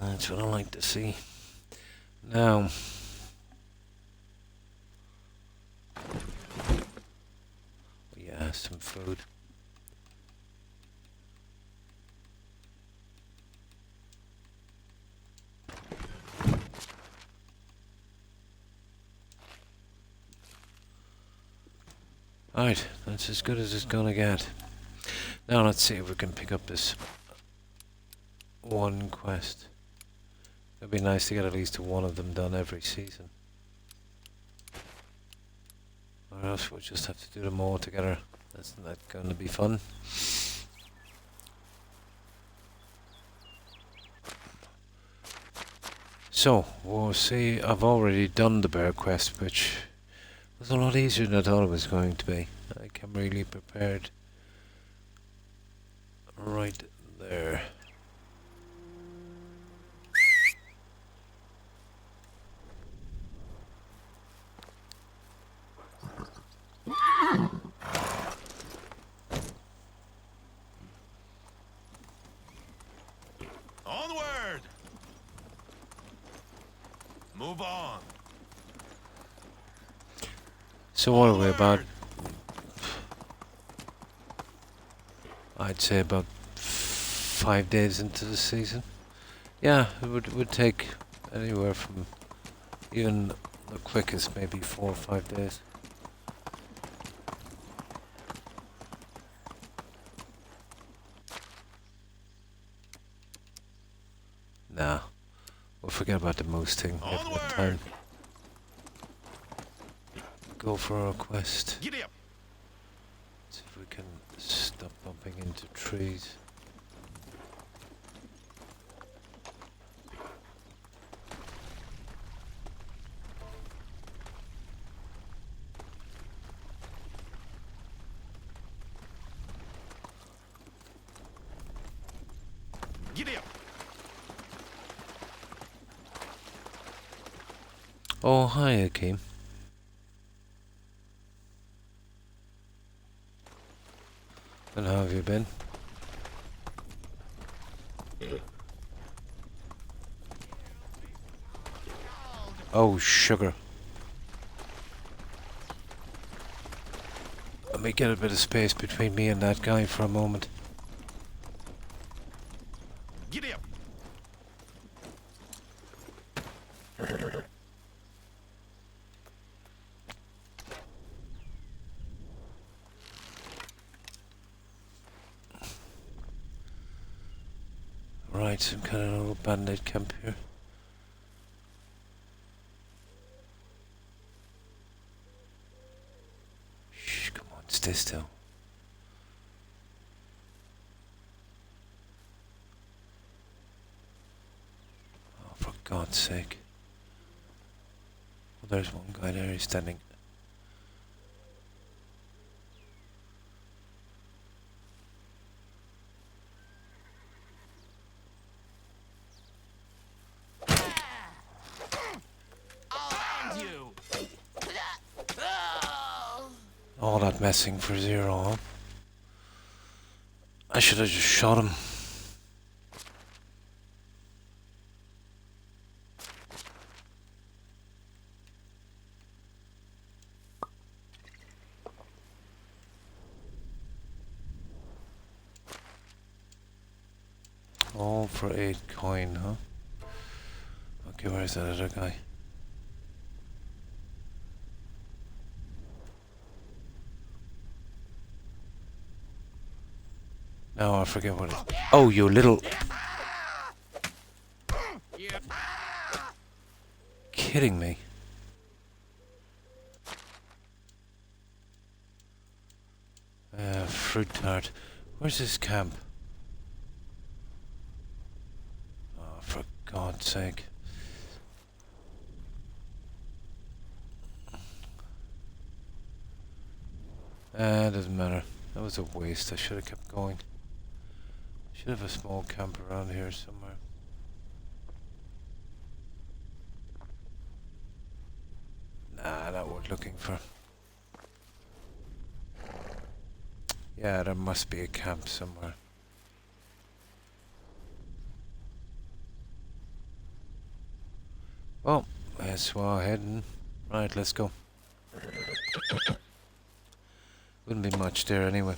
That's what I like to see. Now, yeah, some food. Alright, that's as good as it's gonna get. Now let's see if we can pick up this one quest. It'd be nice to get at least one of them done every season. else we'll just have to do them all together. That's not going to be fun. So, we'll see. I've already done the bear quest, which was a lot easier than I thought it was going to be. Like, I'm really prepared. Right there. Onward! Move on. So what are we about? Onward! I'd say about 5 days into the season. Yeah, it would take anywhere from even the quickest, maybe 4 or 5 days. Nah, we'll forget about the moose thing. We haven't got time. Go for our quest. Giddy up! See if we can stop bumping into trees. Giddy up! Oh, hi, Akeem. And how have you been? Oh, sugar. Let me get a bit of space between me and that guy for a moment. Giddy up! Right, some kind of little bandit camp here. Shh, come on, stay still. Oh, for God's sake. Well, there's one guy there, he's standing. I'll end you. All that messing for zero, huh? I should have just shot him. All for 8 coin, huh? Okay, where's that other guy? No, I forget what it... Oh, you little... Kidding me. Fruit tart. Where's this camp? Oh, for God's sake. Doesn't matter. That was a waste. I should have kept going. Should have a small camp around here somewhere. Nah, not worth looking for. Yeah, there must be a camp somewhere. Well, let's go ahead and... Right, let's go. Wouldn't be much there anyway.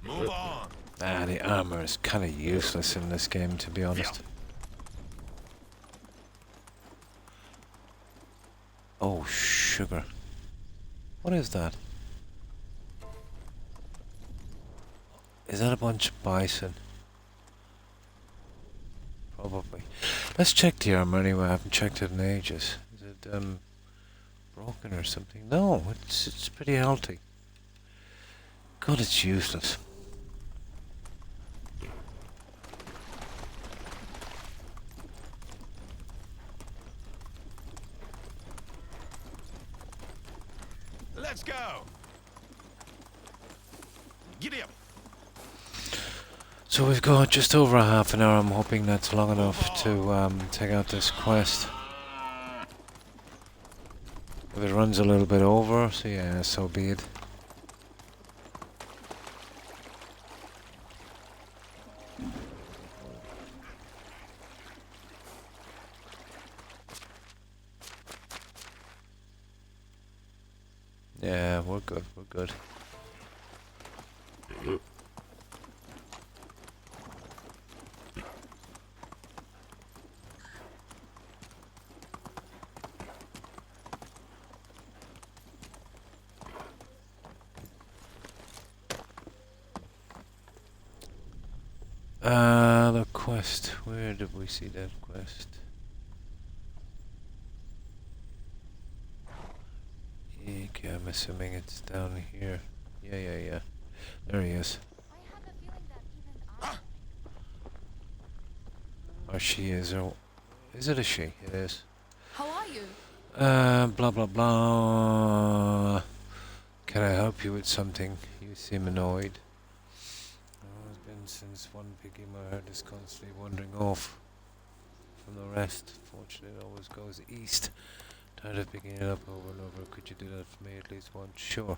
Move on! Ah, the armor is kind of useless in this game, to be honest. Oh, sugar. What is that? Is that a bunch of bison? Probably. Let's check the armor anyway. I haven't checked it in ages. Is it broken or something? No, it's pretty healthy. God, it's useless. Let's go. Giddy up. So we've got just over a half an hour. I'm hoping that's long enough to take out this quest. If it runs a little bit over, so yeah, so be it. Yeah, we're good, we're good. The quest. Where did we see that quest? Okay, I'm assuming it's down here. Yeah. There he is. I have a feeling that even I. Or she is, or is it a she? It is. How are you? Blah blah blah. Can I help you with something? You seem annoyed. Oh, it's been since one piggy my heart is constantly wandering off from the rest. Fortunately, it always goes east. Tired of picking it up over and over. Could you do that for me at least once? Sure.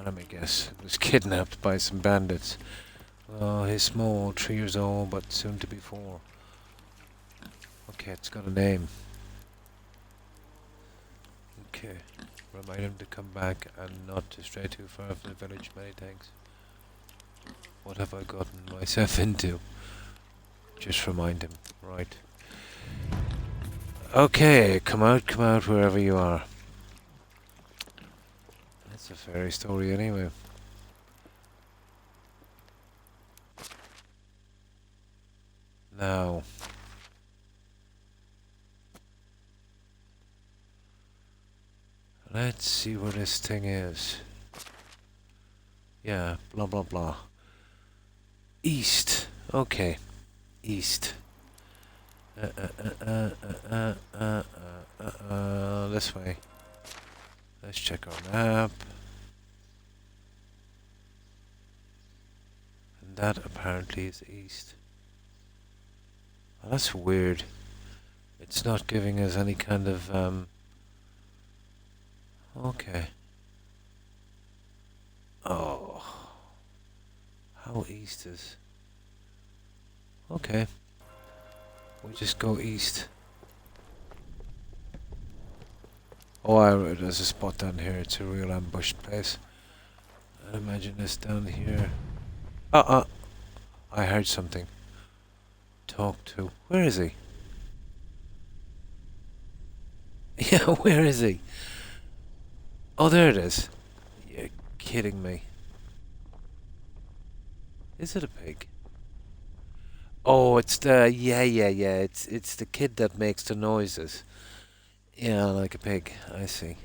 Let me guess. It was kidnapped by some bandits. He's small, 3 years old, but soon to be 4. Okay, it's got a name. Okay. Remind him to come back and not to stray too far from the village. Many thanks. What have I gotten myself into? Just remind him. Right. Okay, come out wherever you are. That's a fairy story anyway. Now. Let's see where this thing is. Yeah, blah blah blah. East. Okay. East. This way. Let's check our map. And that apparently is east. Well, that's weird. It's not giving us any kind of okay. Oh. How east is? Okay. We'll just go east. Oh, there's a spot down here. It's a real ambushed place. I'd imagine it's down here. I heard something. Talk to. Where is he? Yeah, where is he? Oh, there it is. You're kidding me. Is it a pig? Oh, it's the yeah. It's the kid that makes the noises. Yeah, like a pig. I see.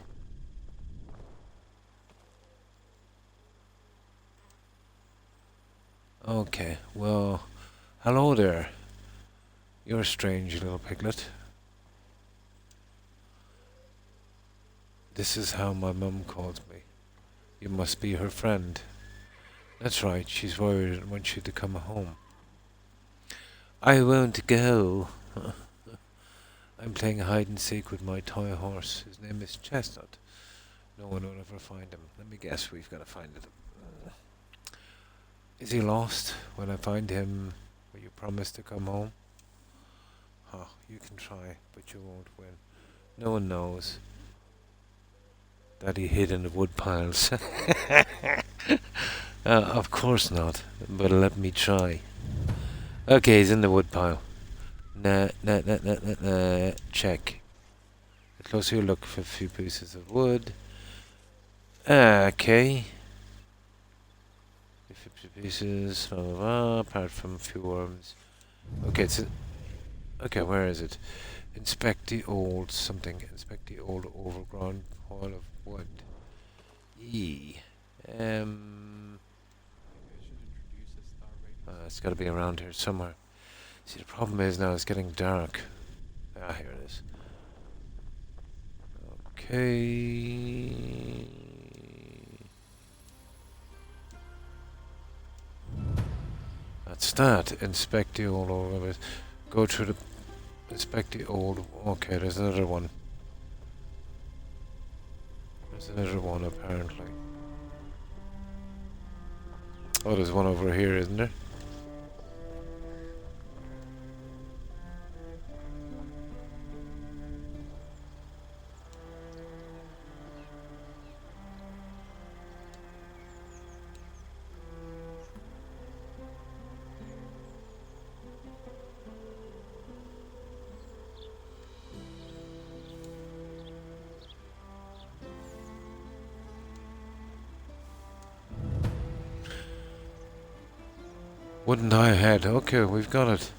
Okay. Well, hello there. You're a strange little piglet. This is how my mum calls me. You must be her friend. That's right. She's worried and wants you to come home. I won't go. I'm playing hide and seek with my toy horse. His name is Chestnut. No one will ever find him. Let me guess, we've got to find it. Is he lost? When I find him, will you promise to come home? Huh, you can try, but you won't win. No one knows that he hid in the wood piles. Of course not, but let me try. Okay, he's in the woodpile. Nah. Check. The closer you look for a few pieces of wood. Okay. pieces, blah, blah, blah, apart from a few worms. Okay, okay, where is it? Inspect the old something. Inspect the old overgrown pile of wood. E. It's got to be around here somewhere. See, the problem is now it's getting dark. Ah, here it is. Okay. That's that. Inspect the old over. Go through the. Inspect the old. Okay, there's another one. There's another one apparently. Oh, there's one over here, isn't there? Wooden high head. Okay, we've got it.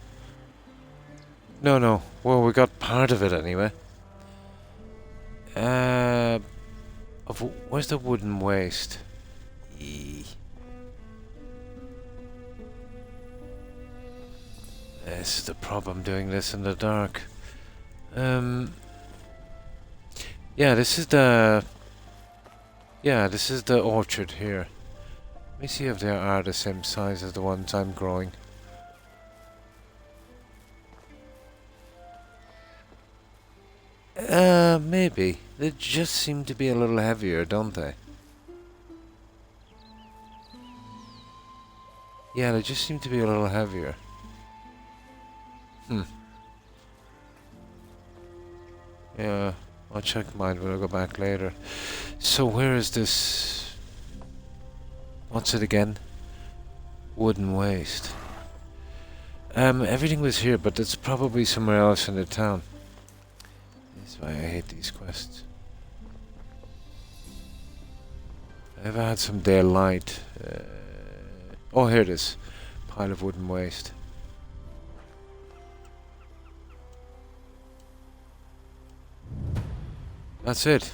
No. Well, we got part of it anyway. Where's the wooden waste? This is the problem doing this in the dark. Yeah, this is the. Yeah, this is the orchard here. Let me see if they are the same size as the ones I'm growing. Maybe. They just seem to be a little heavier, don't they? Yeah, they just seem to be a little heavier. Yeah, I'll check mine when I go back later. So where is this? What's it again? Wooden waste. Everything was here, but it's probably somewhere else in the town. That's why I hate these quests. I've had some daylight. Oh, here it is. Pile of wooden waste. That's it.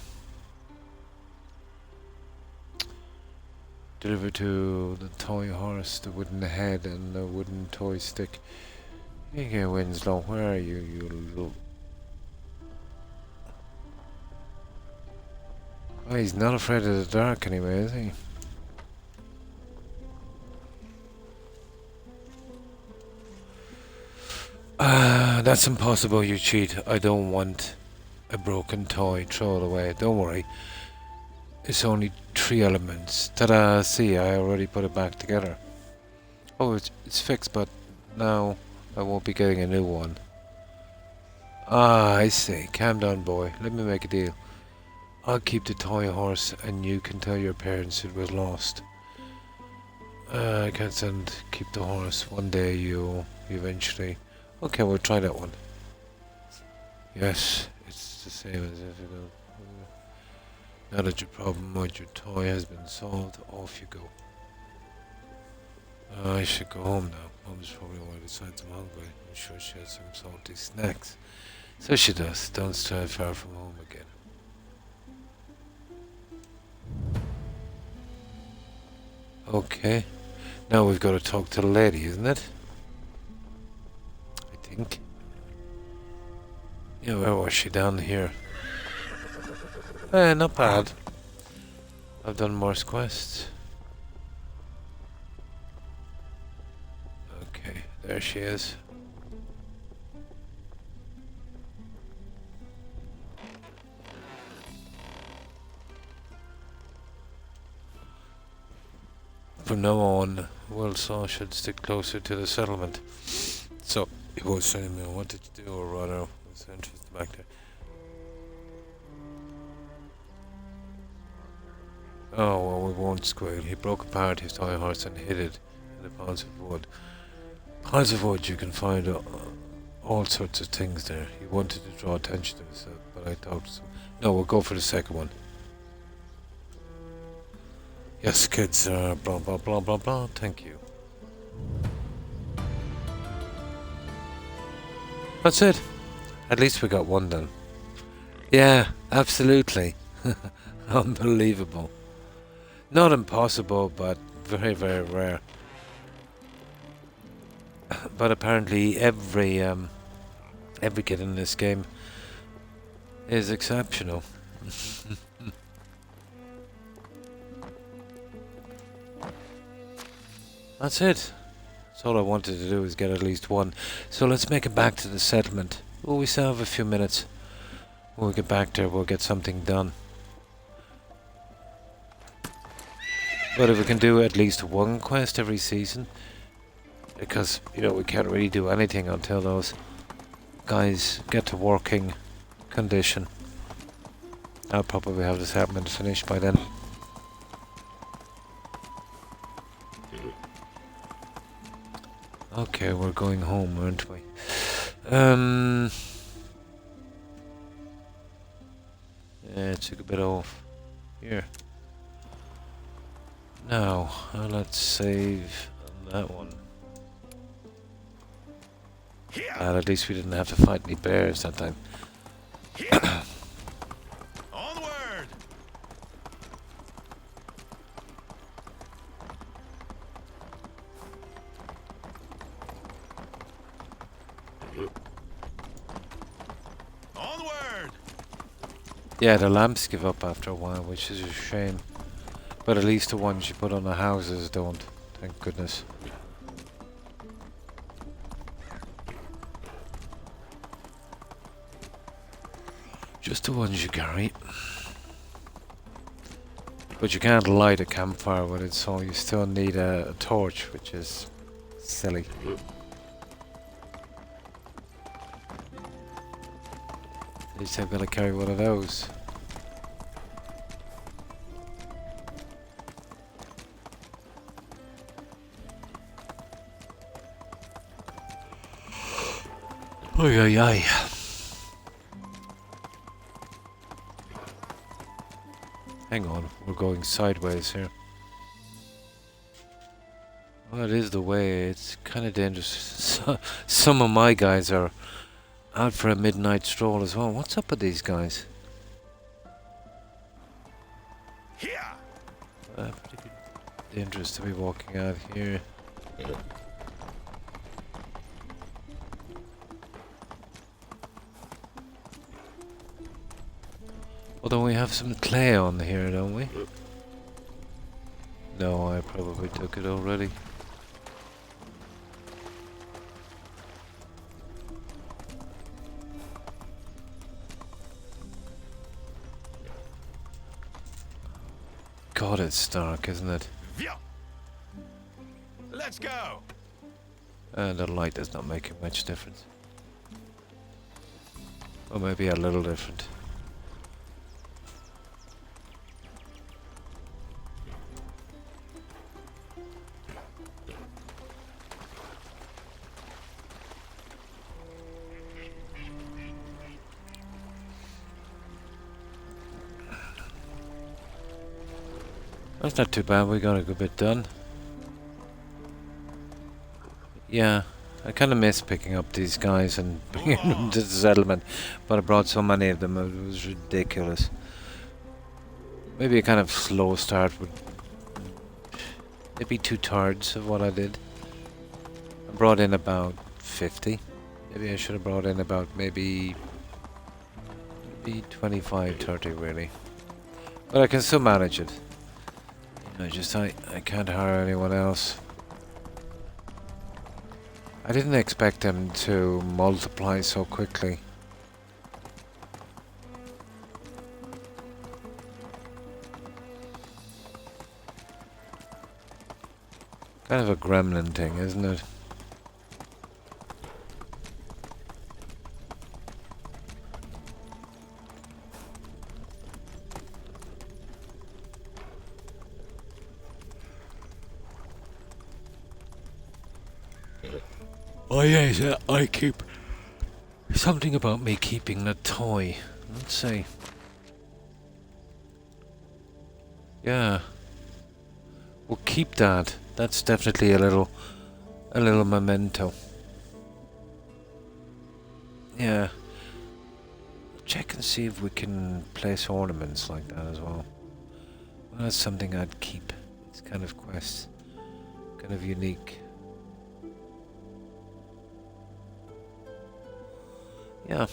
Deliver to the toy horse, the wooden head, and the wooden toy stick. Okay, Winslow, where are you, you little... Oh, he's not afraid of the dark anyway, is he? That's impossible, you cheat. I don't want a broken toy. Throw it away. Don't worry. It's only 3 elements. Ta-da! See, I already put it back together. Oh, it's fixed, but now I won't be getting a new one. Ah, I see. Calm down, boy. Let me make a deal. I'll keep the toy horse, and you can tell your parents it was lost. I can't stand keep the horse. One day you eventually... Okay, we'll try that one. Yes, it's the same as if you go. Now that your problem with your toy has been solved, off you go. I should go home now. Mom's probably already decides I'm hungry. I'm sure she has some salty snacks. So she does. Don't stray far from home again. Okay. Now we've got to talk to the lady, isn't it? I think. Yeah, where was she? Down here. Not bad. I've done Morse quests. Okay, there she is. From now on, Wilsaw should stick closer to the settlement. So, he was telling me what did you do, or rather, was interested back there. Oh, well, we won't squeal. He broke apart his toy horse and hid it in the piles of wood. Piles of wood, you can find all sorts of things there. He wanted to draw attention to himself, but I thought so. No, we'll go for the second one. Yes, kids, blah blah blah blah blah, thank you. That's it. At least we got one done. Yeah, absolutely. Unbelievable. Not impossible, but very, very rare. But apparently every kid in this game is exceptional. That's it. That's all I wanted to do is get at least one. So let's make it back to the settlement. Oh, we still have a few minutes. When we get back there, we'll get something done. But if we can do at least one quest every season, because, you know, we can't really do anything until those guys get to working condition. I'll probably have the settlement finished by then. Okay, we're going home, aren't we? Yeah, it took a bit off. Here. Now, let's save on that one. And at least we didn't have to fight any bears that time. Onward! Onward! Yeah, the lamps give up after a while, which is a shame. But at least the ones you put on the houses don't. Thank goodness. Just the ones you carry. But you can't light a campfire with it, so you still need a torch, which is silly. At least I've got to carry one of those. Oy oy oy. Hang on, we're going sideways here. Well, it is the way. It's kind of dangerous. Some of my guys are out for a midnight stroll as well. What's up with these guys? Pretty dangerous to be walking out here. Although we have some clay on here, don't we? No, I probably took it already. God, it's dark, isn't it? Let's go! And the light is not making much difference. Or maybe a little different. That's not too bad, we got a good bit done. Yeah, I kind of miss picking up these guys and bringing them to the settlement, but I brought so many of them, it was ridiculous. Maybe a kind of slow start would... maybe 2/3 of what I did. I brought in about 50. Maybe I should have brought in about maybe 25, 30 really. But I can still manage it. I can't hire anyone else. I didn't expect them to multiply so quickly. Kind of a gremlin thing, isn't it? Oh yes, I keep... something about me keeping the toy. Let's see. Yeah. We'll keep that. That's definitely a little memento. Yeah. Check and see if we can place ornaments like that as well. Well, that's something I'd keep. It's kind of quest. Kind of unique. Yeah.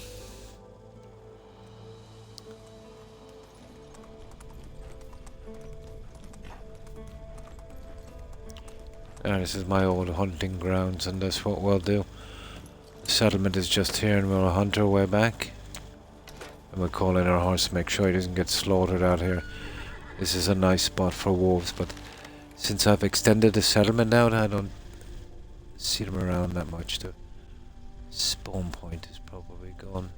This is my old hunting grounds, and that's what we'll do. The settlement is just here, and we'll hunt our way back. And we'll call in our horse to make sure he doesn't get slaughtered out here. This is a nice spot for wolves, but since I've extended the settlement out, I don't see them around that much. The spawn point is probably gone.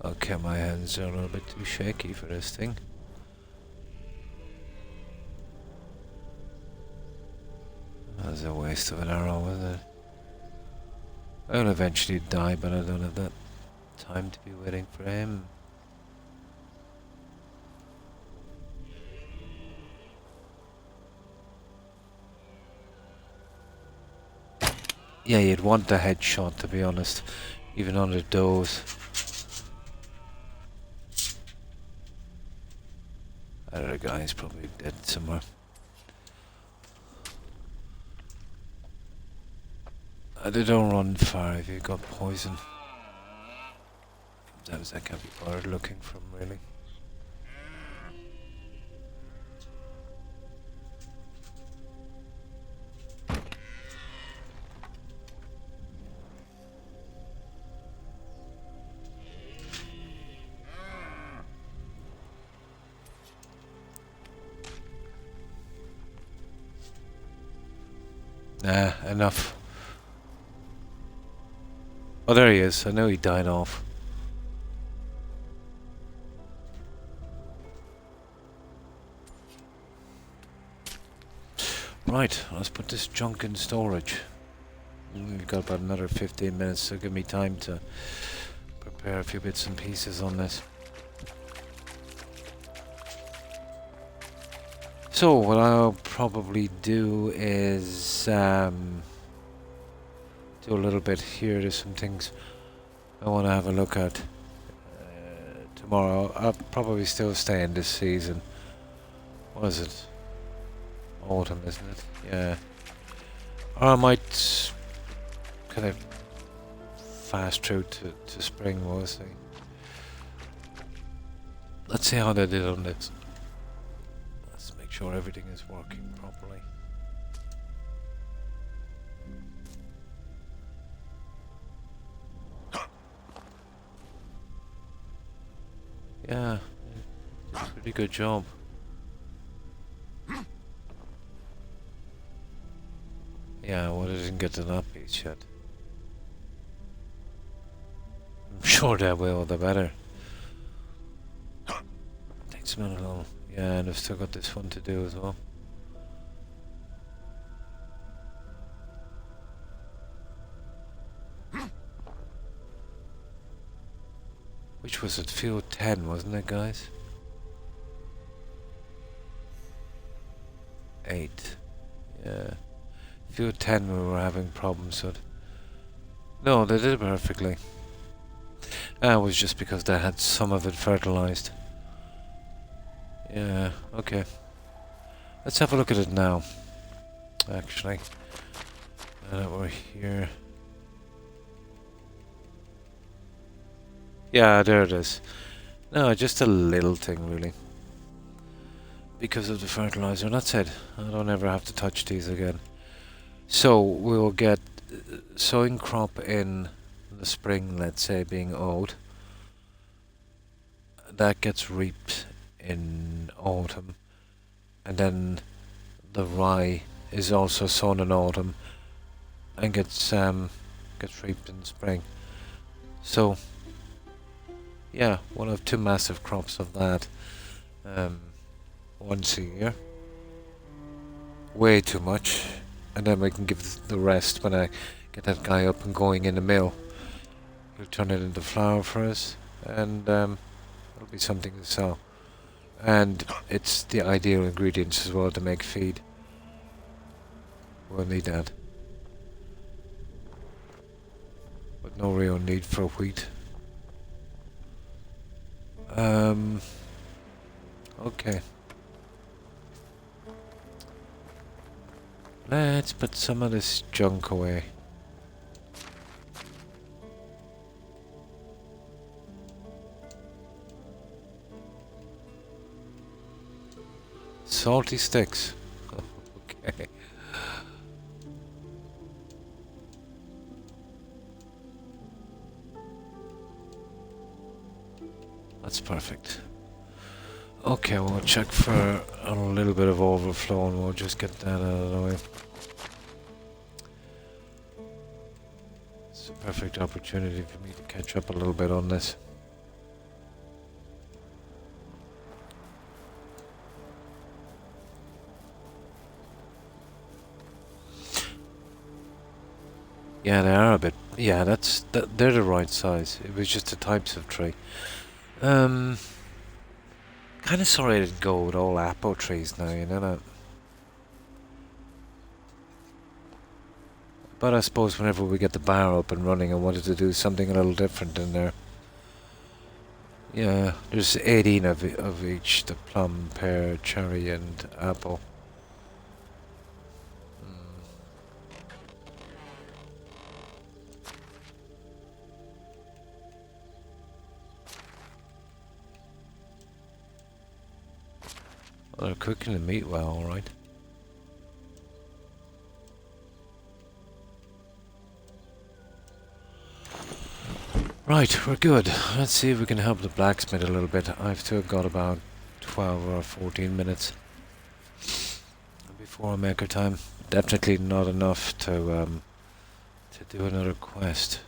Okay, my hands are a little bit too shaky for this thing. That's a waste of an arrow, isn't it? I'll eventually die, but I don't have that time to be waiting for him. Yeah, you'd want the headshot, to be honest, even on the does. That other guy's probably dead somewhere. They don't run far if you've got poison. Sometimes I can't be bothered looking for them, really. Nah, enough. Oh, there he is. I know he died off. Right, let's put this junk in storage. We've got about another 15 minutes, so give me time to prepare a few bits and pieces on this. So, what I'll probably do is do a little bit here. There's some things I want to have a look at tomorrow. I'll probably still stay in this season. What is it? Autumn, isn't it? Yeah. Or I might kind of fast through to spring, we'll see. Let's see how they did on this. Let's make sure everything is working properly. Yeah, did a pretty good job. Yeah, well, I didn't get to that piece yet. I'm sure they will, the better. Takes a minute long. Yeah, and I've still got this one to do as well. Which was at field 10, wasn't it, guys? 8. Yeah. Field 10 we were having problems with. No, they did perfectly. It was just because they had some of it fertilized. Yeah, okay. Let's have a look at it now. Actually. Now that we're here. Yeah, there it is. No, just a little thing, really. Because of the fertilizer. That's it. I don't ever have to touch these again. So, we'll get sowing crop in the spring, let's say, being owed. That gets reaped in autumn. And then the rye is also sown in autumn and gets reaped in spring. So, yeah, we'll have 2 massive crops of that once a year. Way too much. and then we can give the rest when I get that guy up and going in the mill. He'll turn it into flour for us, and it'll be something to sell. And it's the ideal ingredients as well to make feed. We'll need that. But no real need for wheat. Okay. Let's put some of this junk away. Salty sticks. Okay. That's perfect. Okay, we'll check for a little bit of overflow and we'll just get that out of the way. It's a perfect opportunity for me to catch up a little bit on this. Yeah, they are a bit. Yeah, they're the right size. It was just the types of tree. Kind of sorry I didn't go with all apple trees now, you know that. But I suppose whenever we get the bar up and running, I wanted to do something a little different in there. Yeah, there's 18 of each: the plum, pear, cherry, and apple. Well, they're cooking the meat well, alright. Right, we're good. Let's see if we can help the blacksmith a little bit. I've still got about 12 or 14 minutes before maker time. Definitely not enough to do another quest,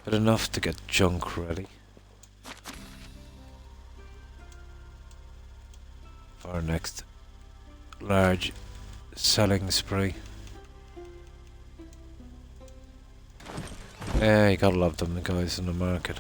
but enough to get junk ready for our next large selling spree. Yeah, you gotta love them, the guys in the market.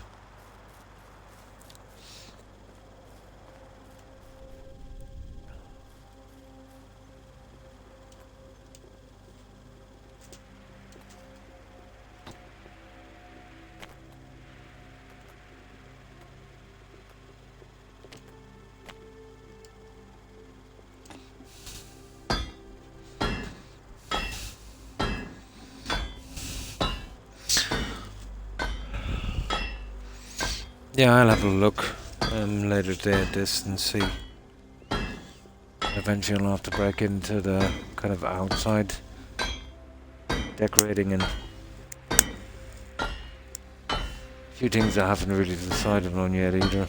Yeah, I'll have a look later today at this and see. Eventually I'll have to break into the kind of outside decorating and a few things I haven't really decided on yet either.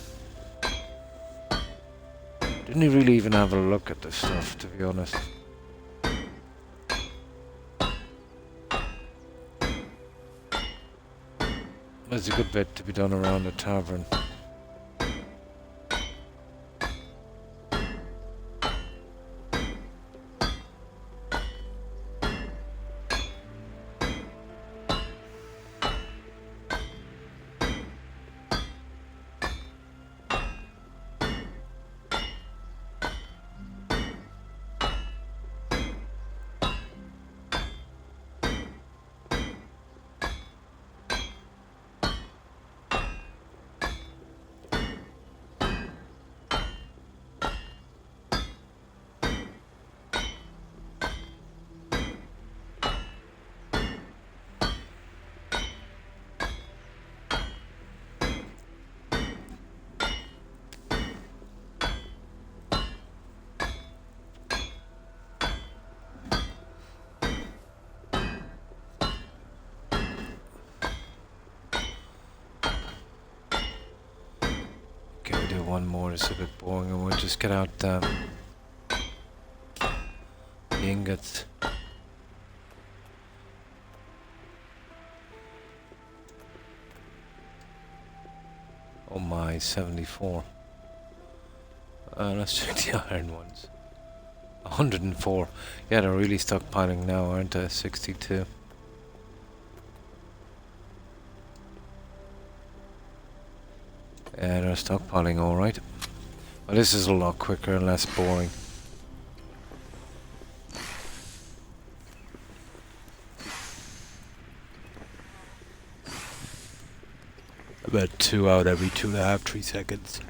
Didn't really even have a look at this stuff, to be honest. There's a good bit to be done around the tavern. One more is a bit boring, and we'll just get out the ingots. Oh my, 74. Let's check the iron ones. 104. Yeah, they're really stockpiling now, aren't they? 62. Yeah, they're stockpiling alright. Well, this is a lot quicker and less boring. About 2 out every 2.5, 3 seconds.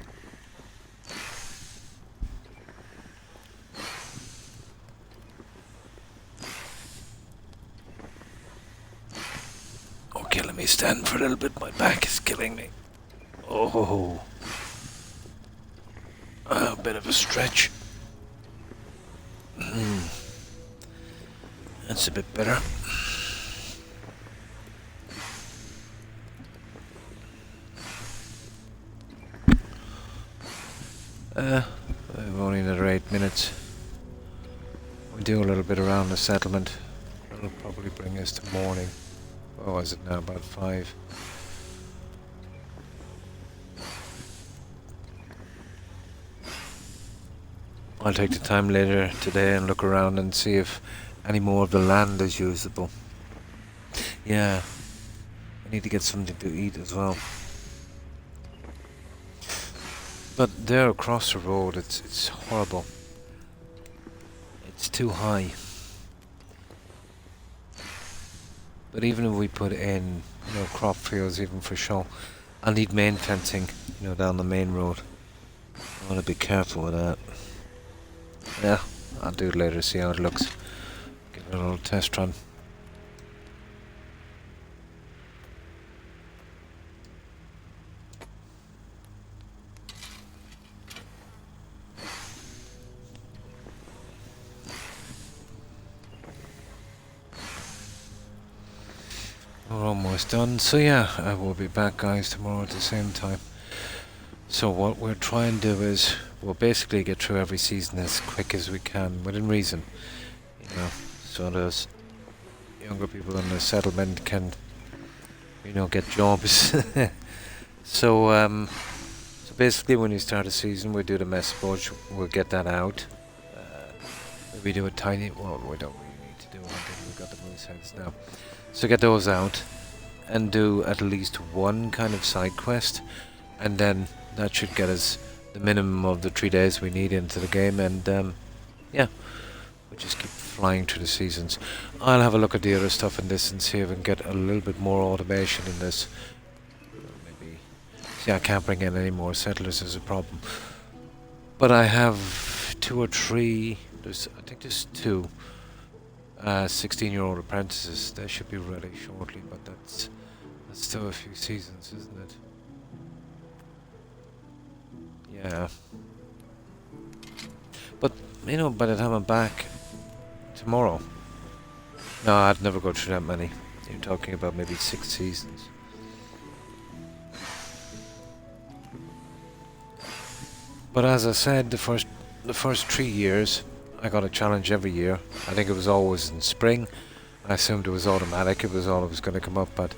Okay, let me stand for a little bit. My back is killing me. Oh. A bit of a stretch. That's a bit better. We've only another 8 minutes. We do a little bit around the settlement. That'll probably bring us to morning. What is it now? About 5. I'll take the time later today and look around and see if any more of the land is usable. Yeah, I need to get something to eat as well. But there across the road, it's horrible. It's too high. But even if we put in, crop fields even for show, I'll need main fencing, down the main road. I want to be careful with that. Yeah, I'll do it later, see how it looks. Give it a little test run. We're almost done, so yeah, I will be back, guys, tomorrow at the same time. So what we're trying to do is, we'll basically get through every season as quick as we can, within reason, so those younger people in the settlement can, get jobs. So basically when you start a season, we do the mess budge, we'll get that out. Maybe do a tiny, well, we don't really need to do anything, we've got the moose heads now. So get those out, and do at least one kind of side quest, and then that should get us the minimum of the 3 days we need into the game, and yeah, we'll just keep flying through the seasons. I'll have a look at the other stuff in this and see if I can get a little bit more automation in this. Maybe, see, I can't bring in any more settlers is a problem. But I have 2 or 3, I think there's 2 16-year-old apprentices. They should be ready shortly, but that's still a few seasons, isn't it? Yeah. But, by the time I'm back tomorrow, no, I'd never go through that many. You're talking about maybe 6 seasons. But as I said, the first 3 years, I got a challenge every year. I think it was always in spring. I assumed it was automatic. It was all that was going to come up, but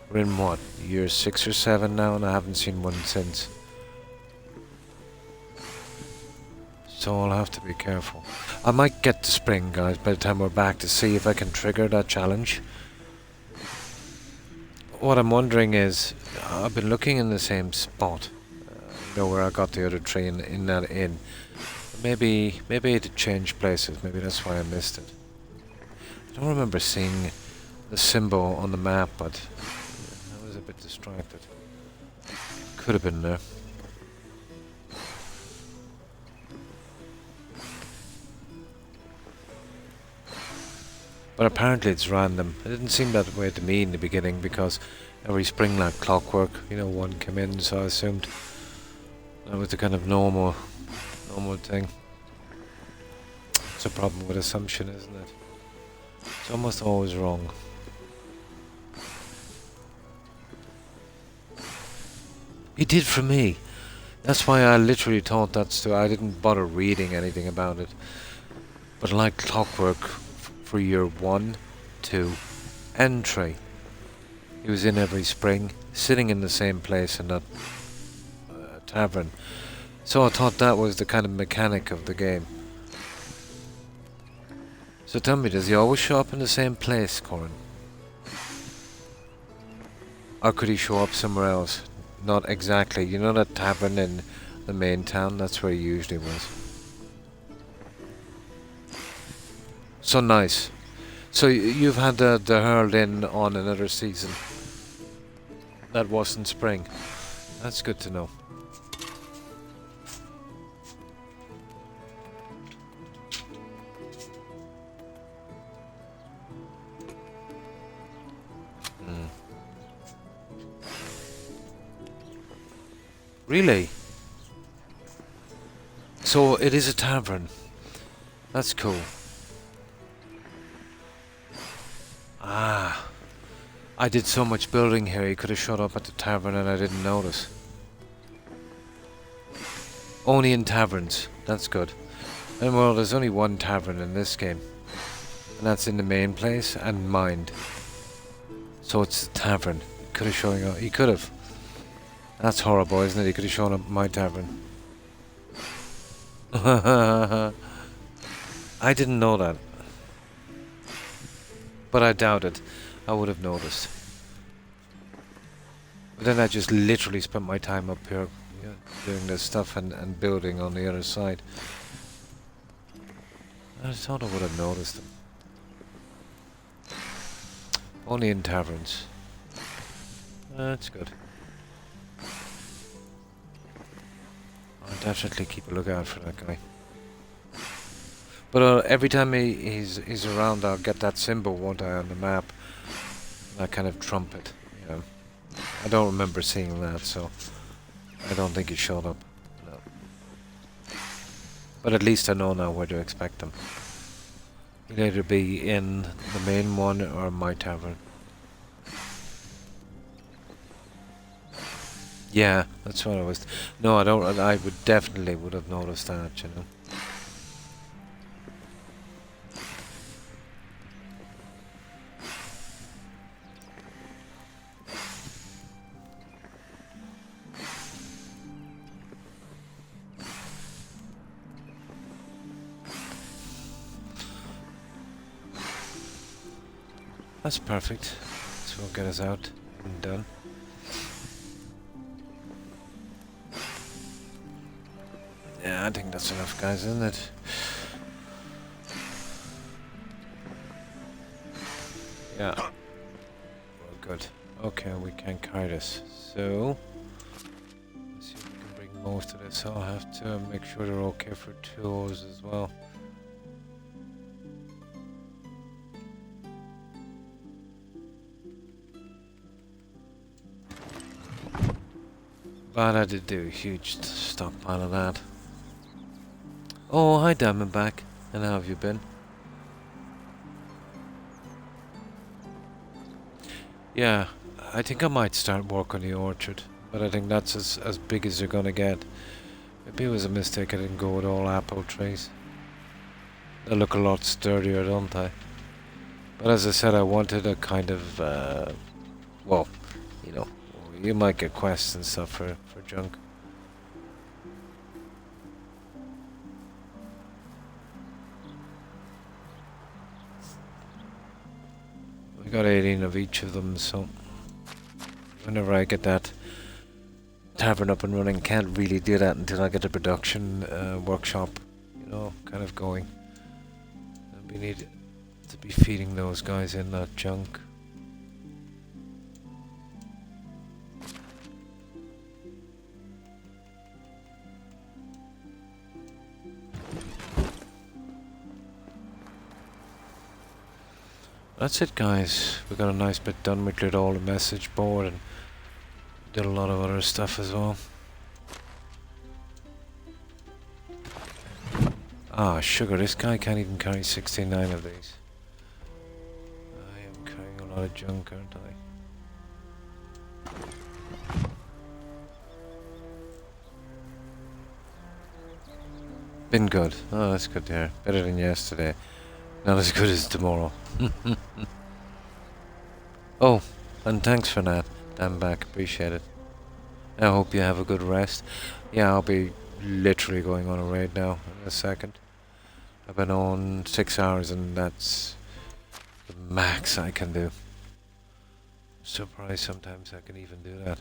we're in what, year 6 or 7 now, and I haven't seen one since. So I'll have to be careful. I might get to spring, guys, by the time we're back, to see if I can trigger that challenge. What I'm wondering is, I've been looking in the same spot, where I got the other 3 in that inn. Maybe it had changed places. Maybe that's why I missed it. I don't remember seeing the symbol on the map, but I was a bit distracted. Could have been there. But apparently it's random. It didn't seem that way to me in the beginning, because every spring, like clockwork, one came in, so I assumed that was the kind of normal thing. It's a problem with assumption, isn't it? It's almost always wrong. It did for me. That's why I literally thought I didn't bother reading anything about it. But like clockwork, for year 1, 2, and 3, he was in every spring, sitting in the same place in that tavern. So I thought that was the kind of mechanic of the game. So tell me, does he always show up in the same place, Corin? Or could he show up somewhere else? Not exactly. You know that tavern in the main town? That's where he usually was. So nice. So you've had the Hurled in on another season. That wasn't spring. That's good to know. Really? So it is a tavern. That's cool. Ah. I did so much building here, he could have showed up at the tavern and I didn't notice. Only in taverns. That's good. And well, there's only one tavern in this game. And that's in the main place and Mind. So it's the tavern. Could have shown up. He could have. That's horrible, isn't it? He could have shown up at my tavern. I didn't know that. But I doubt it. I would have noticed. But then I just literally spent my time up here doing this stuff and building on the other side. I thought I would have noticed them. Only in taverns. That's good. I'll definitely keep a lookout for that guy. But every time he's around, I'll get that symbol, won't I, on the map? That kind of trumpet, you know. I don't remember seeing that, so I don't think he showed up. No. But at least I know now where to expect him. He'll either be in the main one or my tavern. Yeah, that's what I was. No, I don't. I would definitely would have noticed that, you know. That's perfect. So we'll get us out and done. Yeah, I think that's enough, guys, isn't it? Yeah. Well, good. Okay, we can carry this. So, let's see if we can bring most of this. I'll have to make sure they're okay for tools as well. But I did do a huge stockpile of that. Oh, hi Diamondback. And how have you been? Yeah, I think I might start work on the orchard. But I think that's as big as you're gonna get. Maybe it was a mistake I didn't go with all apple trees. They look a lot sturdier, don't they? But as I said, I wanted a kind of, well, you know, you might get quests and stuff for junk. We got 18 of each of them, so whenever I get that tavern up and running, can't really do that until I get the production workshop, you know, kind of going. And we need to be feeding those guys in that junk. That's it, guys. We got a nice bit done. We cleared all the message board and did a lot of other stuff as well. Ah, sugar. This guy can't even carry 69 of these. I am carrying a lot of junk, aren't I? Been good. Oh, that's good to hear. Better than yesterday. Not as good as tomorrow. Oh, and thanks for that. I'm back. Appreciate it. I hope you have a good rest. Yeah, I'll be literally going on a raid now in a second. I've been on 6 hours and that's the max I can do. Surprised sometimes I can even do that.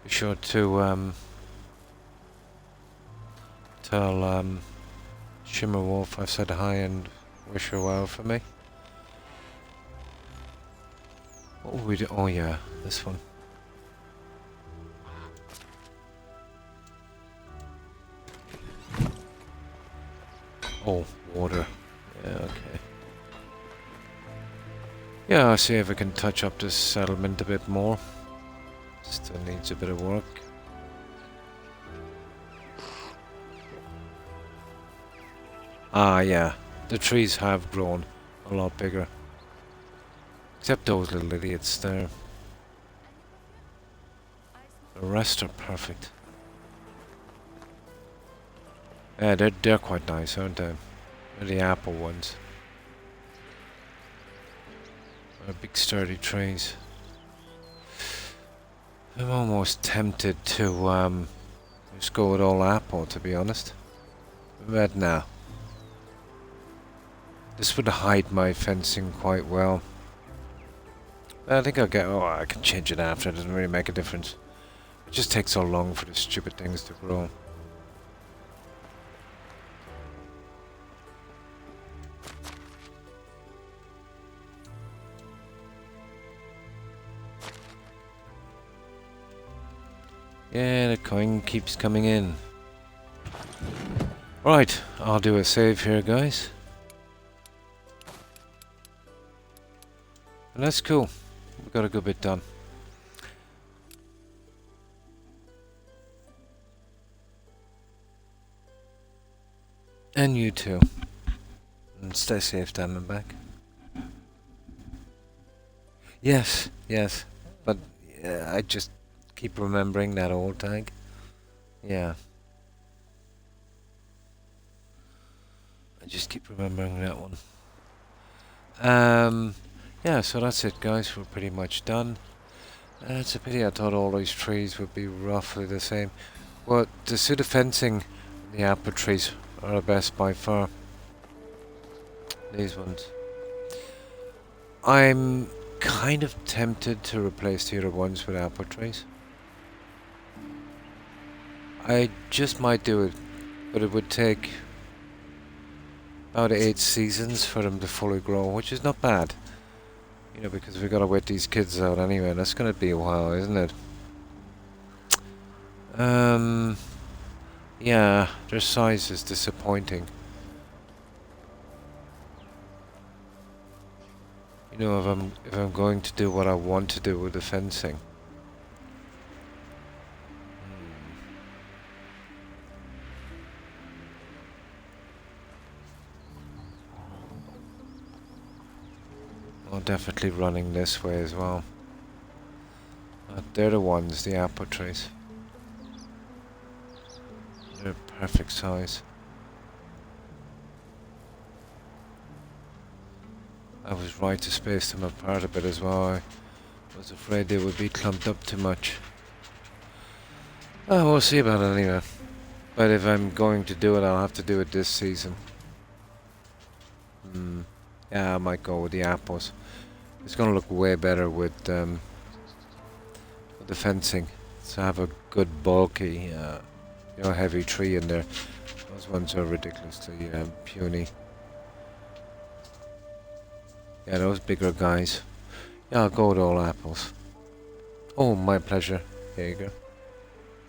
Be sure to tell Shimmer Wolf I said hi and wish her well for me. What will we do? Oh yeah, this one. Oh, water. Yeah, okay. Yeah, I'll see if I can touch up this settlement a bit more. Still needs a bit of work. Ah, yeah. The trees have grown a lot bigger. Except those little idiots there. The rest are perfect. Yeah, they're quite nice, aren't they? They're the apple ones. They're big sturdy trees. I'm almost tempted to just go with all apple, to be honest. But no. This would hide my fencing quite well. I think I'll get... Oh, I can change it after. It doesn't really make a difference. It just takes so long for the stupid things to grow. Yeah, the coin keeps coming in. Right, I'll do a save here, guys. And that's cool. We got a good bit done. And you too. And stay safe, Diamondback. Yes, yes. But I just keep remembering that old tag. Yeah. I just keep remembering that one. Yeah, so that's it, guys. We're pretty much done. It's a pity. I thought all these trees would be roughly the same. Well, to suit the fencing, the apple trees are the best by far. These ones. I'm kind of tempted to replace the other ones with apple trees. I just might do it, but it would take about 8 seasons for them to fully grow, which is not bad. You know, because we gotta wait these kids out anyway, and that's gonna be a while, isn't it? Yeah, their size is disappointing. You know, if I'm going to do what I want to do with the fencing. Well, definitely running this way as well. They're the ones, the apple trees. They're perfect size. I was right to space them apart a bit as well. I was afraid they would be clumped up too much. Oh, we'll see about it anyway. But if I'm going to do it, I'll have to do it this season. Yeah, I might go with the apples. It's gonna look way better with the fencing. So have a good bulky, you know, heavy tree in there. Those ones are ridiculously puny. Yeah, those bigger guys. Yeah, I'll go with all apples. Oh, my pleasure. Here you go.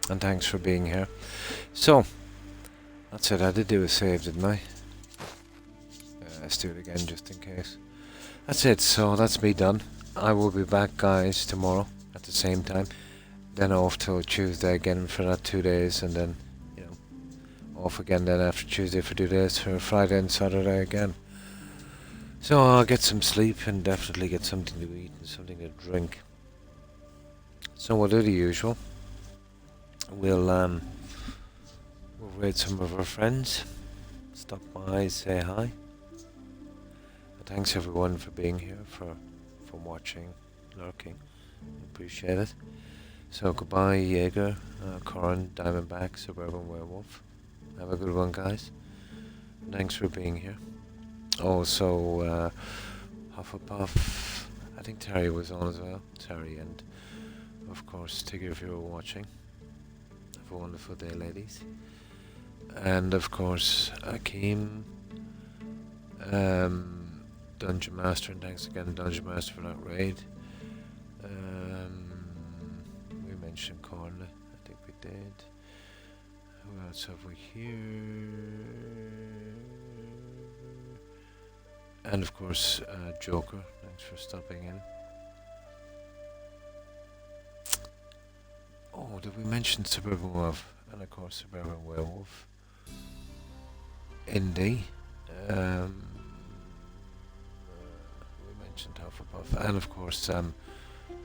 And thanks for being here. So, that's it. I did do a save, didn't I? Let's do it again just in case. That's it. So, that's me done. I will be back, guys, tomorrow at the same time. Then off till Tuesday again for that 2 days. And then, you know, off again then after Tuesday for 2 days for Friday and Saturday again. So I'll get some sleep and definitely get something to eat and something to drink. So we'll do the usual. We'll raid some of our friends. Stop by, say hi. But thanks everyone for being here, for watching, lurking, Appreciate it. So goodbye, Jaeger, Corin, Diamondback, Suburban Werewolf. Have a good one, guys. Thanks for being here. Also, Hufflepuff. I think Terry was on as well. Terry and, of course, Tigger if you were watching. Have a wonderful day, ladies. And, of course, Akeem, Dungeon Master, and thanks again, Dungeon Master, for that raid. We mentioned Corner, I think we did. Who else have we here? And of course, Joker, thanks for stopping in. Oh, did we mention Suburban Wolf? And of course, Suburban Werewolf. Indy. We mentioned Hufflepuff. And of course,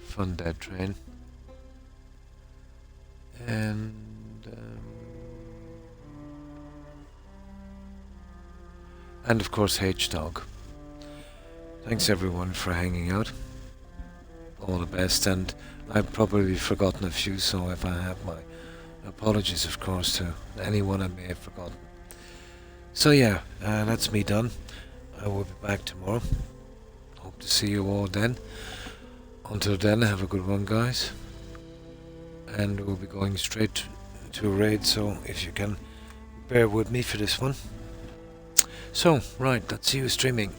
Fun Dead Train. And of course, H-Dog. Thanks everyone for hanging out. All the best, and I've probably forgotten a few, so if I have, my apologies of course to anyone I may have forgotten. So yeah, that's me done. I will be back tomorrow. Hope to see you all then. Until then, have a good one, guys. And we'll be going straight to a raid, so if you can bear with me for this one. So, right, that's you streaming.